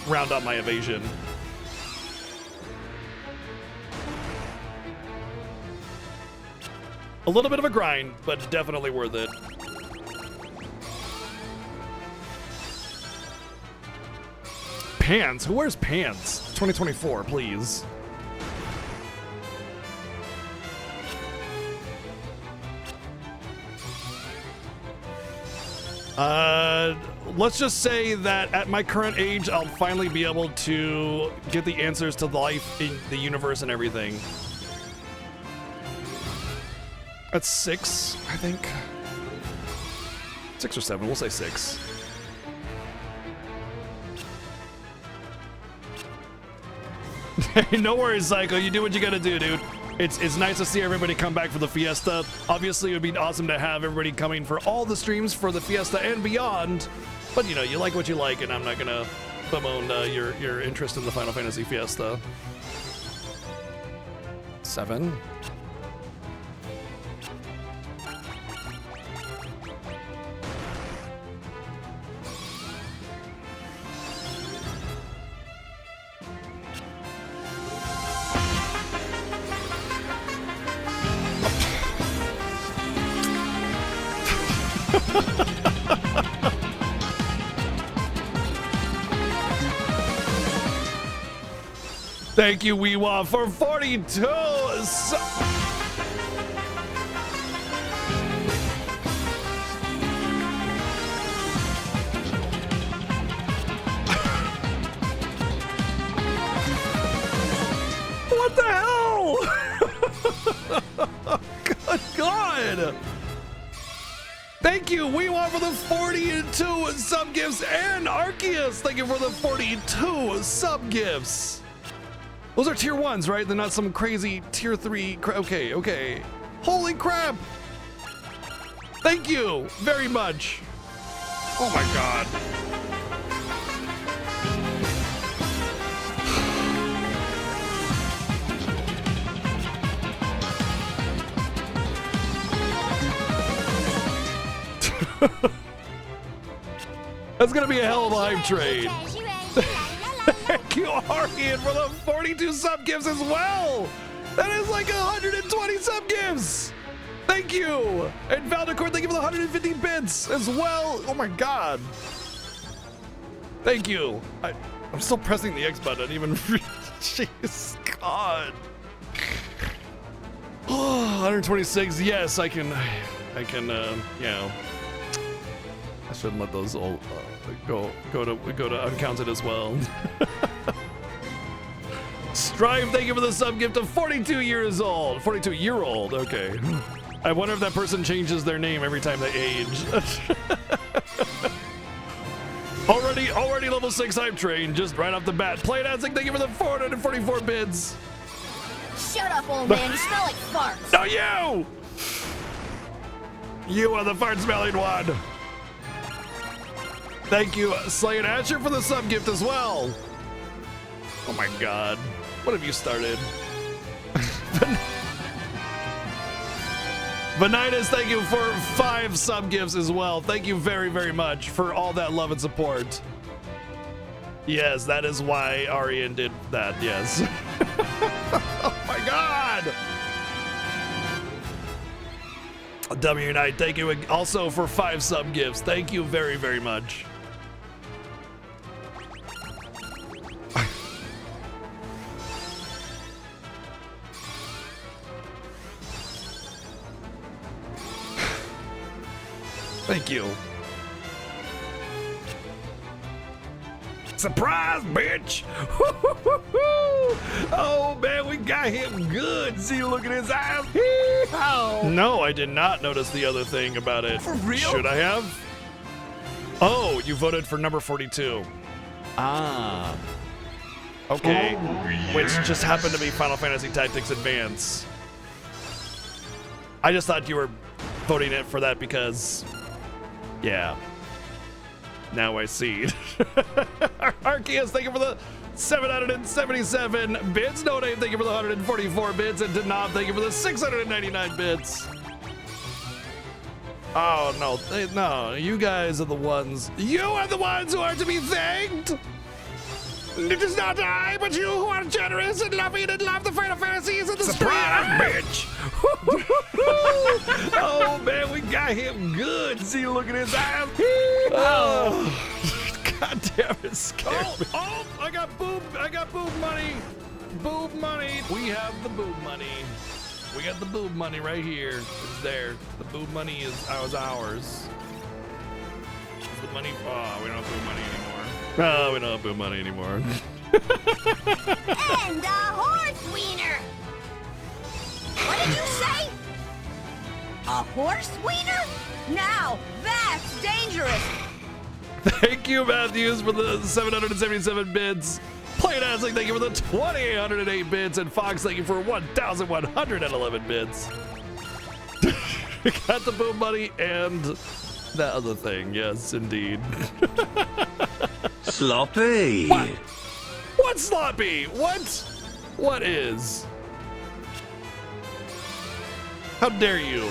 round out my evasion. A little bit of a grind, but definitely worth it. Pants? Who wears pants? 2024, please. Let's just say that at my current age, I'll finally be able to get the answers to life in the universe and everything. That's 6, I think. 6 or 7, we'll say 6. No worries, Psycho. You do what you gotta do, dude. It's nice to see everybody come back for the Fiesta. Obviously, it would be awesome to have everybody coming for all the streams for the Fiesta and beyond. But you know, you like what you like, and I'm not gonna bemoan your interest in the Final Fantasy Fiesta. 7. Thank you, Weewa, for 42. What the hell? Good God. Thank you, Weewa, for the 42 sub gifts, and Arceus, thank you for the 42 sub gifts. Those are tier 1s, right? They're not some crazy tier 3. Okay. Holy crap! Thank you very much. Oh my God. That's gonna be a hell of a hype trade. Thank you, Arian, for the 42 sub gifts as well. That is like 120 sub gifts. Thank you. And Valdicord, thank you for the 150 bits as well. Oh my God. Thank you. I'm still pressing the X button. Even jeez, God. 126. Yes, I can. You know. I shouldn't let those all go to uncounted as well. Strive, thank you for the sub gift of 42 years old. 42-year-old. Okay. I wonder if that person changes their name every time they age. already level 6 hype train, just right off the bat. Play dancing, thank you for the 444 bids. Shut up, old man. You smell like farts. No, you! You are the fart-smelling one. Thank you, Slay and Asher, for the sub gift as well. Oh my God. What have you started? Vanitas, thank you for 5 sub gifts as well. Thank you very, very much for all that love and support. Yes, that is why Arian did that, yes. Oh my God! W Knight, thank you also for 5 sub gifts. Thank you very, very much. Thank you. Surprise, bitch! Oh man, we got him good. See, look at his eyes. No, I did not notice the other thing about it. For real? Should I have? Oh, you voted for number 42. Ah. Okay. Which just happened to be Final Fantasy Tactics Advance. I just thought you were voting it for that because, yeah. Now I see. Arceus, thank you for the 777 bits. No Name, thank you for the 144 bits. And Denob, thank you for the 699 bits. Oh, no. No, you guys are the ones. You are the ones who are to be thanked. It is not I, but you who are generous and loving and love the Final Fantasies and the surprise, bitch. Oh, man, we got him good. See, look at his eyes. Oh. God damn it, scared me. Oh, I got boob money. Boob money. We have the boob money. We got the boob money right here. It's there. The boob money is ours. It's the money. Oh, we don't have boob money anymore. Oh, we don't have boob money anymore. And a horse wiener. What did you say? A horse wiener? Now that's dangerous. Thank you, Matthews, for the 777 bits. Playdancing, thank you for the 2,808 bits. And Fox, thank you for 1,111 bits. Got the boom money and that other thing. Yes, indeed. Sloppy. What? What's sloppy? What is? How dare you?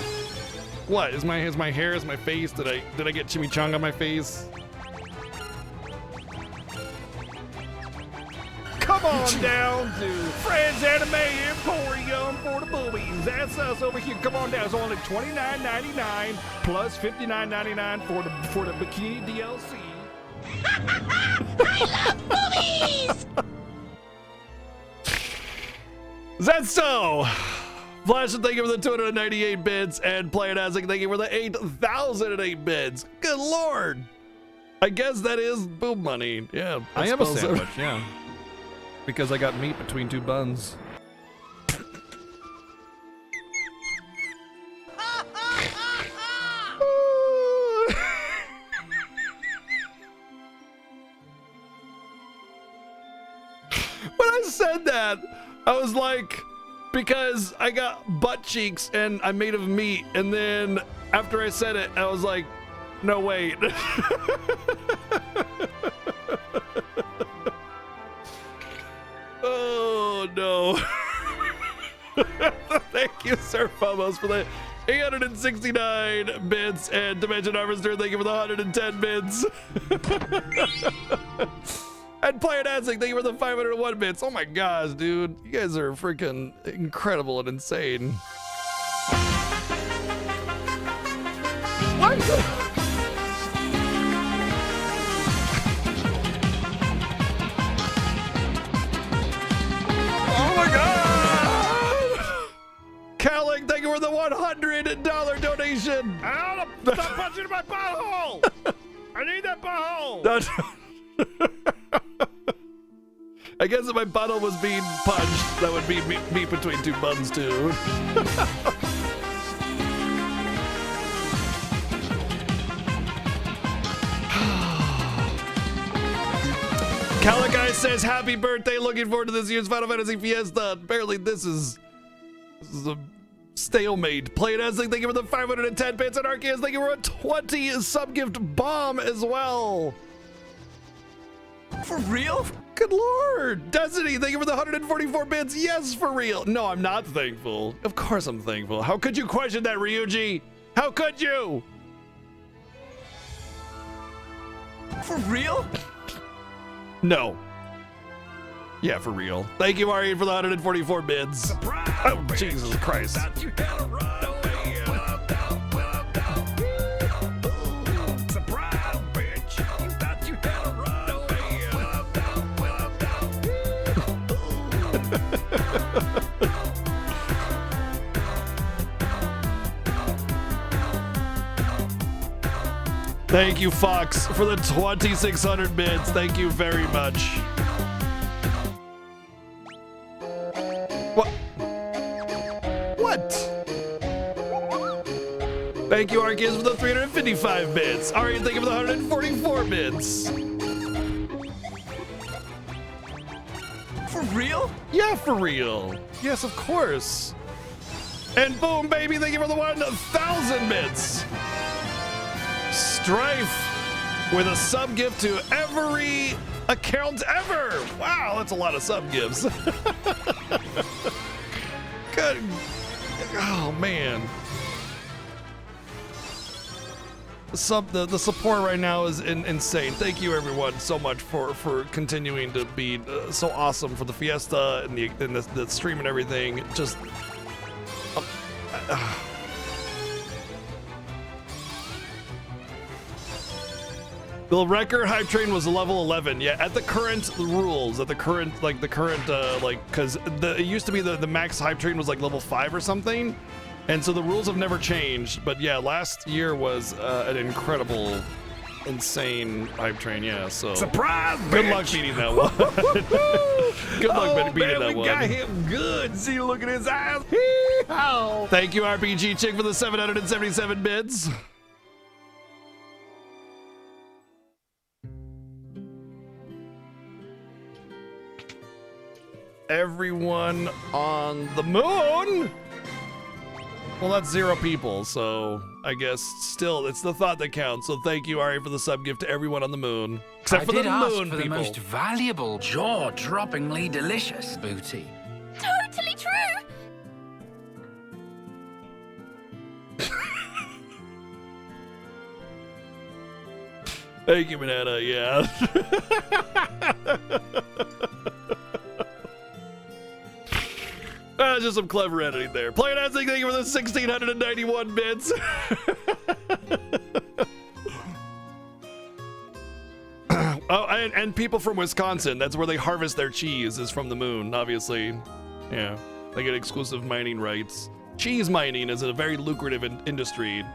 What is my hair? Is my face? Did I get chimichanga on my face? Come on down to Friends Anime Emporium for the boobies. That's us over here. Come on down. It's only $29.99 plus $59.99 for the bikini DLC. I love boobies! Is that so? Flash, thank you for the 298 bits, and Playadazic, thank you for the 8,008 bits. Good lord! I guess that is boob money. Yeah, I am a suppose so. sandwich, yeah. Because I got meat between two buns. When I said that, I was like, because I got butt cheeks and I'm made of meat, and then after I said it, I was like, no, wait. Oh, no. Thank you, Sir Famos, for the 869 bits, and Dimension Harvester, thank you for the 110 bits. And Player Dancing, thank you for the 501 bits. Oh my gosh, dude. You guys are freaking incredible and insane. What? Oh my god! Cowling, thank you for the $100 donation. Stop punching my butthole! I need that butthole! I guess if my bottle was being punched, that would be meat between two buns too. Calagai says, happy birthday, looking forward to this year's Final Fantasy Fiesta. Apparently this is a stalemate. Play it as thank you for the 510 bits, and Arceus, thank you for a 20 sub-gift bomb as well. For real? Good lord. Destiny, thank you for the 144 bits. Yes, for real. No, I'm not thankful. Of course I'm thankful. How could you question that, Ryuji? How could you? For real? No. Yeah, for real. Thank you, Ari, for the 144 bits. Surprise, oh, Jesus Christ. Thank you, Fox, for the 2,600 bits. Thank you very much. What? What? Thank you, Arceus, for the 355 bits. Ari, thank you for the 144 bits. For real? Yeah, for real. Yes, of course. And boom, baby, thank you for the 1,000 bits. Strife with a sub gift to every account ever. Wow, that's a lot of sub gifts. Good. Oh man. The support right now is insane. Thank you everyone so much for continuing to be so awesome for the Fiesta and the stream and everything. Just the record hype train was level 11. Yeah, at the current rules, because it used to be the max hype train was like level 5 or something. And so the rules have never changed, but yeah, last year was an incredible, insane hype train. Yeah, so surprise! Good bitch. luck beating that one. Good luck beating that we one. got him good. See, look at his eyes. Hee-haw. Thank you, RPG Chick, for the 777 bits. Everyone on the moon. Well, that's 0 people, so I guess still it's the thought that counts. So thank you, Ari, for the sub gift to everyone on the moon. Except for the moon for people. the most valuable, jaw-droppingly delicious booty. Totally true. Thank you, Banana, yeah. Just some clever editing there. Plain Dancing, thank you for the 1,691 bits. Oh, and people from Wisconsin, that's where they harvest their cheese, is from the moon, obviously. Yeah, they get exclusive mining rights. Cheese mining is a very lucrative industry.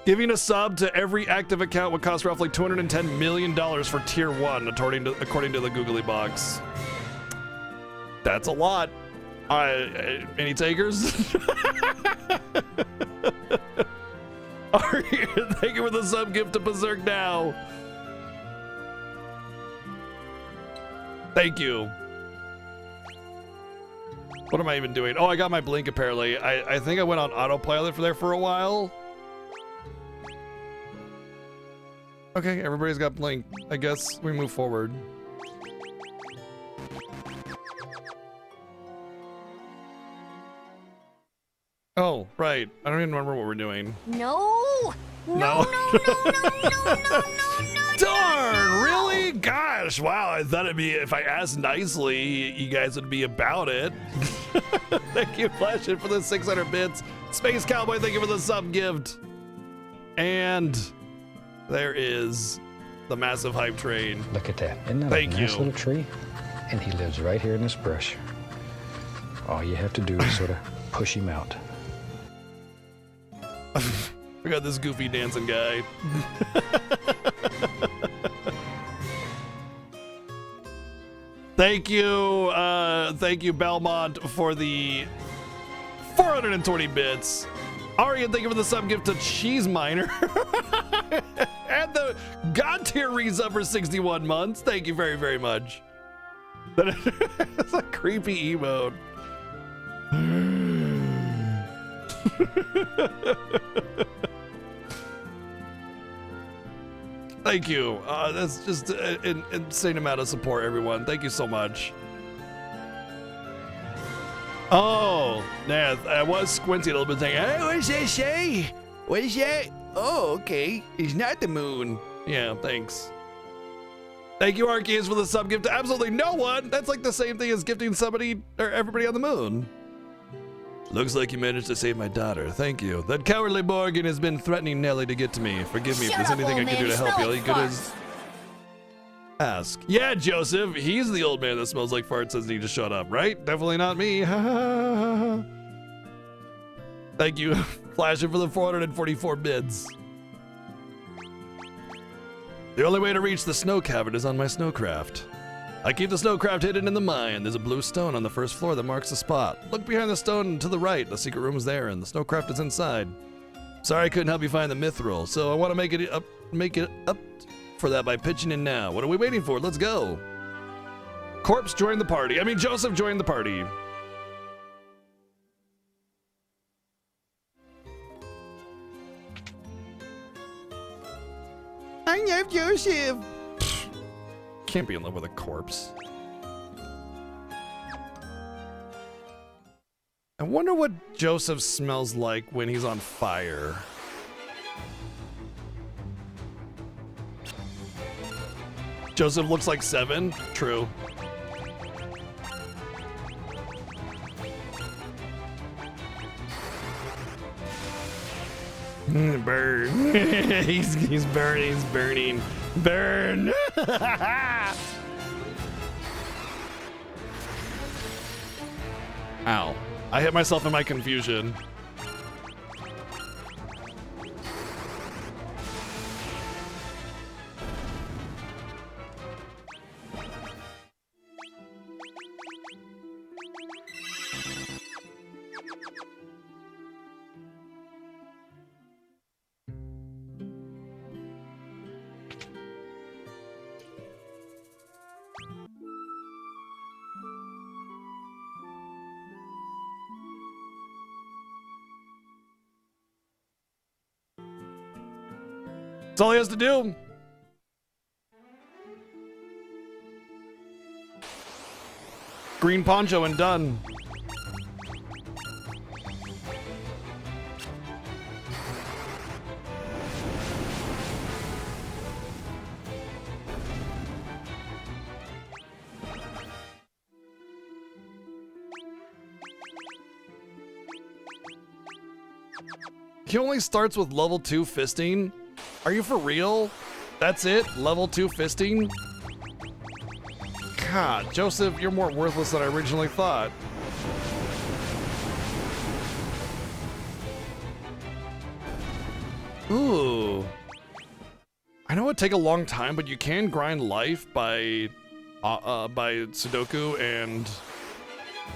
Giving a sub to every active account would cost roughly $210 million for tier 1, according to the Googly Box. That's a lot. Any takers? Thank you for the sub gift to Berserk Now. Thank you. What am I even doing? Oh, I got my blink apparently. I think I went on autopilot for a while. Okay, everybody's got blink. I guess we move forward. Oh, right. I don't even remember what we're doing. No. No. No. Darn, really? Gosh, wow. I thought it'd be, if I asked nicely, you guys would be about it. Thank you, Flashit, for the 600 bits. Space Cowboy, thank you for the sub gift. And there is the massive hype train. Look at that. Isn't that Thank a nice you. little tree? And he lives right here in this brush. All you have to do is sort of push him out. We got this goofy dancing guy. Thank you, Belmont, for the 420 bits. Arya, thank you for the sub gift to Cheese Miner. And the God tier resub for 61 months. Thank you very, very much. That's a creepy emote. Thank you. That's just an insane amount of support, everyone. Thank you so much. Oh, yeah, I was squinting a little bit saying, hey, what does that say? What is that? Oh, okay. It's not the moon. Yeah, thanks. Thank you, Arceus, for the sub gift to absolutely no one. That's like the same thing as gifting somebody or everybody on the moon. Looks like you managed to save my daughter. Thank you. That cowardly Morgan has been threatening Nelly to get to me. Forgive me if there's anything I can do to help you. All you could is ask. Yeah, Joseph. He's the old man that smells like farts, says he just shut up, right? Definitely not me. Thank you, Flasher, for the 444 bids. The only way to reach the snow cavern is on my snowcraft. I keep the snowcraft hidden in the mine. There's a blue stone on the first floor that marks the spot. Look behind the stone to the right. The secret room is there, and the snowcraft is inside. Sorry I couldn't help you find the mithril, so I want to make it up for that by pitching in now. What are we waiting for? Let's go. Corpse joined the party. I mean, Joseph joined the party. I love Joseph. Can't be in love with a corpse. I wonder what Joseph smells like when he's on fire. Joseph looks like 7. True. Burn. he's burning. He's burning. Burn. Ow. I hit myself in my confusion. That's all he has to do. Green poncho and done. He only starts with level 2 fisting? Are you for real? That's it? Level 2 fisting? God, Joseph, you're more worthless than I originally thought. Ooh. I know it'd take a long time, but you can grind life by Sudoku and...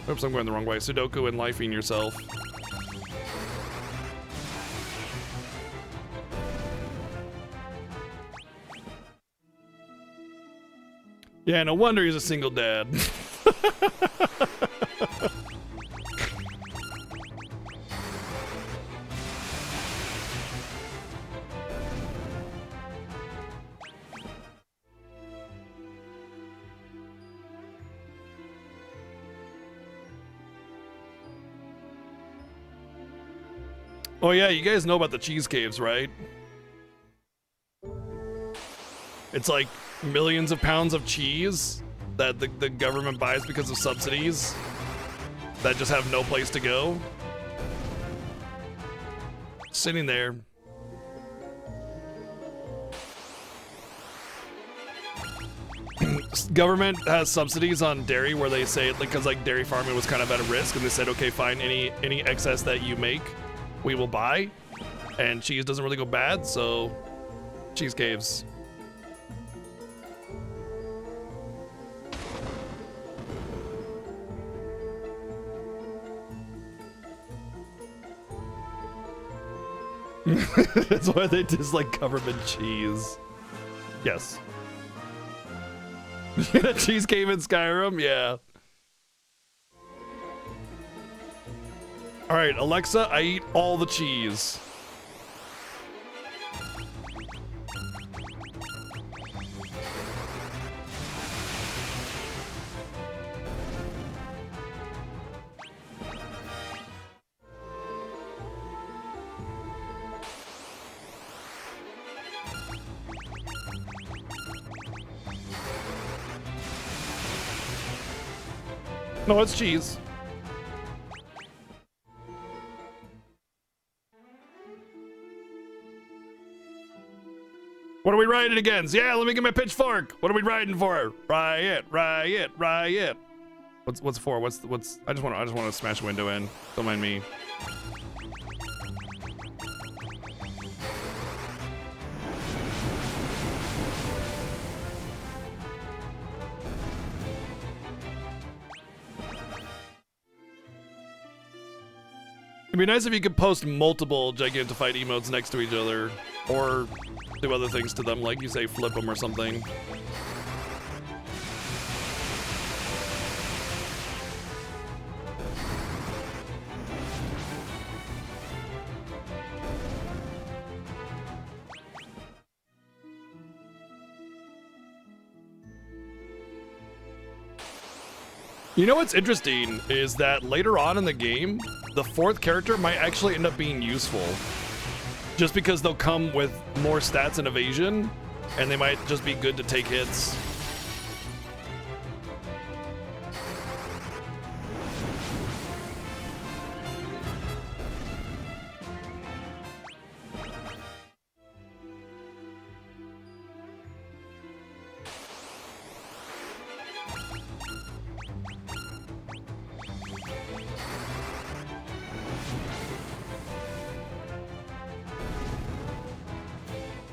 Oops, I'm going the wrong way. Sudoku and lifing yourself. Yeah, no wonder he's a single dad. Oh yeah, you guys know about the cheese caves, right? It's like millions of pounds of cheese that the government buys because of subsidies that just have no place to go. Sitting there. Government has subsidies on dairy where they say, because like dairy farming was kind of at a risk, and they said, okay, fine, any excess that you make, we will buy. And cheese doesn't really go bad, so cheese caves. That's why they dislike government cheese. Yes. Cheese cave in Skyrim? Yeah. Alright, Alexa, I eat all the cheese. No, it's cheese. What are we riding against? Yeah, let me get my pitchfork. What are we riding for? Riot, riot, riot. What's for? What's I just want to smash a window in. Don't mind me. It'd be nice if you could post multiple Gigantified emotes next to each other, or do other things to them, like you say flip them or something. You know what's interesting is that later on in the game, the fourth character might actually end up being useful. Just because they'll come with more stats and evasion, and they might just be good to take hits.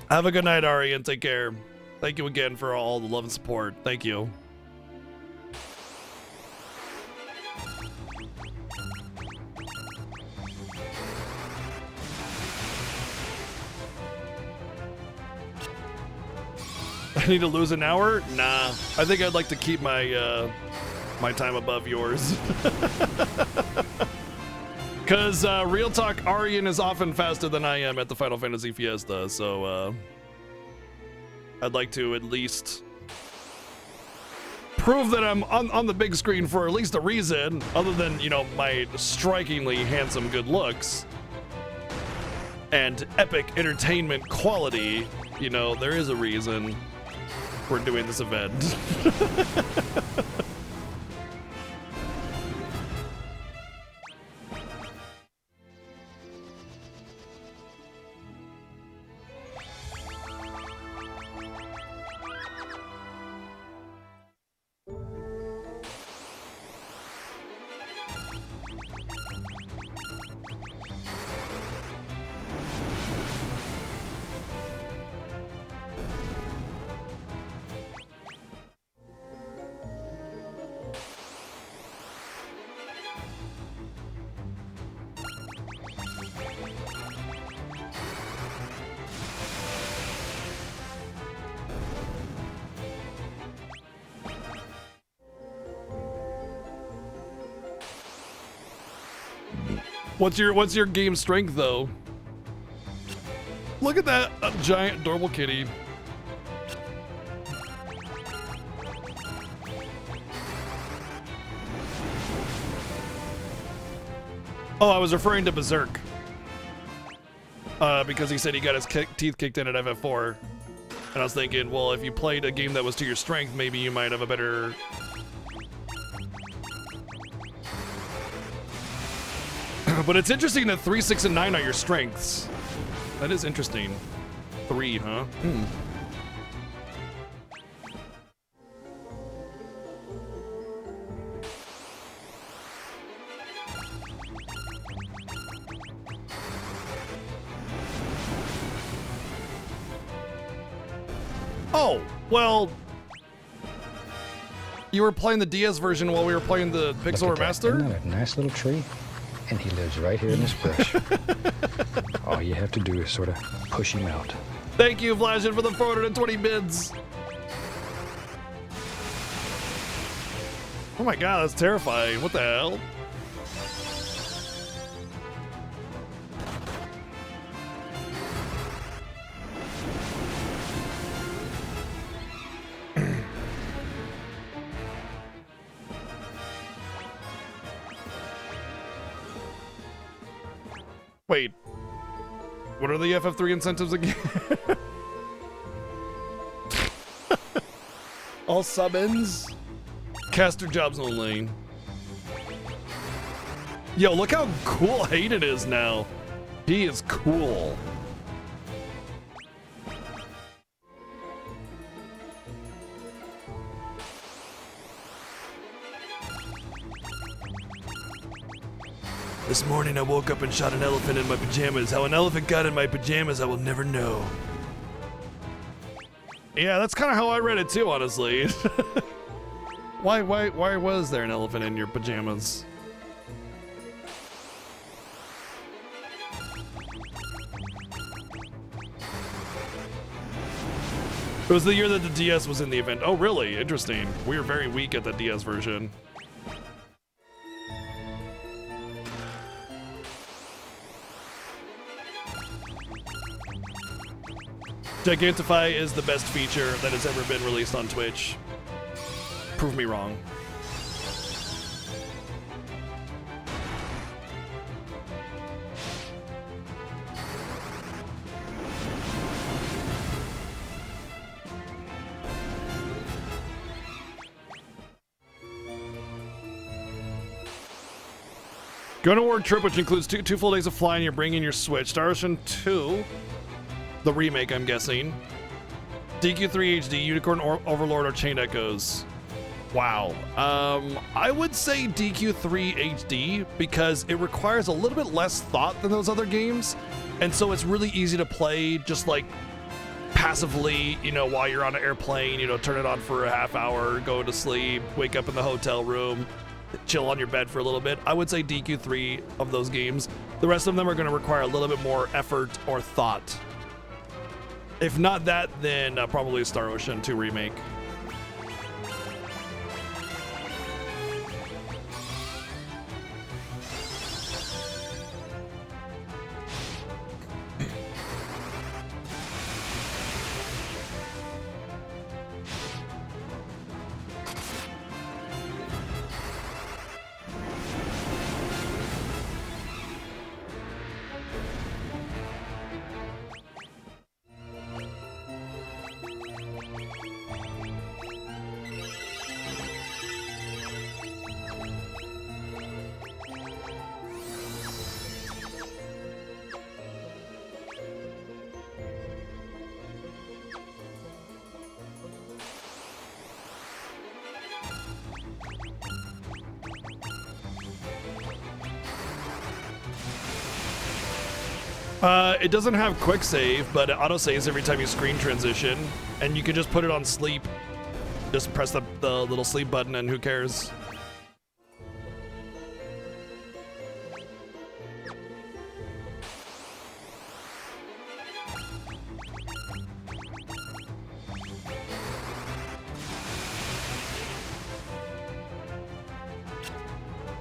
Have a good night, Ari, and take care. Thank you again for all the love and support. Thank you. I need to lose an hour? Nah. I think I'd like to keep my my time above yours. Because real talk, Aryan is often faster than I am at the Final Fantasy Fiesta, so I'd like to at least prove that I'm on the big screen for at least a reason, other than, you know, my strikingly handsome good looks and epic entertainment quality. You know, there is a reason we're doing this event. What's your game strength though? Look at that giant adorable kitty. Oh, I was referring to Berserk. Because he said he got his teeth kicked in at FF4. And I was thinking, well, if you played a game that was to your strength, maybe you might have a better... But it's interesting that 3, 6, and 9 are your strengths. That is interesting. 3, huh? Hmm. Oh, well... You were playing the DS version while we were playing the Pixel Remaster? Isn't that a nice little tree? And he lives right here in this brush. All you have to do is sort of push him out. Thank you, Flashin, for the 420 bids. Oh my god, that's terrifying. What the hell? Wait, what are the FF3 incentives again? All summons, caster jobs only. Yo, look how cool Hayden is now. He is cool. This morning I woke up and shot an elephant in my pajamas. How an elephant got in my pajamas, I will never know. Yeah, that's kind of how I read it too, honestly. Why was there an elephant in your pajamas? It was the year that the DS was in the event. Oh, really? Interesting. We were very weak at the DS version. Gigantify is the best feature that has ever been released on Twitch. Prove me wrong. Go to work trip, which includes two full days of flying. You're bringing your Switch. Star Ocean 2, the remake, I'm guessing. DQ3 HD, Unicorn Overlord, or Chain Echoes. Wow. I would say DQ3 HD because it requires a little bit less thought than those other games, and so it's really easy to play just like passively, you know, while you're on an airplane, you know, turn it on for a half hour, go to sleep, wake up in the hotel room, chill on your bed for a little bit. I would say DQ3 of those games. The rest of them are going to require a little bit more effort or thought. If not that, then probably Star Ocean 2 remake. It doesn't have quick save, but it auto saves every time you screen transition, and you can just put it on sleep. Just press the little sleep button, and who cares?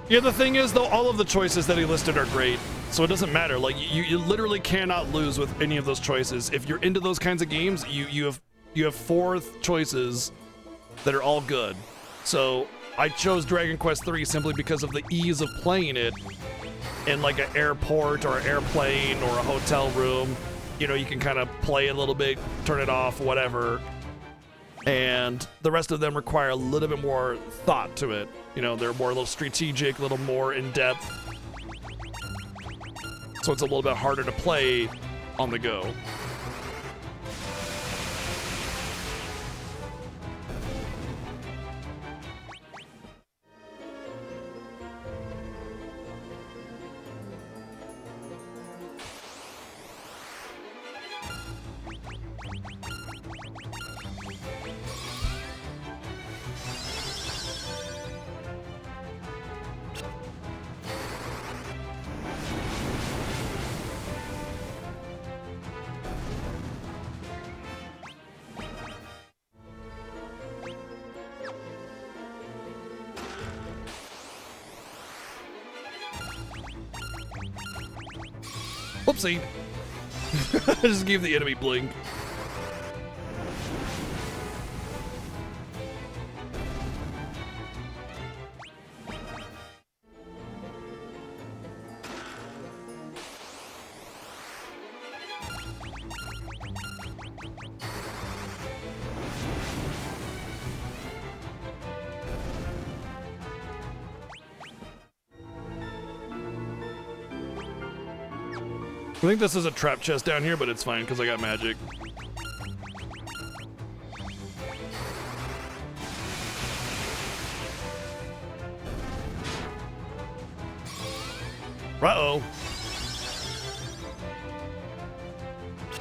Yeah, the thing is, though, all of the choices that he listed are great, so it doesn't matter. Like, you literally cannot lose with any of those choices. If you're into those kinds of games, you have 4 choices that are all good. So I chose Dragon Quest III simply because of the ease of playing it in like an airport or an airplane or a hotel room. You know, you can kind of play a little bit, turn it off, whatever. And the rest of them require a little bit more thought to it. You know, they're more a little strategic, a little more in-depth. So it's a little bit harder to play on the go. Whoopsie. I just gave the enemy blink. I think this is a trap chest down here, but it's fine because I got magic. Uh-oh.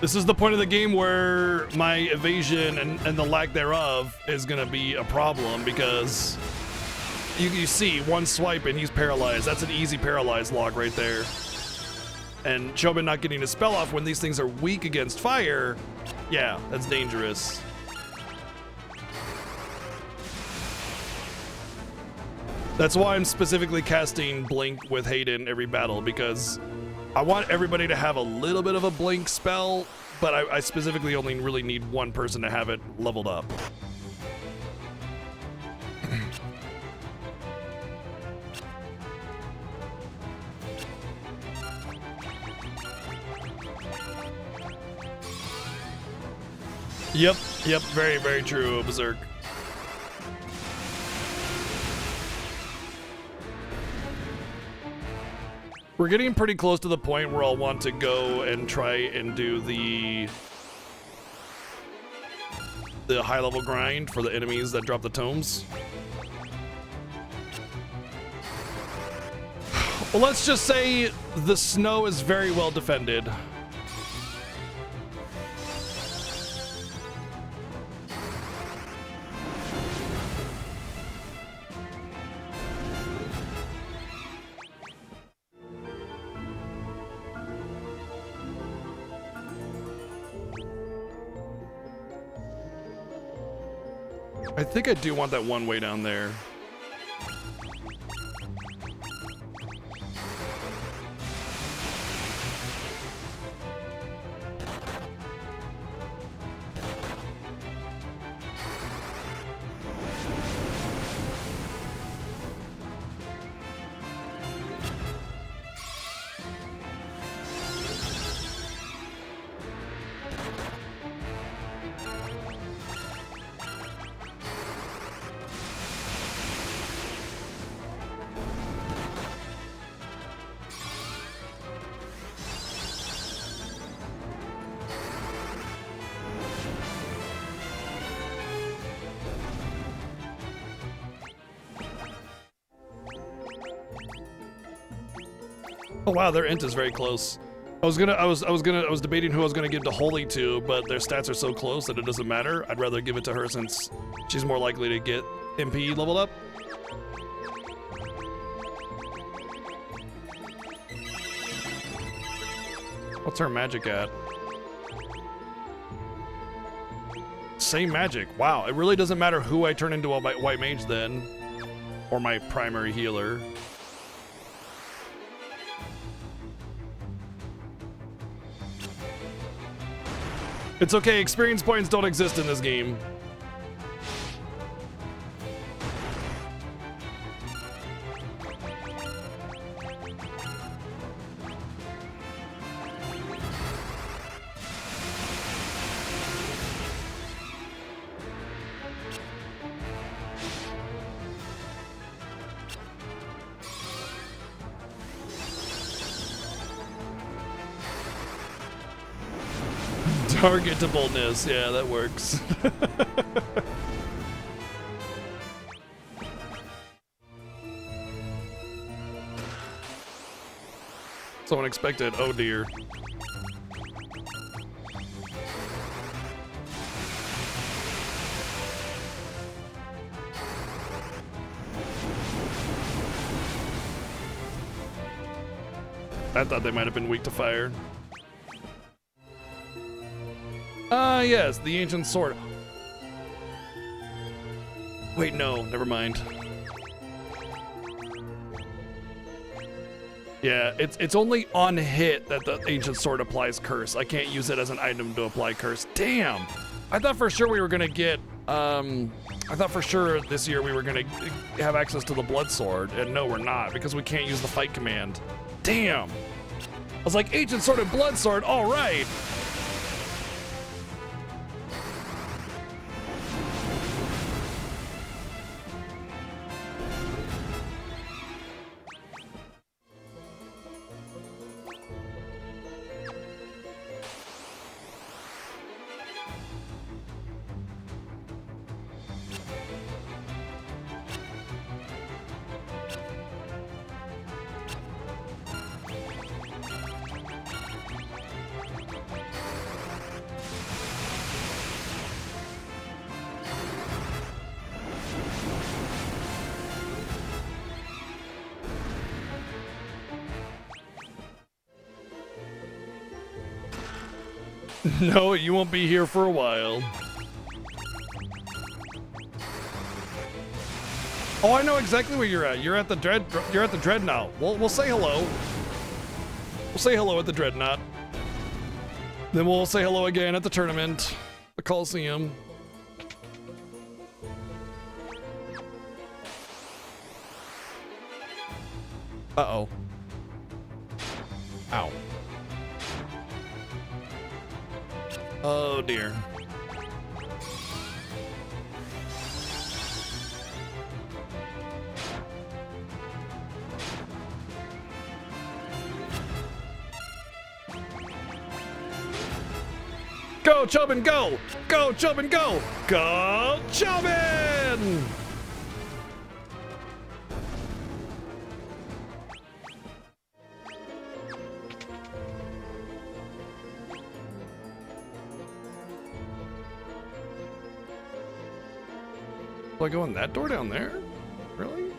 This is the point of the game where my evasion and the lack thereof is going to be a problem because you see one swipe and he's paralyzed. That's an easy paralyzed log right there. And Chobin not getting his spell off when these things are weak against fire, yeah, that's dangerous. That's why I'm specifically casting Blink with Hayden every battle, because I want everybody to have a little bit of a Blink spell, but I specifically only really need one person to have it leveled up. Yep, very, very true, Berserk. We're getting pretty close to the point where I'll want to go and try and do the high level grind for the enemies that drop the tomes. Well, let's just say the snow is very well defended. I think I do want that one way down there. Oh wow, their int is very close. I was debating who I was gonna give the Holy to, but their stats are so close that it doesn't matter. I'd rather give it to her since she's more likely to get MP leveled up. What's her magic at? Same magic. Wow, it really doesn't matter who I turn into a white mage then, or my primary healer. It's okay, experience points don't exist in this game. Targetableness, yeah, that works. So unexpected, oh dear. I thought they might have been weak to fire. Yes, the ancient sword. Wait, no, never mind. Yeah, it's only on hit that the ancient sword applies curse. I can't use it as an item to apply curse. Damn! I thought for sure we were gonna get, I thought for sure this year we were gonna have access to the blood sword, and no, we're not, because we can't use the fight command. Damn! I was like, ancient sword and blood sword, all right! No, you won't be here for a while. Oh, I know exactly where you're at. You're at the Dreadnought. We'll say hello. We'll say hello at the Dreadnought. Then we'll say hello again at the tournament, the Coliseum. Uh-oh. Ow. Oh dear. Go, Chobin, go! Go, Chobin, go! Go, Chobin! Do I go in that door down there? Really?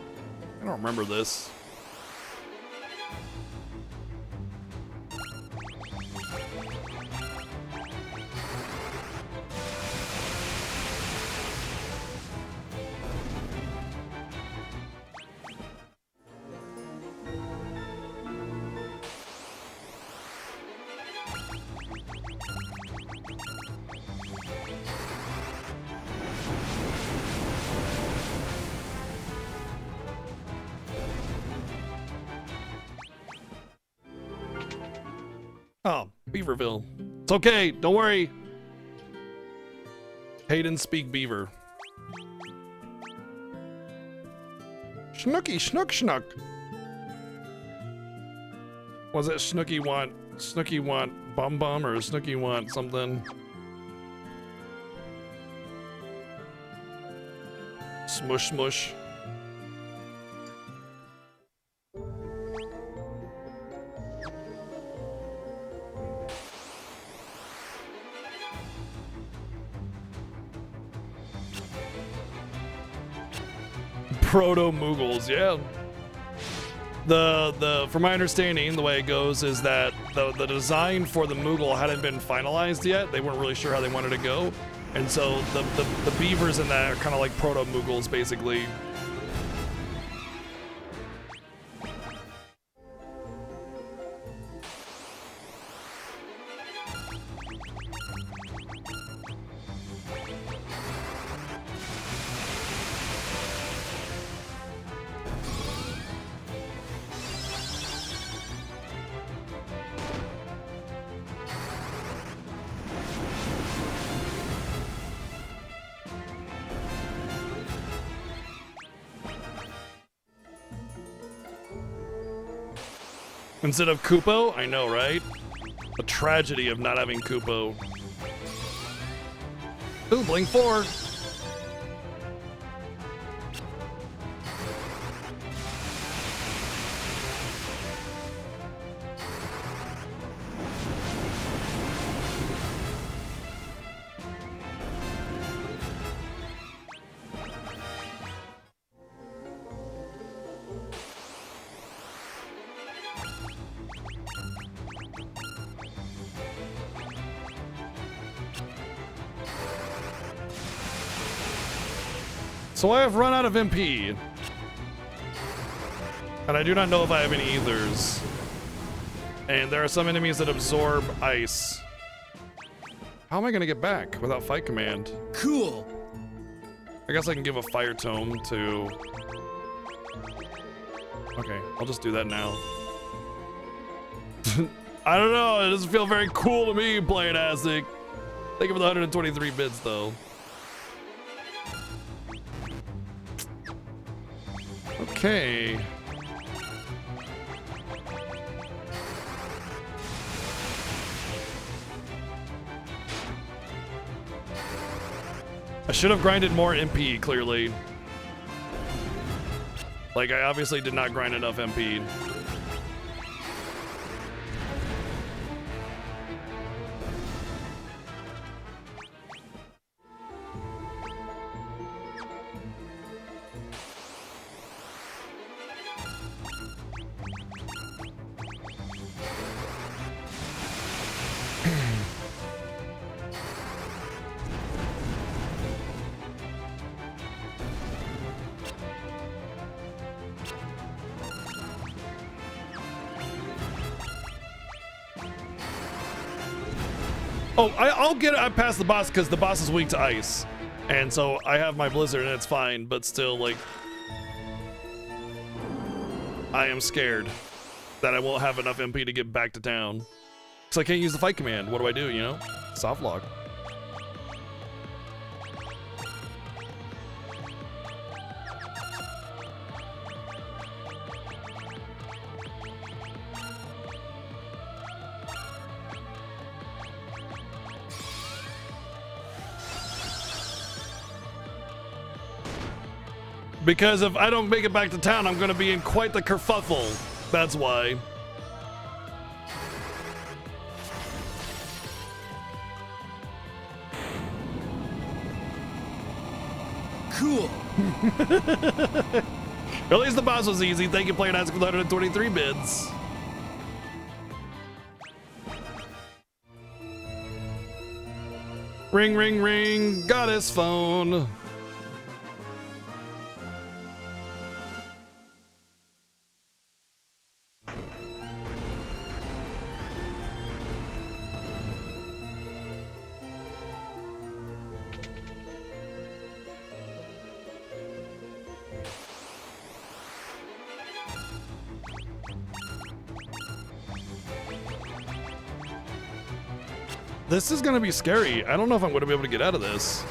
I don't remember this. Oh, Beaverville. It's okay, don't worry. Hayden speak Beaver. Snooky, schnook, schnuck. Was it Snooky want bum bum or Snooky want something? Smush smush. Proto-Moogles, yeah. From my understanding, the way it goes is that the design for the Moogle hadn't been finalized yet. They weren't really sure how they wanted to go. And so the beavers in that are kind of like proto-Moogles, basically. Instead of Koopo? I know, right? The tragedy of not having Koopo. Ooh, Blink 4. So I have run out of MP. And I do not know if I have any ethers. And there are some enemies that absorb ice. How am I gonna get back without fight command? Cool. I guess I can give a fire tome to... Okay, I'll just do that now. I don't know, it doesn't feel very cool to me playing Aztec. Thank you for the 123 bits though. Okay. I should have grinded more MP, clearly. Like, I obviously did not grind enough MP. Oh, I'll get it past the boss because the boss is weak to ice. And so I have my blizzard and it's fine, but still, like, I am scared that I won't have enough MP to get back to town. So I can't use the fight command. What do I do, you know? Soft log. Because if I don't make it back to town, I'm gonna be in quite the kerfuffle. That's why. Cool. At least the boss was easy. Thank you, Player Ask with 123 bids. Ring, ring, ring. Got his phone. This is gonna be scary. I don't know if I'm gonna be able to get out of this.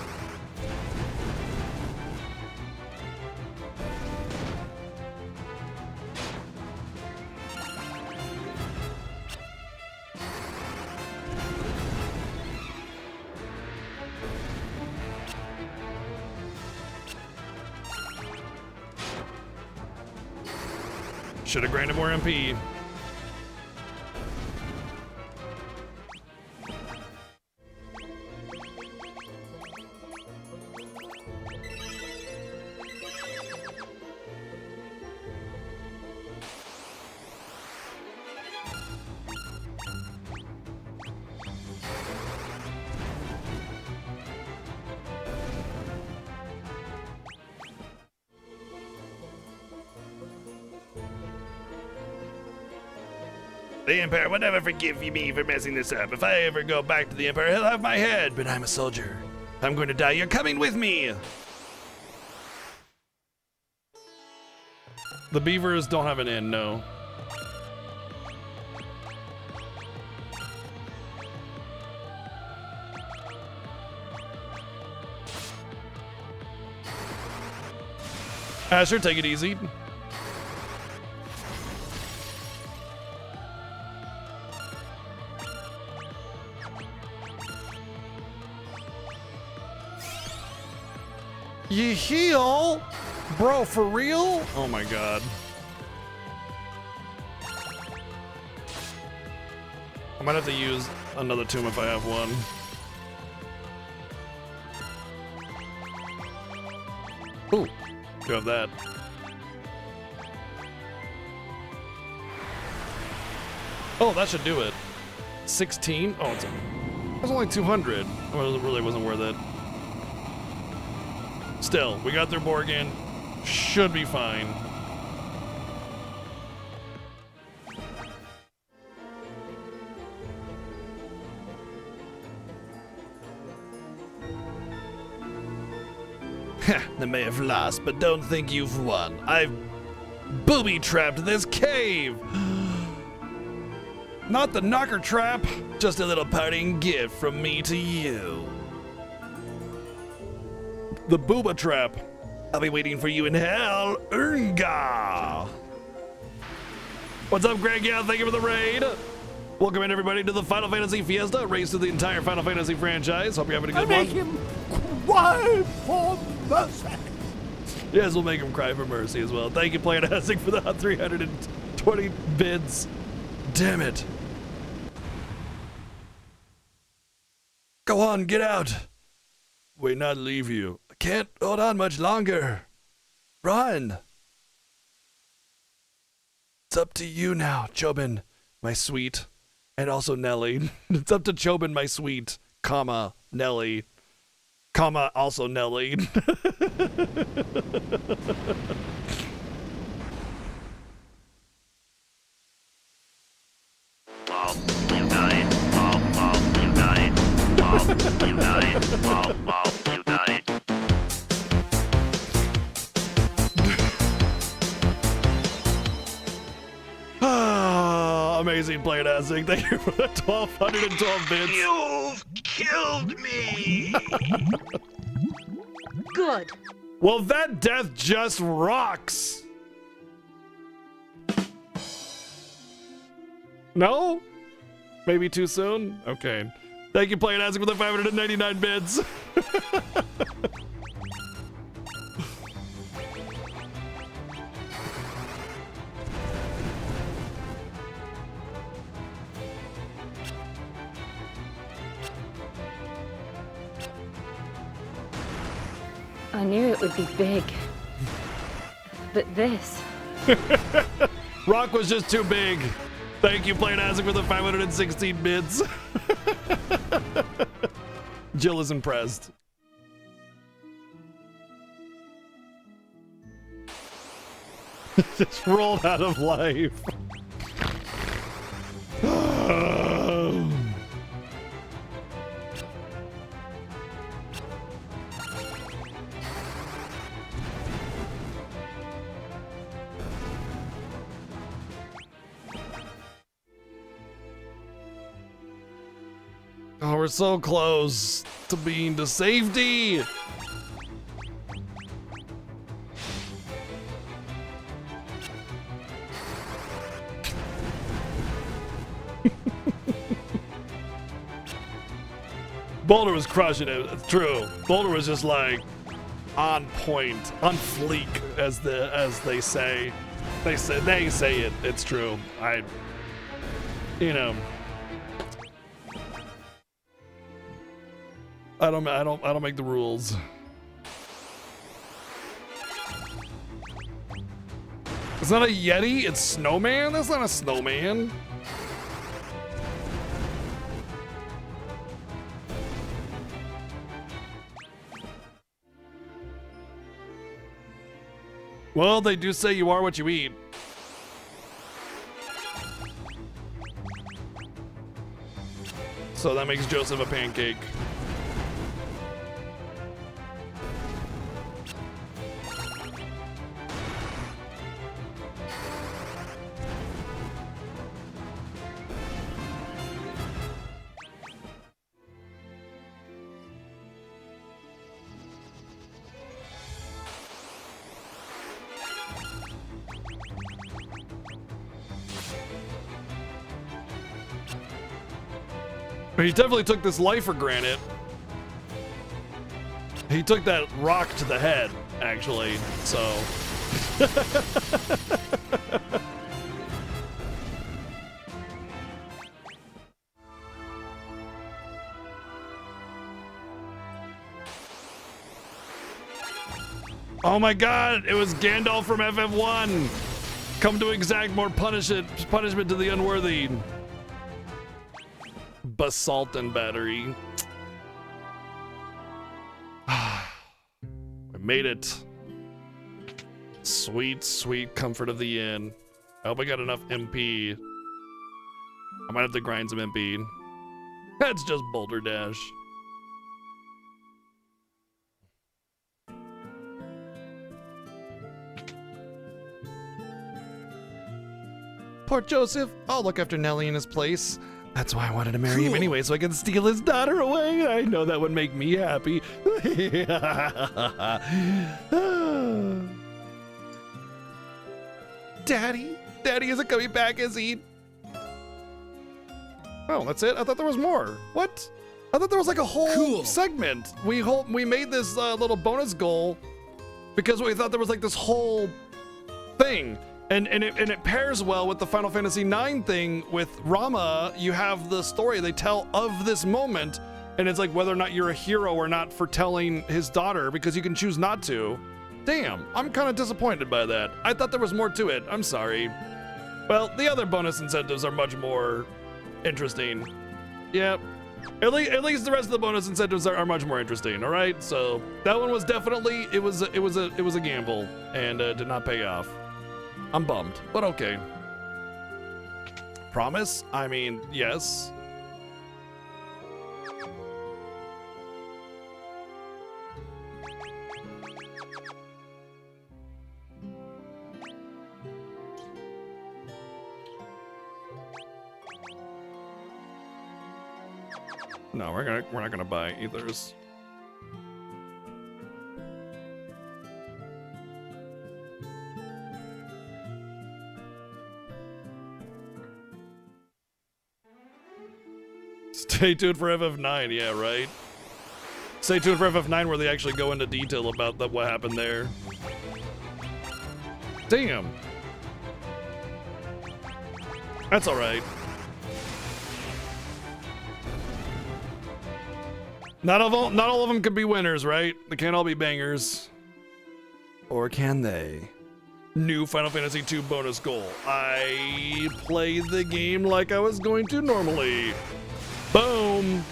Should have granted more MP. The Emperor will never forgive me for messing this up. If I ever go back to the Emperor, he'll have my head. But I'm a soldier. If I'm going to die, you're coming with me. The beavers don't have an inn, no. Asher, take it easy. You heal? Bro, for real? Oh my god. I might have to use another tomb if I have one. Ooh, you have that. Oh, that should do it. 16? Oh, it's only 200. Oh, it really wasn't worth it. Still, we got their Borgin. Should be fine. They may have lost, but don't think you've won. I've booby-trapped this cave. Not the knocker trap, just a little parting gift from me to you. The booba trap. I'll be waiting for you in hell, Urnga. What's up, Greg? Yeah, thank you for the raid. Welcome in, everybody, to the Final Fantasy Fiesta, race through the entire Final Fantasy franchise. Hope you're having a good one. Make him cry for mercy. Yes, we'll make him cry for mercy as well. Thank you, Planet Hessing, for the 320 bids. Damn it. Go on, get out. Wait, not leave you. I can't hold on much longer. Run. It's up to you now, Chobin, my sweet. And also Nelly. It's up to Chobin, my sweet, comma, Nelly, comma, also Nelly. Amazing playing Azig. Thank you for the 1,212 bits. You've killed me. Good. Well, that death just rocks. No? Maybe too soon? Okay. Thank you, playing Azig, for the 599 bits. I knew it would be big. But this... Rock was just too big. Thank you, Plain Isaac, for the 516 bits. Jill is impressed. Just rolled out of life. Oh, we're so close to being to safety. Boulder was crushing it. It's true. Boulder was just like on point, on fleek, as they say. They say it. It's true. You know. I don't make the rules. It's not a Yeti, it's Snowman? That's not a snowman. Well, they do say you are what you eat. So that makes Joseph a pancake. He definitely took this life for granted. He took that rock to the head, actually, so. Oh my god, it was Gandalf from FF1. Come to exact more punishment to the unworthy. Basalt and battery. We made it. Sweet, sweet comfort of the inn. I hope I got enough MP. I might have to grind some MP. That's just Boulder Dash. Poor Joseph. I'll look after Nelly in his place. That's why I wanted to marry him anyway, so I can steal his daughter away. I know that would make me happy. Daddy isn't coming back, is he? Oh, that's it? I thought there was more. What? I thought there was like a whole segment. We made this little bonus goal because we thought there was like this whole thing. And it pairs well with the Final Fantasy IX thing with Rama. You have the story they tell of this moment, and it's like whether or not you're a hero or not for telling his daughter, because you can choose not to. Damn, I'm kind of disappointed by that. I thought there was more to it. I'm sorry. Well, the other bonus incentives are much more interesting. Yeah, at least the rest of the bonus incentives are much more interesting. All right, so that one was definitely it was a gamble and did not pay off. I'm bummed, but okay. Promise? I mean, yes. No, we're not gonna buy ethers. Stay tuned for FF9, yeah, right? Stay tuned for FF9 where they actually go into detail about what happened there. Damn. That's alright. Not all of them could be winners, right? They can't all be bangers. Or can they? New Final Fantasy II bonus goal. I played the game like I was going to normally. Boom.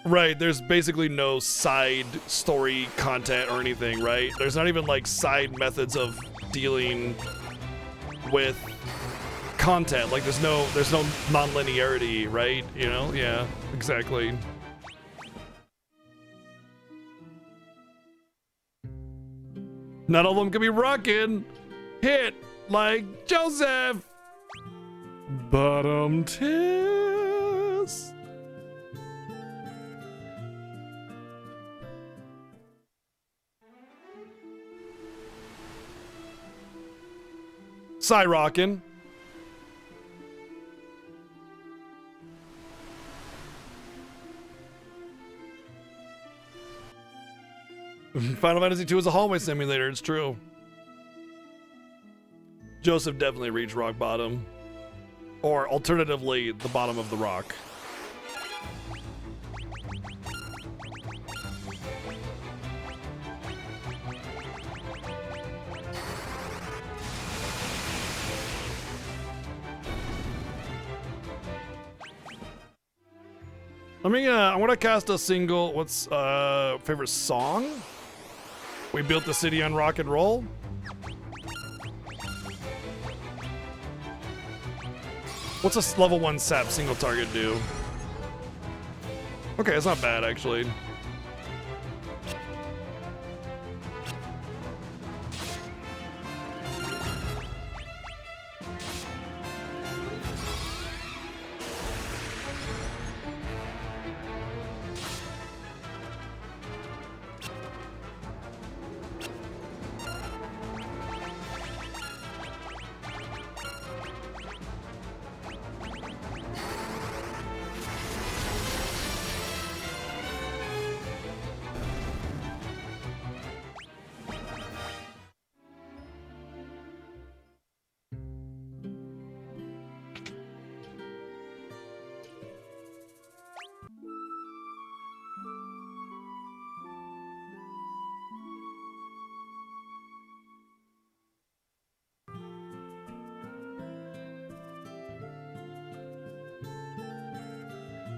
Right, there's basically no side story content or anything, right? There's not even like side methods of dealing with content. Like there's no non-linearity, right? You know? Yeah, exactly. Not all of them can be rockin'. Hit like Joseph. Bottom test. Side rockin'. Final Fantasy II is a hallway simulator, it's true. Joseph definitely reached rock bottom. Or alternatively, the bottom of the rock. I want to cast a single, what's, favorite song? We built the city on rock and roll. What's a level 1 sap single target do? Okay, it's not bad actually.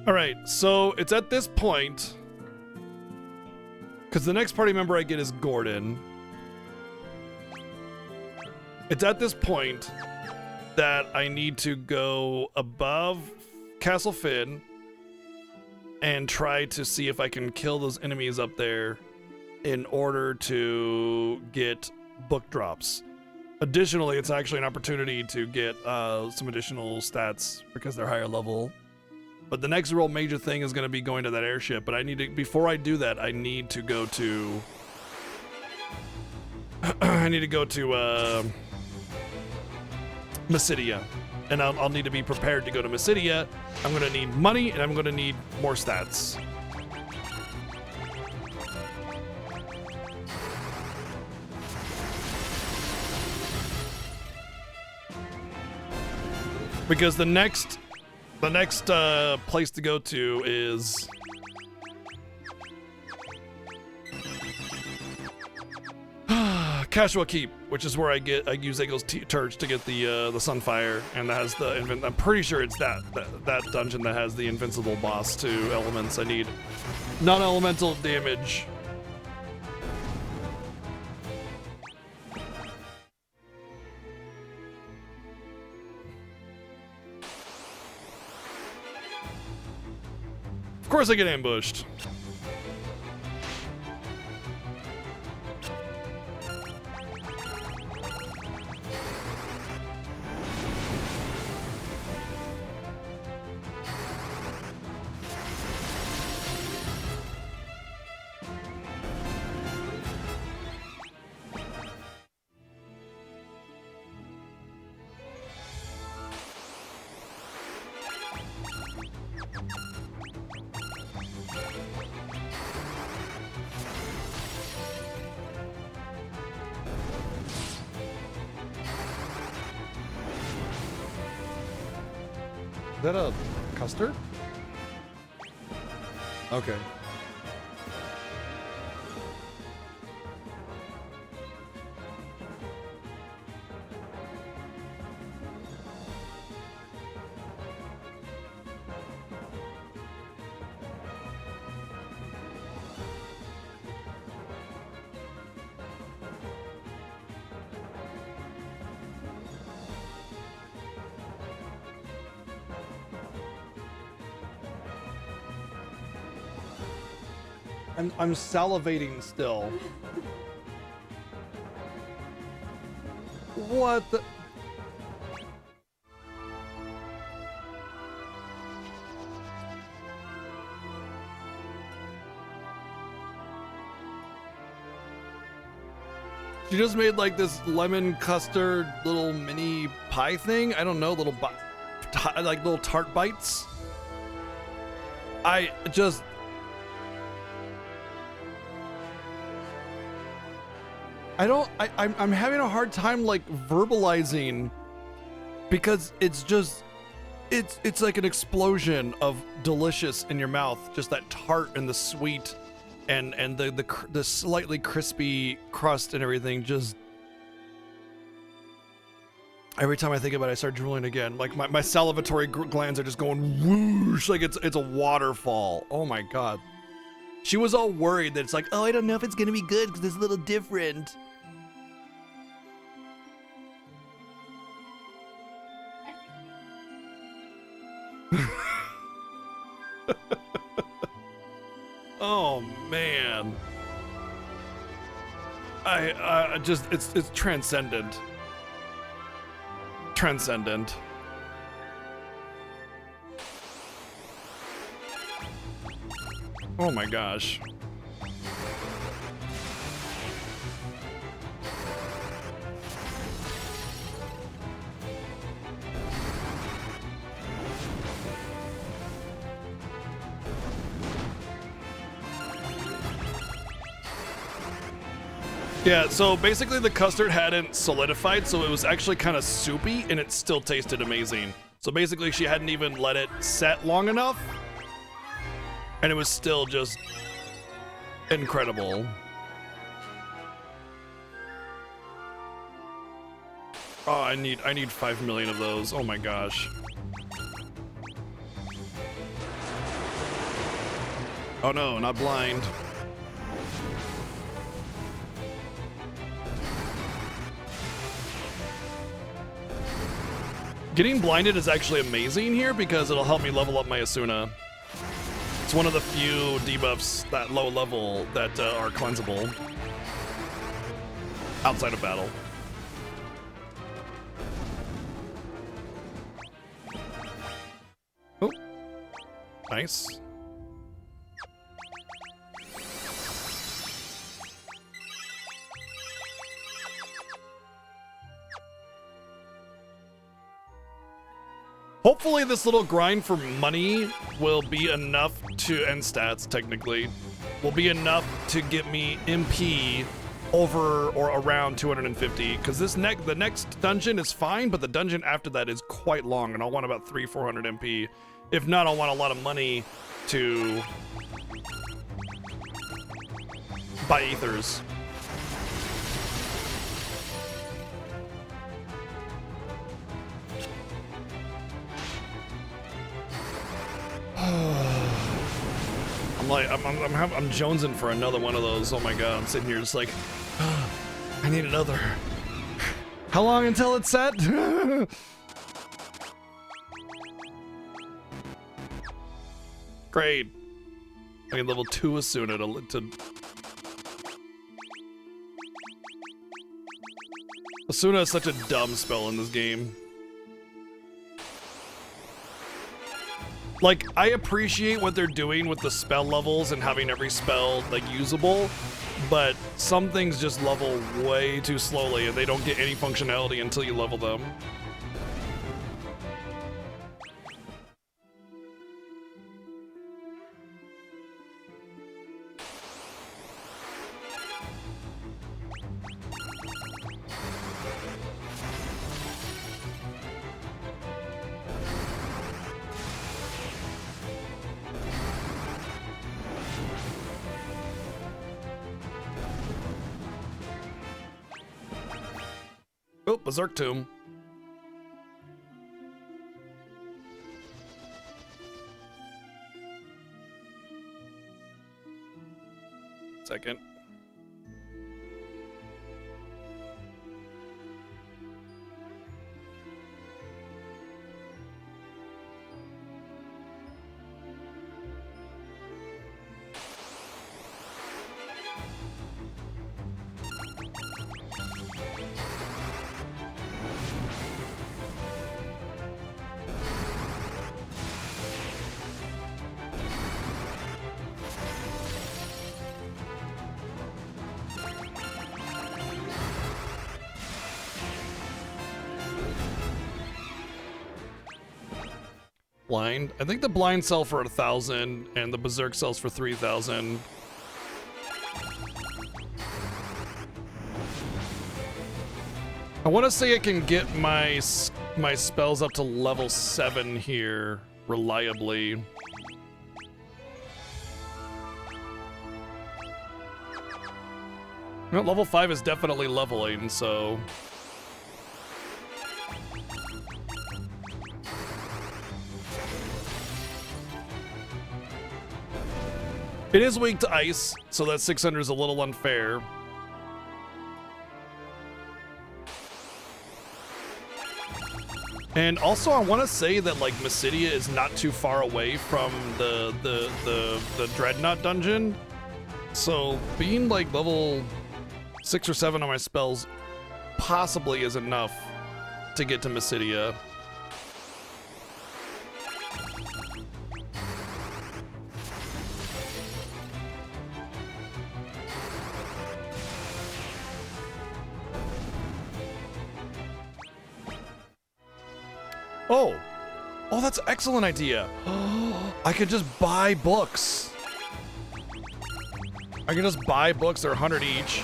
All right, so it's at this point, because the next party member I get is Gordon. It's at this point that I need to go above Castle Finn and try to see if I can kill those enemies up there in order to get book drops. Additionally, it's actually an opportunity to get some additional stats because they're higher level. But the next real major thing is going to be going to that airship. But I need to, before I do that, I need to go to... I need to go to Mysidia. And I'll need to be prepared to go to Mysidia. I'm going to need money, and I'm going to need more stats. Because the next place to go to is Casual Keep, which is where I use Eagle's Church to get the Sunfire, and that has the I'm pretty sure it's that dungeon that has the invincible boss 2 elements. I need non-elemental damage. Of course I get ambushed. that a custard? Okay. I'm salivating still. What the? She just made like this lemon custard little mini pie thing. I don't know, little like little tart bites. I'm having a hard time like verbalizing because it's like an explosion of delicious in your mouth, just that tart and the sweet and the slightly crispy crust and everything. Just every time I think about it, I start drooling again. Like my salivatory glands are just going whoosh, like it's a waterfall. Oh my god. She was all worried that it's like, oh, I don't know if it's gonna be good because it's a little different. Oh man, I just it's transcendent. Oh my gosh. Yeah, so basically the custard hadn't solidified, so it was actually kind of soupy, and it still tasted amazing. So basically she hadn't even let it set long enough, and it was still just incredible. Oh, I need 5 million of those. Oh my gosh. Oh no, not blind. Getting blinded is actually amazing here because it'll help me level up my Asuna. It's one of the few debuffs that low level that are cleansable outside of battle. Oh, nice. Hopefully this little grind for money will be enough to, and stats technically, will be enough to get me MP over or around 250, because the next dungeon is fine, but the dungeon after that is quite long, and I'll want about 300-400 MP. If not, I'll want a lot of money to buy ethers. I'm jonesing for another one of those. Oh my god, I'm sitting here just like, oh, I need another. How long until it's set? Great. I need level 2 Asuna to... Asuna is such a dumb spell in this game. Like, I appreciate what they're doing with the spell levels and having every spell, like, usable, but some things just level way too slowly and they don't get any functionality until you level them. Oh, Berserk Tomb. Second. Blind. I think the blind sell for 1,000 and the berserk sells for 3,000. I want to say I can get my spells up to level 7 here reliably. No, level 5 is definitely leveling, so. It is weak to ice, so that 600 is a little unfair. And also, I want to say that like Mysidia is not too far away from the Dreadnought dungeon, so being like level 6 or 7 on my spells possibly is enough to get to Mysidia. Oh, that's an excellent idea. I could just buy books. I can just buy books, they're 100 each.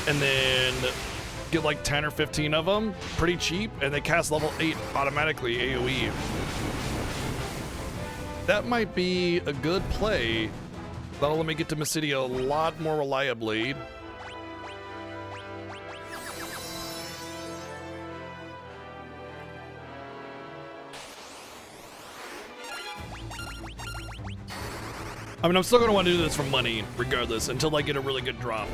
And then get like 10 or 15 of them, pretty cheap, and they cast level 8 automatically AoE. That might be a good play. That'll let me get to Mysidia a lot more reliably. I mean, I'm still gonna want to do this for money, regardless, until I get a really good drop.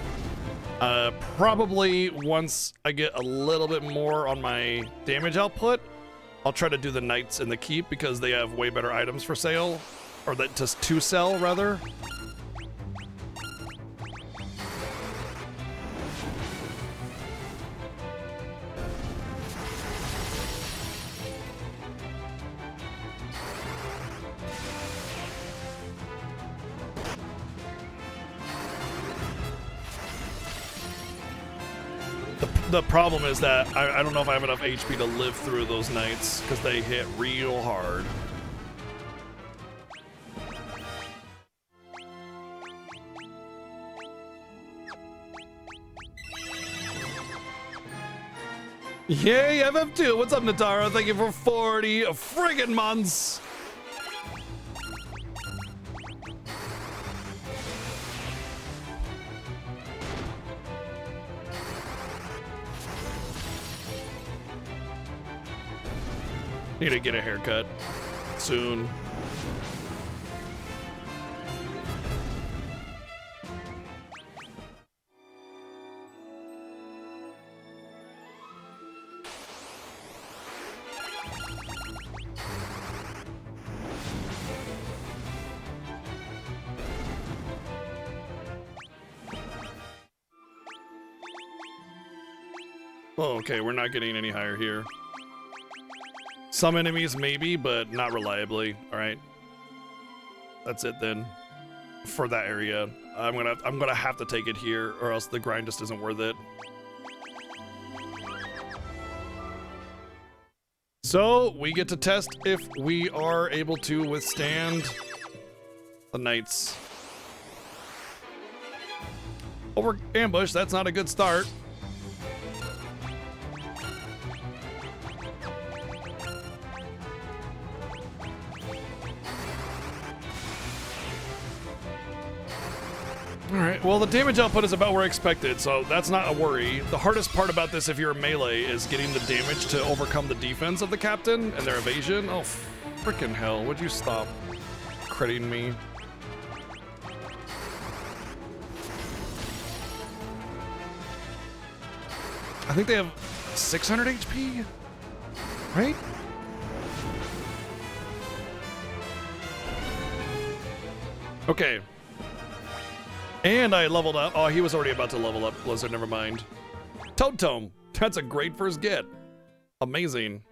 Probably once I get a little bit more on my damage output, I'll try to do the knights in the keep because they have way better items for sale, or that just to sell rather. The problem is that I don't know if I have enough HP to live through those nights because they hit real hard. Yay, FF2! What's up, Natara? Thank you for 40 friggin' months! Need to get a haircut soon. Oh, okay, we're not getting any higher here. Some enemies maybe, but not reliably. All right, that's it then for that area. I'm gonna have to take it here, or else the grind just isn't worth it. So we get to test if we are able to withstand the knights. Over ambush. That's not a good start. All right, Well, the damage output is about where I expected, so that's not a worry. The hardest part about this, if you're a melee, is getting the damage to overcome the defense of the captain and their evasion. Oh, frickin' hell. Would you stop critting me? I think they have 600 HP, right? Okay. And I leveled up. Oh, he was already about to level up, Blizzard. Never mind. Toad Tome. That's a great first get. Amazing.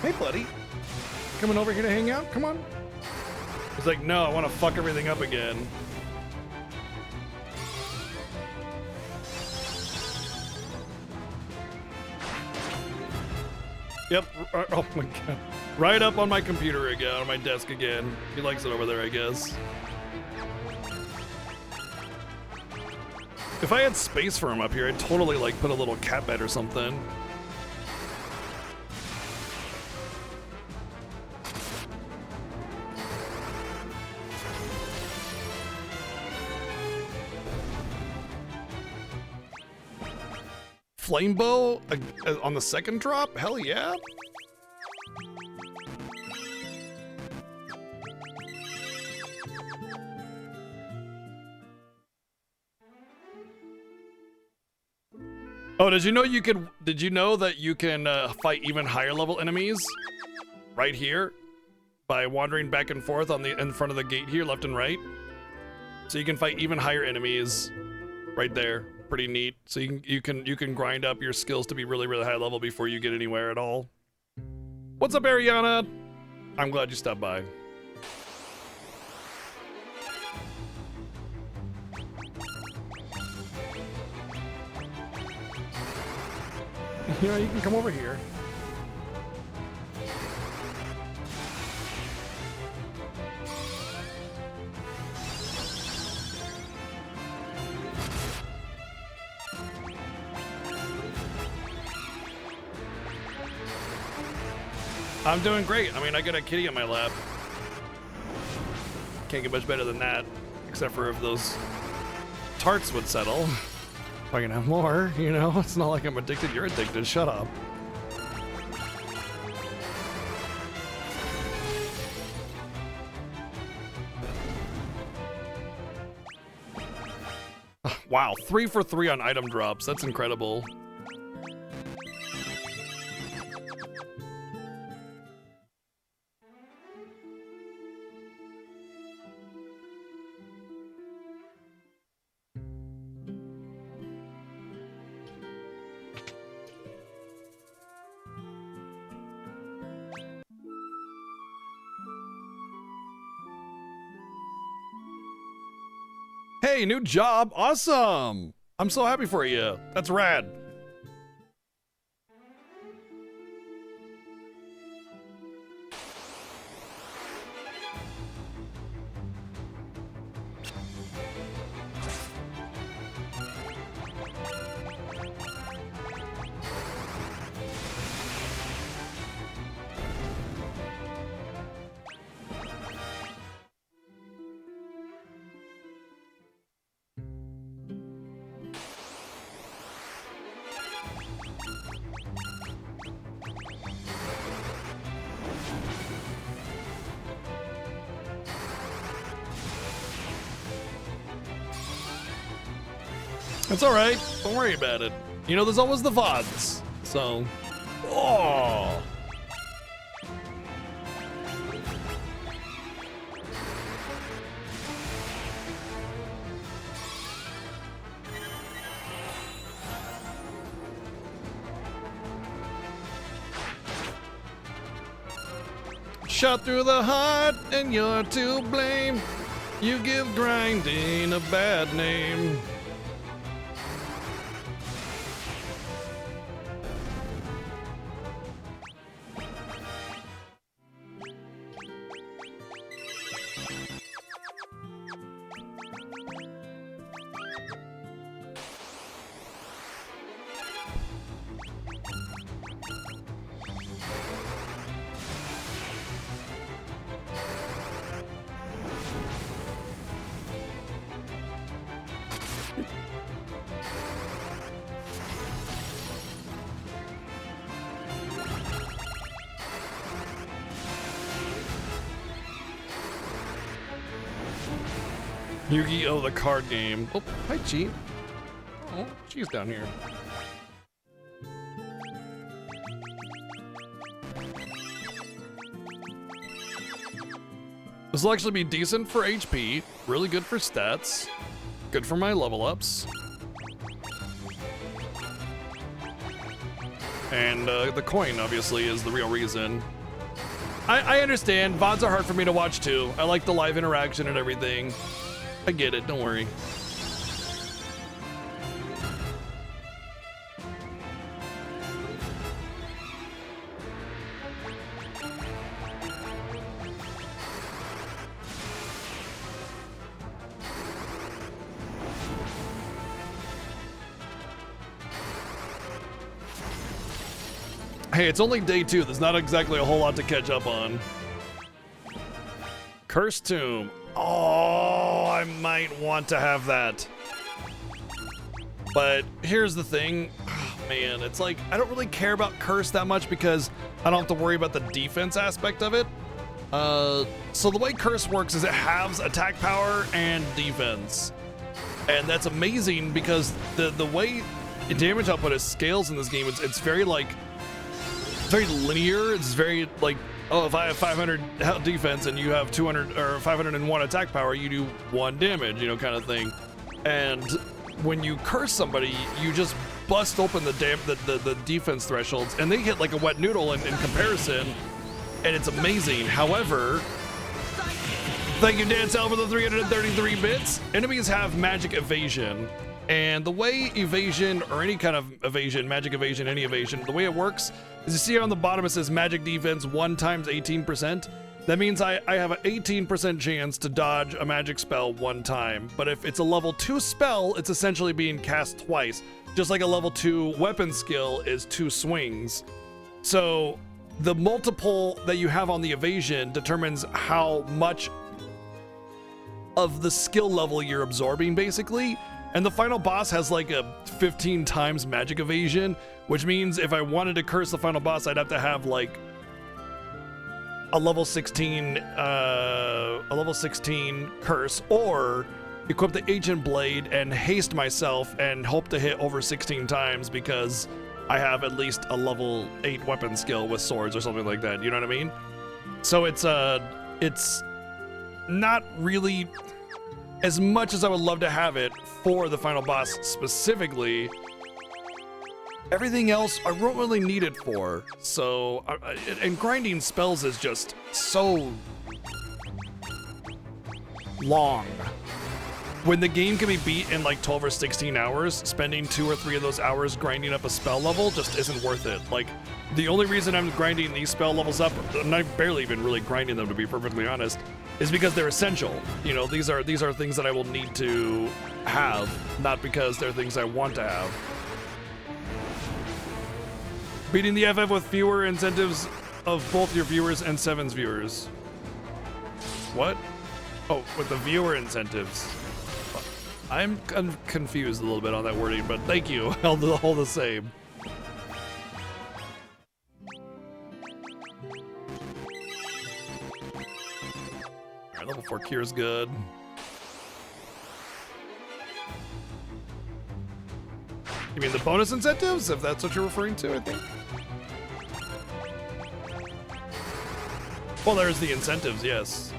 Hey, buddy. Coming over here to hang out? Come on. He's like, no, I want to fuck everything up again. Yep. Oh my god. Right up on my computer again, on my desk again. He likes it over there, I guess. If I had space for him up here, I'd totally like put a little cat bed or something. Flame bow on the second drop? Hell yeah. Oh, did you know that you can fight even higher level enemies right here by wandering back and forth in front of the gate here, left and right? So you can fight even higher enemies right there. Pretty neat. So you can grind up your skills to be really, really high level before you get anywhere at all. What's up, Ariana? I'm glad you stopped by. Yeah, you can come over here. I'm doing great. I mean, I got a kitty in my lap. Can't get much better than that, except for if those tarts would settle. If I can have more, you know? It's not like I'm addicted. You're addicted. Shut up. Wow, 3 for 3 on item drops. That's incredible. Hey, new job. Awesome. I'm so happy for you. That's rad. It's all right. Don't worry about it. You know, there's always the VODs. So, oh. Shot through the heart and you're to blame. You give grinding a bad name. Yu-Gi-Oh! The card game. Oh, hi, Chi. Oh, she's down here. This will actually be decent for HP, really good for stats, good for my level ups. And the coin, obviously, is the real reason. I understand, VODs are hard for me to watch too. I like the live interaction and everything. I get it, don't worry. Hey, it's only day 2. There's not exactly a whole lot to catch up on. Cursed Tomb. Oh, I might want to have that. But here's the thing. Oh, man, it's like, I don't really care about Curse that much because I don't have to worry about the defense aspect of it. So the way Curse works is it halves attack power and defense. And that's amazing because the way damage output is scales in this game, it's very like, very linear. It's very like, oh, if I have 500 defense and you have 200 or 501 attack power, you do 1 damage, you know, kind of thing. And when you curse somebody, you just bust open the defense thresholds, and they hit like a wet noodle in comparison, and it's amazing. However, thank you, Dan Sal, for the 333 bits. Enemies have magic evasion. And the way evasion, or any kind of evasion, magic evasion, any evasion, the way it works is you see on the bottom it says magic defense 1 times 18%. That means I have an 18% chance to dodge a magic spell 1 time. But if it's a level 2 spell, it's essentially being cast twice. Just like a level 2 weapon skill is 2 swings. So the multiple that you have on the evasion determines how much of the skill level you're absorbing, basically. And the final boss has like a 15 times magic evasion, which means if I wanted to curse the final boss, I'd have to have like a level 16 curse, or equip the ancient blade and haste myself and hope to hit over 16 times because I have at least a level 8 weapon skill with swords or something like that. You know what I mean? So it's not really as much as I would love to have it for the final boss specifically. Everything else I won't really need it for. So, and grinding spells is just so long. When the game can be beat in like 12 or 16 hours, spending 2 or 3 of those hours grinding up a spell level just isn't worth it. Like, the only reason I'm grinding these spell levels up, and I've barely even really grinding them to be perfectly honest, is because they're essential. You know, these are things that I will need to have, not because they're things I want to have. Beating the FF with fewer incentives of both your viewers and Seven's viewers. What? Oh, with the viewer incentives. I'm confused a little bit on that wording, but thank you, all the same. Alright, level 4 cure is good. You mean the bonus incentives, if that's what you're referring to, I think? Well, there's the incentives, yes.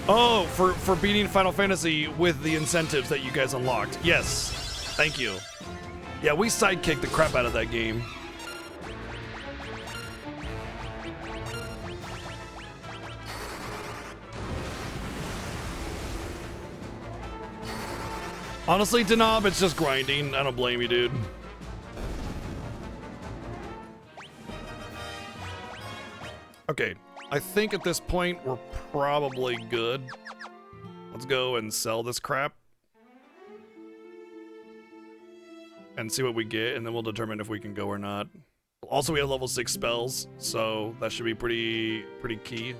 Oh, for beating Final Fantasy with the incentives that you guys unlocked. Yes, thank you. Yeah, we sidekicked the crap out of that game. Honestly, Denob, it's just grinding. I don't blame you, dude. Okay, I think at this point we're probably good. Let's go and sell this crap. And see what we get, and then we'll determine if we can go or not. Also, we have level 6 spells, so that should be pretty key.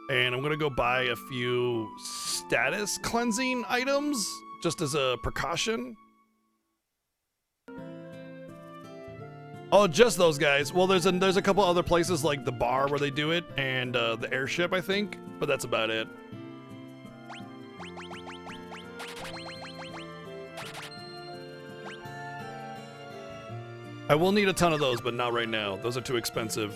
And I'm gonna go buy a few status cleansing items, just as a precaution. Oh, just those guys. Well, there's a couple other places like the bar where they do it, and the airship, I think, but that's about it. I will need a ton of those, but not right now. Those are too expensive.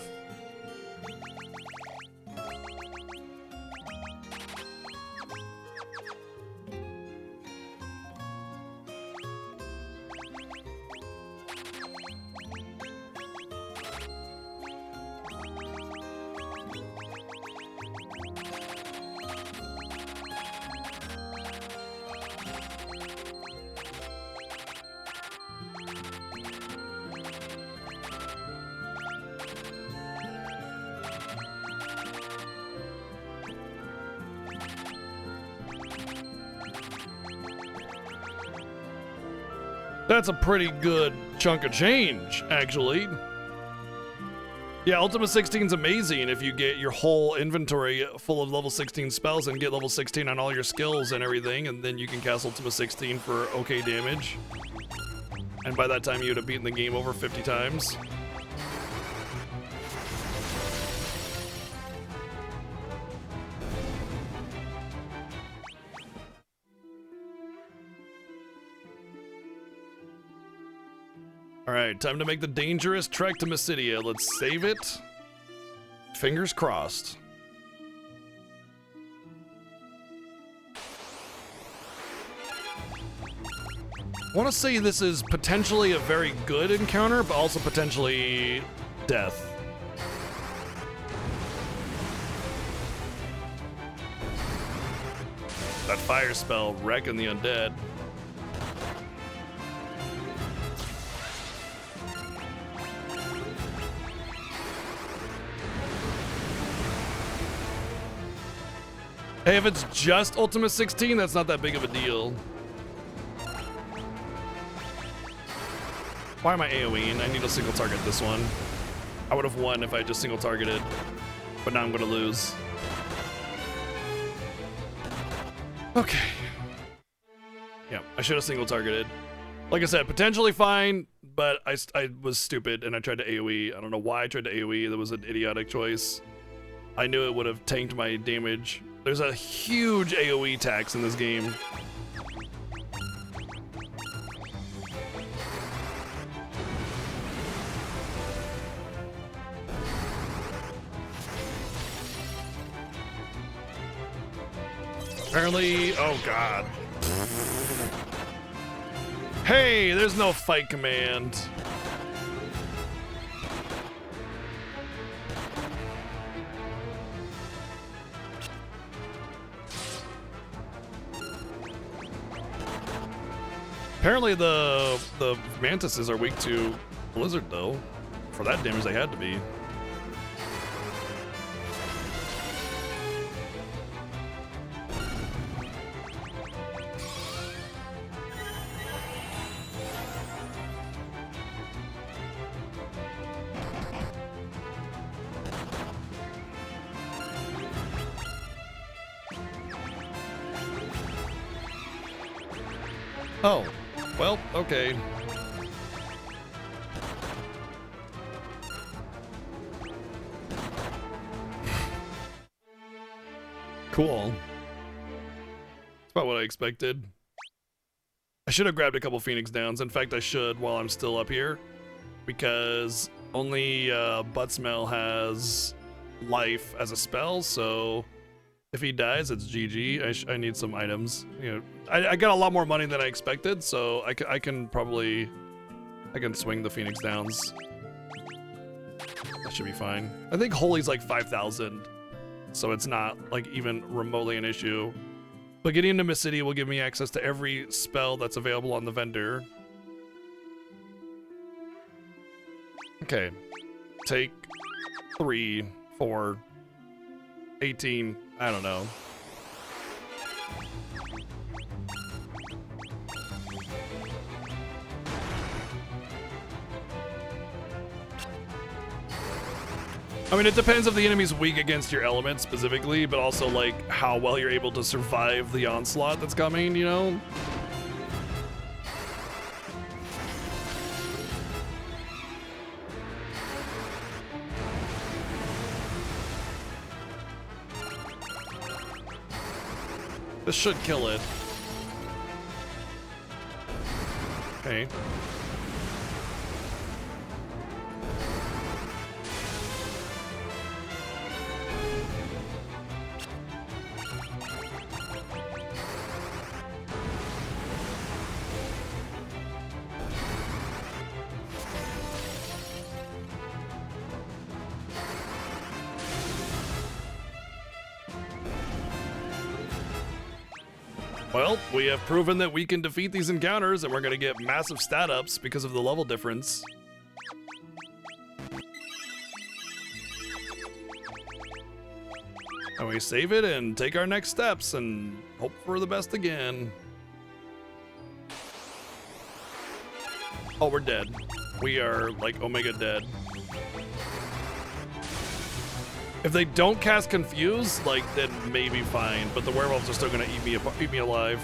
That's a pretty good chunk of change, actually. Yeah, Ultima 16's amazing if you get your whole inventory full of level 16 spells and get level 16 on all your skills and everything, and then you can cast Ultima 16 for okay damage. And by that time, you would have beaten the game over 50 times. Alright, time to make the dangerous trek to Mysidia. Let's save it. Fingers crossed. I want to say this is potentially a very good encounter, but also potentially death. That fire spell wrecking the undead. Hey, if it's just Ultima 16, that's not that big of a deal. Why am I AoEing? I need to single target this one. I would have won if I just single targeted, but now I'm gonna lose. Okay. Yeah, I should have single targeted. Like I said, potentially fine, but I was stupid and I tried to AoE. I don't know why I tried to AoE. That was an idiotic choice. I knew it would have tanked my damage. There's a huge AoE tax in this game. Apparently, oh god. Hey, there's no fight command. Apparently the mantises are weak to blizzard though. For that damage they had to be. Oh, well, okay. Cool. That's about what I expected. I should have grabbed a couple Phoenix Downs. In fact, I should while I'm still up here. Because only Butt Smell has life as a spell, so if he dies, it's GG. I need some items. You know, I got a lot more money than I expected, so I can probably swing the Phoenix Downs. That should be fine. I think Holy's like 5,000, so it's not like even remotely an issue. But getting into Mysidia will give me access to every spell that's available on the vendor. Okay, take 3, 4, 18. I don't know. I mean, it depends if the enemy's weak against your element specifically, but also like how well you're able to survive the onslaught that's coming, you know? This should kill it. Okay. Well, we have proven that we can defeat these encounters, and we're going to get massive stat ups because of the level difference. And we save it and take our next steps and hope for the best again. Oh, we're dead. We are, like, Omega dead. If they don't cast Confuse, like, then maybe fine, but the werewolves are still gonna eat me alive.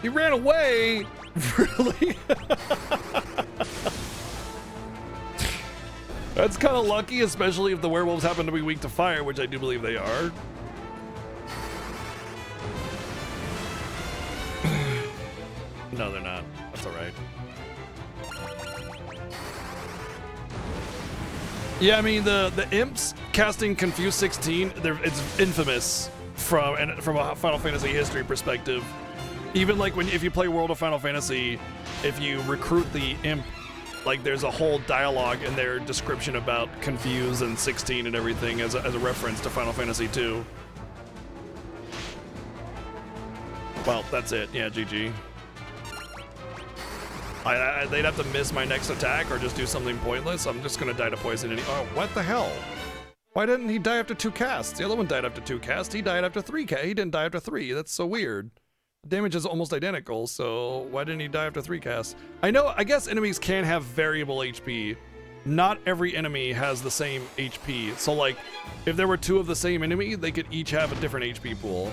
He ran away? Really? That's kind of lucky, especially if the werewolves happen to be weak to fire, which I do believe they are. No, they're not. That's all right. Yeah, I mean, the imps casting Confuse 16, it's infamous from a Final Fantasy history perspective. Even like if you play World of Final Fantasy, if you recruit the imp, like there's a whole dialogue in their description about Confuse and 16 and everything as a reference to Final Fantasy 2. Well, that's it. Yeah, GG. They'd have to miss my next attack or just do something pointless. I'm just gonna die to poison. Oh, what the hell? Why didn't he die after 2 casts? The other one died after 2 casts. He died after 3 casts. He didn't die after 3. That's so weird. Damage is almost identical, so why didn't he die after 3 casts? I guess enemies can have variable HP. Not every enemy has the same HP. So like, if there were 2 of the same enemy, they could each have a different HP pool.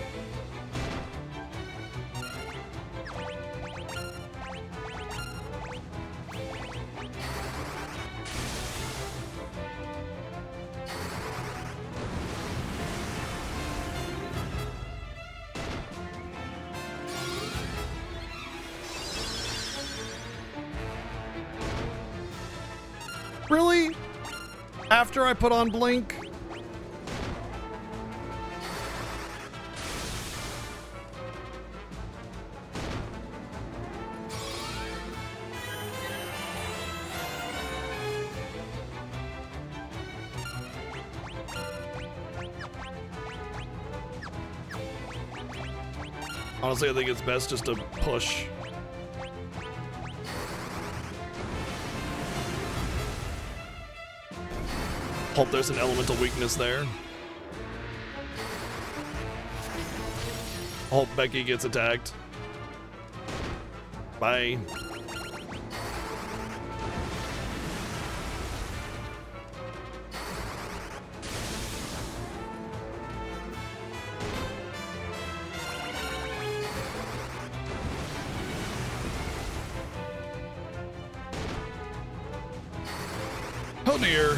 Really? After I put on Blink? Honestly, I think it's best just to push. Hope there's an elemental weakness there. Hope Becky gets attacked. Bye. Oh dear.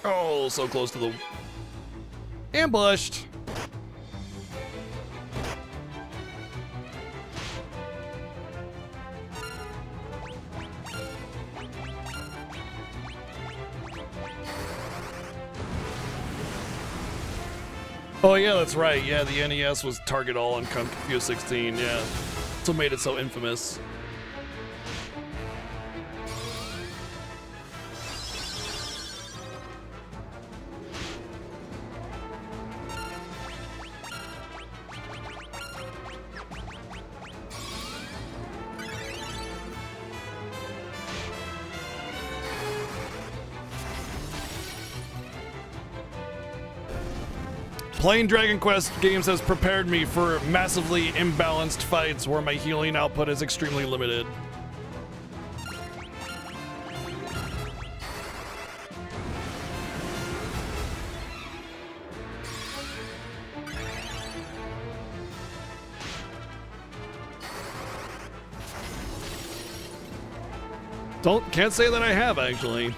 Oh, so close to the... Ambushed! Oh yeah, that's right. Yeah, the NES was target all on Confuse 16, yeah. That's what made it so infamous. Playing Dragon Quest games has prepared me for massively imbalanced fights where my healing output is extremely limited. Can't say that I have, actually.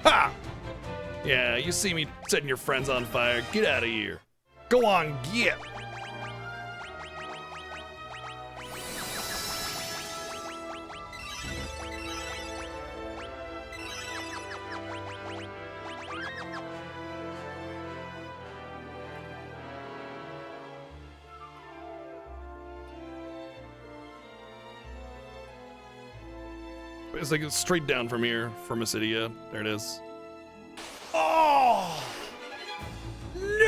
Ha! Yeah, you see me setting your friends on fire. Get out of here. Go on, get. It's like it's straight down from here, from Acidia. There it is. Oh! No!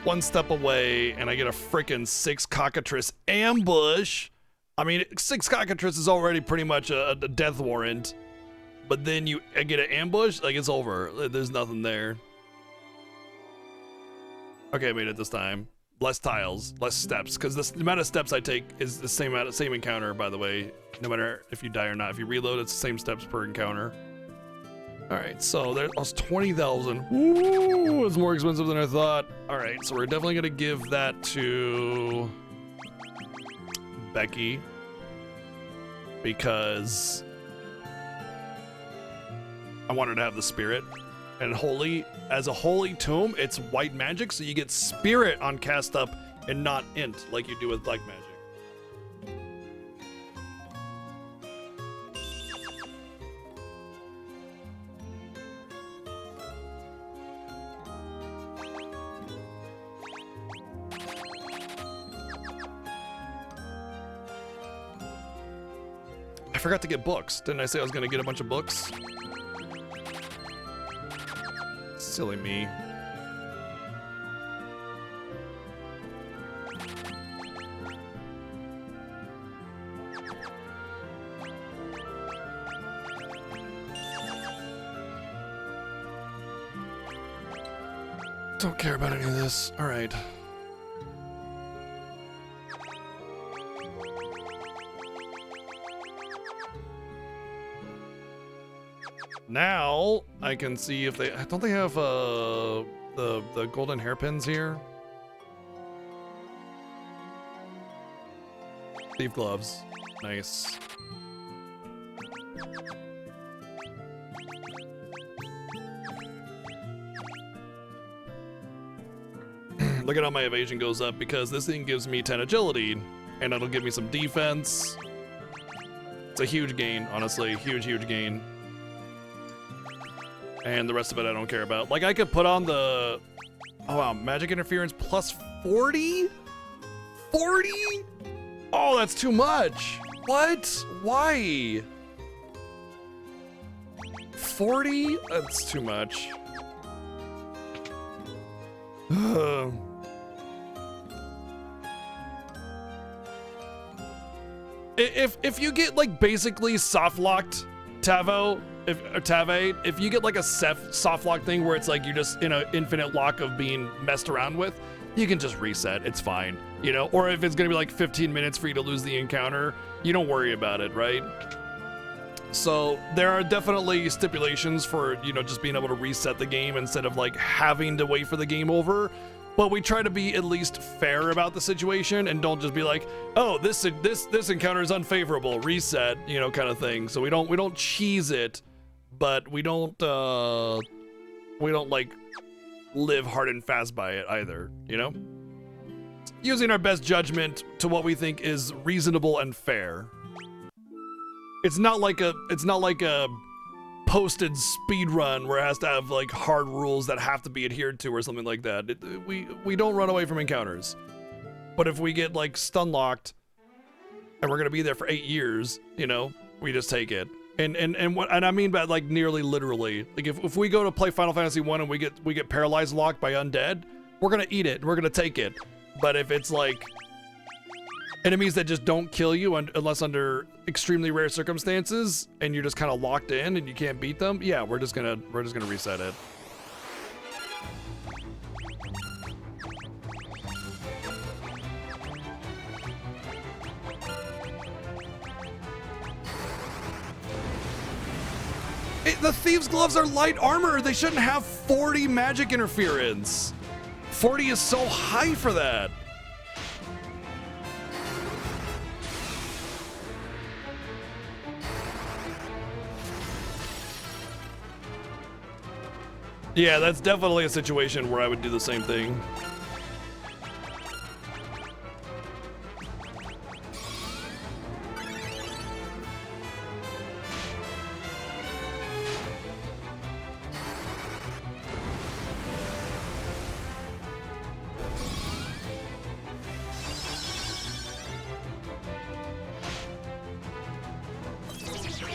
One step away, and I get a frickin' 6 cockatrice ambush. I mean, 6 cockatrice is already pretty much a death warrant, but then I get an ambush, like it's over. There's nothing there. Okay, I made it this time. Less tiles, less steps, because the amount of steps I take is the same encounter, by the way. No matter if you die or not. If you reload, it's the same steps per encounter. All right, so that was 20,000. Ooh, it's more expensive than I thought. All right, so we're definitely gonna give that to Becky because I want her to have the spirit. And as a holy tomb, it's white magic, so you get spirit on cast up and not int like you do with black magic. I forgot to get books. Didn't I say I was gonna get a bunch of books? Silly me. Don't care about any of this. All right. Now I can see if they don't they have the golden hairpins here. Thief gloves, nice. Look at how my evasion goes up because this thing gives me 10 agility, and it'll give me some defense. It's a huge gain, honestly, huge gain. And the rest of it I don't care about. Like I could put on the, oh wow, magic interference plus 40? 40? Oh, that's too much. What? Why? 40? That's too much. If you get like basically soft locked Tave, if you get like a soft lock thing where it's like you're just in an infinite lock of being messed around with, you can just reset. It's fine, you know. Or if it's gonna be like 15 minutes for you to lose the encounter, you don't worry about it, right? So there are definitely stipulations for, you know, just being able to reset the game instead of like having to wait for the game over. But we try to be at least fair about the situation and don't just be like, oh, this encounter is unfavorable, reset, you know, kind of thing. So we don't cheese it, but we don't like live hard and fast by it either, you know? Using our best judgment to what we think is reasonable and fair. It's not like a posted speed run where it has to have like hard rules that have to be adhered to or something like that. We don't run away from encounters. But if we get like stun locked and we're gonna be there for 8 years, you know, we just take it. And I mean by like nearly literally. Like if we go to play Final Fantasy 1 and we get paralyzed locked by undead, we're gonna eat it and we're gonna take it. But if it's like enemies that just don't kill you unless under extremely rare circumstances and you're just kind of locked in and you can't beat them, yeah, we're just gonna reset it. The Thieves' Gloves are light armor. They shouldn't have 40 magic interference. 40 is so high for that. Yeah, that's definitely a situation where I would do the same thing.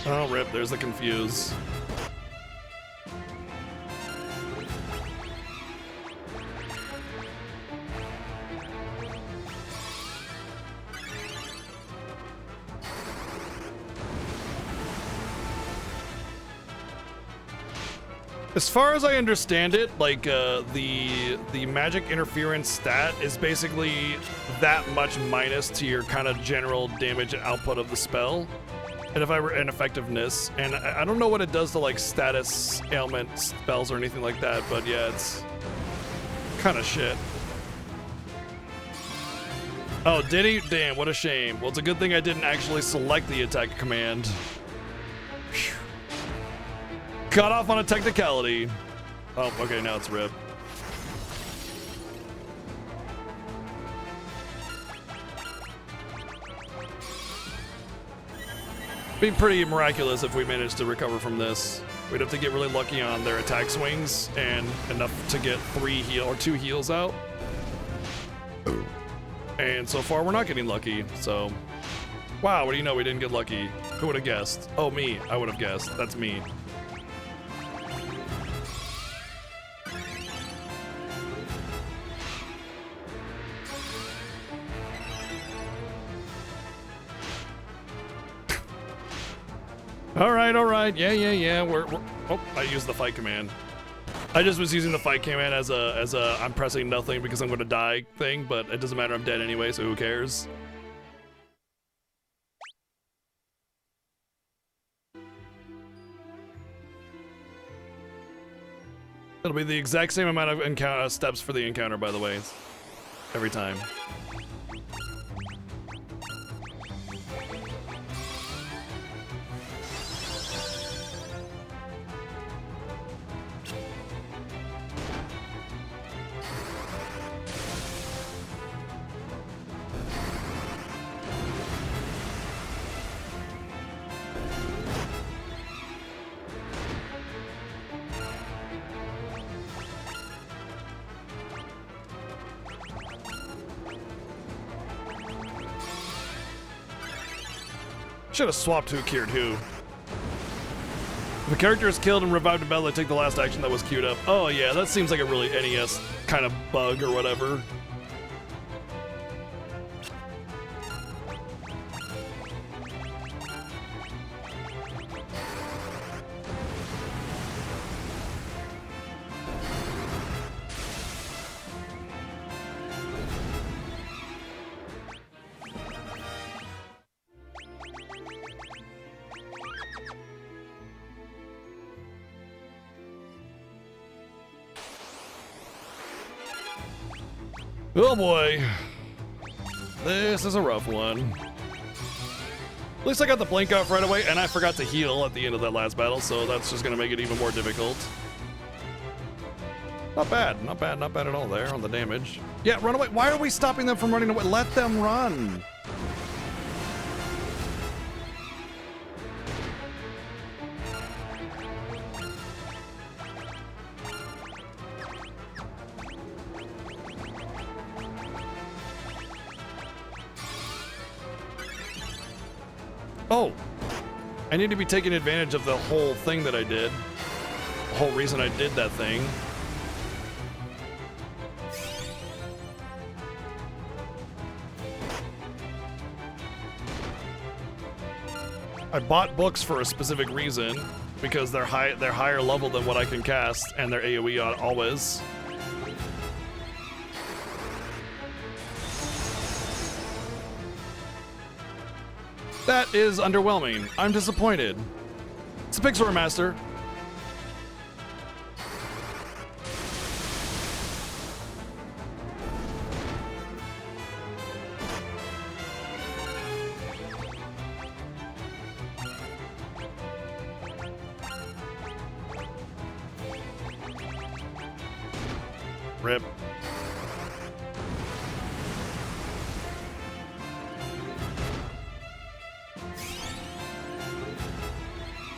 Oh, rip, there's the confuse. As far as I understand it, like the magic interference stat is basically that much minus to your kind of general damage output of the spell. And if I were in effectiveness, and I don't know what it does to like status ailment spells or anything like that, but yeah, it's kind of shit. Oh, did he? Damn, what a shame. Well, it's a good thing I didn't actually select the attack command. Whew. Cut off on a technicality. Oh, okay, now it's rip. Be pretty miraculous if we managed to recover from this. We'd have to get really lucky on their attack swings and enough to get 2 heals out. And so far we're not getting lucky, so. Wow, what do you know, we didn't get lucky. Who would have guessed? Oh, me, I would have guessed, that's me. All right. Yeah. We're oh, I used the fight command. I just was using the fight command as a I'm pressing nothing because I'm gonna die thing, but it doesn't matter. I'm dead anyway, so who cares? It'll be the exact same amount of steps for the encounter, by the way, every time. Should have swapped who cured who. If a character is killed and revived in battle, they take the last action that was queued up. Oh yeah, that seems like a really NES kind of bug or whatever. Oh boy, this is a rough one. At least I got the blink off right away, and I forgot to heal at the end of that last battle, so that's just gonna make it even more difficult. Not bad at all there on the damage. Yeah, run away. Why are we stopping them from running away? Let them run. Oh, I need to be taking advantage of the whole thing that I did. The whole reason I did that thing. I bought books for a specific reason, because they're higher level than what I can cast, and they're AoE on always. That is underwhelming. I'm disappointed. It's a Pixel Remaster. Rip.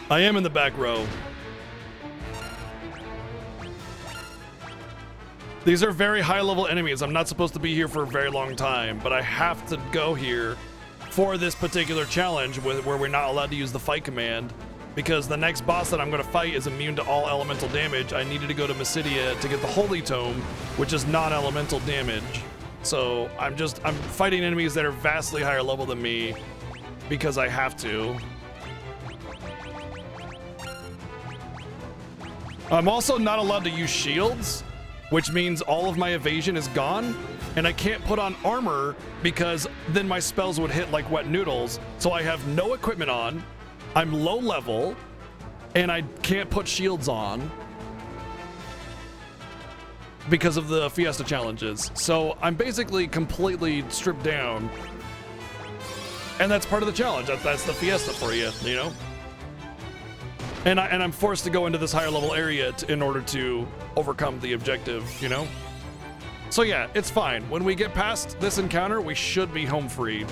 I am in the back row. These are very high level enemies. I'm not supposed to be here for a very long time, but I have to go here for this particular challenge where we're not allowed to use the fight command, because the next boss that I'm going to fight is immune to all elemental damage. I needed to go to Mysidia to get the Holy Tome, which is non-elemental damage. So I'm fighting enemies that are vastly higher level than me because I have to. I'm also not allowed to use shields, which means all of my evasion is gone, and I can't put on armor because then my spells would hit like wet noodles. So I have no equipment on, I'm low level, and I can't put shields on because of the Fiesta challenges. So I'm basically completely stripped down, and that's part of the challenge. That's the Fiesta for you, you know? And I'm forced to go into this higher level area in order to overcome the objective, you know? So yeah, it's fine. When we get past this encounter, we should be home free.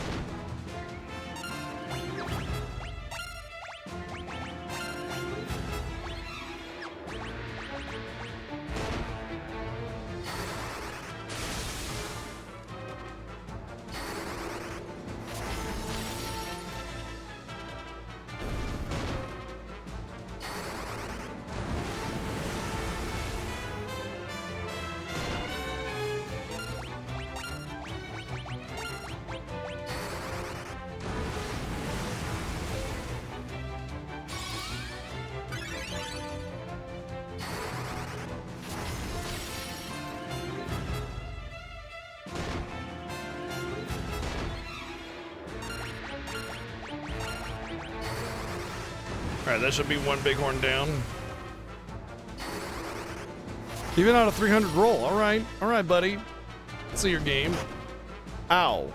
Alright, that should be one bighorn down. Even on a 300 roll. Alright, buddy. Let's see your game. Ow.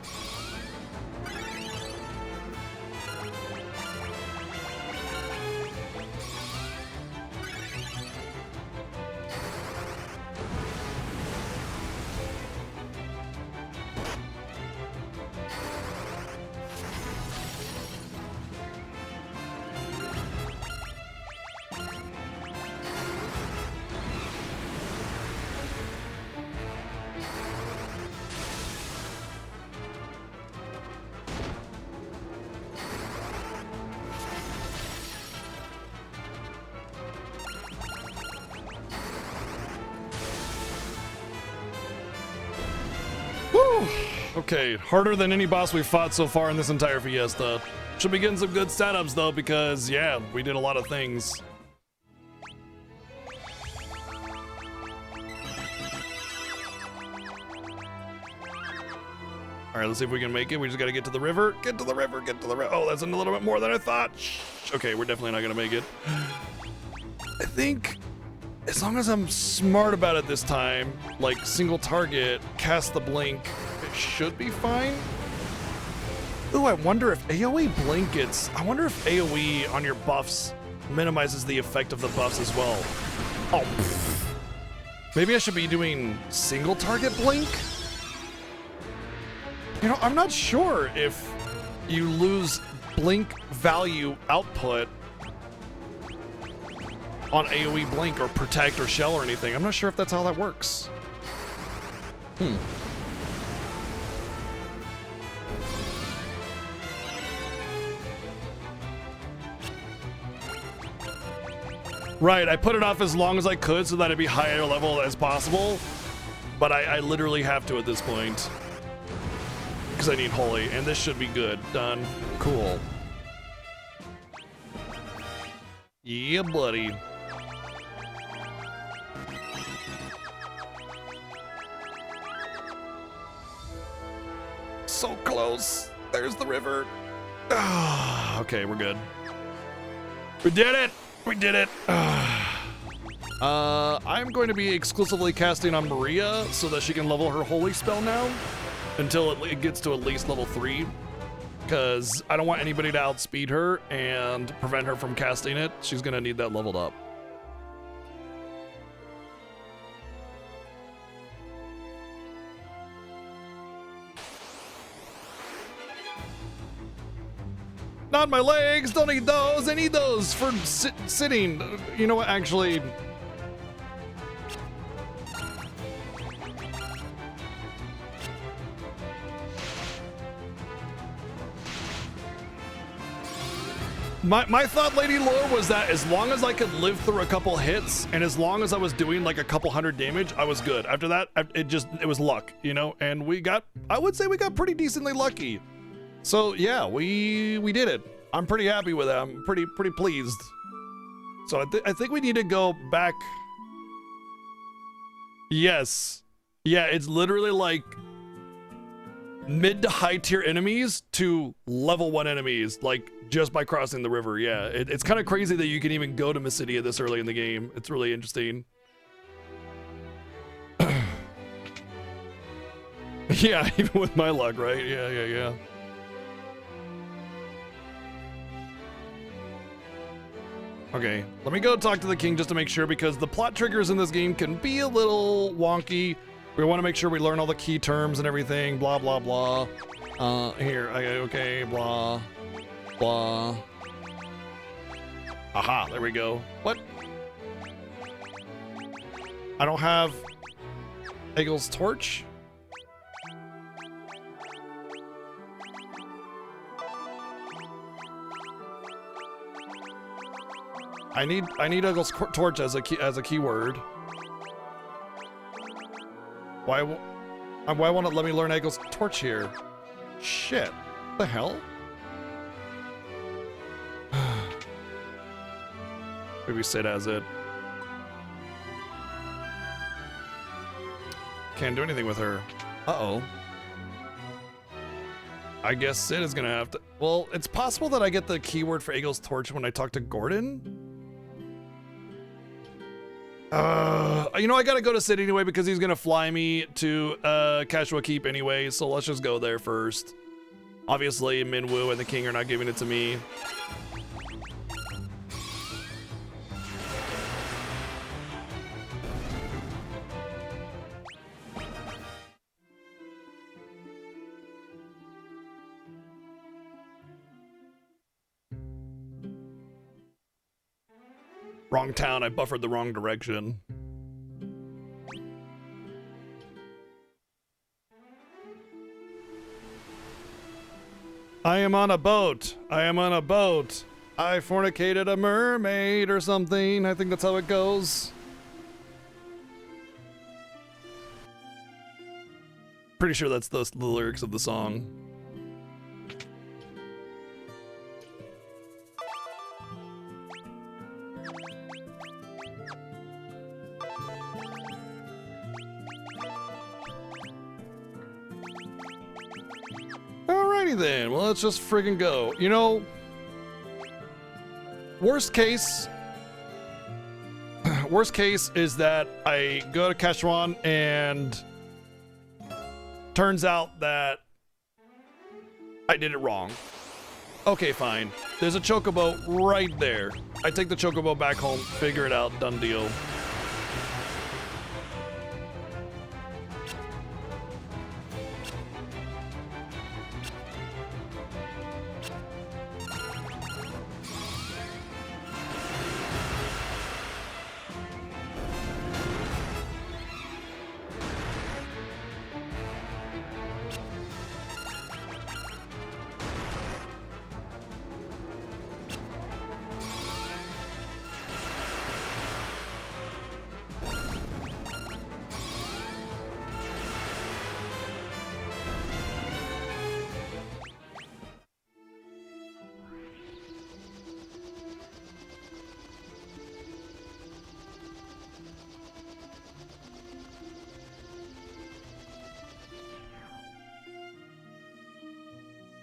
Okay, harder than any boss we've fought so far in this entire Fiesta. Should be getting some good setups though, because yeah, we did a lot of things. Alright, let's see if we can make it. We just gotta get to the river. Get to the river, get to the river. Oh, that's a little bit more than I thought. Okay, we're definitely not gonna make it. I think as long as I'm smart about it this time, like single target, cast the blink, it should be fine. Ooh, I wonder if AoE blink I wonder if AoE on your buffs minimizes the effect of the buffs as well. Oh, pfft. Maybe I should be doing single target blink? You know, I'm not sure if you lose blink value output on AoE blink or protect or shell or anything. I'm not sure if that's how that works. Right, I put it off as long as I could so that it'd be higher level as possible. But I literally have to at this point. Because I need holy, and this should be good. Done. Cool. Yeah, buddy. So close. There's the river. Ah, okay, we're good. We did it! We did it! I'm going to be exclusively casting on Maria so that she can level her holy spell now until it gets to at least level 3. Because I don't want anybody to outspeed her and prevent her from casting it. She's going to need that leveled up. Not my legs, don't need those. I need those for sitting. You know what, actually. My thought, Lady Lore, was that as long as I could live through a couple hits and as long as I was doing like a couple hundred damage, I was good. After that, it was luck, you know, and I would say we got pretty decently lucky. So yeah, we did it. I'm pretty happy with it. I'm pretty pleased. So I think we need to go back. Yes. Yeah, it's literally like mid to high tier enemies to level 1 enemies, like just by crossing the river. Yeah, it's kind of crazy that you can even go to Mysidia this early in the game. It's really interesting. Yeah, even with my luck, right? Yeah. Okay, let me go talk to the king just to make sure, because the plot triggers in this game can be a little wonky. We want to make sure we learn all the key terms and everything, blah, blah, blah. Okay, blah, blah. Aha, there we go. What? I don't have Eagle's torch? I need Eagle's torch as a keyword. Why won't it let me learn Eagle's torch here? Shit. What the hell? Maybe Sid has it. Can't do anything with her. Uh-oh. I guess Sid is gonna have to... Well, it's possible that I get the keyword for Eagle's torch when I talk to Gordon. You know, I gotta go to Sid anyway because he's gonna fly me to Cashua Keep anyway, so let's just go there first. Obviously, Minwoo and the king are not giving it to me. Wrong town, I buffered the wrong direction. I am on a boat. I am on a boat. I fornicated a mermaid or something. I think that's how it goes. Pretty sure that's the lyrics of the song. Alrighty then, well, let's just friggin' go. You know, worst case is that I go to Kashuan and turns out that I did it wrong. Okay, fine. There's a chocobo right there. I take the chocobo back home, figure it out, done deal.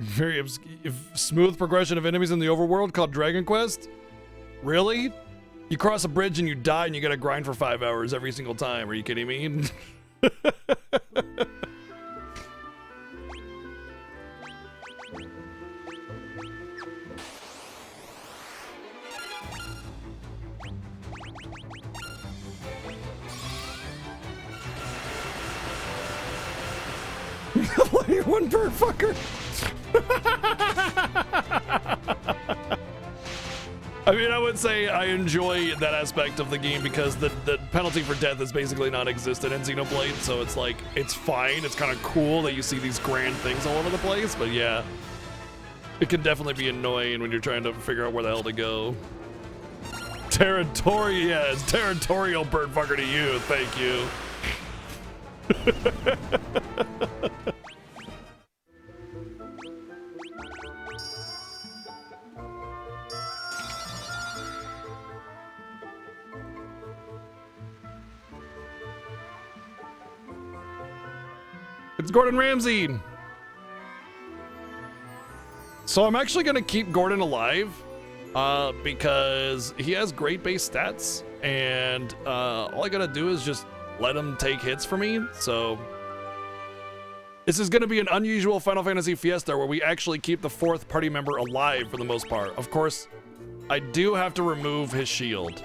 Very smooth progression of enemies in the overworld called Dragon Quest? Really? You cross a bridge and you die and you gotta grind for 5 hours every single time. Are you kidding me? One bird fucker. I mean, I would say I enjoy that aspect of the game because the penalty for death is basically non-existent in Xenoblade, so it's like, it's fine. It's kind of cool that you see these grand things all over the place, but yeah. It can definitely be annoying when you're trying to figure out where the hell to go. Territorial, yeah, it's territorial bird fucker to you, thank you. It's Gordon Ramsay. So I'm actually gonna keep Gordon alive because he has great base stats, and all I gotta do is just let him take hits for me. So this is gonna be an unusual Final Fantasy Fiesta where we actually keep the 4th party member alive for the most part. Of course, I do have to remove his shield.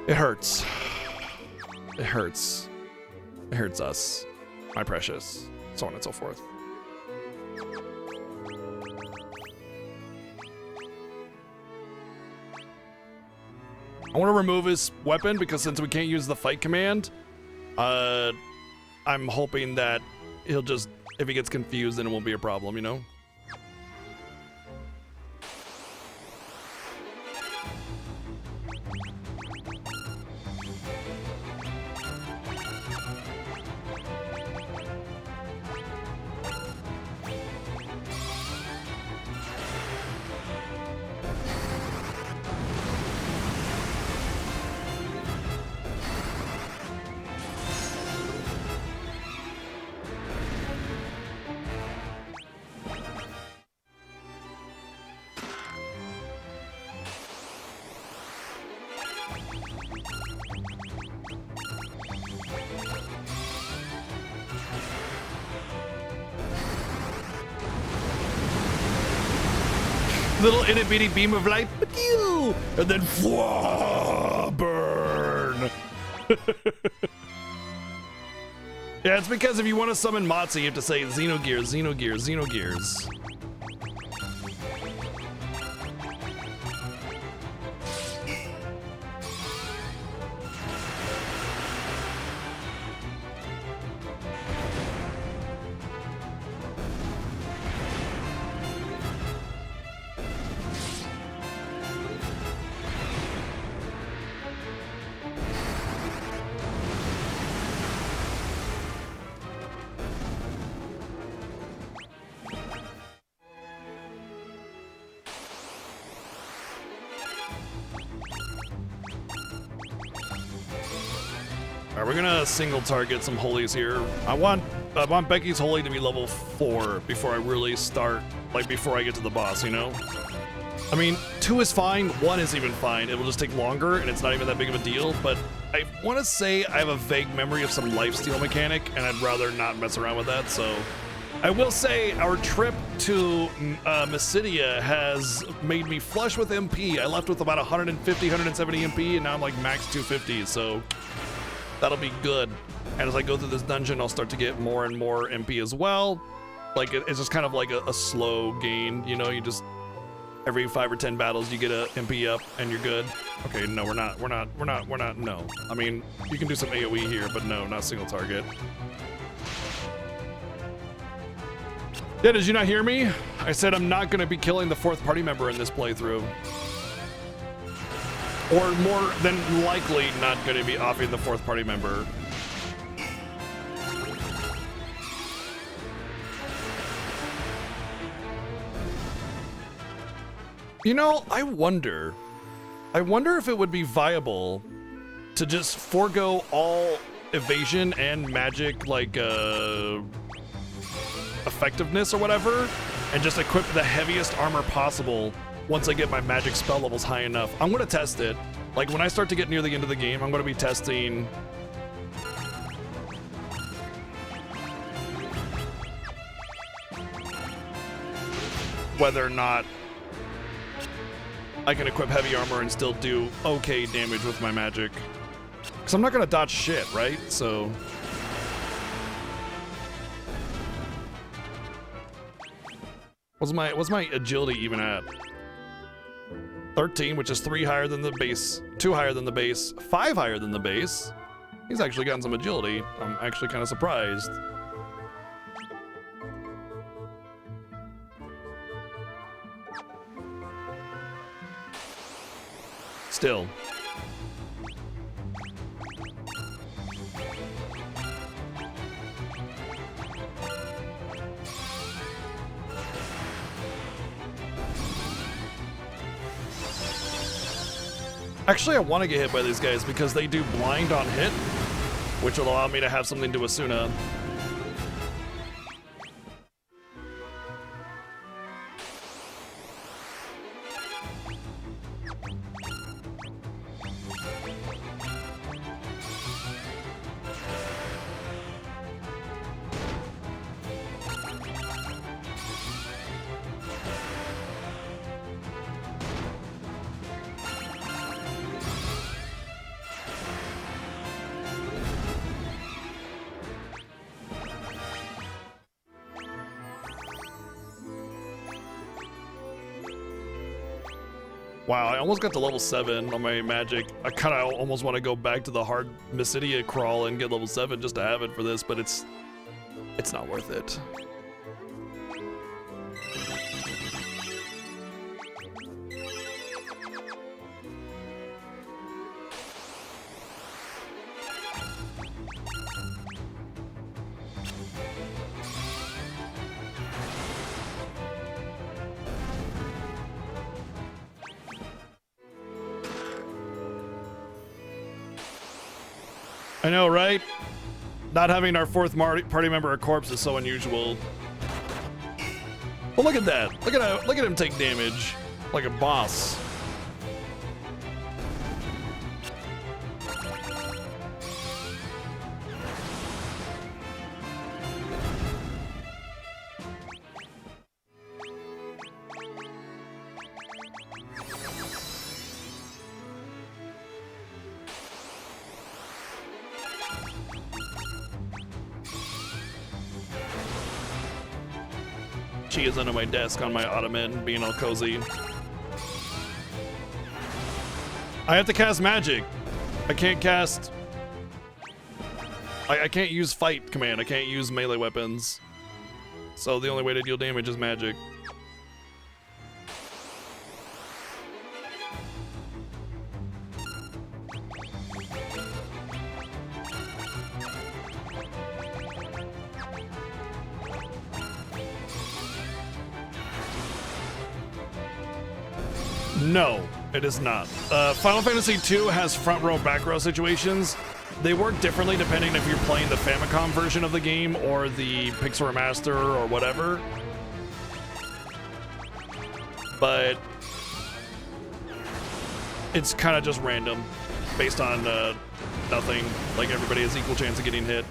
It hurts. It hurts. It hurts us, my precious, so on and so forth. I want to remove his weapon because since we can't use the fight command, I'm hoping that he'll just, if he gets confused, then it won't be a problem, you know? Little itty bitty beam of light, and then burn. Yeah, it's because if you want to summon Matsu, you have to say Xenogears, Xenogears, Xenogears. Alright, we're gonna single target some holies here. I want Becky's holy to be level 4 before I really start, like before I get to the boss, you know? I mean, 2 is fine, 1 is even fine. It will just take longer and it's not even that big of a deal, but I want to say I have a vague memory of some lifesteal mechanic and I'd rather not mess around with that, so... I will say our trip to Mysidia has made me flush with MP. I left with about 150, 170 MP and now I'm like max 250, so... That'll be good. And as I go through this dungeon, I'll start to get more and more MP as well. Like, it's just kind of like a slow gain, you know? You just, every 5 or 10 battles, you get a MP up and you're good. Okay, no, we're not, no. I mean, you can do some AoE here, but no, not single target. Yeah, did you not hear me? I said I'm not gonna be killing the 4th party member in this playthrough. Or more than likely not going to be offing the 4th party member. You know, I wonder if it would be viable to just forego all evasion and magic, like, effectiveness or whatever, and just equip the heaviest armor possible once I get my magic spell levels high enough. I'm gonna test it. Like when I start to get near the end of the game, I'm gonna be testing whether or not I can equip heavy armor and still do okay damage with my magic. Because I'm not gonna dodge shit, right? So what's my agility even at? 13, which is 3 higher than the base, 2 higher than the base, 5 higher than the base. He's actually gotten some agility. I'm actually kind of surprised. Still. Actually, I want to get hit by these guys because they do blind on hit, which will allow me to have something to Asuna. Wow, I almost got to level 7 on my magic. I kind of almost want to go back to the hard Mysidia crawl and get level 7 just to have it for this, but it's not worth it. I know, right? Not having our 4th party member a corpse is so unusual. Well, look at that. Look at him take damage like a boss. She is under my desk on my ottoman, being all cozy. I have to cast magic. I can't cast... I can't use fight command. I can't use melee weapons. So the only way to deal damage is magic. No, it is not. Final Fantasy 2 has front row, back row situations. They work differently depending if you're playing the Famicom version of the game or the Pixel Remaster or whatever. But it's kind of just random, based on nothing. Like everybody has equal chance of getting hit.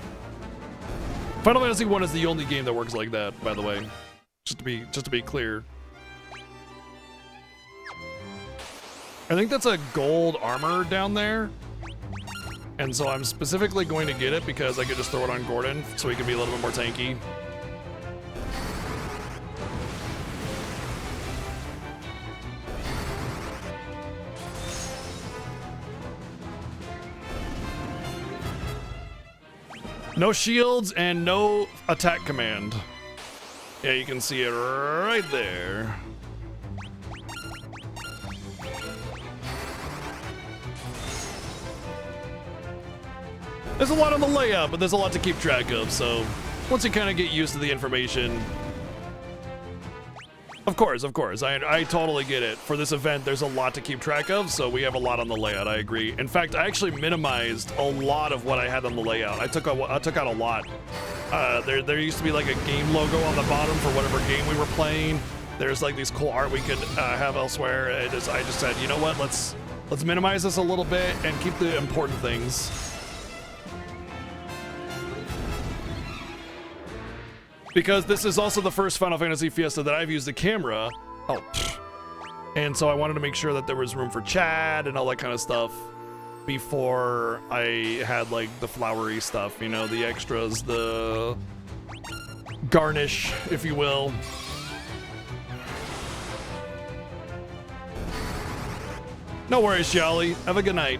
Final Fantasy 1 is the only game that works like that, by the way. Just to be clear. I think that's a gold armor down there. And so I'm specifically going to get it because I could just throw it on Gordon so he can be a little bit more tanky. No shields and no attack command. Yeah, you can see it right there. There's a lot on the layout, but there's a lot to keep track of, so once you kind of get used to the information... Of course, I totally get it. For this event, there's a lot to keep track of, so we have a lot on the layout, I agree. In fact, I actually minimized a lot of what I had on the layout. I took out a lot. There used to be like a game logo on the bottom for whatever game we were playing. There's like these cool art we could have elsewhere. I just said, you know what? Let's minimize this a little bit and keep the important things. Because this is also the first Final Fantasy Fiesta that I've used the camera. Oh, and so I wanted to make sure that there was room for chat and all that kind of stuff before I had like the flowery stuff, you know, the extras, the garnish, if you will. No worries, Jolly. Have a good night.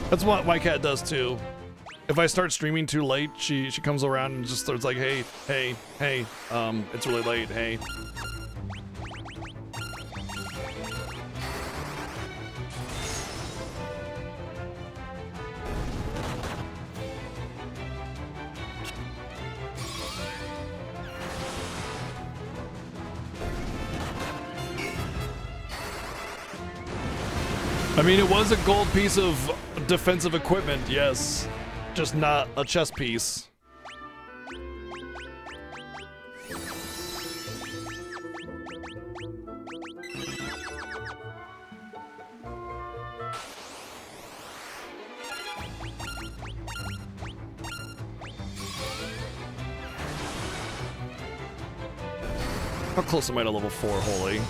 That's what my cat does too. If I start streaming too late, she comes around and just starts like, hey, it's really late, hey. I mean, it was a gold piece of defensive equipment, yes. Just not a chess piece. How close am I to level 4, holy?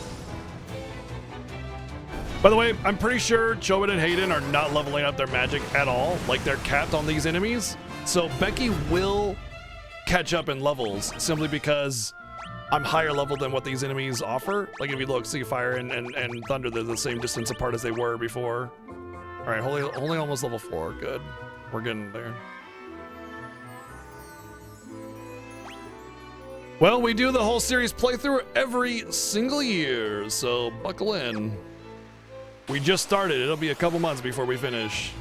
By the way, I'm pretty sure Chobit and Hayden are not leveling up their magic at all. Like, they're capped on these enemies. So Becky will catch up in levels simply because I'm higher level than what these enemies offer. Like, if you look, see Fire and Thunder, they're the same distance apart as they were before. All right, only almost level 4. Good. We're getting there. Well, we do the whole series playthrough every single year, so buckle in. We just started. It'll be a couple months before we finish.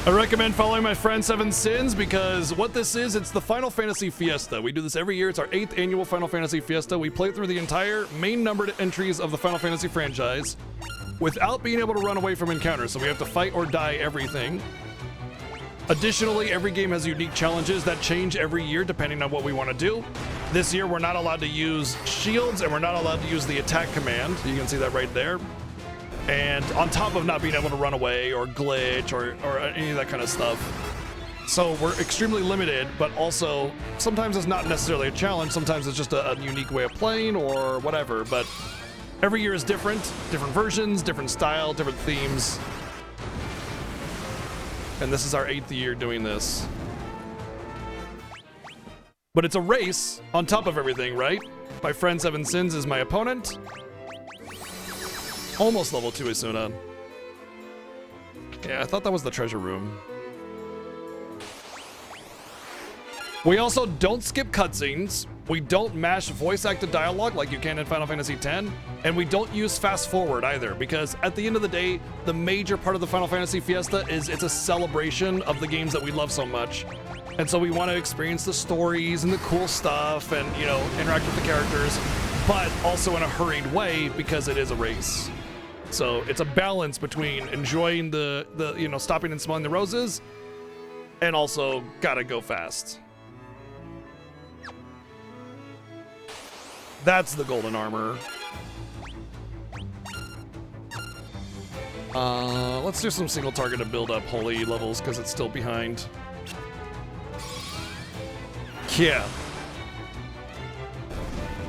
I recommend following my friend SevenSins because what this is, it's the Final Fantasy Fiesta. We do this every year. It's our 8th annual Final Fantasy Fiesta. We play through the entire main numbered entries of the Final Fantasy franchise without being able to run away from encounters. So we have to fight or die everything. Additionally, every game has unique challenges that change every year depending on what we want to do. This year, we're not allowed to use shields and we're not allowed to use the attack command. You can see that right there. And on top of not being able to run away or glitch or any of that kind of stuff. So we're extremely limited, but also sometimes it's not necessarily a challenge. Sometimes it's just a unique way of playing or whatever. But every year is different versions, different style, different themes. And this is our 8th year doing this. But it's a race on top of everything, right? My friend SevenSins is my opponent. Almost level 2 Isuna. Yeah, I thought that was the treasure room. We also don't skip cutscenes. We don't mash voice-acted dialogue like you can in Final Fantasy X. And we don't use fast forward either, because at the end of the day, the major part of the Final Fantasy Fiesta is it's a celebration of the games that we love so much. And so we want to experience the stories and the cool stuff and, you know, interact with the characters, but also in a hurried way because it is a race. So it's a balance between enjoying the you know, stopping and smelling the roses and also gotta go fast. That's the golden armor. Let's do some single target to build up holy levels because it's still behind. Yeah.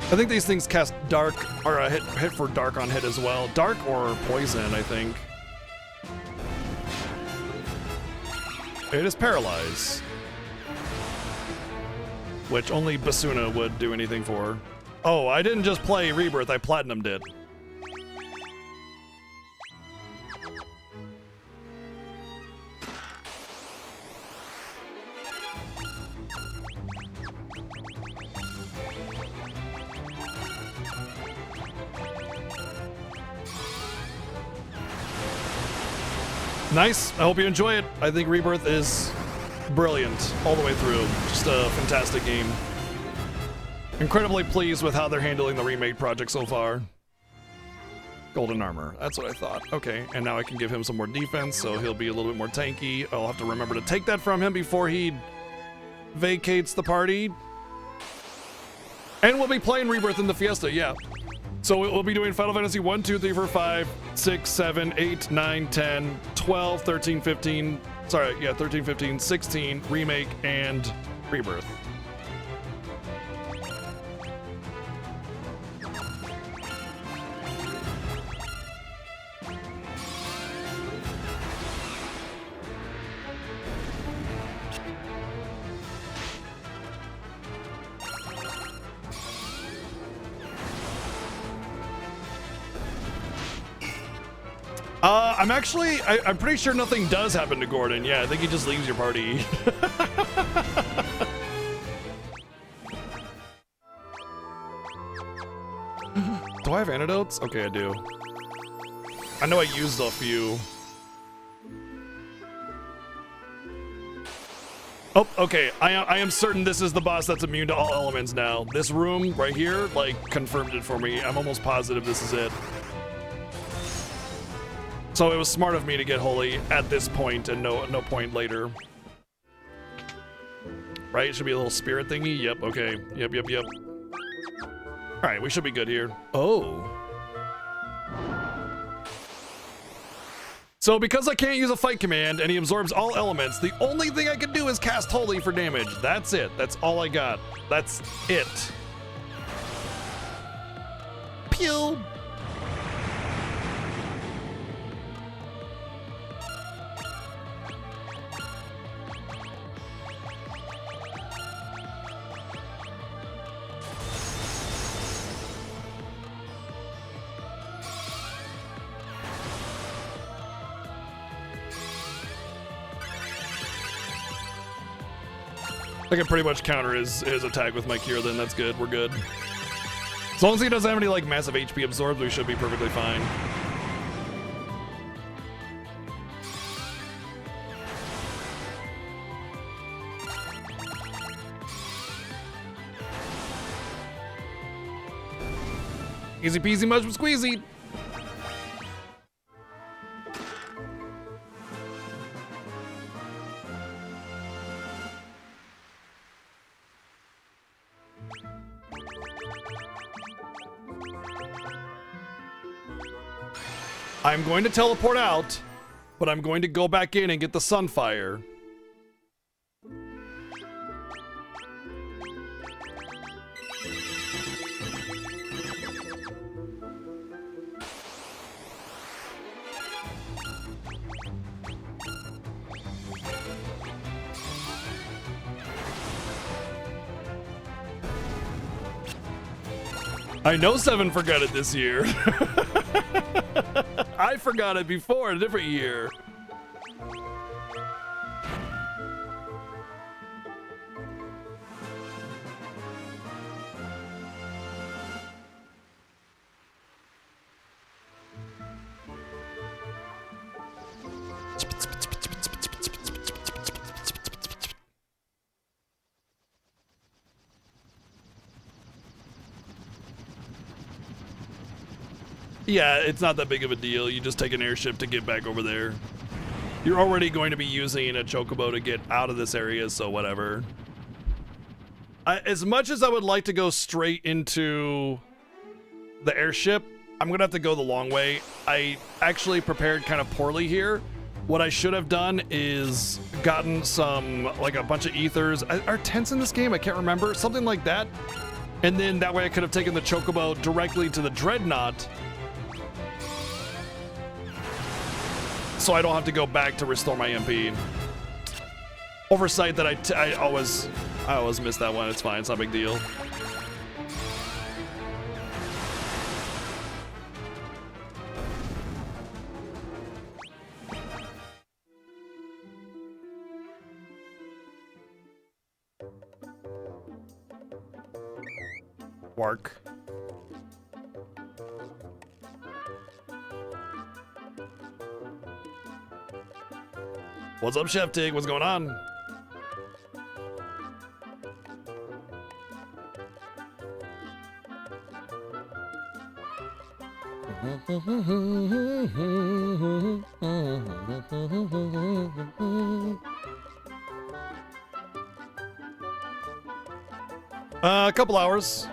I think these things cast dark, or hit for dark on hit as well. Dark or poison, I think. It is paralyze. Which only Basuna would do anything for. Oh, I didn't just play Rebirth, I platinumed it. Nice. I hope you enjoy it. I think Rebirth is brilliant all the way through. Just a fantastic game. Incredibly pleased with how they're handling the remake project so far. Golden armor. That's what I thought. Okay, and now I can give him some more defense, so he'll be a little bit more tanky. I'll have to remember to take that from him before he vacates the party. And we'll be playing Rebirth in the Fiesta, yeah. So we'll be doing Final Fantasy 1, 2, 3, 4, 5, 6, 7, 8, 9, 10, 12, 13, 15, sorry, yeah, 13, 15, 16, Remake, and Rebirth. I'm pretty sure nothing does happen to Gordon. Yeah, I think he just leaves your party. Do I have antidotes? Okay, I do. I know I used a few. Oh, okay. I am certain this is the boss that's immune to all elements now. This room right here, like, confirmed it for me. I'm almost positive this is it. So it was smart of me to get holy at this point and no point later. Right? It should be a little spirit thingy. Yep, okay. Yep. Alright, we should be good here. Oh. So because I can't use a fight command and he absorbs all elements, the only thing I can do is cast holy for damage. That's it. That's all I got. That's it. Pew! I can pretty much counter his attack with my cure, then that's good. We're good. As long as he doesn't have any like massive HP absorbed, we should be perfectly fine. Easy peasy mushroom squeezy. I'm going to teleport out, but I'm going to go back in and get the Sunfire. I know Seven forgot it this year. I forgot it before, a different year. Yeah, it's not that big of a deal. You just take an airship to get back over there. You're already going to be using a chocobo to get out of this area, so whatever. As much as I would like to go straight into the airship, I'm going to have to go the long way. I actually prepared kind of poorly here. What I should have done is gotten some, like a bunch of ethers. Are tents in this game? I can't remember. Something like that. And then that way I could have taken the chocobo directly to the dreadnought, so I don't have to go back to restore my MP. Oversight that I always miss that one. It's fine. It's not a big deal. Work. What's up, Chef Tig? What's going on? A couple hours.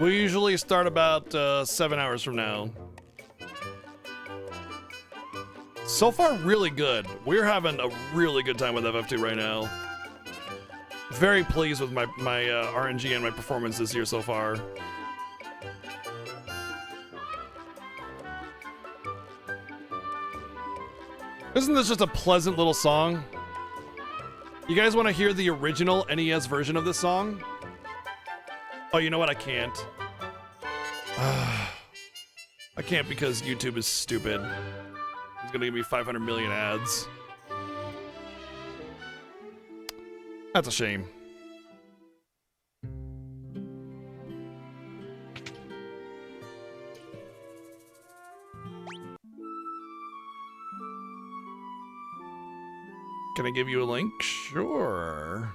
We usually start about 7 hours from now. So far, really good. We're having a really good time with FF2 right now. Very pleased with my RNG and my performance this year so far. Isn't this just a pleasant little song? You guys want to hear the original NES version of this song? Oh, you know what? I can't. I can't because YouTube is stupid. It's gonna give me 500 million ads. That's a shame. Can I give you a link? Sure.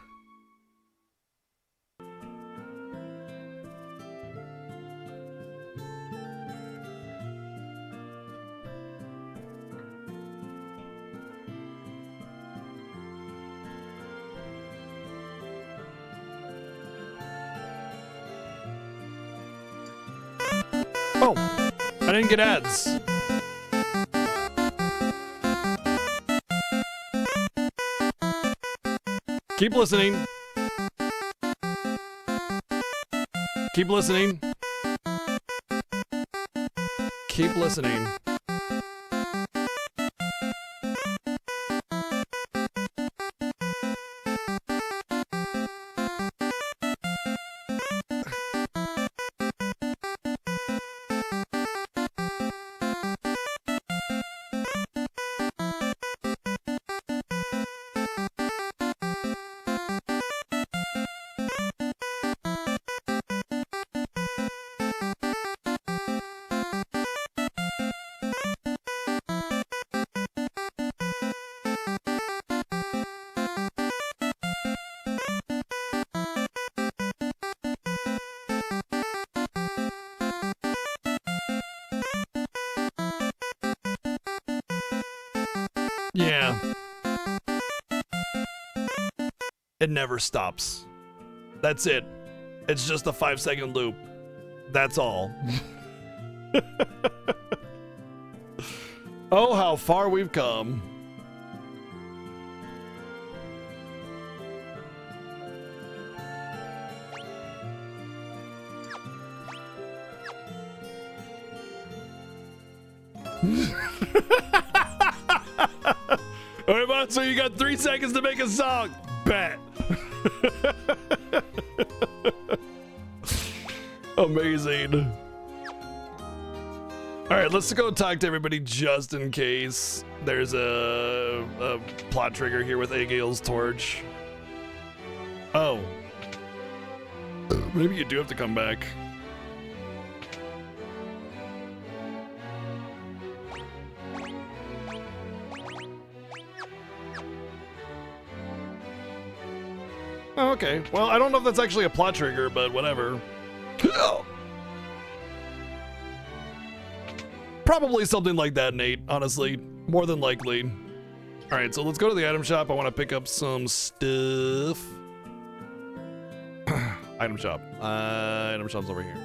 Oh, I didn't get ads. Keep listening. Keep listening. Keep listening. Yeah. It never stops. That's it. It's just a 5-second loop. That's all. Oh, how far we've come. All right, man, so you got 3 seconds to make a song. Bet. Amazing. All right, let's go talk to everybody just in case there's a plot trigger here with Agale's torch. Oh. Maybe you do have to come back. Oh, okay. Well, I don't know if that's actually a plot trigger, but whatever. Probably something like that, Nate, honestly. More than likely. Alright, so let's go to the item shop. I want to pick up some stuff. Item shop. Item shop's over here.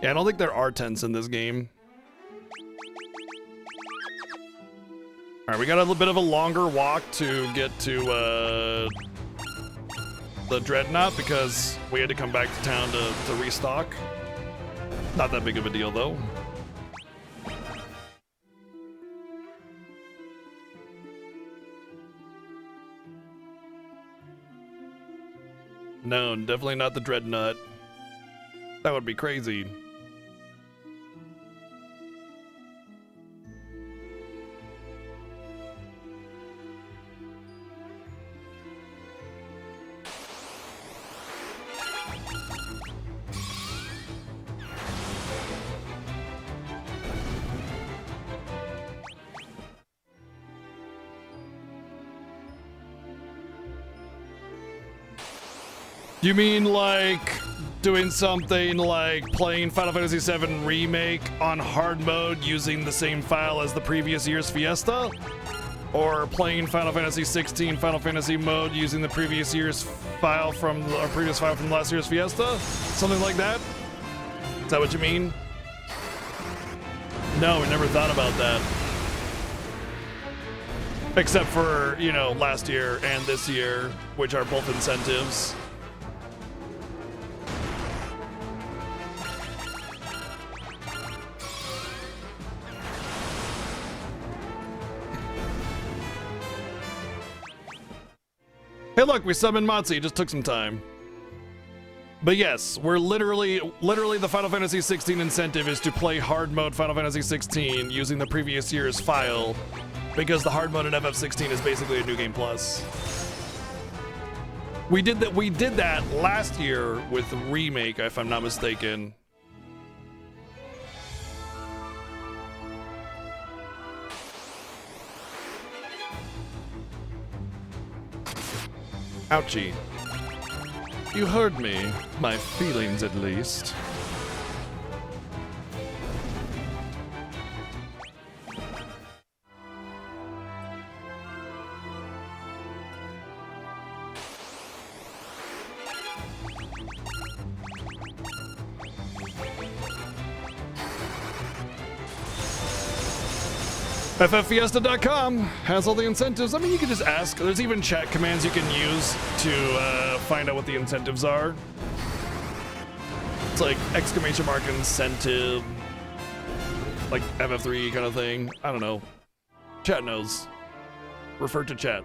Yeah, I don't think there are tents in this game. Alright, we got a little bit of a longer walk to get to the Dreadnought because we had to come back to town to restock. Not that big of a deal, though. No, definitely not the Dreadnought. That would be crazy. You mean like doing something like playing Final Fantasy VII Remake on hard mode using the same file as the previous year's Fiesta? Or playing Final Fantasy XVI Final Fantasy mode using the previous year's file from last year's Fiesta? Something like that? Is that what you mean? No, we never thought about that. Except for, you know, last year and this year, which are both incentives. Hey look, we summoned Matzi, just took some time. But yes, we're literally the Final Fantasy 16 incentive is to play hard mode Final Fantasy 16 using the previous year's file, because the hard mode in FF16 is basically a new game plus. We did that last year with Remake, if I'm not mistaken. Ouchie. You heard me. My feelings, at least. FFFiesta.com has all the incentives. I mean, you can just ask. There's even chat commands you can use to find out what the incentives are. It's like exclamation mark incentive, like FF3 kind of thing. I don't know. Chat knows. Refer to chat.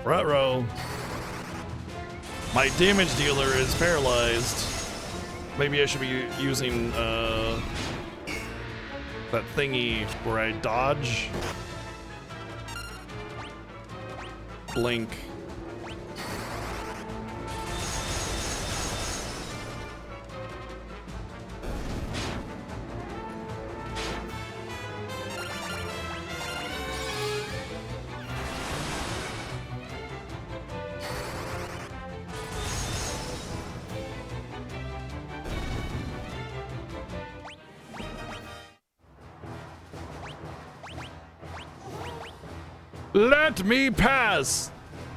Ruh-roh. My damage dealer is paralyzed. Maybe I should be using that thingy where I dodge. Blink. Let me pass!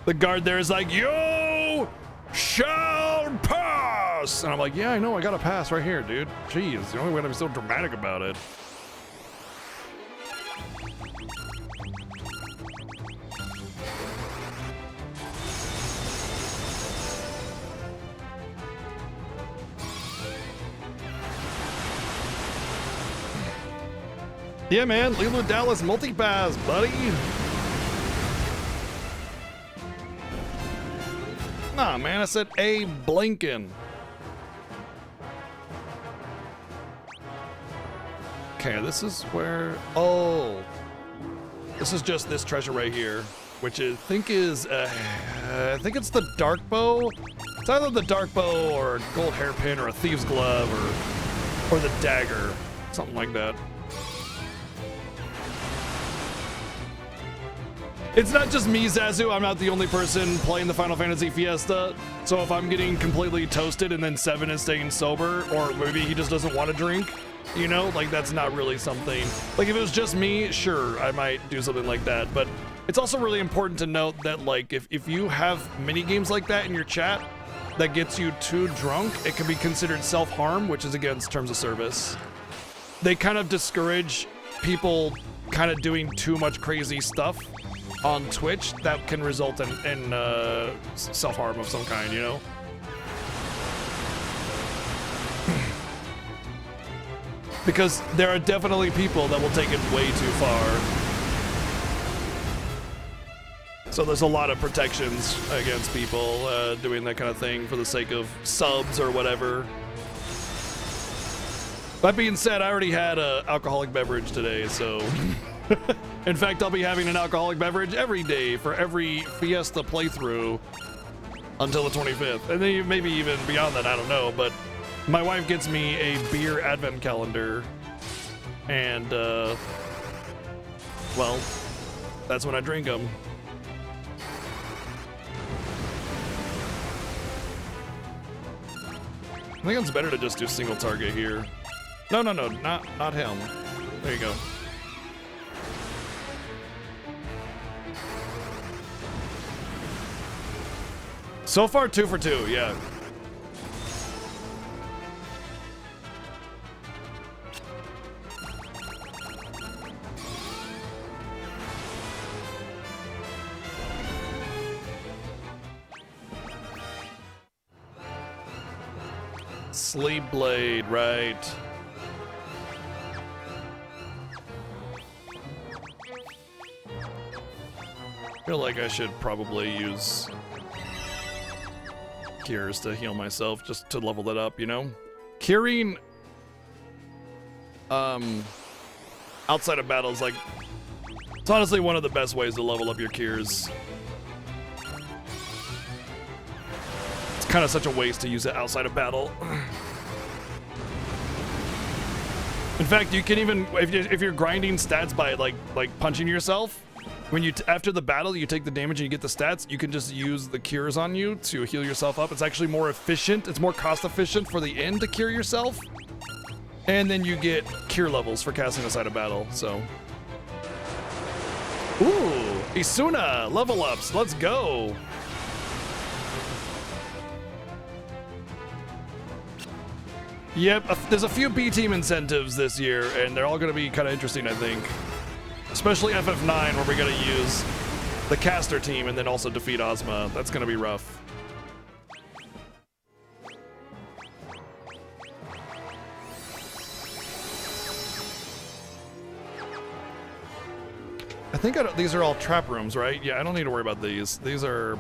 The guard there is like, you shall pass! And I'm like, yeah, I know, I gotta pass right here, dude. Jeez, the only way to be so dramatic about it. Yeah, man, Lilo Dallas multi-pass, buddy. Nah, man, I said A blinking. Okay, this is where... Oh. This is just this treasure right here, which I think is... I think it's the dark bow. It's either the dark bow or a gold hairpin or a thieves glove or the dagger. Something like that. It's not just me, Zazu. I'm not the only person playing the Final Fantasy Fiesta. So if I'm getting completely toasted and then Seven is staying sober, or maybe he just doesn't want to drink, you know, like that's not really something. Like if it was just me, sure, I might do something like that. But it's also really important to note that like if you have mini games like that in your chat, that gets you too drunk, it can be considered self-harm, which is against terms of service. They kind of discourage people kind of doing too much crazy stuff on Twitch that can result in self-harm of some kind, you know? Because there are definitely people that will take it way too far. So there's a lot of protections against people doing that kind of thing for the sake of subs or whatever. That being said, I already had an alcoholic beverage today, so... In fact, I'll be having an alcoholic beverage every day for every Fiesta playthrough until the 25th. And then maybe even beyond that, I don't know, but my wife gets me a beer advent calendar, and, well, that's when I drink them. I think it's better to just do single target here. No, not him. There you go. So far, 2 for 2, yeah. Sleep Blade, right. I feel like I should probably use cures to heal myself, just to level that up, you know? Curing outside of battles, like, it's honestly one of the best ways to level up your cures. It's kind of such a waste to use it outside of battle. In fact, you can even, if you're grinding stats by like punching yourself, when you after the battle you take the damage and you get the stats, you can just use the cures on you to heal yourself up. It's actually more efficient. It's more cost efficient for the end to cure yourself, and then you get cure levels for casting aside a battle. So, ooh, Isuna level ups. Let's go. Yep, there's a few B team incentives this year, and they're all going to be kind of interesting, I think. Especially FF9, where we're going to use the caster team and then also defeat Ozma. That's going to be rough. I think these are all trap rooms, right? Yeah, I don't need to worry about these. These are...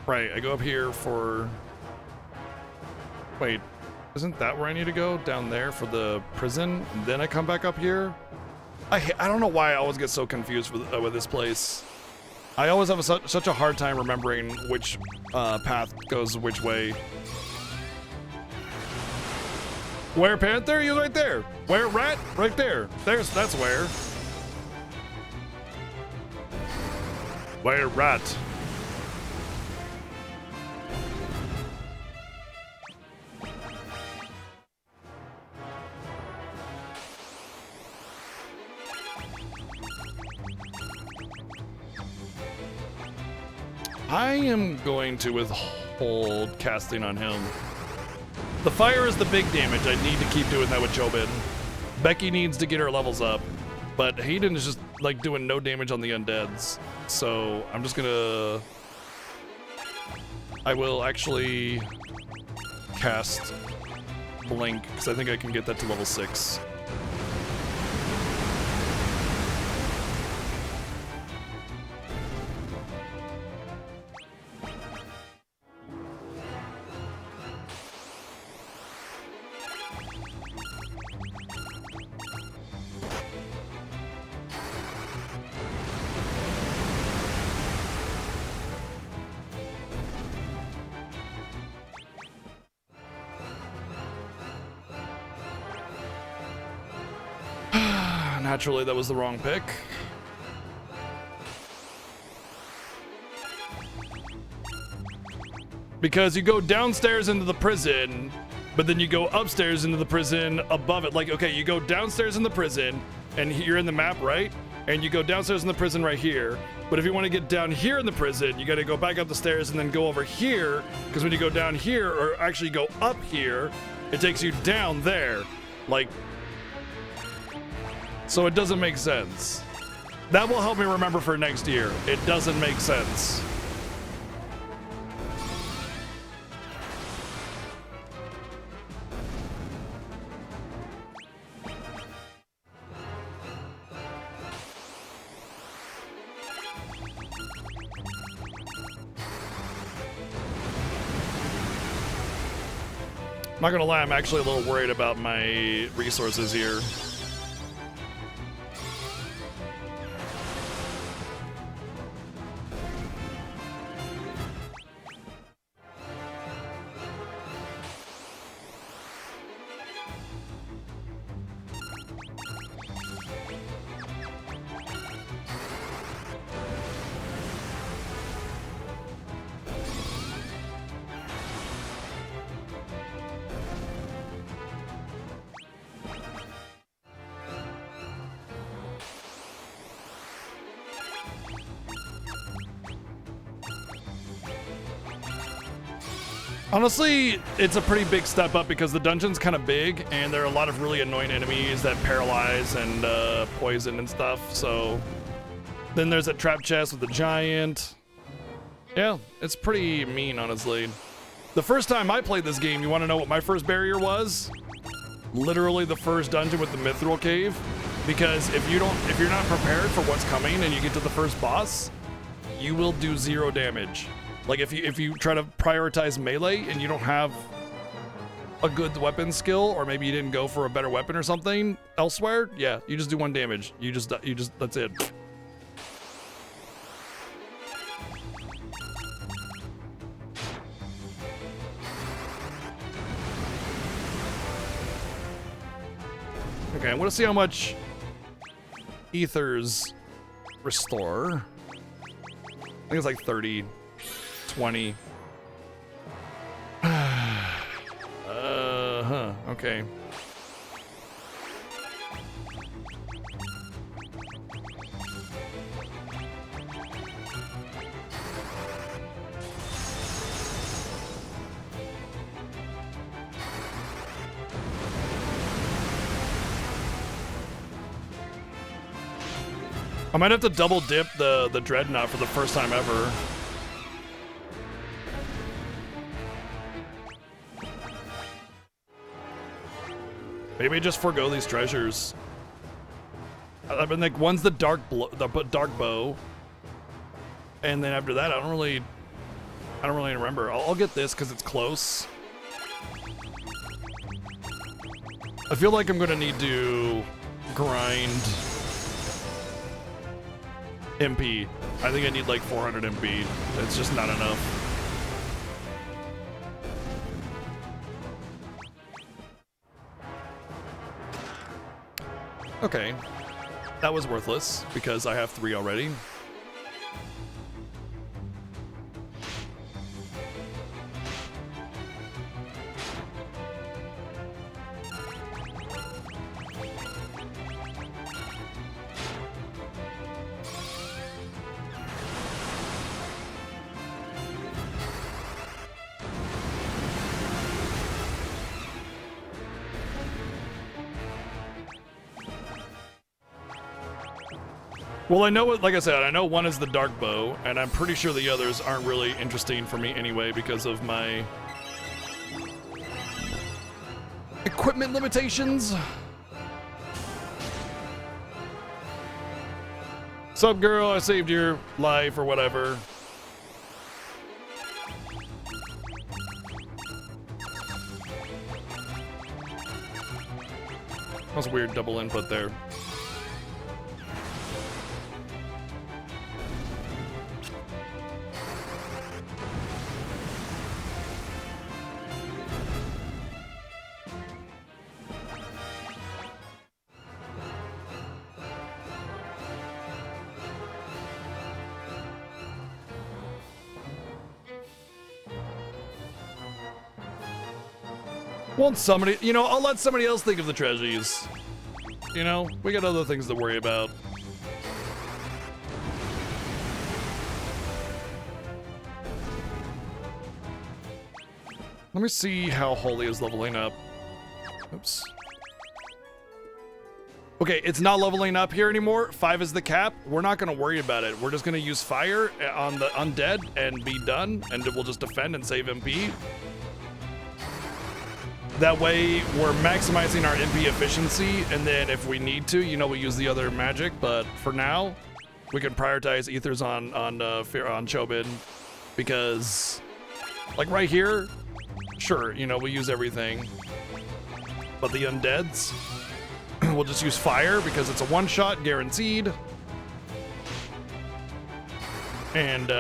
Right, I go up here for... Wait, isn't that where I need to go? Down there for the prison? And then I come back up here? I don't know why I always get so confused with this place. I always have such a hard time remembering which path goes which way. Where Panther? You're right there. Where Rat? Right there. That's where. Where Rat? I am going to withhold casting on him. The fire is the big damage. I need to keep doing that with Chobin. Becky needs to get her levels up, but Hayden is just like doing no damage on the undeads. So I'm just gonna... I will actually cast Blink, because I think I can get that to level 6. Naturally, that was the wrong pick. Because you go downstairs into the prison, but then you go upstairs into the prison above it. Like, okay, you go downstairs in the prison, and you're in the map, right? And you go downstairs in the prison right here. But if you want to get down here in the prison, you got to go back up the stairs and then go over here. Because when you go down here, or actually go up here, it takes you down there. Like, so it doesn't make sense. That will help me remember for next year. It doesn't make sense. I'm not gonna lie, I'm actually a little worried about my resources here. Honestly, it's a pretty big step up because the dungeon's kind of big and there are a lot of really annoying enemies that paralyze and poison and stuff. So then there's that trap chest with the giant. Yeah, it's pretty mean, honestly. The first time I played this game, you want to know what my first barrier was? Literally the first dungeon with the mithril cave. Because if you're not prepared for what's coming and you get to the first boss, you will do 0 damage. Like if you try to prioritize melee and you don't have a good weapon skill, or maybe you didn't go for a better weapon or something elsewhere, yeah, you just do 1 damage. You just that's it. Okay, I want to see how much ethers restore. I think it's like 30. 20. Okay. I might have to double dip the Dreadnought for the first time ever. Maybe just forego these treasures. I mean, like one's the dark bow, and then after that, I don't really remember. I'll get this because it's close. I feel like I'm gonna need to grind MP. I think I need like 400 MP. It's just not enough. Okay, that was worthless because I have 3 already. Well, I know what, like I said, I know one is the dark bow, and I'm pretty sure the others aren't really interesting for me anyway because of my equipment limitations. Sup, girl, I saved your life or whatever. That was a weird double input there. Won't somebody, you know, I'll let somebody else think of the treasures. You know, we got other things to worry about. Let me see how Holy is leveling up. Oops. Okay, it's not leveling up here anymore. 5 is the cap. We're not gonna worry about it. We're just gonna use fire on the undead and be done, and we'll just defend and save MP. That way, we're maximizing our MP efficiency, and then if we need to, you know, we use the other magic. But for now, we can prioritize ethers on Chobin, because, like right here, sure, you know, we use everything, but the undeads, we'll just use fire because it's a one-shot guaranteed, and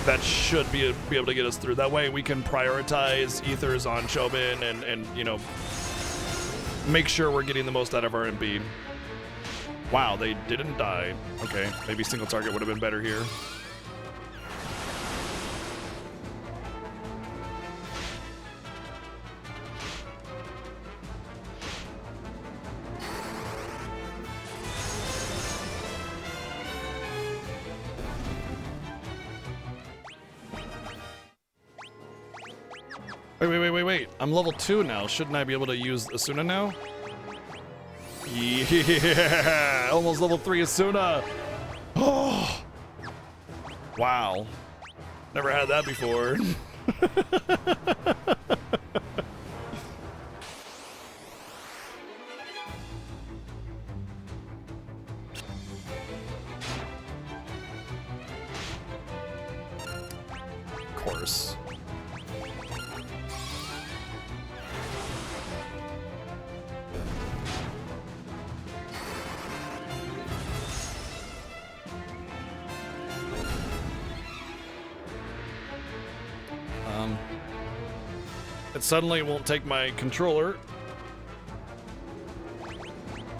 that should be able to get us through. That way we can prioritize ethers on Chobin and you know, make sure we're getting the most out of our MP. Wow, they didn't die. Okay, maybe single target would have been better here. Wait. I'm level 2 now. Shouldn't I be able to use Asuna now? Yeah! Almost level 3 Asuna! Oh! Wow. Never had that before. Of course. It suddenly won't take my controller.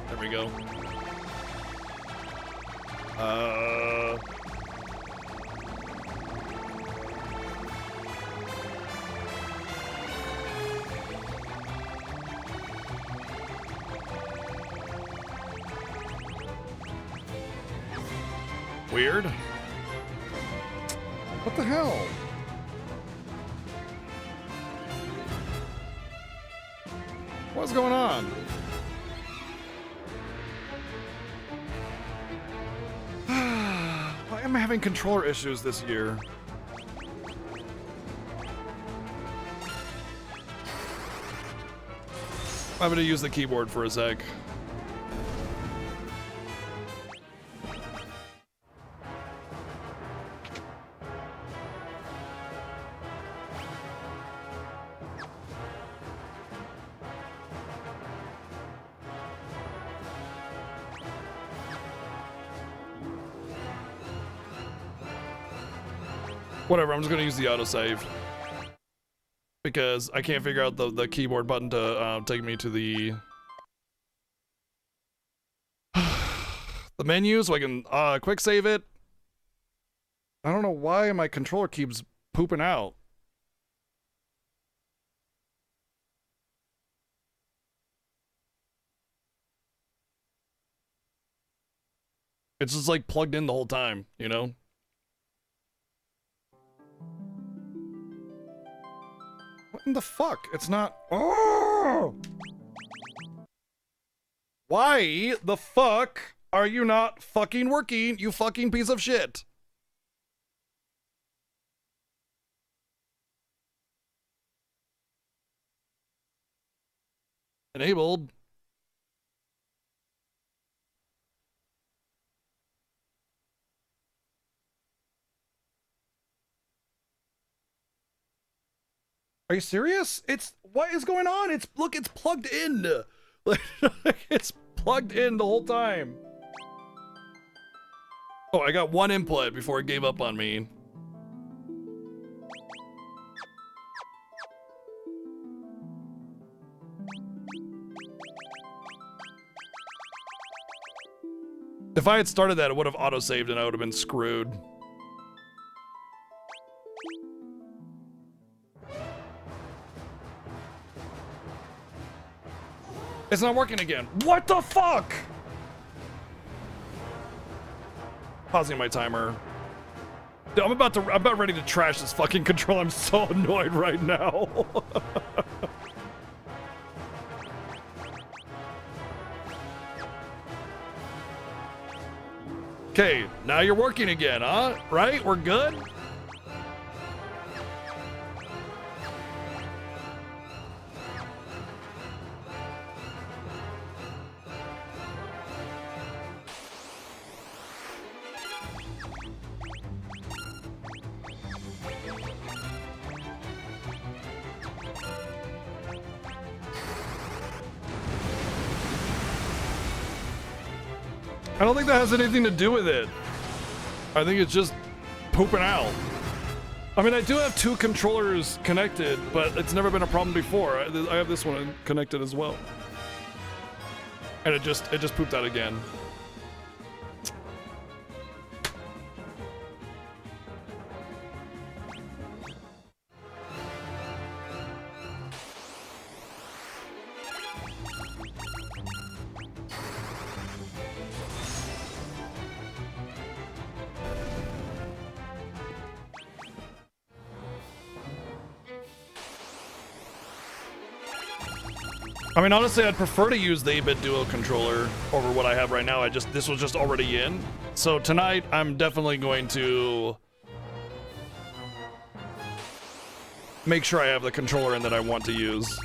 There we go. Weird. What the hell? What's going on? Why am I having controller issues this year? I'm gonna use the keyboard for a sec. Whatever, I'm just gonna use the autosave. Because I can't figure out the keyboard button to take me to the menu so I can quick save it. I don't know why my controller keeps pooping out. It's just like plugged in the whole time, you know? What in the fuck? It's not. Oh! Why the fuck are you not fucking working, you fucking piece of shit? Enabled. Are you serious? It's, what is going on? It's, look, it's plugged in. Like, it's plugged in the whole time. Oh, I got one input before it gave up on me. If I had started that, it would have auto-saved and I would have been screwed. It's not working again. What the fuck? Pausing my timer. Dude, I'm about ready to trash this fucking control. I'm so annoyed right now. Okay, now you're working again, huh? Right? We're good? I don't think that has anything to do with it. I think it's just pooping out. I mean, I do have two controllers connected, but it's never been a problem before. I have this one connected as well. And it just pooped out again. I mean, honestly, I'd prefer to use the 8-bit Duo controller over what I have right now. This was just already in. So tonight, I'm definitely going to make sure I have the controller in that I want to use.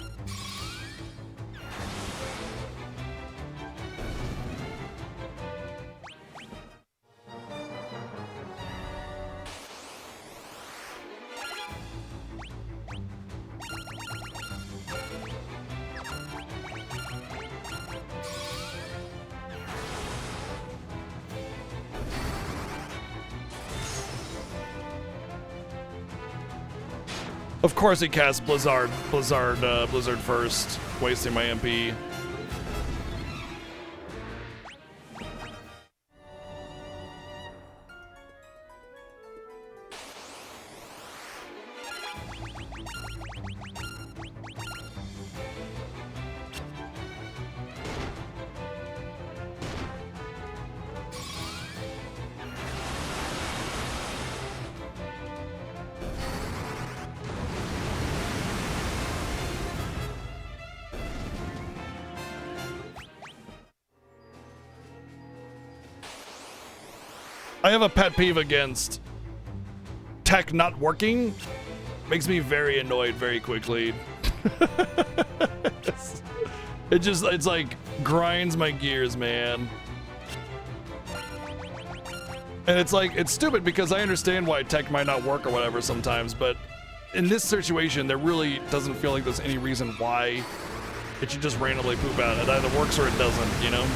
Of course he cast Blizzard first, wasting my MP. I have a pet peeve against tech not working. Makes me very annoyed very quickly. It's like grinds my gears, man. And it's like, it's stupid because I understand why tech might not work or whatever sometimes, but in this situation, there really doesn't feel like there's any reason why it should just randomly poop out. It either works or it doesn't, you know?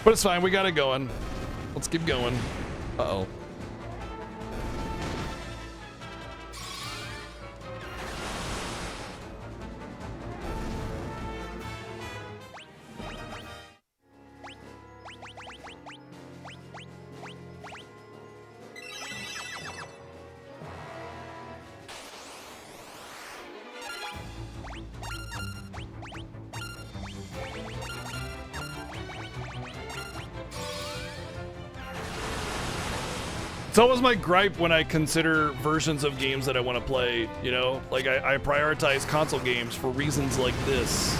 But it's fine, we got it going. Let's keep going. Uh-oh. It's always my gripe when I consider versions of games that I want to play, you know? Like, I prioritize console games for reasons like this.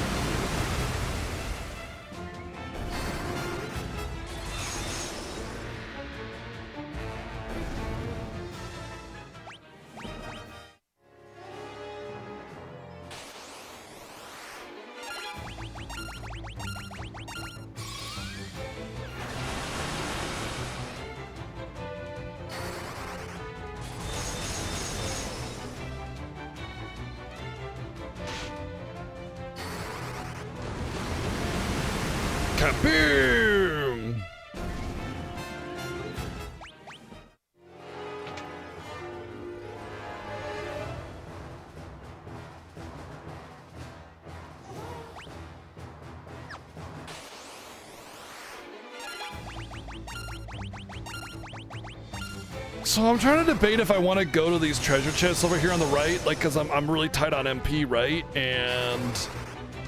Kaboom! So I'm trying to debate if I want to go to these treasure chests over here on the right, like, because I'm really tight on MP, right? And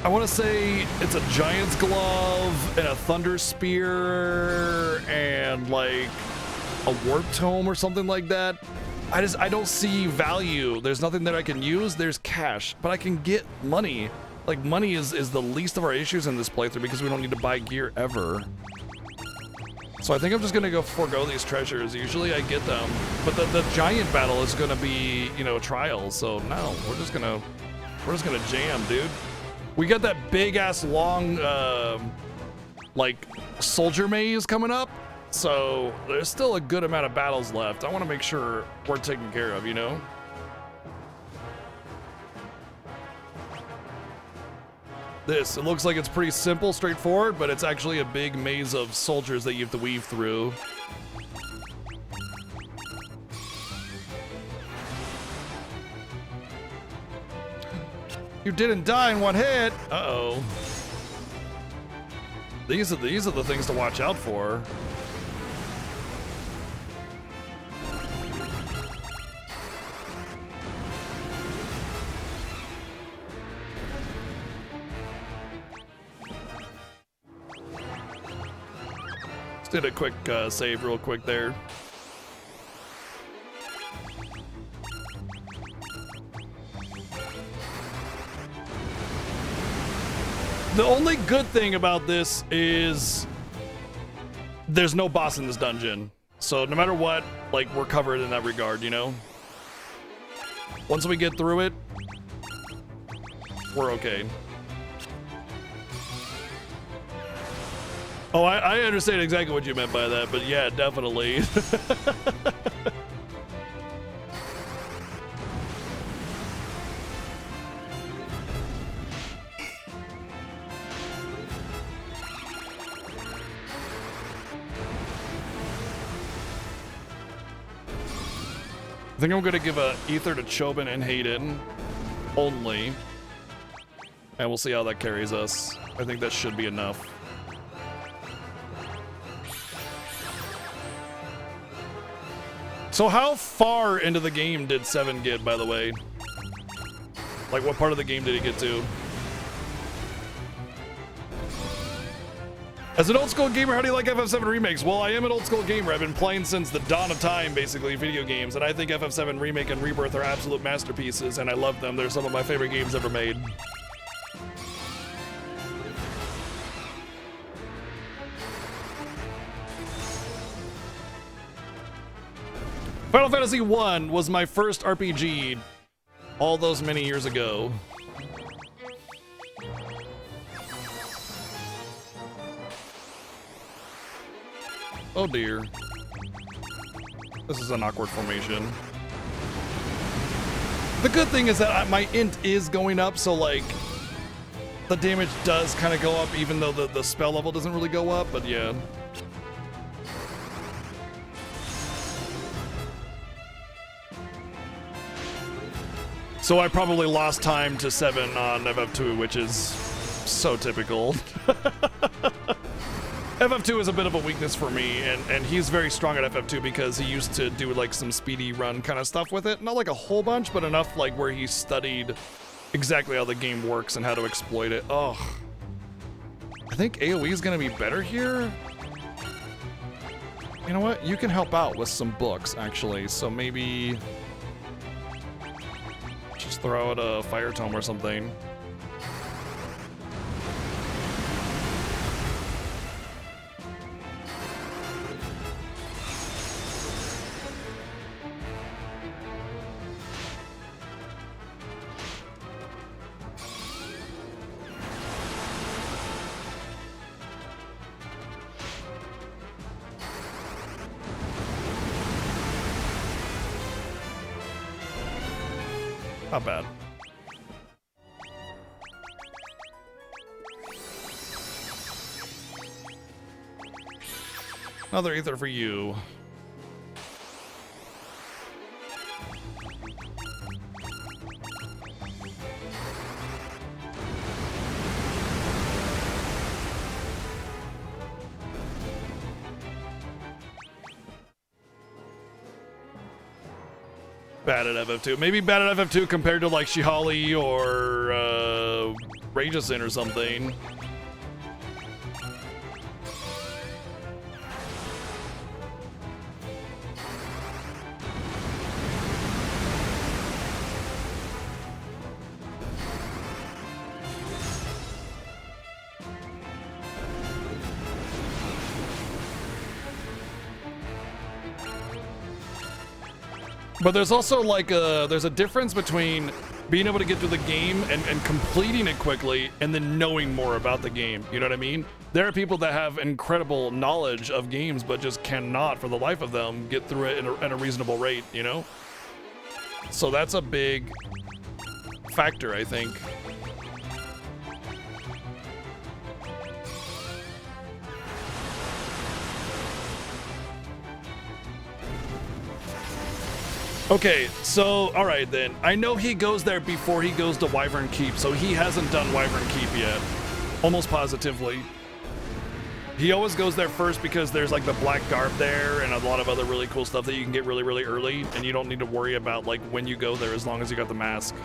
I want to say it's a giant's glove and a thunder spear and like a warp tome or something like that. I don't see value. There's nothing that I can use. There's cash, but I can get money. Like money is the least of our issues in this playthrough because we don't need to buy gear ever. So I think I'm just gonna go forego these treasures. Usually I get them, but the giant battle is gonna be, you know, trials. So no, we're just gonna jam, dude. We got that big ass long like soldier maze coming up. So there's still a good amount of battles left. I want to make sure we're taken care of, you know? It looks like it's pretty simple, straightforward, but it's actually a big maze of soldiers that you have to weave through. You didn't die in one hit. Uh-oh. These are the things to watch out for. Did a quick save real quick there. The only good thing about this is there's no boss in this dungeon. So no matter what, like, we're covered in that regard, you know? Once we get through it, we're okay. Oh, I understand exactly what you meant by that, but yeah, definitely. I think I'm gonna give a ether to Chobin and Hayden only, and we'll see how that carries us. I think that should be enough. So how far into the game did Seven get, by the way? Like, what part of the game did he get to? As an old school gamer, how do you like FF7 remakes? Well, I am an old school gamer. I've been playing since the dawn of time, basically, video games, and I think FF7 Remake and Rebirth are absolute masterpieces, and I love them. They're some of my favorite games ever made. Final Fantasy 1 was my first RPG all those many years ago. Oh dear. This is an awkward formation. The good thing is that my int is going up, so like the damage does kind of go up even though the spell level doesn't really go up, but yeah. So I probably lost time to 7 on FF2, which is so typical. FF2 is a bit of a weakness for me, and he's very strong at FF2 because he used to do like some speedy run kind of stuff with it. Not like a whole bunch, but enough like where he studied exactly how the game works and how to exploit it. Oh, I think AoE is gonna be better here. You know what? You can help out with some books, actually, so maybe just throw out a fire tome or something. Not bad. Another ether for you. Bad at FF2. Maybe bad at FF2 compared to like Shihali or Rageous in or something. But there's also like there's a difference between being able to get through the game and completing it quickly and then knowing more about the game. You know what I mean? There are people that have incredible knowledge of games but just cannot for the life of them get through it at a reasonable rate, you know? So that's a big factor, I think. Okay, so, alright then. I know he goes there before he goes to Wyvern Keep, so he hasn't done Wyvern Keep yet. Almost positively. He always goes there first because there's like the black garb there and a lot of other really cool stuff that you can get really, really early, and you don't need to worry about like when you go there as long as you got the mask.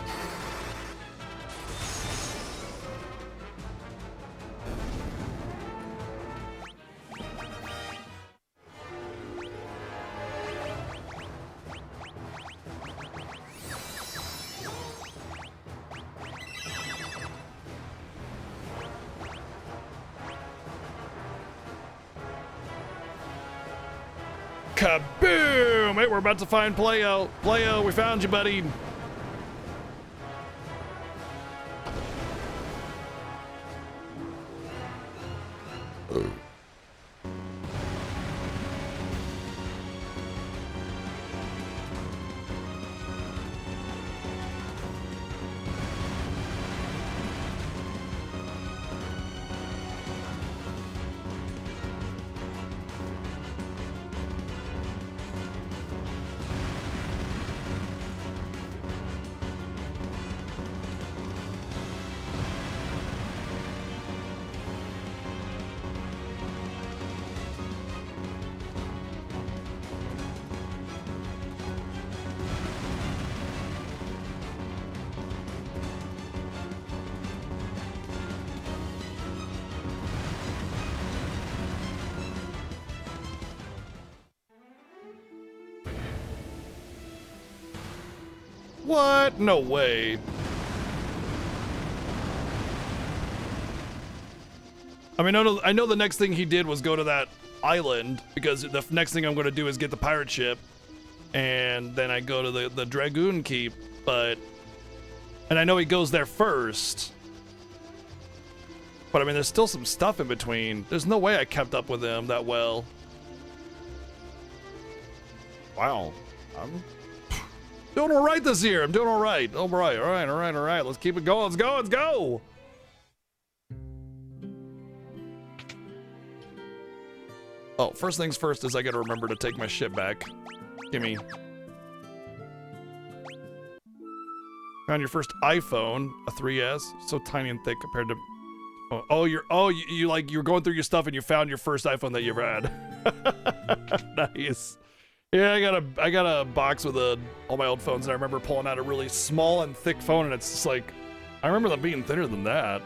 Kaboom! Hey, we're about to find Playo. Playo, we found you, buddy. What? No way. I mean, I know the next thing he did was go to that island, because the next thing I'm going to do is get the pirate ship, and then I go to the Dragoon Keep, but... And I know he goes there first. But I mean, there's still some stuff in between. There's no way I kept up with him that well. Wow. I'm doing all right this year. I'm doing all right. All right, all right, all right, all right. Let's keep it going. Let's go, let's go. Oh, first things first is I gotta remember to take my shit back. Gimme. Found your first iPhone, a 3S, so tiny and thick compared to... you're going through your stuff and you found your first iPhone that you ever had. Nice. Yeah, I got a box with all my old phones, and I remember pulling out a really small and thick phone, and it's just like, I remember them being thinner than that.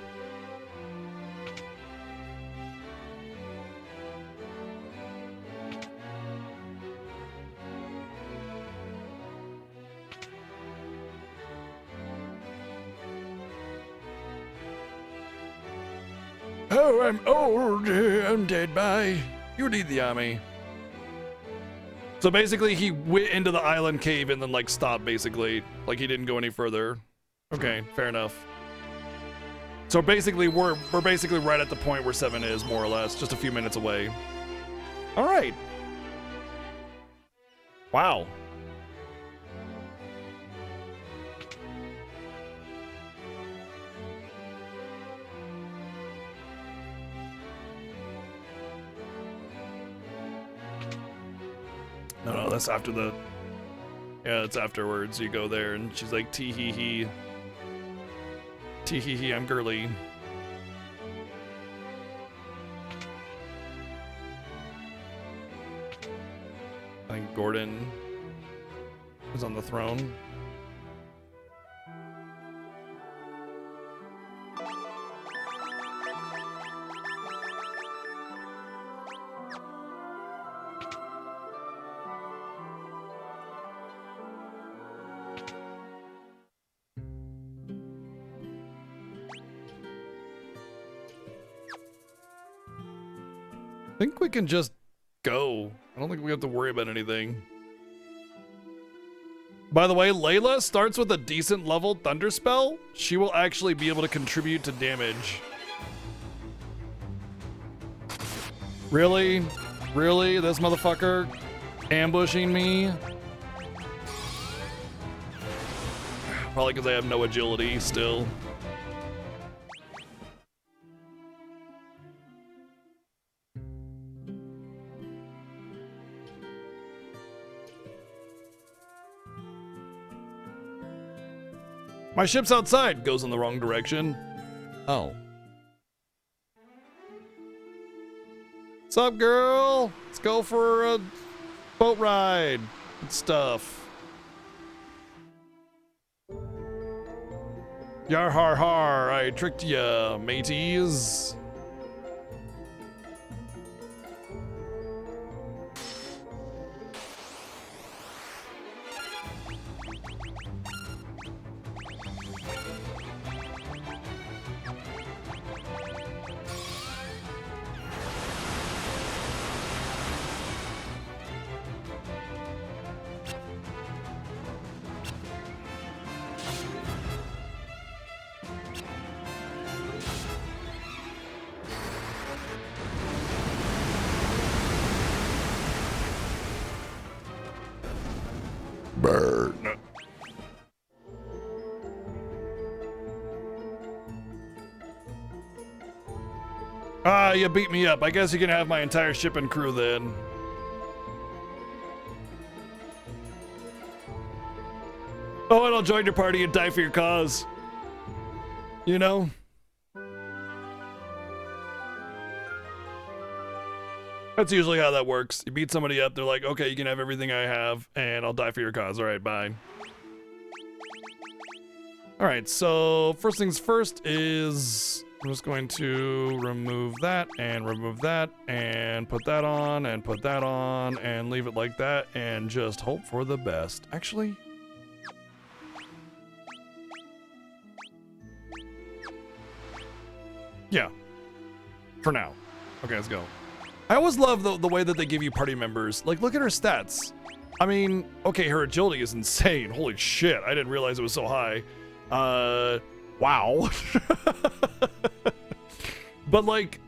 Oh, I'm old. I'm dead. Bye. You need the army. So basically, he went into the island cave and then, like, stopped, basically. Like, he didn't go any further. Okay, fair enough. So basically, we're basically right at the point where 7 is, more or less. Just a few minutes away. All right. Wow. No, that's after the... Yeah, it's afterwards. You go there, and she's like, tee-hee-hee. Tee-hee-hee, I'm girly. I think Gordon is on the throne. think we can just go. I don't think we have to worry about anything. By the way, Layla starts with a decent level Thunder Spell. She will actually be able to contribute to damage. Really? Really? This motherfucker ambushing me? Probably because I have no agility still. My ship's outside. Goes in the wrong direction. Oh. What's up, girl? Let's go for a boat ride and stuff. Yar har har, I tricked ya, mateys. Burn. Ah, you beat me up. I guess you can have my entire ship and crew then. Oh, and I'll join your party and die for your cause. You know? That's usually how that works. You beat somebody up, they're like, okay, you can have everything I have, and I'll die for your cause. All right, bye. All right, so first things first is I'm just going to remove that, and put that on, and leave it like that, and just hope for the best. Actually, yeah, for now. Okay, let's go. I always love the way that they give you party members. Like, look at her stats. I mean, okay, her agility is insane. Holy shit, I didn't realize it was so high. Wow. But like,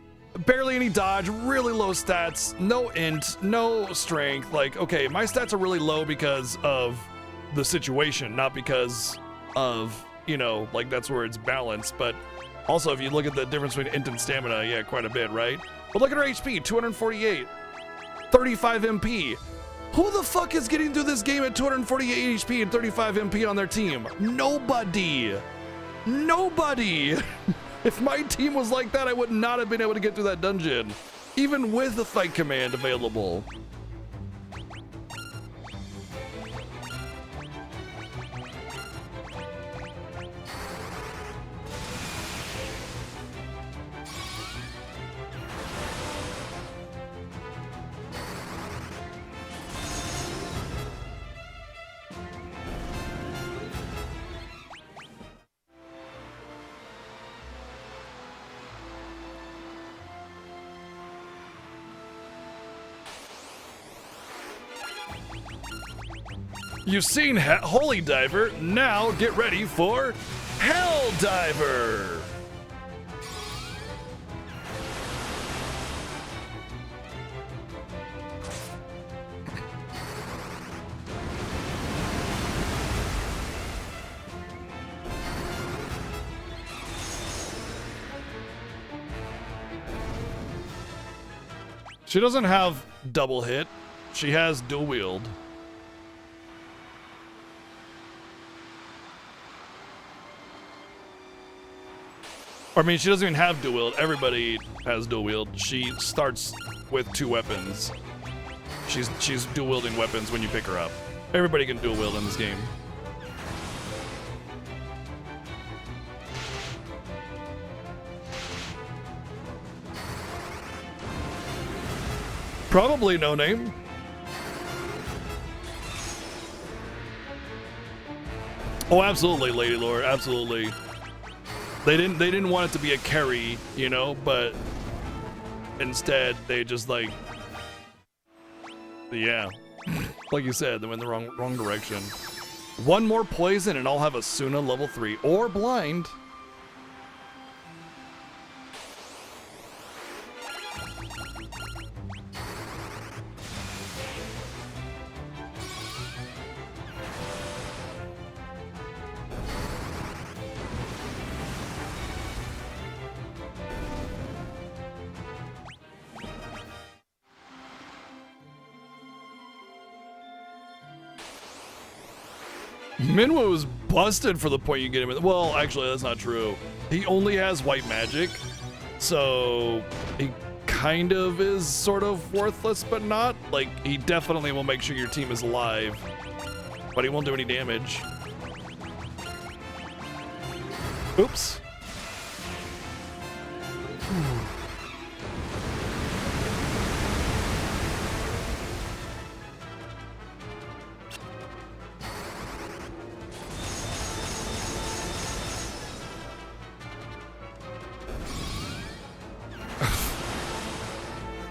barely any dodge, really low stats, no int, no strength. Like, okay, my stats are really low because of the situation, not because of, you know, like that's where it's balanced. But also, if you look at the difference between int and stamina, yeah, quite a bit, right? But look at her HP, 248, 35 MP. Who the fuck is getting through this game at 248 HP and 35 MP on their team? Nobody. Nobody. If my team was like that, I would not have been able to get through that dungeon, even with the fight command available. You've seen Holy Diver, now get ready for Hell Diver! She doesn't have double hit, she has dual wield. I mean, she doesn't even have dual wield. Everybody has dual wield. She starts with 2 weapons. She's dual wielding weapons when you pick her up. Everybody can dual wield in this game. Probably no name. Oh, absolutely, Lady Lord, absolutely. They didn't want it to be a carry, you know, but instead they just like, yeah, like you said, they went the wrong direction. One more poison and I'll have a Suna level 3 or blind. Minwa was busted for the point you get him in. Well, actually, that's not true. He only has white magic, so he kind of is sort of worthless, but not. Like, he definitely will make sure your team is alive, but he won't do any damage. Oops.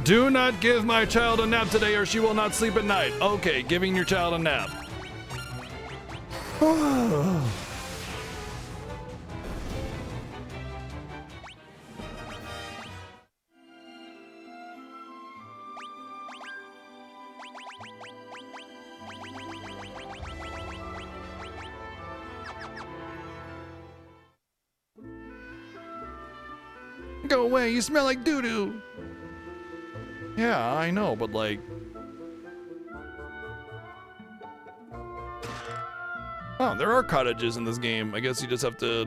Do not give my child a nap today or she will not sleep at night. Okay, giving your child a nap. Go away, you smell like doo-doo. Yeah, I know, but like... Oh, there are cottages in this game. I guess you just have to...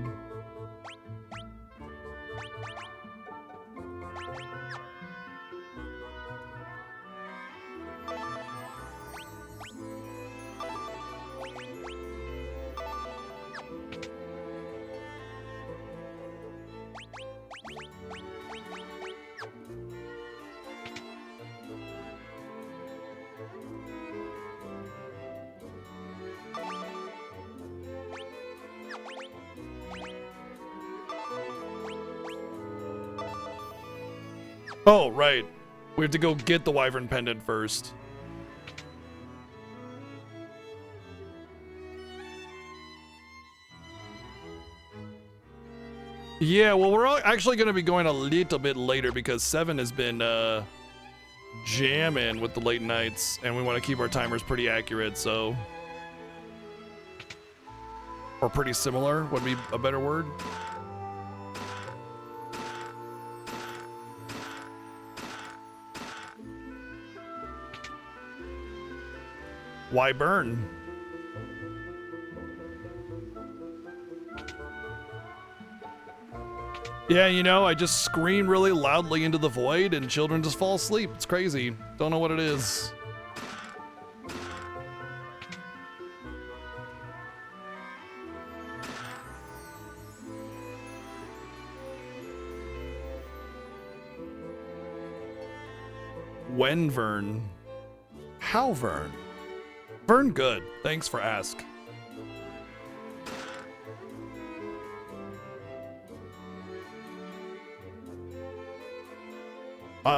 Oh, right. We have to go get the Wyvern Pendant first. Yeah, well, we're actually going to be going a little bit later because Seven has been jamming with the late nights, and we want to keep our timers pretty accurate, so... Or pretty similar would be a better word. Why burn? Yeah, you know, I just scream really loudly into the void and children just fall asleep. It's crazy. Don't know what it is. When Vern? How Vern? Vern good. Thanks for ask.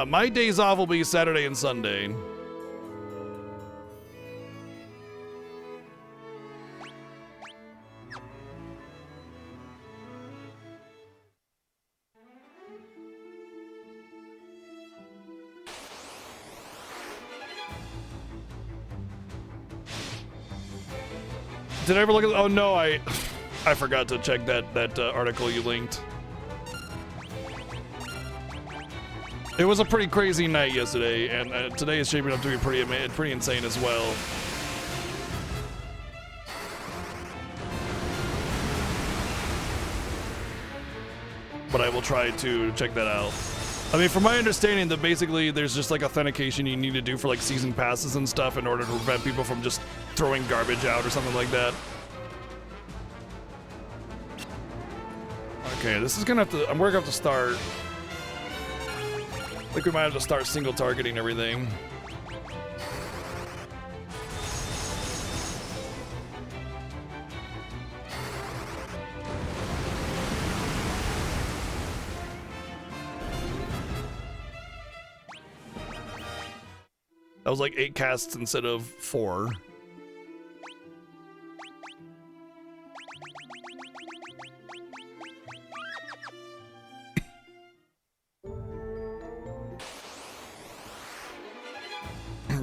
My days off will be Saturday and Sunday. Did I ever look at? Oh no, I forgot to check that article you linked. It was a pretty crazy night yesterday, and today is shaping up to be pretty insane as well. But I will try to check that out. I mean, from my understanding, that basically there's just like authentication you need to do for like season passes and stuff in order to prevent people from just throwing garbage out or something like that. Okay, this is gonna have to. We're gonna have to start. I think we might have to start single targeting everything. That was like 8 casts instead of 4.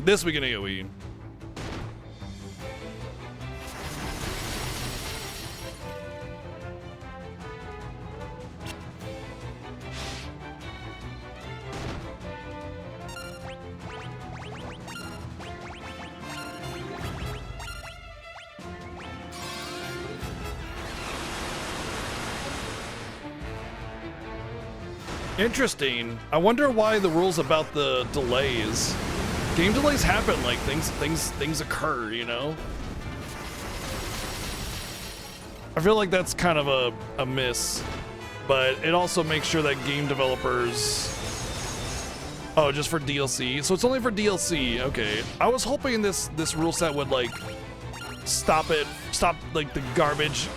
This we can AoE. Interesting. I wonder why the rules about the delays. Game delays happen, like things occur, you know? I feel like that's kind of a miss, but it also makes sure that game developers... Oh, just for DLC? So it's only for DLC, okay. I was hoping this rule set would like stop like the garbage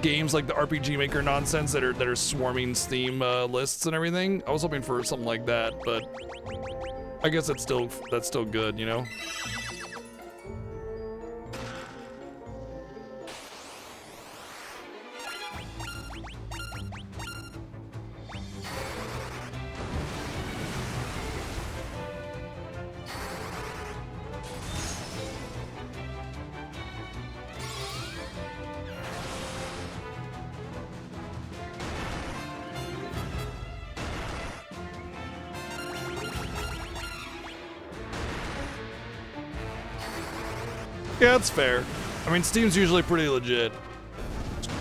games like the RPG Maker nonsense that are swarming Steam lists and everything. I was hoping for something like that, but I guess that's still good, you know? Yeah, that's fair. I mean, Steam's usually pretty legit.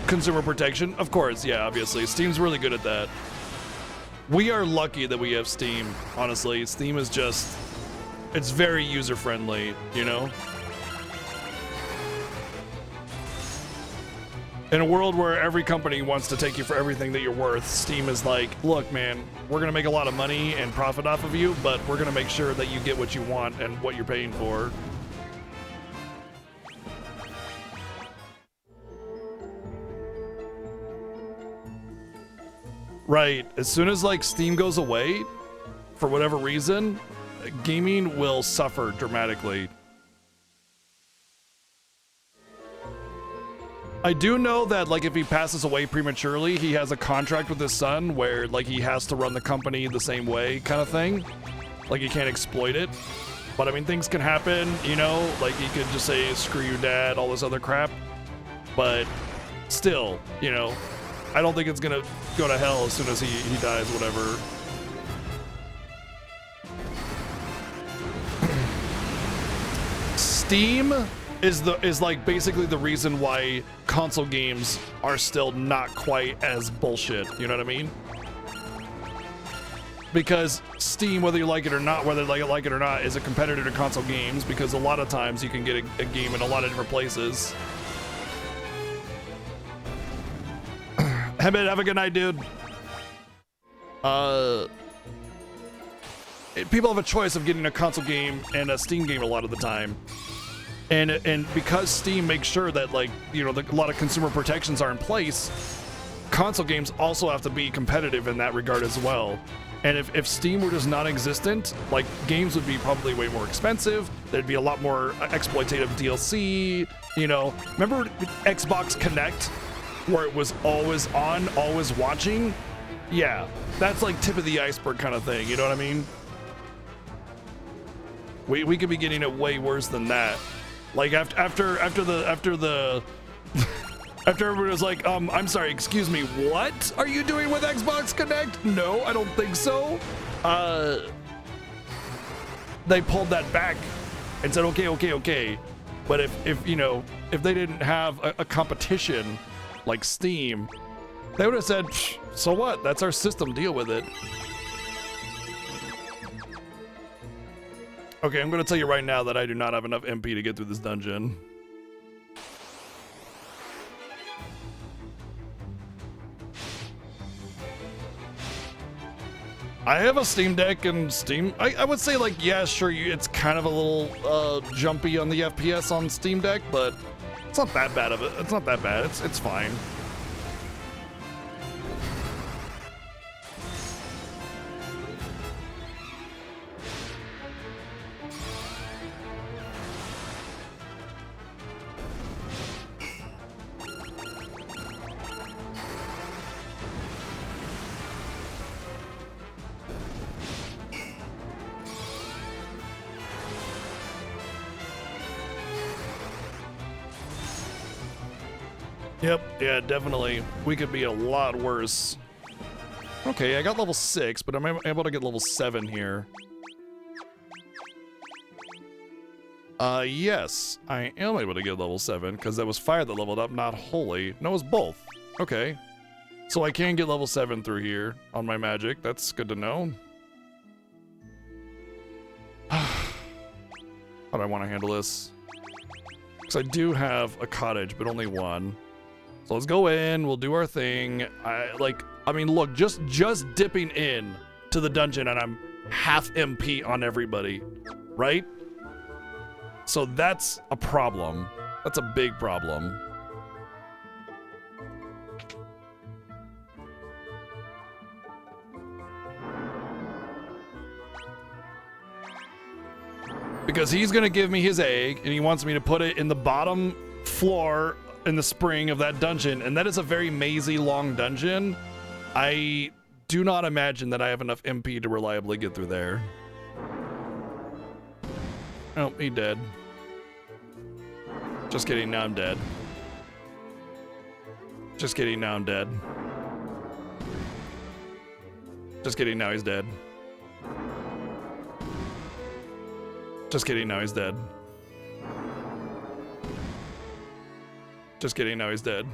Consumer protection, of course, yeah, obviously. Steam's really good at that. We are lucky that we have Steam, honestly. Steam is just, it's very user-friendly, you know? In a world where every company wants to take you for everything that you're worth, Steam is like, look, man, we're gonna make a lot of money and profit off of you, but we're gonna make sure that you get what you want and what you're paying for. Right, as soon as like Steam goes away, for whatever reason, gaming will suffer dramatically. I do know that like if he passes away prematurely, he has a contract with his son where like he has to run the company the same way kind of thing. Like he can't exploit it. But I mean, things can happen, you know, like he could just say, screw you dad, all this other crap. But still, you know, I don't think it's gonna go to hell as soon as he dies, whatever. Steam is like basically the reason why console games are still not quite as bullshit, you know what I mean? Because Steam, whether you like it or not, is a competitor to console games, because a lot of times you can get a game in a lot of different places. Hemet, have a good night, dude. People have a choice of getting a console game and a Steam game a lot of the time. And because Steam makes sure that, like, you know, a lot of consumer protections are in place, console games also have to be competitive in that regard as well. And if Steam were just non-existent, like, games would be probably way more expensive. There'd be a lot more exploitative DLC, you know. Remember Xbox Connect, where it was always on, always watching? Yeah, that's like tip of the iceberg kind of thing, you know what I mean? We could be getting it way worse than that. Like after everybody was like, I'm sorry, excuse me, what are you doing with Xbox Connect? No, I don't think so. They pulled that back and said, okay. But if you know, if they didn't have a competition like Steam, they would have said, so what? That's our system, deal with it. Okay, I'm gonna tell you right now that I do not have enough MP to get through this dungeon. I have a Steam Deck and Steam. I would say, like, yeah, sure, it's kind of a little jumpy on the FPS on Steam Deck, but it's not that bad of it. It's not that bad. It's fine. Yep, yeah, definitely. We could be a lot worse. Okay, I got level 6, but I'm able to get level 7 here. Yes, I am able to get level 7, because that was fire that leveled up, not holy. No, it was both. Okay. So I can get level 7 through here on my magic. That's good to know. How do I want to handle this? Because I do have a cottage, but only one. So let's go in, we'll do our thing. I mean, look, just dipping in to the dungeon and I'm half MP on everybody, right? So that's a problem. That's a big problem. Because he's gonna give me his egg and he wants me to put it in the bottom floor in the spring of that dungeon, and that is a very mazy long dungeon. I do not imagine that I have enough MP to reliably get through there. Oh, he dead. Just kidding, now I'm dead. Just kidding, now I'm dead. Just kidding, now he's dead. Just kidding, now he's dead. Just kidding, now he's dead.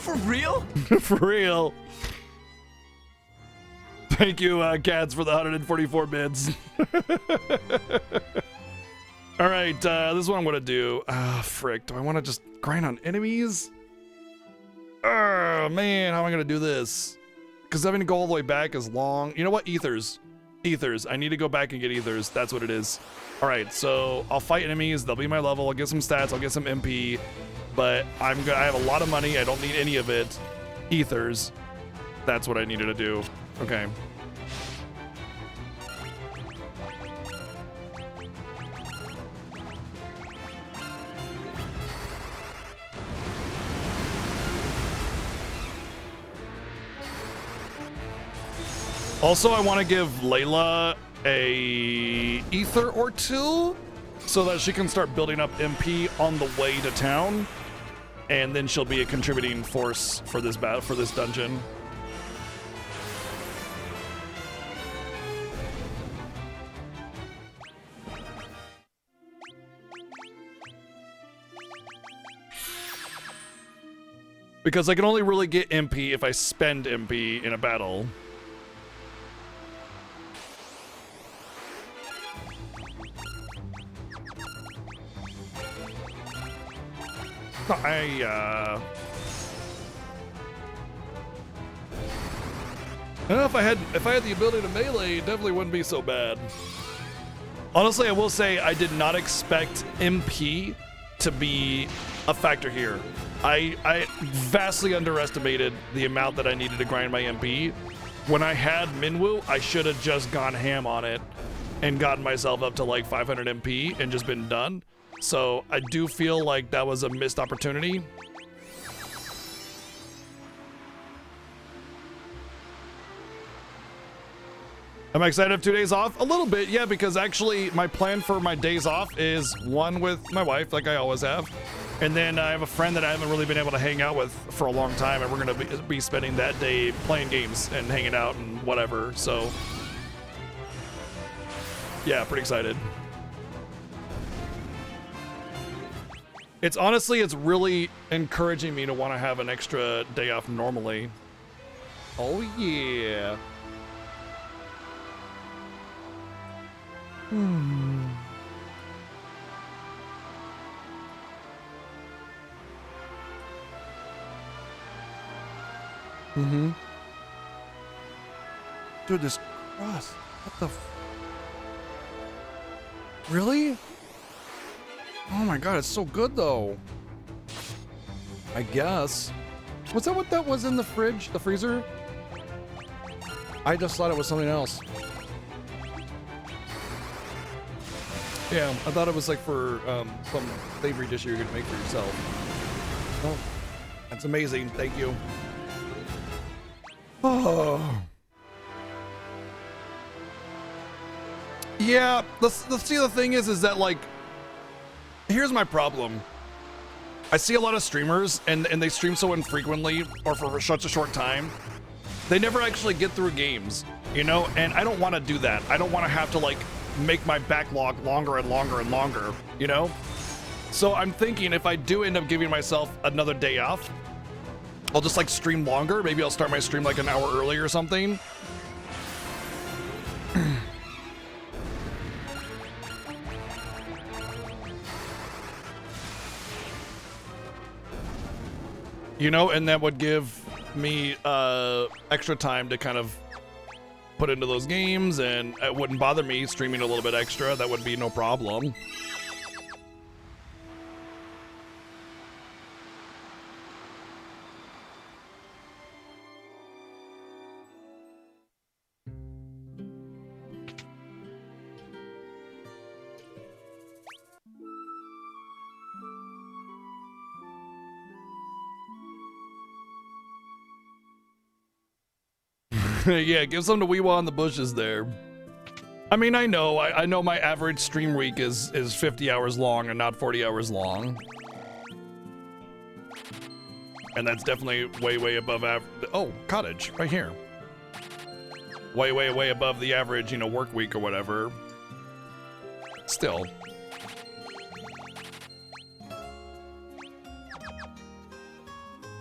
For real? For real. Thank you, Cats, for the 144 bids. Alright, this is what I'm gonna do. Frick, do I want to just grind on enemies? Oh, man, how am I gonna do this? Because having to go all the way back is long. You know what? Ethers. Ethers. I need to go back and get ethers. That's what it is. Alright, so I'll fight enemies. They'll be my level. I'll get some stats. I'll get some MP. But I have a lot of money. I don't need any of it. Ethers. That's what I needed to do. Okay. Also, I want to give Layla a ether or two so that she can start building up MP on the way to town, and then she'll be a contributing force for this dungeon. Because I can only really get MP if I spend MP in a battle. I don't know, if I had the ability to melee, it definitely wouldn't be so bad. Honestly, I will say I did not expect MP to be a factor here. I vastly underestimated the amount that I needed to grind my MP. When I had Minwoo, I should have just gone ham on it and gotten myself up to like 500 MP and just been done. So I do feel like that was a missed opportunity. Am I excited to have 2 days off? A little bit, yeah, because actually my plan for my days off is one with my wife, like I always have. And then I have a friend that I haven't really been able to hang out with for a long time, and we're gonna be spending that day playing games and hanging out and whatever, so. Yeah, pretty excited. It's honestly, it's really encouraging me to want to have an extra day off normally. Oh yeah. Dude, this cross. What the really? Oh my god, it's so good though. I guess. Was that what that was in the fridge? The freezer? I just thought it was something else. Yeah, I thought it was like for some savory dish you're gonna make for yourself. Oh, that's amazing. Thank you. Oh. Yeah, see, the thing is that, like, here's my problem. I see a lot of streamers, and they stream so infrequently, or for such a short time, they never actually get through games, you know? And I don't want to do that. I don't want to have to, like, make my backlog longer and longer and longer, you know? So I'm thinking if I do end up giving myself another day off, I'll just, like, stream longer. Maybe I'll start my stream, like, an hour early or something. You know, and that would give me extra time to kind of put into those games, and it wouldn't bother me streaming a little bit extra. That would be no problem. Yeah, give some to Weewa in the bushes there. I mean, I know my average stream week is 50 hours long and not 40 hours long. And that's definitely way above average. Oh, cottage, right here. Way above the average, you know, work week or whatever. Still.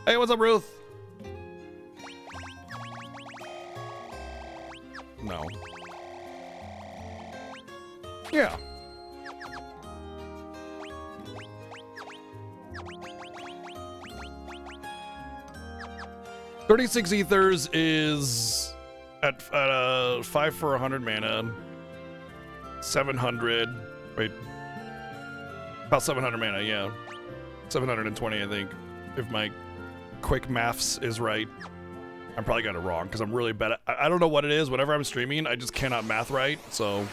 Hey, what's up, Ruth? No. Yeah. $36 ethers is at 5 for 100 mana. 700. Wait. About 700 mana, yeah. 720, I think. If my quick maths is right. I'm probably got it wrong because I'm really bad at, I don't know what it is. Whenever I'm streaming, I just cannot math right, so.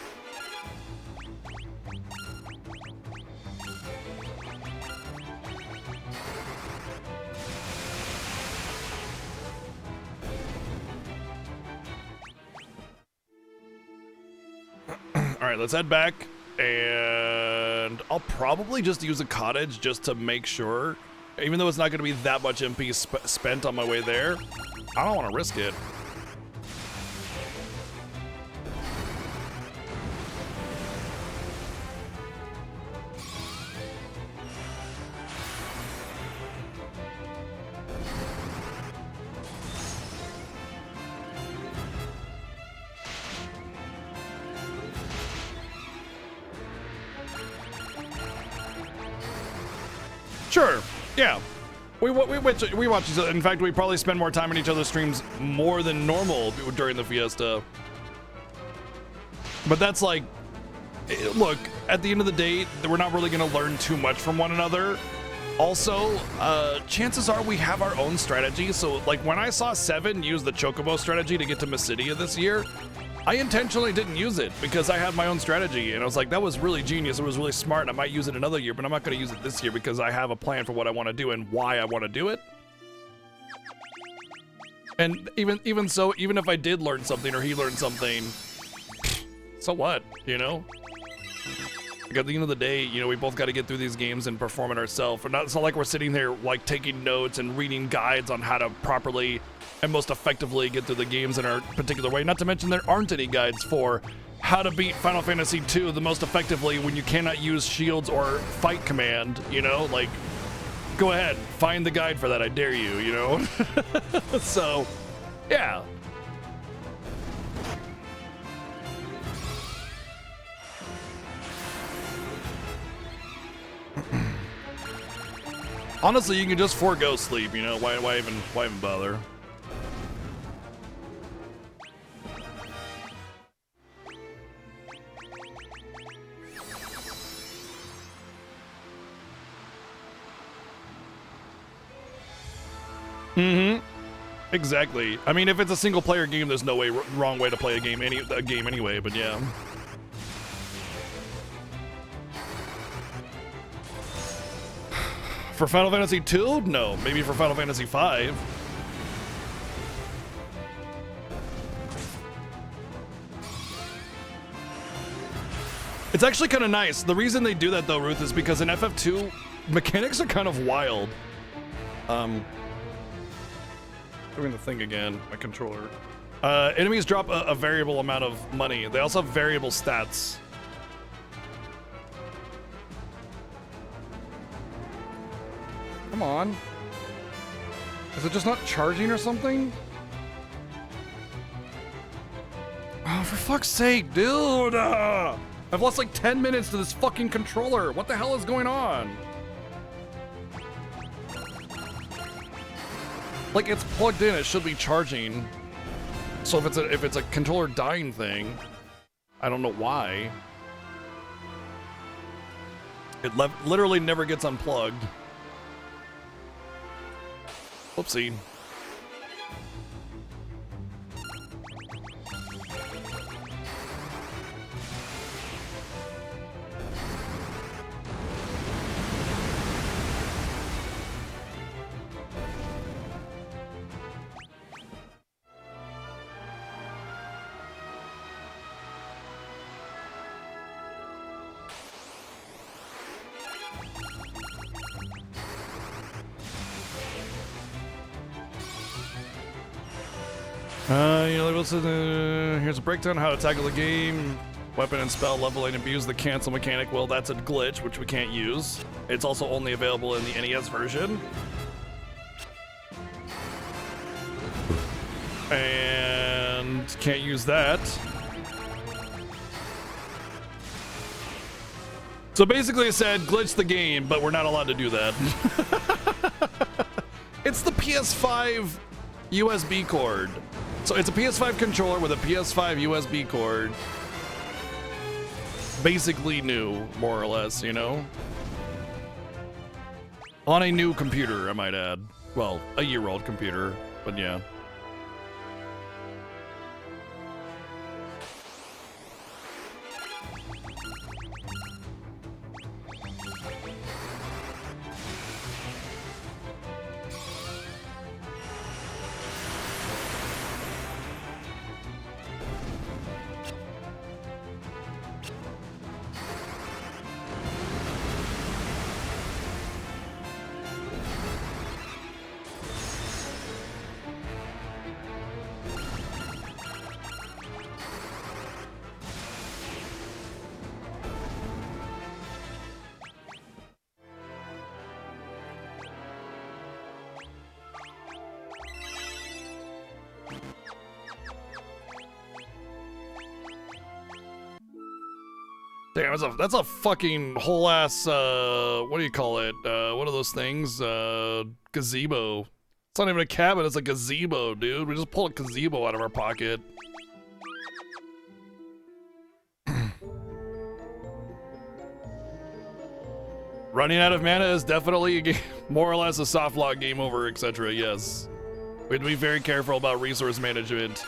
All right, let's head back, and I'll probably just use a cottage just to make sure, even though it's not going to be that much MP spent on my way there. I don't want to risk it. Sure, yeah. We watch each other. In fact, we probably spend more time in each other's streams more than normal during the Fiesta. But that's like, look, at the end of the day, we're not really going to learn too much from one another. Also, chances are we have our own strategy. So, like, when I saw Seven use the Chocobo strategy to get to Mysidia this year, I intentionally didn't use it because I had my own strategy, and I was like, that was really genius. It was really smart, and I might use it another year, but I'm not going to use it this year because I have a plan for what I want to do and why I want to do it. And even so, even if I did learn something or he learned something, so what, you know? Like, at the end of the day, you know, we both got to get through these games and perform it ourselves. It's not like we're sitting there like taking notes and reading guides on how to properly and most effectively get through the games in our particular way. Not to mention there aren't any guides for how to beat Final Fantasy II the most effectively when you cannot use shields or fight command, you know? Like, go ahead, find the guide for that, I dare you, you know? So, yeah. Honestly, you can just forego sleep, you know? Why even bother? Mm-hmm. Exactly. I mean, if it's a single-player game, there's no way wrong way to play a game anyway. But yeah. For Final Fantasy II, no. Maybe for Final Fantasy V. It's actually kind of nice. The reason they do that though, Ruth, is because in FF2, mechanics are kind of wild. Doing the thing again, my controller. Enemies drop a variable amount of money. They also have variable stats. Come on. Is it just not charging or something? Oh, for fuck's sake, dude! I've lost like 10 minutes to this fucking controller. What the hell is going on? Like, it's plugged in, it should be charging. So if it's a controller dying thing, I don't know why. It literally never gets unplugged. Whoopsie. Here's a breakdown of how to tackle the game. Weapon and spell leveling and abuse the cancel mechanic. Well, that's a glitch, which we can't use. It's also only available in the NES version. And can't use that. So basically it said glitch the game, but we're not allowed to do that. It's the PS5 USB cord. So it's a PS5 controller with a PS5 USB cord. Basically new, more or less, you know? On a new computer, I might add. Well, a year-old computer, but yeah. Damn, that's a fucking whole ass, what do you call it? What are those things? Gazebo. It's not even a cabin, it's a gazebo, dude. We just pulled a gazebo out of our pocket. Running out of mana is definitely a game, more or less a soft lock game over, etc. Yes. We have to be very careful about resource management.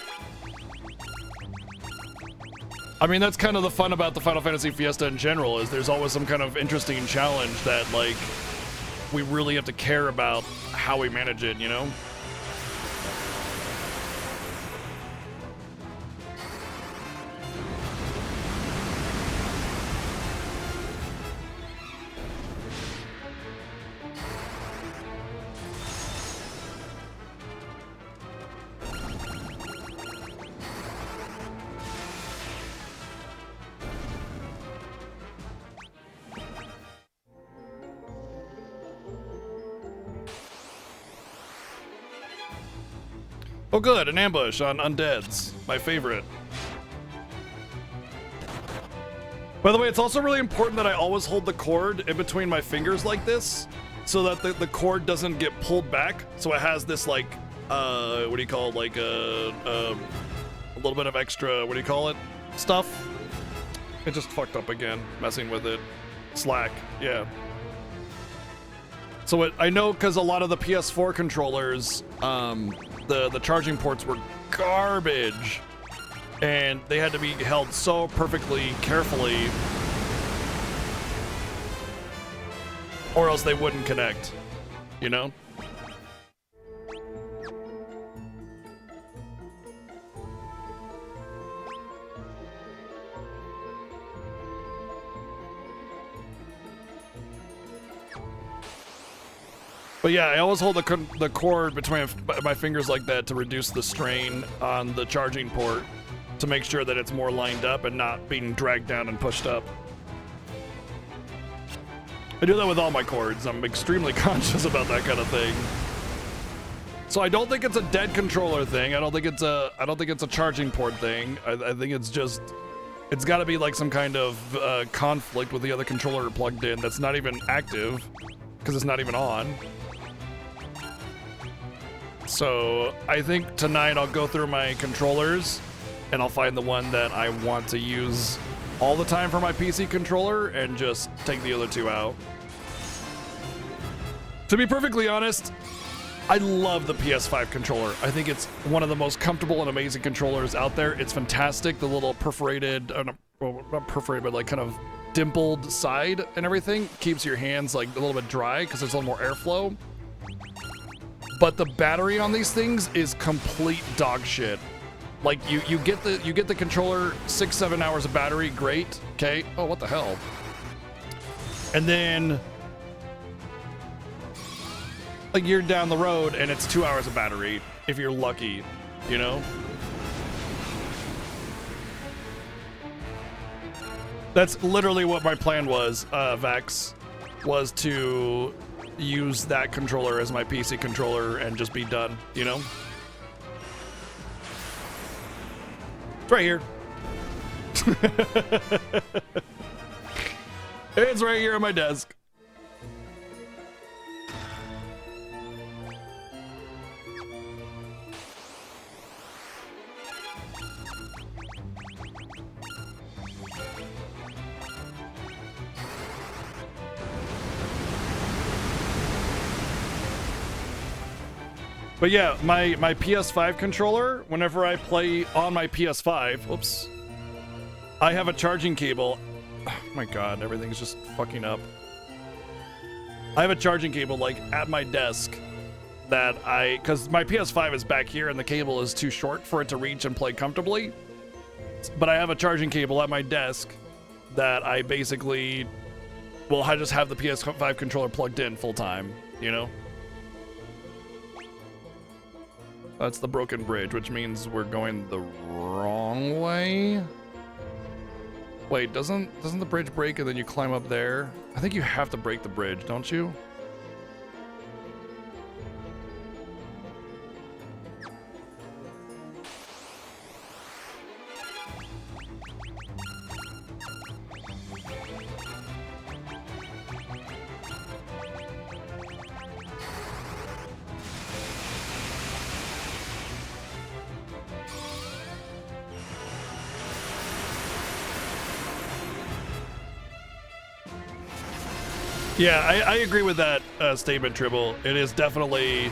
I mean, that's kind of the fun about the Final Fantasy Fiesta in general, is there's always some kind of interesting challenge that, like, we really have to care about how we manage it, you know? Oh good, an ambush on undeads. My favorite. By the way, it's also really important that I always hold the cord in between my fingers like this, so that the cord doesn't get pulled back, so it has this, like, what do you call it, like, a little bit of extra, what do you call it, stuff. It just fucked up again, messing with it. Slack, yeah. So I know, because a lot of the PS4 controllers, the charging ports were garbage, and they had to be held so perfectly carefully, or else they wouldn't connect, you know? But yeah, I always hold the cord between my fingers like that to reduce the strain on the charging port to make sure that it's more lined up and not being dragged down and pushed up. I do that with all my cords. I'm extremely conscious about that kind of thing. So I don't think it's a dead controller thing. I don't think it's a charging port thing. I think it's just, it's got to be like some kind of conflict with the other controller plugged in that's not even active because it's not even on. So I think tonight I'll go through my controllers and I'll find the one that I want to use all the time for my PC controller and just take the other two out. To be perfectly honest, I love the PS5 controller. I think it's one of the most comfortable and amazing controllers out there. It's fantastic. The little perforated, well, not perforated, but like kind of dimpled side and everything keeps your hands like a little bit dry because there's a little more airflow. But the battery on these things is complete dog shit. Like you get the controller 6-7 hours of battery, great. Okay. Oh, what the hell? And then a year down the road and it's 2 hours of battery if you're lucky, you know? That's literally what my plan was, Vex, was to use that controller as my PC controller and just be done, you know? It's right here. It's right here on my desk. But yeah, my PS5 controller, whenever I play on my PS5, whoops, I have a charging cable. Oh my god, everything's just fucking up. I have a charging cable like at my desk that because my PS5 is back here and the cable is too short for it to reach and play comfortably. But I have a charging cable at my desk that I basically, well, I just have the PS5 controller plugged in full time, you know? That's the broken bridge, which means we're going the wrong way. Wait, doesn't the bridge break and then you climb up there? I think you have to break the bridge, don't you? Yeah, I agree with that statement, Tribble. It is definitely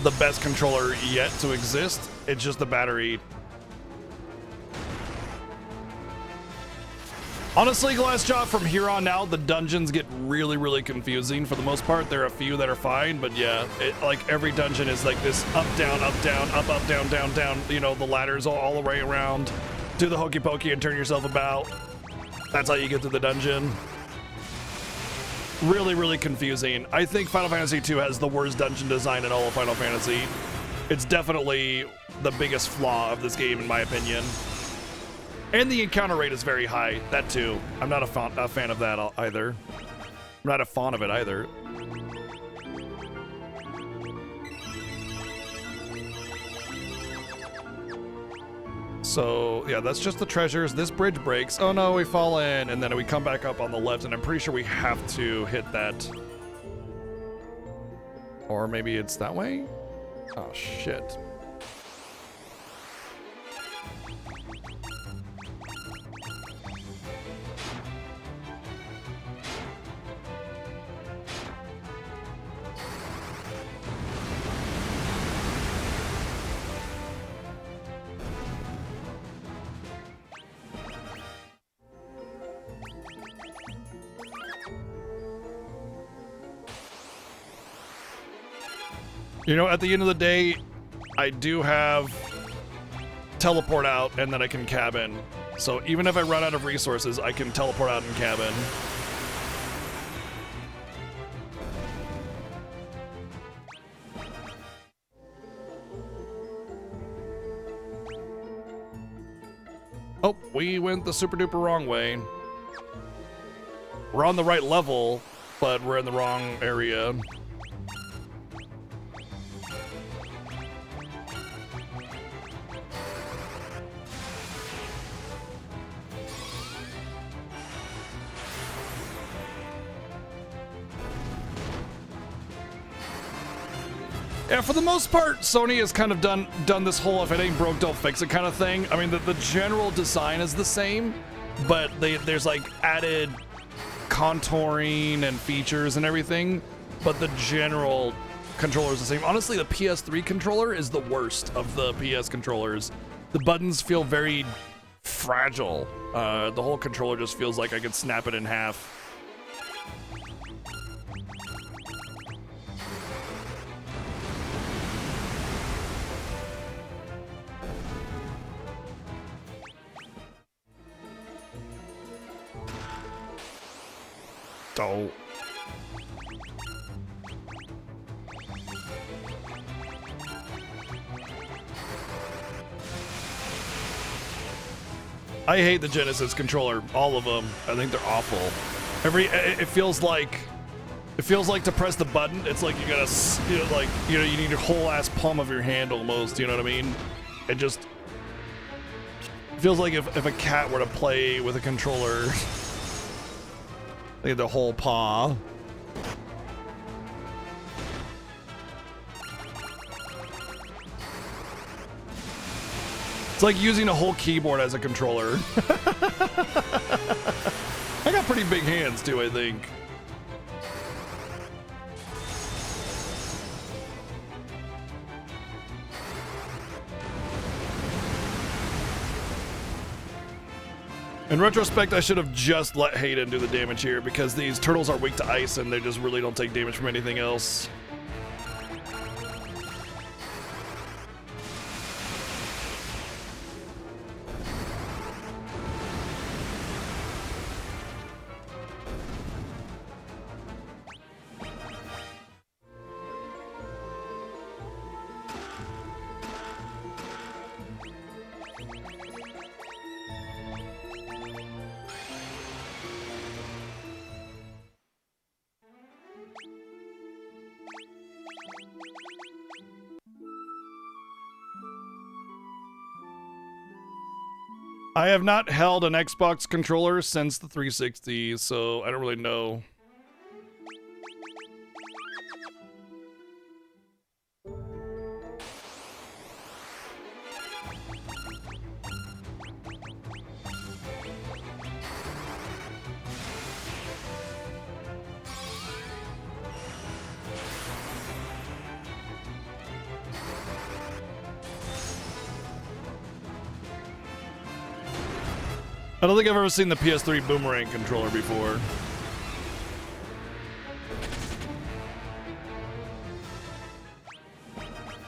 the best controller yet to exist. It's just the battery. Honestly, Glassjaw, from here on out, the dungeons get really, really confusing. For the most part, there are a few that are fine, but yeah, like every dungeon is like this up, down, up, down, down. You know, the ladders all the way around. Do the hokey pokey and turn yourself about. That's how you get to the dungeon. Really, really confusing. I think Final Fantasy 2 has the worst dungeon design in all of Final Fantasy. It's definitely the biggest flaw of this game, in my opinion. And the encounter rate is very high. That too. I'm not a fan of that either. I'm not a fan of it either. So, yeah, that's just the treasures. This bridge breaks. Oh no, we fall in, and then we come back up on the left, and I'm pretty sure we have to hit that. Or maybe it's that way? Oh, shit. You know, at the end of the day, I do have teleport out and then I can cabin. So even if I run out of resources, I can teleport out and cabin. Nope, we went the super duper wrong way. We're on the right level, but we're in the wrong area. Yeah, for the most part, Sony has kind of done this whole if it ain't broke, don't fix it kind of thing. I mean, the general design is the same, but there's like added contouring and features and everything, but the general controller is the same. Honestly, the PS3 controller is the worst of the PS controllers. The buttons feel very fragile. The whole controller just feels like I could snap it in half. Oh. I hate the Genesis controller, all of them. I think they're awful. It feels like to press the button, it's like you gotta, you need your whole ass palm of your hand almost, you know what I mean? It just feels like if a cat were to play with a controller. Look at the whole paw. It's like using a whole keyboard as a controller. I got pretty big hands too, I think. In retrospect, I should have just let Hayden do the damage here because these turtles are weak to ice and they just really don't take damage from anything else. I have not held an Xbox controller since the 360, so I don't really know. I don't think I've ever seen the PS3 Boomerang controller before.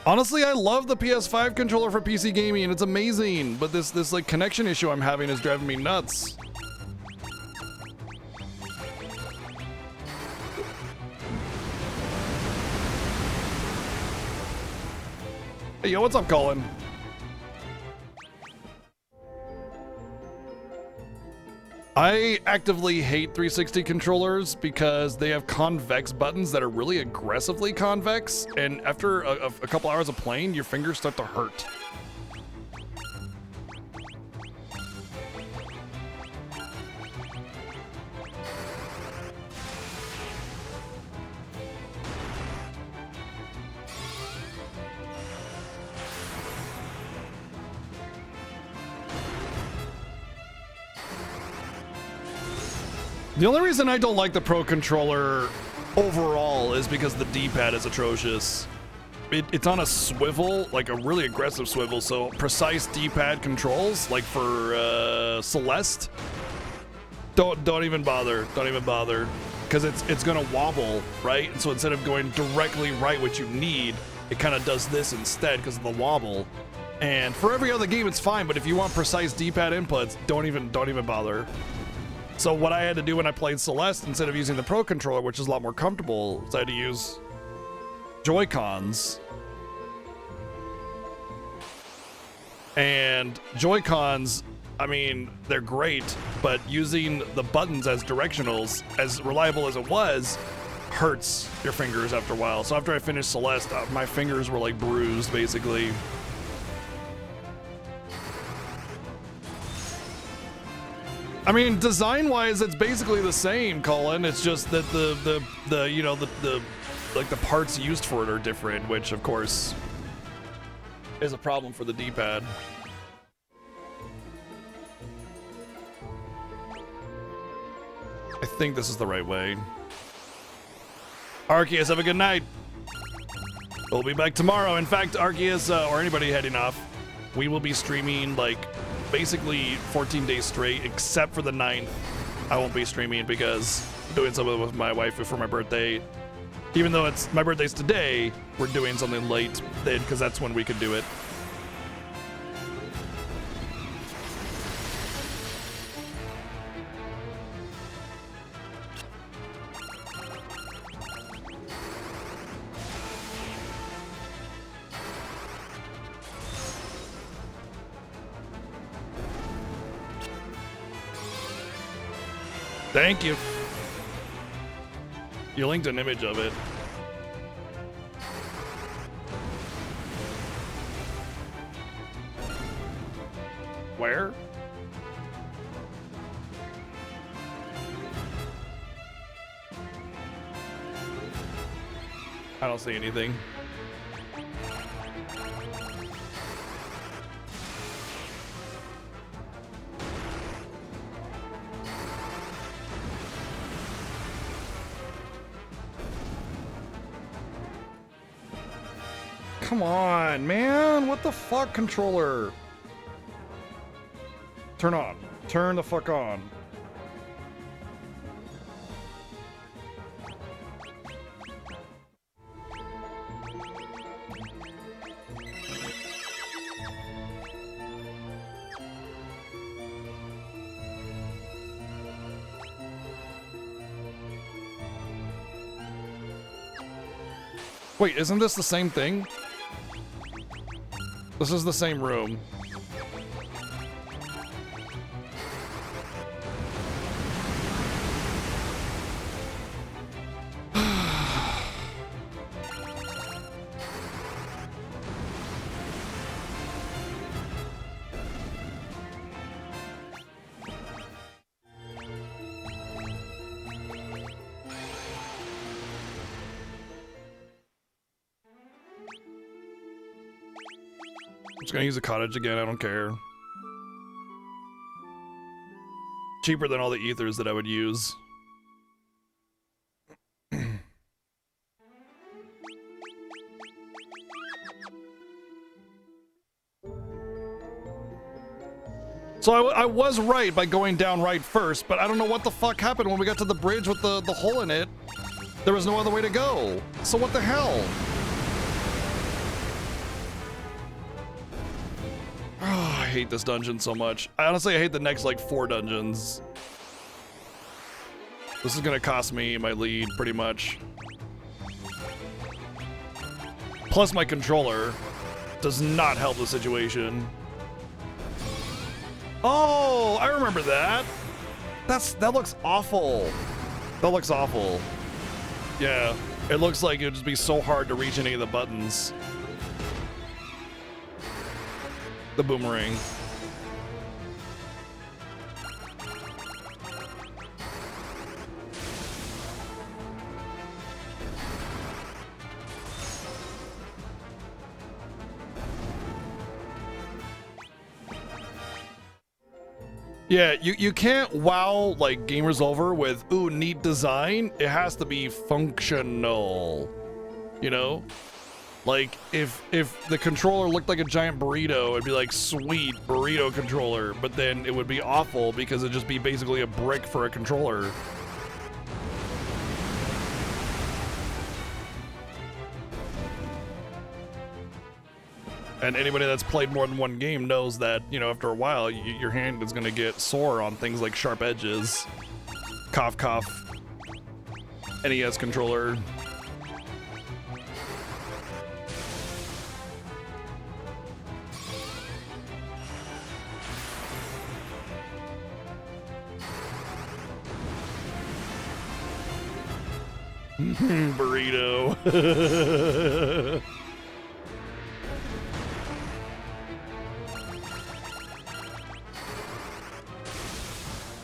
Honestly, I love the PS5 controller for PC gaming, and it's amazing. But this like connection issue I'm having is driving me nuts. Hey, yo, what's up, Colin? I actively hate 360 controllers because they have convex buttons that are really aggressively convex, and after a couple hours of playing, your fingers start to hurt. The only reason I don't like the Pro Controller overall is because the D-pad is atrocious. It's on a swivel, like a really aggressive swivel, so precise D-pad controls, like for Celeste, don't even bother. Don't even bother, because it's gonna wobble, right? And so instead of going directly right what you need, it kind of does this instead because of the wobble. And for every other game, it's fine, but if you want precise D-pad inputs, don't even bother. So what I had to do when I played Celeste, instead of using the Pro Controller, which is a lot more comfortable, is I had to use Joy-Cons. And Joy-Cons I mean, they're great, but using the buttons as directionals, as reliable as it was, hurts your fingers after a while. So after I finished Celeste, my fingers were like bruised, basically. I mean, design-wise, it's basically the same, Colin. It's just that the you know, the parts used for it are different, which of course is a problem for the D-pad. I think this is the right way. Arceus, have a good night. We'll be back tomorrow. In fact, Arceus, or anybody heading off, we will be streaming like basically 14 days straight, except for the 9th. I won't be streaming because I'm doing something with my wife for my birthday. Even though it's my birthday's today, we're doing something late then because that's when we could do it. Thank you. You linked an image of it. Where? I don't see anything. Come on, man. What the fuck, controller? Turn on. Turn the fuck on. Wait, isn't this the same thing? This is the same room. I'm just gonna use a cottage again, I don't care. Cheaper than all the ethers that I would use. So I was right by going down right first, but I don't know what the fuck happened when we got to the bridge with the hole in it. There was no other way to go. So what the hell? Oh, I hate this dungeon so much. I honestly hate the next like 4 dungeons. This is gonna cost me my lead pretty much. Plus my controller does not help the situation. Oh, I remember that. That looks awful. That looks awful. Yeah, it looks like it would just be so hard to reach any of the buttons. The boomerang. Yeah, you can't wow like gamers over with ooh neat design. It has to be functional. You know? Like, if the controller looked like a giant burrito, it'd be like, sweet, burrito controller. But then it would be awful because it'd just be basically a brick for a controller. And anybody that's played more than one game knows that, you know, after a while, your hand is gonna get sore on things like sharp edges. Cough, cough. NES controller. Burrito.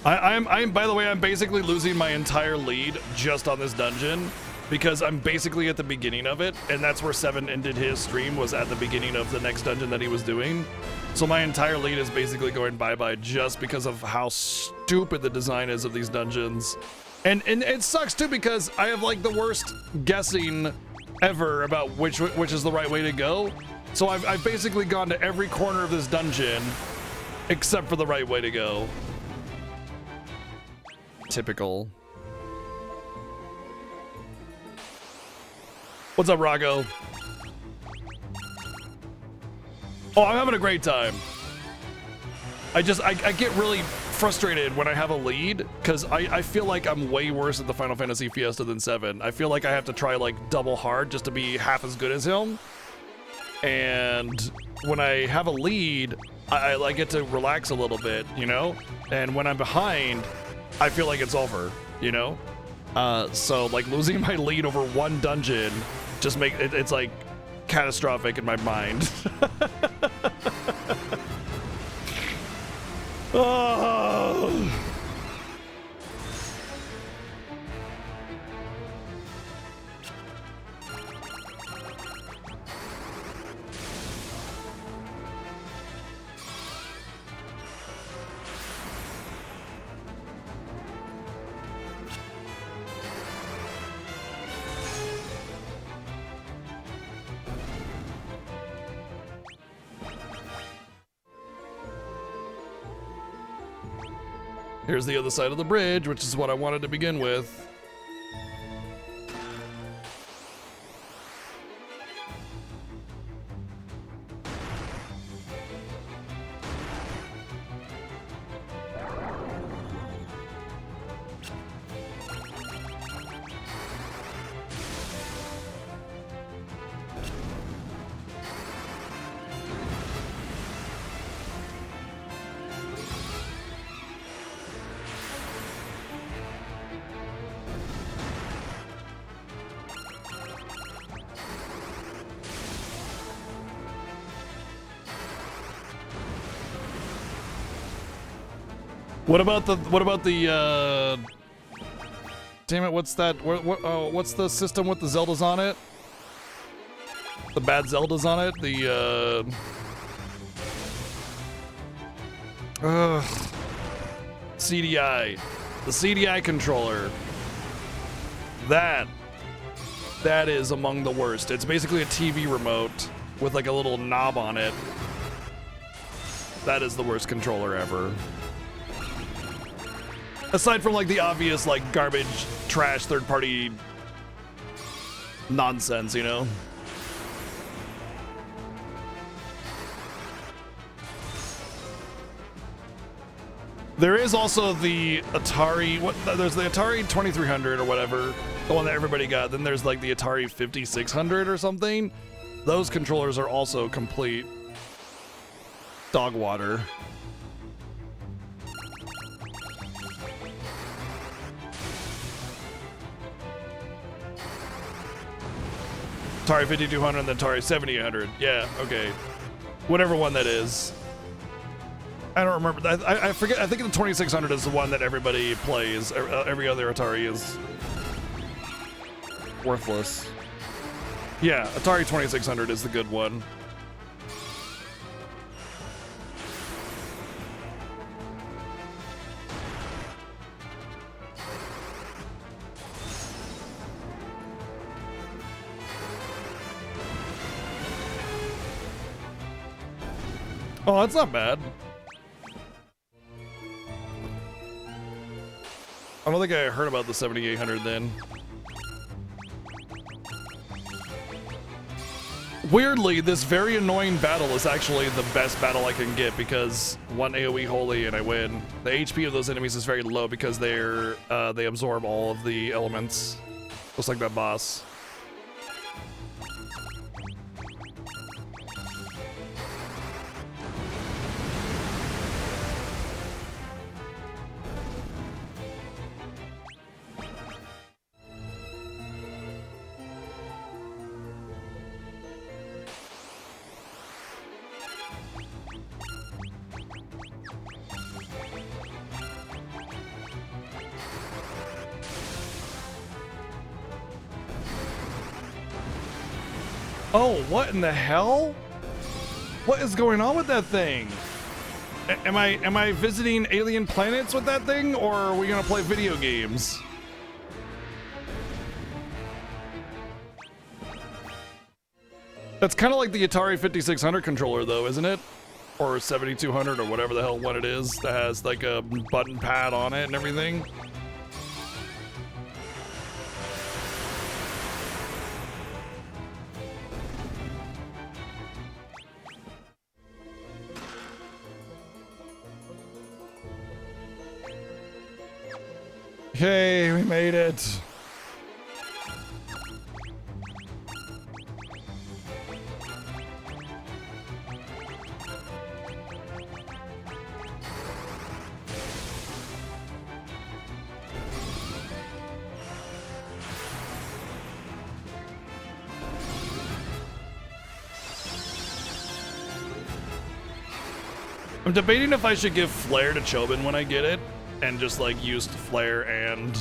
I'm by the way, I'm basically losing my entire lead just on this dungeon because I'm basically at the beginning of it, and that's where Seven ended his stream, was at the beginning of the next dungeon that he was doing. So my entire lead is basically going bye-bye just because of how stupid the design is of these dungeons. And it sucks too because I have like the worst guessing ever about which is the right way to go. So I've basically gone to every corner of this dungeon except for the right way to go. Typical. What's up, Rago? Oh, I'm having a great time. I get really frustrated when I have a lead because I feel like I'm way worse at the Final Fantasy Fiesta than 7. I feel like I have to try like double hard just to be half as good as him. And when I have a lead, I get to relax a little bit, you know? And when I'm behind, I feel like it's over, you know? So like losing my lead over one dungeon just it's like catastrophic in my mind. Oh. Here's the other side of the bridge, which is what I wanted to begin with. What about the damn it, what's that? What's the system with the Zeldas on it? The bad Zeldas on it? The CDI. The CDI controller. That is among the worst. It's basically a TV remote with like a little knob on it. That is the worst controller ever. Aside from like the obvious like garbage, trash, third-party nonsense, you know? There is also the Atari, there's the Atari 2300 or whatever, the one that everybody got. Then there's like the Atari 5600 or something. Those controllers are also complete dog water. Atari 5200 and the Atari 7800. Yeah, okay. Whatever one that is. I don't remember. I forget. I think the 2600 is the one that everybody plays. Every other Atari is worthless. Yeah, Atari 2600 is the good one. Oh, that's not bad. I don't think I heard about the 7800 then. Weirdly, this very annoying battle is actually the best battle I can get because one AoE holy and I win. The HP of those enemies is very low because they absorb all of the elements, just like that boss. Oh, what in the hell? What is going on with that thing? Am I visiting alien planets with that thing, or are we gonna play video games? That's kind of like the Atari 5600 controller, though, isn't it? Or 7200, or whatever the hell one it is, that has like a button pad on it and everything. Okay, we made it. I'm debating if I should give Flare to Chobin when I get it, and just like use Flare and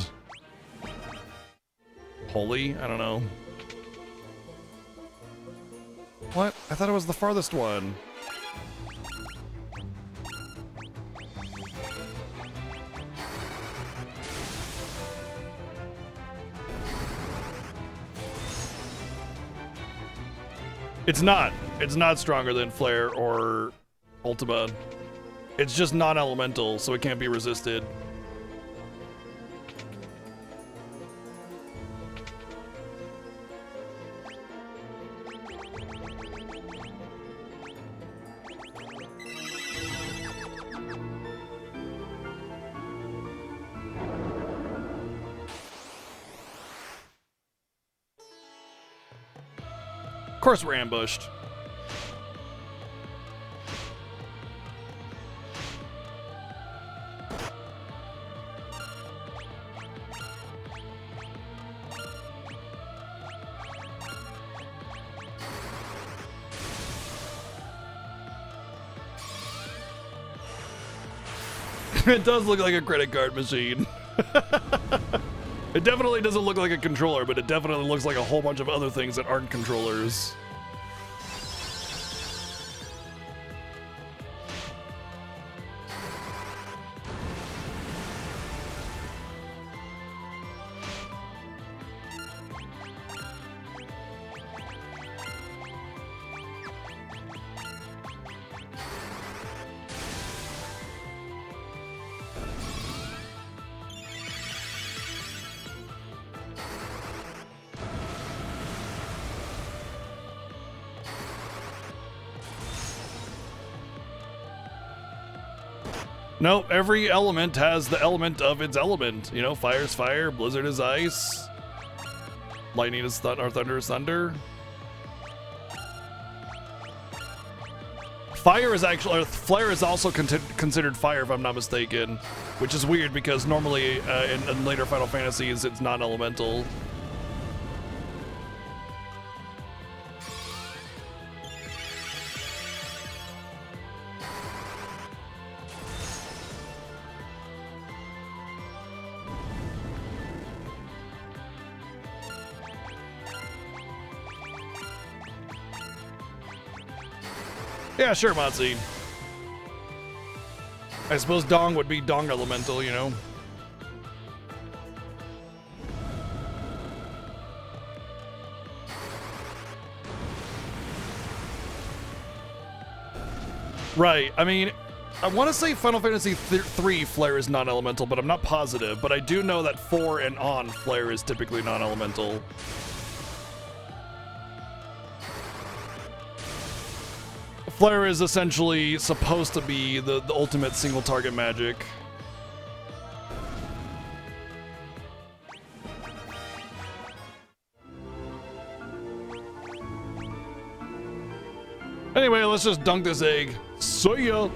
Holy? I don't know. What? I thought it was the farthest one. It's not. It's not stronger than Flare or Ultima. It's just non-elemental, so it can't be resisted. Of course we're ambushed. It does look like a credit card machine. It definitely doesn't look like a controller, but it definitely looks like a whole bunch of other things that aren't controllers. Nope, every element has the element of its element. You know, fire's fire, blizzard is ice, lightning is thunder, or thunder is thunder. Fire is actually, or flare is also considered fire, if I'm not mistaken, which is weird because normally in later Final Fantasies it's non-elemental. Yeah, sure, Motzi. I suppose Dong would be Dong Elemental, you know? Right, I mean, I want to say Final Fantasy 3 Flare is non-elemental, but I'm not positive. But I do know that 4 and on Flare is typically non-elemental. Flare is essentially supposed to be the ultimate single target magic. Anyway, let's just dunk this egg. See ya!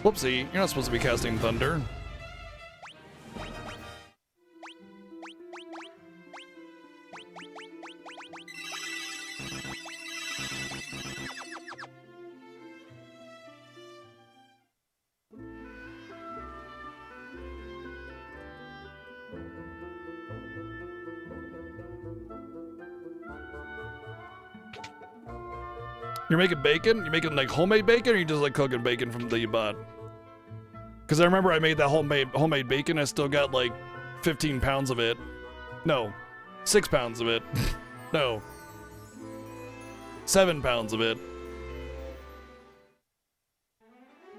Whoopsie, you're not supposed to be casting thunder. You're making bacon? You're making like homemade bacon, or you just like cooking bacon from that you bought? Because I remember I made that homemade bacon. I still got like 15 pounds of it. No, 6 pounds of it. No, 7 pounds of it.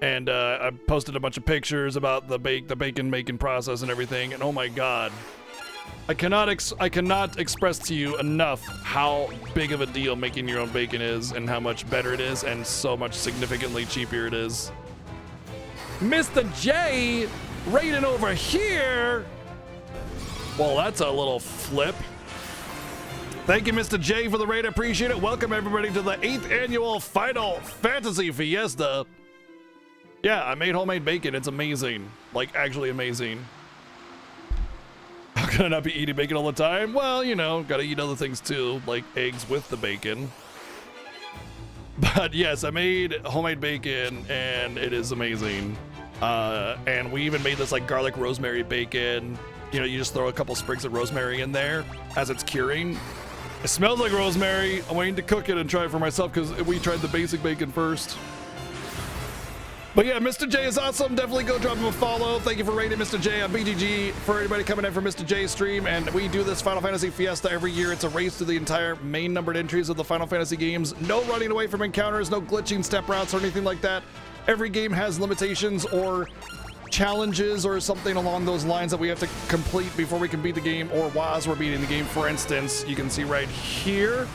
And I posted a bunch of pictures about the bacon making process and everything. And oh my god, I cannot express to you enough how big of a deal making your own bacon is, and how much better it is, and so much significantly cheaper it is. Mr. J raiding over here. Well, that's a little flip. Thank you, Mr. J, for the raid. I appreciate it. Welcome everybody to the 8th annual Final Fantasy Fiesta. Yeah, I made homemade bacon. It's amazing. Like, actually amazing. How can I not be eating bacon all the time? Well, you know, gotta eat other things too, like eggs with the bacon. But yes, I made homemade bacon, and it is amazing. And we even made this like garlic rosemary bacon. You know, you just throw a couple sprigs of rosemary in there as it's curing. It smells like rosemary. I'm waiting to cook it and try it for myself, because we tried the basic bacon first. But yeah, Mr. J is awesome. Definitely go drop him a follow. Thank you for rating Mr. J on BGG. For everybody coming in for Mr. J's stream, and we do this Final Fantasy Fiesta every year. It's a race to the entire main numbered entries of the Final Fantasy games. No running away from encounters, no glitching step routes or anything like that. Every game has limitations or challenges or something along those lines that we have to complete before we can beat the game, or while we're beating the game. For instance, you can see right here,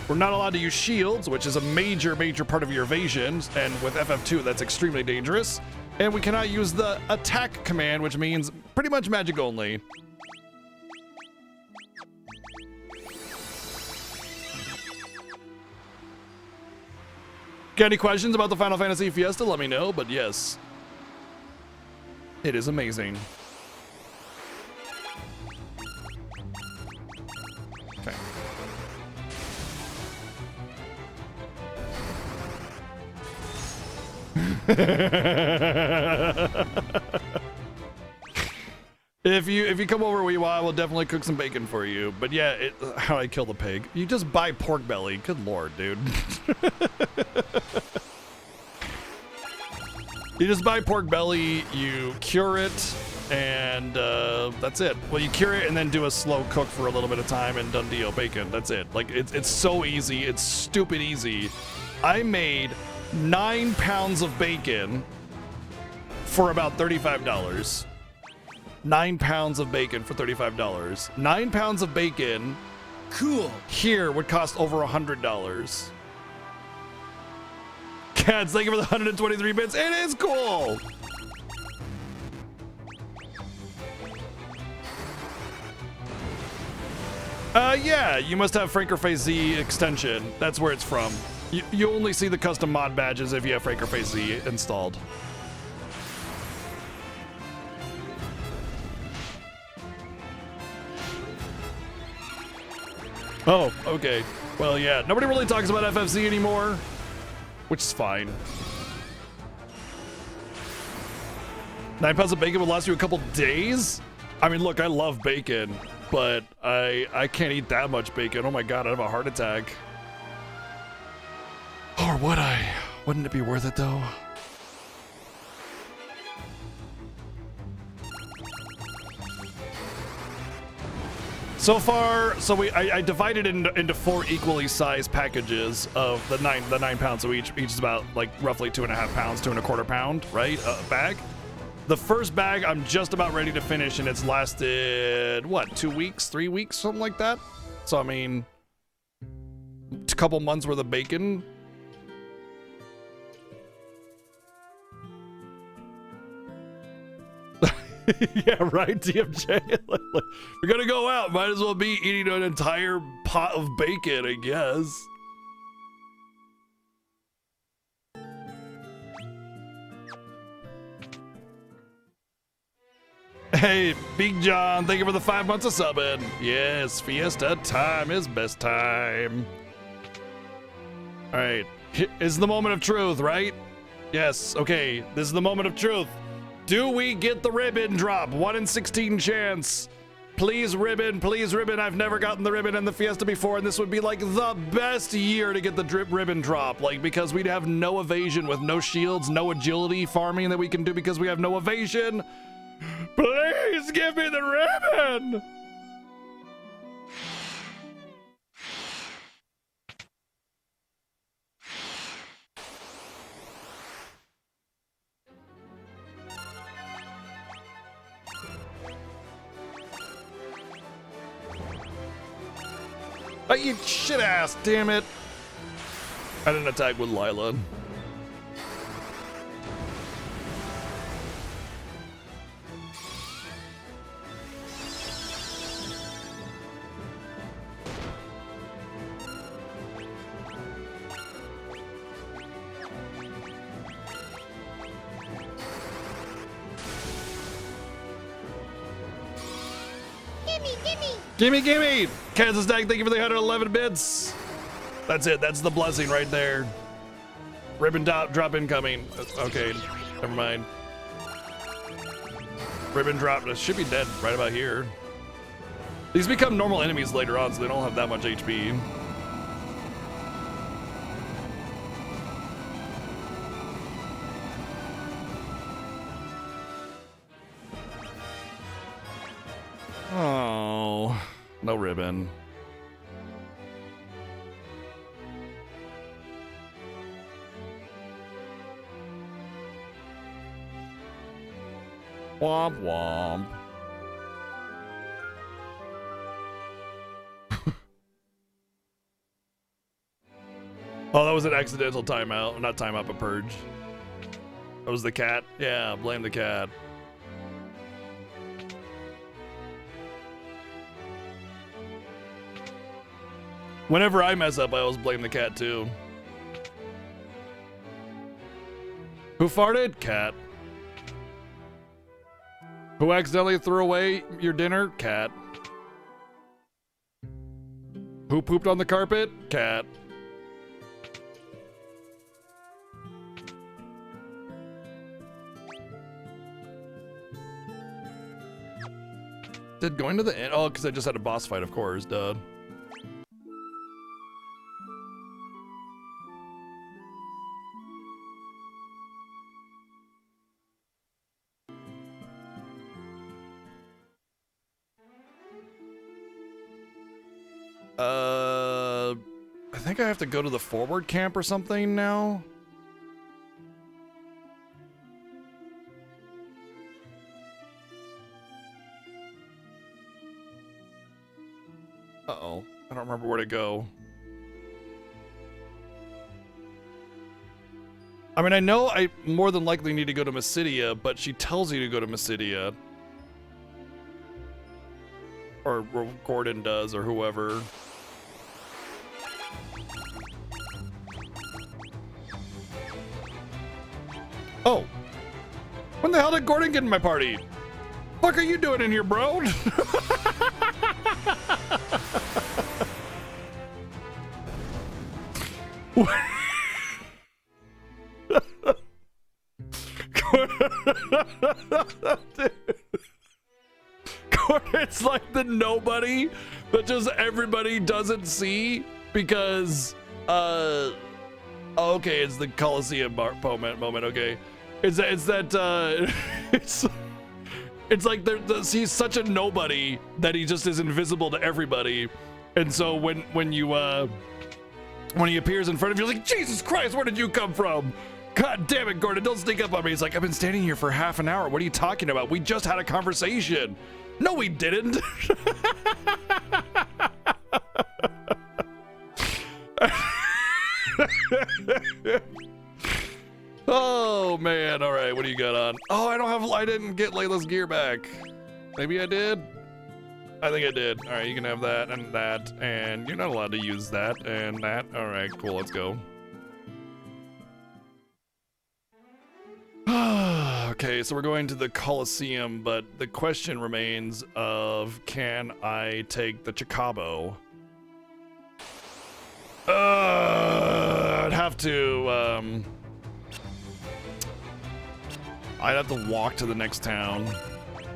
we're not allowed to use shields, which is a major part of your evasions, and with FF2 that's extremely dangerous. And we cannot use the attack command, which means pretty much magic only. Got any questions about the Final Fantasy Fiesta? Let me know, but yes, it is amazing. Okay. If you come over wee while, I will definitely cook some bacon for you. But yeah, how do I kill the pig? You just buy pork belly. Good lord, dude. You just buy pork belly, you cure it, and that's it. Well, you cure it and then do a slow cook for a little bit of time, and done deal. Bacon. That's it. Like, it's so easy. It's stupid easy. I made 9 pounds of bacon for about $35. 9 pounds of bacon for $35. 9 pounds of bacon, Cool. here would cost over $100. Cats, thank you for the 123 bits. It is cool. Yeah, you must have Franker Phase Z extension. That's where it's from. You only see the custom mod badges if you have Franker Phase Z installed. Oh, okay. Well, yeah, nobody really talks about FFZ anymore, which is fine. 9 pounds of bacon would last you a couple days? I mean, look, I love bacon, but I can't eat that much bacon. Oh my god, I'd have a heart attack. Or would I? Wouldn't it be worth it, though? So far, so I divided it into 4 equally sized packages of the 9 pounds. So each is about like roughly 2.5 pounds, 2.25 pound, right? Bag. The first bag I'm just about ready to finish, and it's lasted what, 2 weeks, 3 weeks, something like that. So I mean, a couple months worth of bacon. Yeah, right, TMJ. We're gonna go out. Might as well be eating an entire pot of bacon, I guess. Hey, Big John, thank you for the 5 months of subbing. Yes, Fiesta time is best time. All right, is the moment of truth, right? Yes, okay, this is the moment of truth. Do we get the ribbon drop? 1 in 16 chance. Please ribbon, please ribbon. I've never gotten the ribbon in the Fiesta before, and this would be like the best year to get the ribbon drop, like because we'd have no evasion with no shields, no agility farming that we can do because we have no evasion. Please give me the ribbon. Oh, you shit ass, damn it. I didn't attack with Lila. Gimme, gimme! Kansas Dag, thank you for the 111 bits. That's it, that's the blessing right there. Ribbon drop incoming. Okay, never mind. Ribbon drop, should be dead right about here. These become normal enemies later on, so they don't have that much HP. Oh, no ribbon. Womp womp. Oh, that was an accidental timeout. Not timeout, but purge. That was the cat. Yeah, blame the cat. Whenever I mess up, I always blame the cat too. Who farted? Cat. Who accidentally threw away your dinner? Cat. Who pooped on the carpet? Cat. Did going to the end? Oh, because I just had a boss fight, of course, duh. I think I have to go to the forward camp or something now. Uh-oh, I don't remember where to go. I mean, I know I more than likely need to go to Mysidia, but she tells you to go to Mysidia. Or Gordon does, or whoever. Oh. When the hell did Gordon get in my party? Fuck are you doing in here, bro? Gordon's like the nobody that just everybody doesn't see because okay, it's the Coliseum moment, okay. It's like he's such a nobody that he just is invisible to everybody. And so when he appears in front of you, you're like, Jesus Christ, where did you come from? God damn it, Gordon, don't sneak up on me. He's like, I've been standing here for half an hour. What are you talking about? We just had a conversation. No, we didn't. Oh man, all right, what do you got on? Oh, I didn't get Layla's gear back. Maybe I did? I think I did. All right, you can have that, and you're not allowed to use that and that. All right, cool, let's go. Okay, so we're going to the Colosseum, but the question remains of, can I take the Chocabo? I'd have to, I'd have to walk to the next town,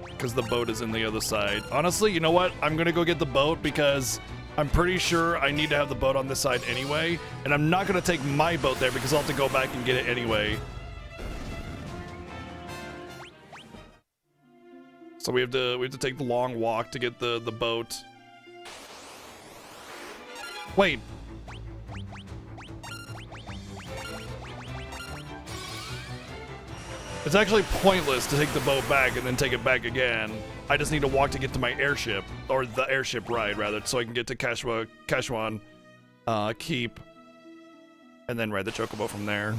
because the boat is in the other side. Honestly, you know what? I'm gonna go get the boat, because I'm pretty sure I need to have the boat on this side anyway, and I'm not gonna take my boat there, because I'll have to go back and get it anyway. So we have to take the long walk to get the boat. Wait. It's actually pointless to take the boat back and then take it back again. I just need to walk to get to my airship, or the airship ride rather, so I can get to Kashwan Keep, and then ride the Chocobo from there.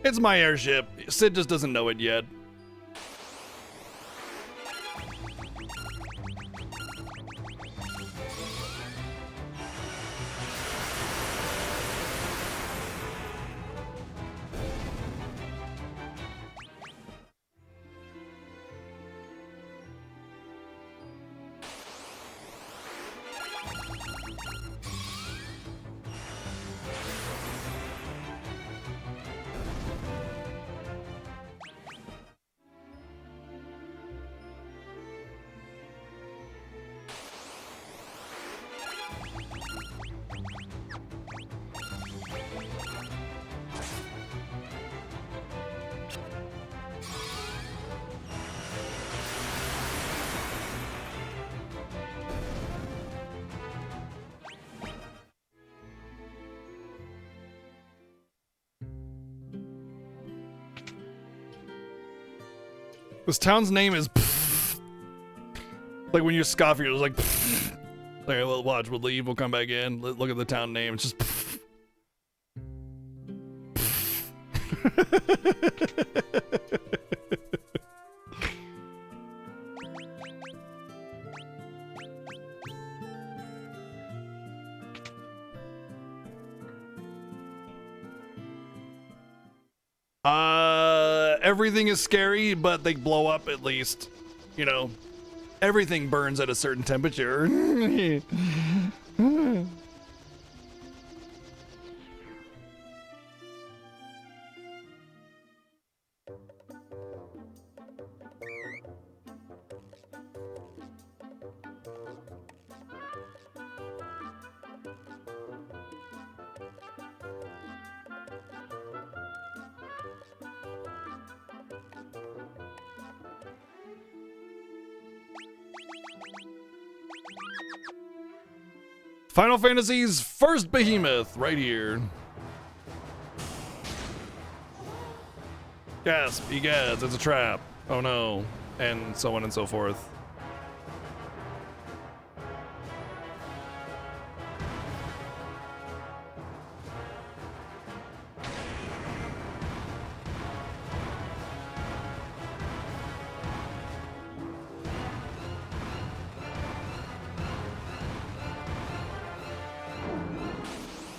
It's my airship. Sid just doesn't know it yet. This town's name is like when you scoff, you're just like, okay, well, watch, we'll leave, we'll come back in. Look at the town name, it's just everything is scary, but they blow up at least. You know, everything burns at a certain temperature. Final Fantasy's first behemoth, right here. Gasp, egads, it's a trap. Oh no. And so on and so forth.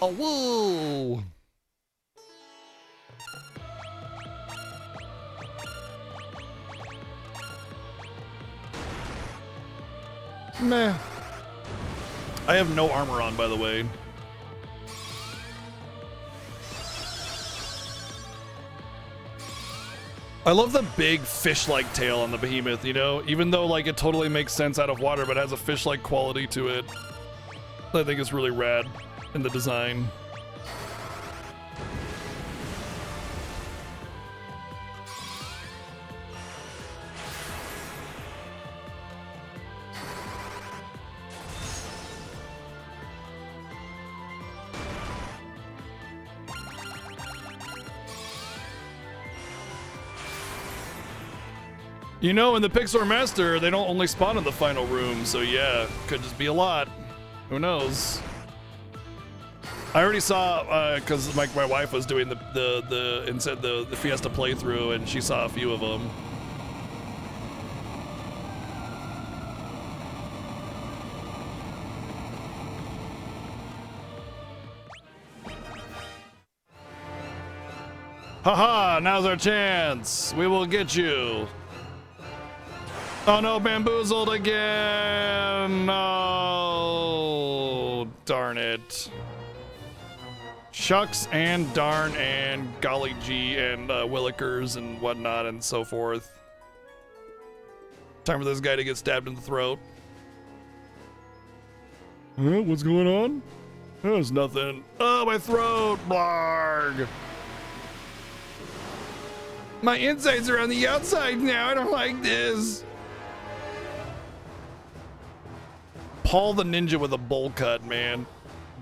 Oh, whoa! Meh. I have no armor on, by the way. I love the big fish-like tail on the behemoth, you know? Even though, like, it totally makes sense out of water, but it has a fish-like quality to it. I think it's really rad in the design. You know, in the Pixar Master, they don't only spawn in the final room, so yeah, could just be a lot. Who knows? I already saw, because my wife was doing the Fiesta playthrough, and she saw a few of them. Haha, now's our chance. We will get you. Oh no, bamboozled again. No, darn it. Shucks and darn and golly gee and willikers and whatnot and so forth. Time for this guy to get stabbed in the throat. Huh? What's going on? There's nothing. Oh, my throat. Blarg. My insides are on the outside now. I don't like this. Paul the Ninja with a bowl cut, man.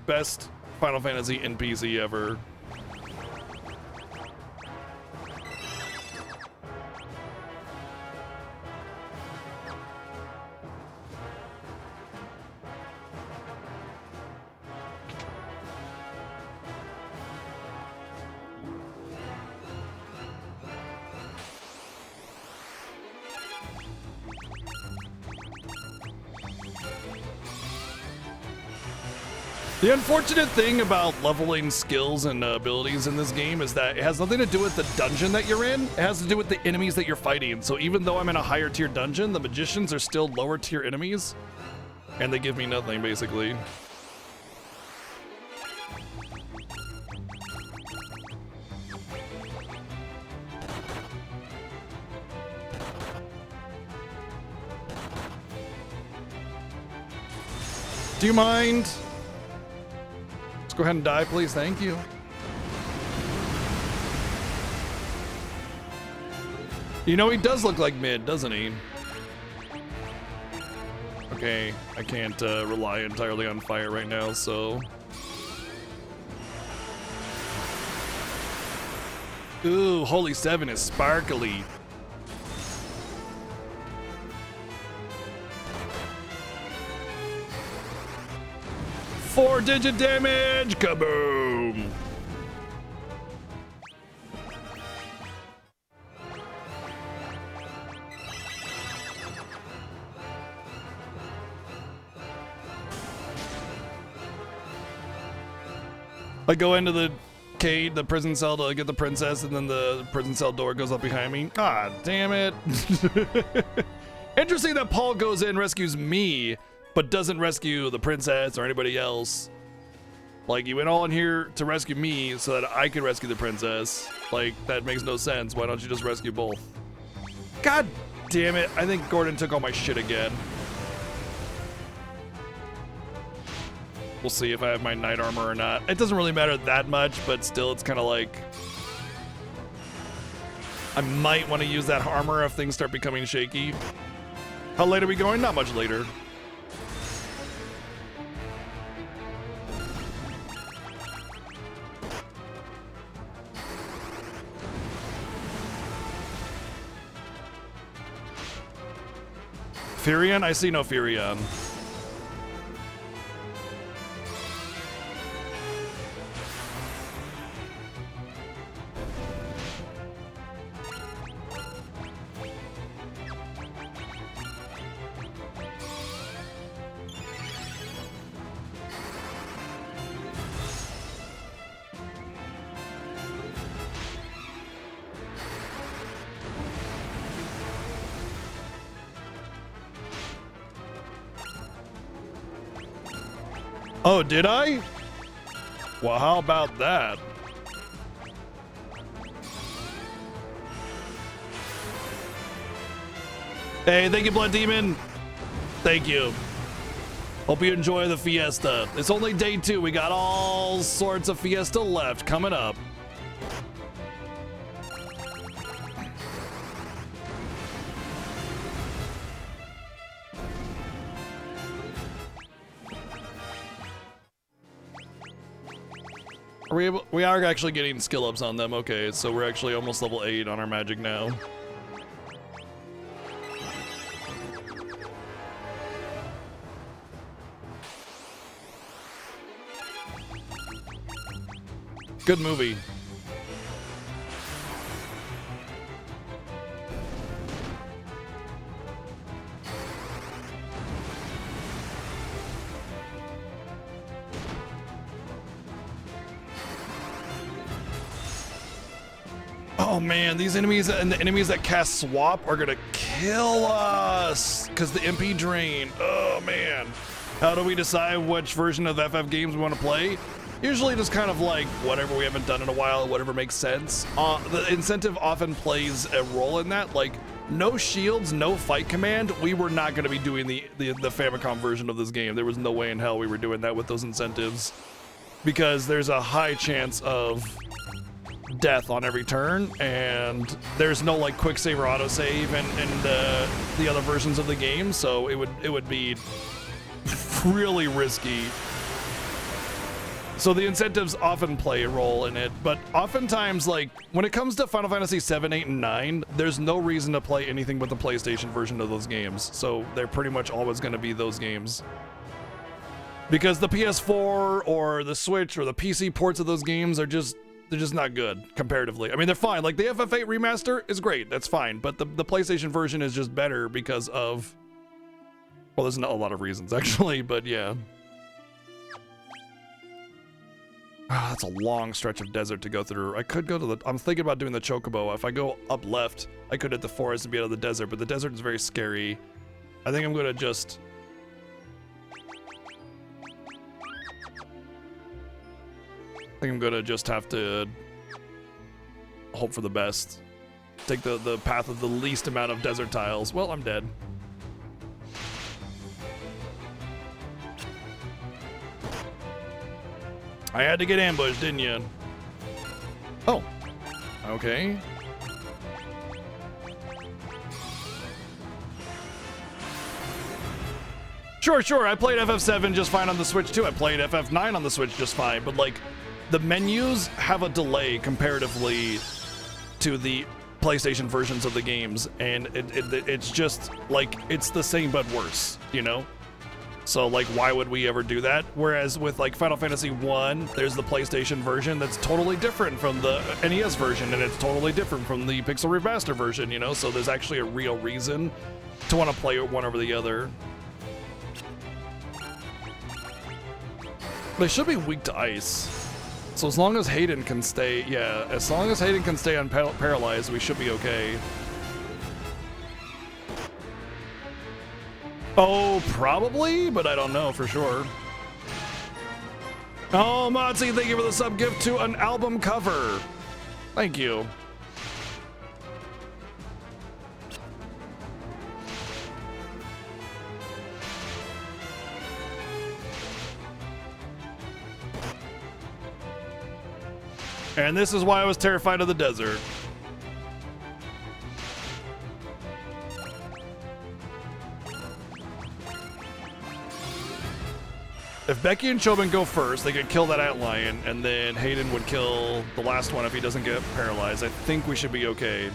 Best Final Fantasy NPC ever. The unfortunate thing about leveling skills and abilities in this game is that it has nothing to do with the dungeon that you're in. It has to do with the enemies that you're fighting. So even though I'm in a higher tier dungeon, the magicians are still lower tier enemies. And they give me nothing, basically. Do you mind? Let's go ahead and die, please. Thank you. You know, he does look like mid, doesn't he? Okay, I can't rely entirely on fire right now, so... Ooh, Holy 7 is sparkly. Four-digit damage! Kaboom! I go into the cage, the prison cell to get the princess, and then the prison cell door goes up behind me. God damn it. Interesting that Paul goes in, rescues me, but doesn't rescue the princess or anybody else. Like, you went all in here to rescue me so that I could rescue the princess. Like, that makes no sense. Why don't you just rescue both? God damn it. I think Gordon took all my shit again. We'll see if I have my knight armor or not. It doesn't really matter that much, but still, it's kind of like... I might want to use that armor if things start becoming shaky. How late are we going? Not much later. Furion? I see no Furion. Oh, did I? Well, how about that? Hey, thank you, Blood Demon. Thank you. Hope you enjoy the Fiesta. It's only day 2. We got all sorts of Fiesta left coming up. We are actually getting skill ups on them. Okay, so we're actually almost level 8 on our magic now. Good movie. Oh man, these enemies and the enemies that cast swap are gonna kill us because the MP drain. Oh man. How do we decide which version of FF games we want to play? Usually just kind of like whatever we haven't done in a while, whatever makes sense. The incentive often plays a role in that. Like, no shields, no fight command. We were not going to be doing the Famicom version of this game. There was no way in hell we were doing that with those incentives, because there's a high chance of death on every turn, and there's no like quick save or auto save in the other versions of the game, so it would be really risky. So the incentives often play a role in it, but oftentimes, like, when it comes to Final Fantasy 7, 8, and 9, there's no reason to play anything but the PlayStation version of those games. So they're pretty much always going to be those games. Because the PS4 or the Switch or the PC ports of those games are just, they're just not good comparatively. I mean, they're fine. Like, the FF8 remaster is great. That's fine. But the PlayStation version is just better because of, well, there's not a lot of reasons, actually, but yeah. Oh, that's a long stretch of desert to go through. I could go to the... I'm thinking about doing the Chocobo. If I go up left, I could hit the forest and be out of the desert, but the desert is very scary. I think I'm going to just... I think I'm going to just have to hope for the best. Take the path of the least amount of desert tiles. Well, I'm dead. I had to get ambushed, didn't you? Oh, okay. Sure, I played FF7 just fine on the Switch too. I played FF9 on the Switch just fine, but like, the menus have a delay comparatively to the PlayStation versions of the games, and it's just like, it's the same but worse, you know? So like, why would we ever do that? Whereas with like Final Fantasy 1, there's the PlayStation version that's totally different from the NES version, and it's totally different from the Pixel Remaster version, you know? So there's actually a real reason to want to play one over the other. They should be weak to ice. So as long as Hayden can stay, yeah, as long as Hayden can stay unparalyzed, we should be okay. Oh, probably, but I don't know for sure. Oh, Motzi, thank you for the sub gift to an album cover. Thank you. And this is why I was terrified of the desert. If Becky and Chobin go first, they could kill that Antlion, and then Hayden would kill the last one if he doesn't get paralyzed. I think we should be okay.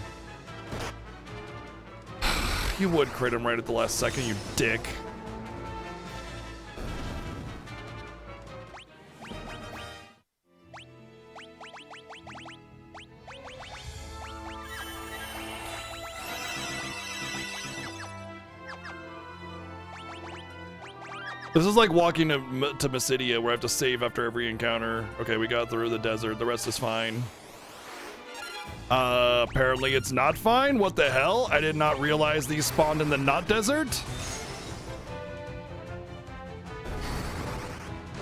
You would crit him right at the last second, you dick. This is like walking to Mysidia, where I have to save after every encounter. Okay, we got through the desert. The rest is fine. Apparently it's not fine. What the hell? I did not realize these spawned in the not desert.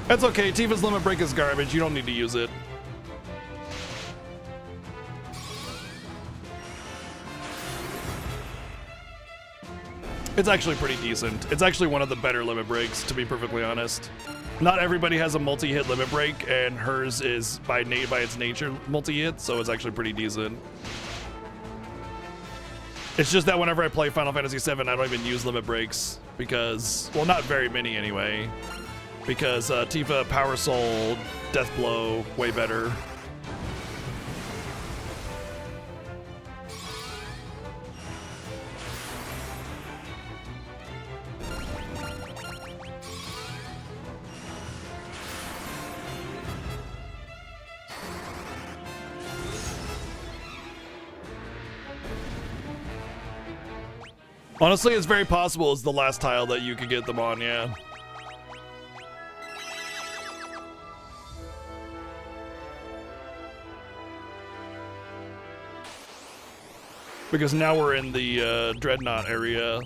That's okay. Tifa's limit break is garbage. You don't need to use it. It's actually pretty decent. It's actually one of the better limit breaks, to be perfectly honest. Not everybody has a multi-hit limit break, and hers is by its nature multi-hit, so it's actually pretty decent. It's just that whenever I play Final Fantasy VII, I don't even use limit breaks because, well, not very many anyway, because Tifa, Power Soul, Death Blow, way better. Honestly, it's very possible it's the last tile that you could get them on, yeah. Because now we're in the Dreadnought area.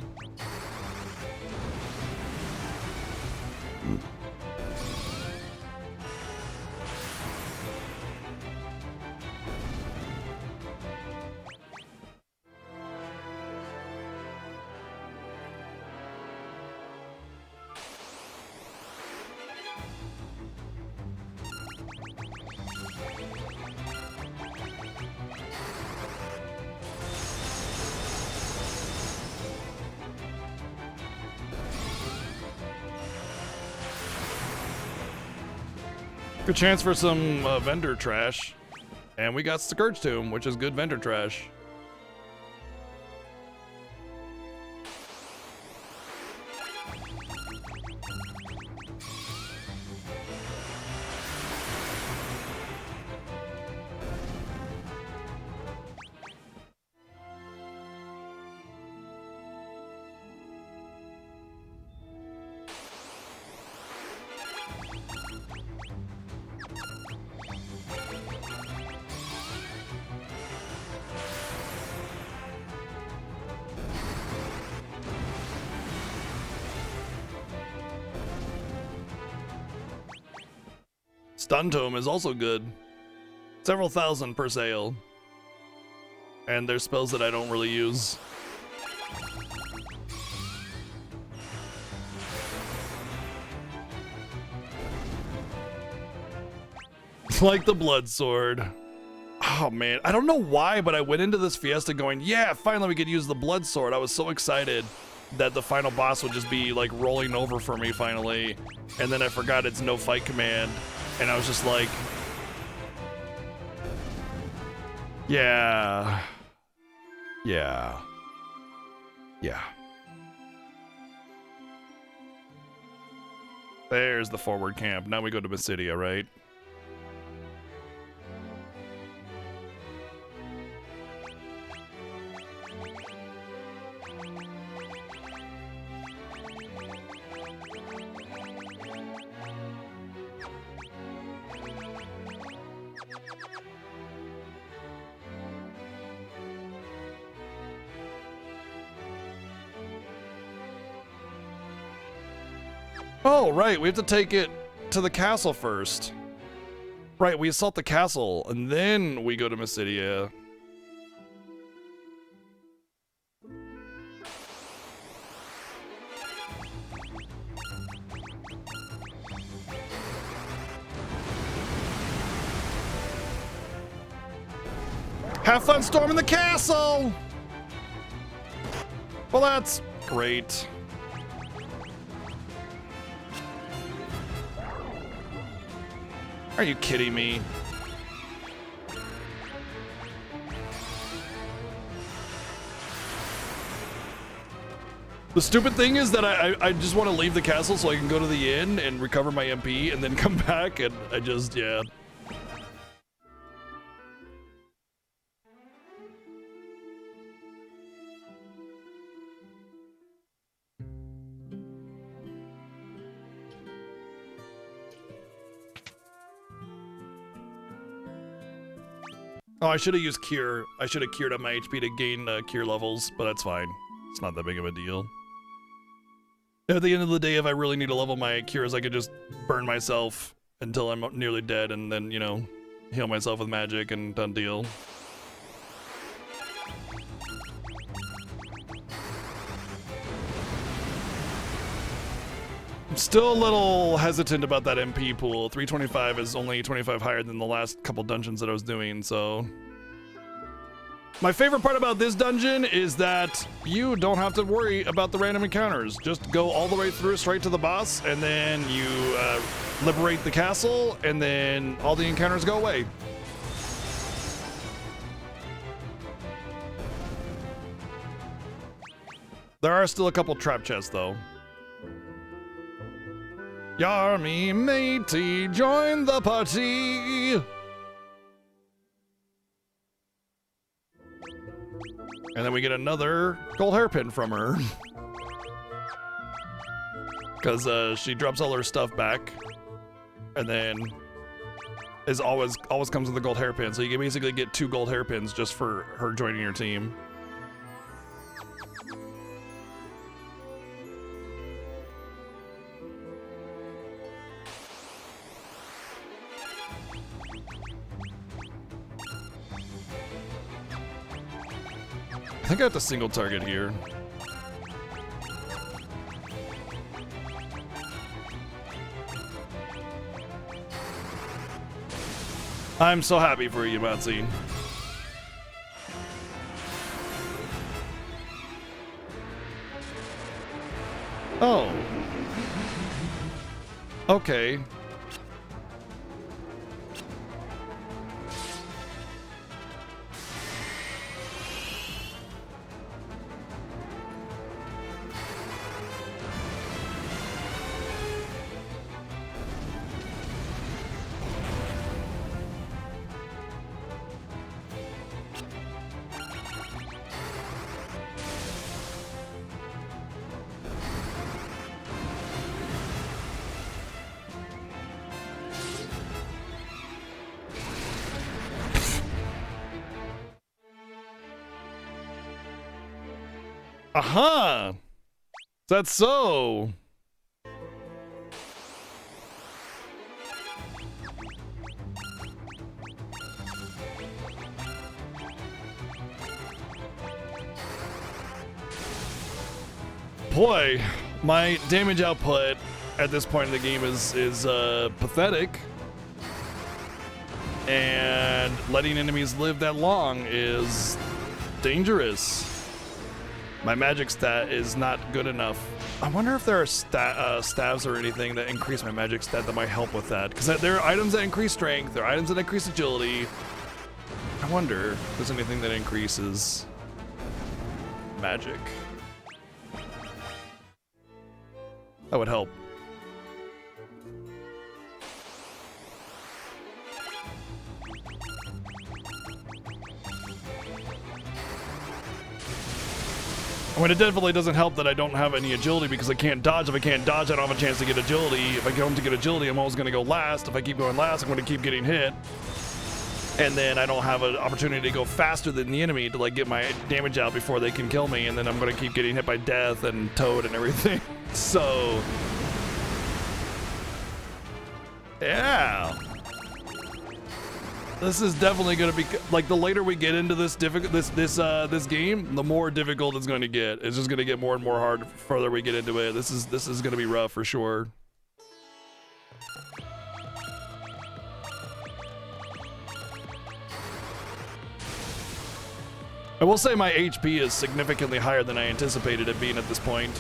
Good chance for some vendor trash. And we got Scourge Tomb, which is good vendor trash. Stun Tome is also good. Several thousand per sale. And there's spells that I don't really use. Like the Blood Sword. Oh man, I don't know why, but I went into this Fiesta going, yeah, finally we could use the Blood Sword. I was so excited that the final boss would just be like rolling over for me finally. And then I forgot it's no fight command. And I was just like, yeah. There's the forward camp. Now we go to Basidia, right? Oh, right, we have to take it to the castle first. Right, we assault the castle, and then we go to Basidia. Have fun storming the castle! Well, that's great. Are you kidding me? The stupid thing is that I just want to leave the castle so I can go to the inn and recover my MP and then come back, and I just, yeah. Oh, I should have used Cure. I should have cured up my HP to gain Cure levels, but that's fine. It's not that big of a deal. At the end of the day, if I really need to level my Cures, I could just burn myself until I'm nearly dead and then, you know, heal myself with magic and done deal. I'm still a little hesitant about that MP pool. 325 is only 25 higher than the last couple dungeons that I was doing, so... My favorite part about this dungeon is that you don't have to worry about the random encounters. Just go all the way through straight to the boss, and then you liberate the castle, and then all the encounters go away. There are still a couple trap chests, though. Yarmy matey, join the party! And then we get another gold hairpin from her. Because she drops all her stuff back. And then always comes with a gold hairpin. So you can basically get 2 gold hairpins just for her joining your team. I think I have to single target here. I'm so happy for you, Matsy. Oh. Okay. Aha! That's so. Boy, my damage output at this point in the game is pathetic. And letting enemies live that long is dangerous. My magic stat is not good enough. I wonder if there are staves or anything that increase my magic stat that might help with that. Because there are items that increase strength, there are items that increase agility. I wonder if there's anything that increases magic. That would help. I mean, it definitely doesn't help that I don't have any agility because I can't dodge. If I can't dodge, I don't have a chance to get agility. If I come to get agility, I'm always going to go last. If I keep going last, I'm going to keep getting hit. And then I don't have an opportunity to go faster than the enemy to like get my damage out before they can kill me. And then I'm going to keep getting hit by death and Toad and everything. So, yeah. This is definitely going to be like the later we get into this this game, the more difficult it's going to get. It's just going to get more and more hard the further we get into it. This is going to be rough for sure. I will say my HP is significantly higher than I anticipated it being at this point.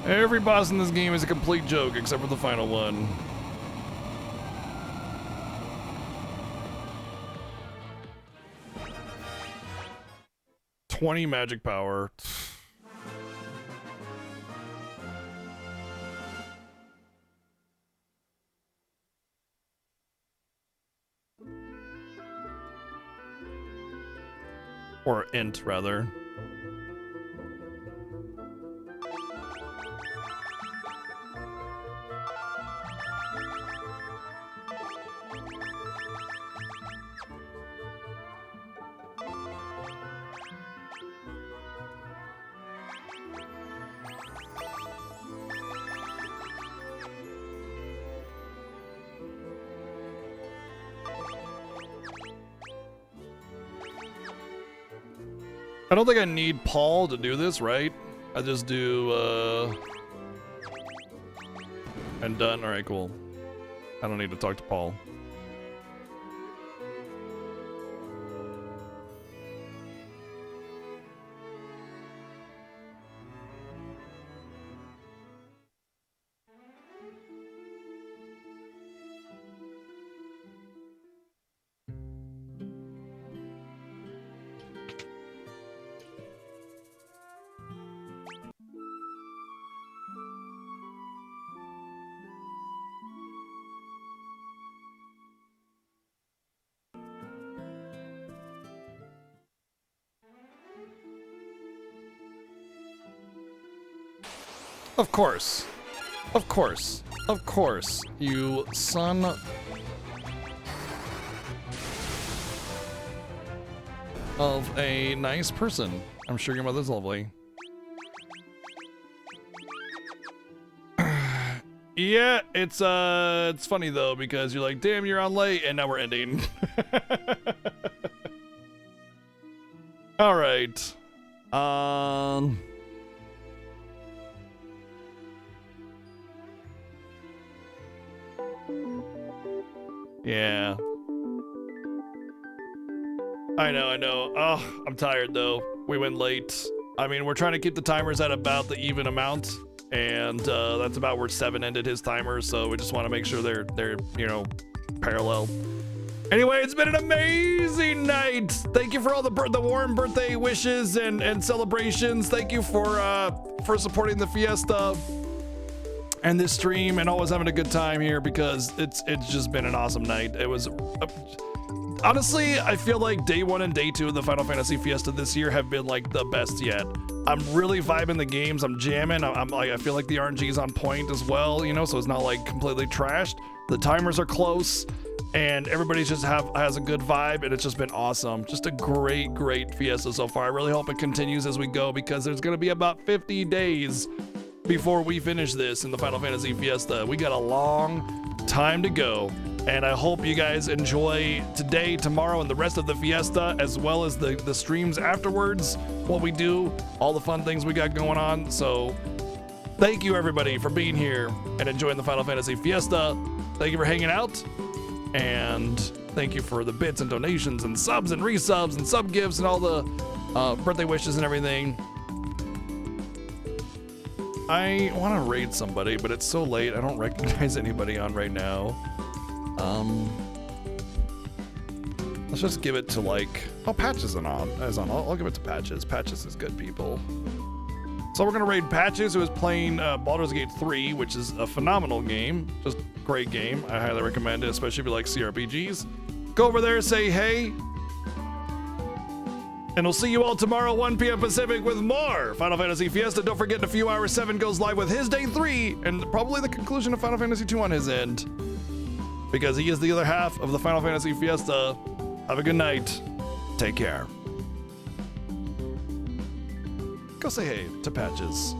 Every boss in this game is a complete joke except for the final one. $20 magic power. Or int, rather. I don't think I need Paul to do this, right? I just do, and done. All right, cool. I don't need to talk to Paul. Of course. Of course. Of course. You son of a nice person. I'm sure your mother's lovely. Yeah, it's funny though because you're like, damn, you're on late, and now we're ending. All right. Yeah. I know. Oh, I'm tired though. We went late. I mean, we're trying to keep the timers at about the even amount, and that's about where 7 ended his timer, so we just want to make sure they're you know, parallel. Anyway, it's been an amazing night. Thank you for all the warm birthday wishes and celebrations. Thank you for supporting the Fiesta and this stream and always having a good time here, because it's just been an awesome night. It was honestly, I feel like day 1 and day 2 of the Final Fantasy Fiesta this year have been like the best yet. I'm really vibing the games. I'm jamming. I'm like, I feel like the RNG is on point as well, you know, so it's not like completely trashed. The timers are close, and everybody's just has a good vibe, and it's just been awesome. Just a great Fiesta so far. I really hope it continues as we go, because there's gonna be about 50 days before we finish this in the Final Fantasy Fiesta. We got a long time to go, and I hope you guys enjoy today, tomorrow, and the rest of the Fiesta, as well as the streams afterwards, what we do, all the fun things we got going on. So thank you everybody for being here and enjoying the Final Fantasy Fiesta. Thank you for hanging out, and thank you for the bits and donations and subs and resubs and sub gifts and all the birthday wishes and everything. I want to raid somebody, but it's so late. I don't recognize anybody on right now. Let's just give it to like, oh, Patches is on. I'll give it to Patches. Patches is good people. So we're gonna raid Patches, who is playing Baldur's Gate 3, which is a phenomenal game. Just great game. I highly recommend it, especially if you like CRPGs. Go over there, say hey. And we'll see you all tomorrow, 1 p.m. Pacific, with more Final Fantasy Fiesta. Don't forget, in a few hours, 7 goes live with his day 3, and probably the conclusion of Final Fantasy 2 on his end, because he is the other half of the Final Fantasy Fiesta. Have a good night. Take care. Go say hey to Patches.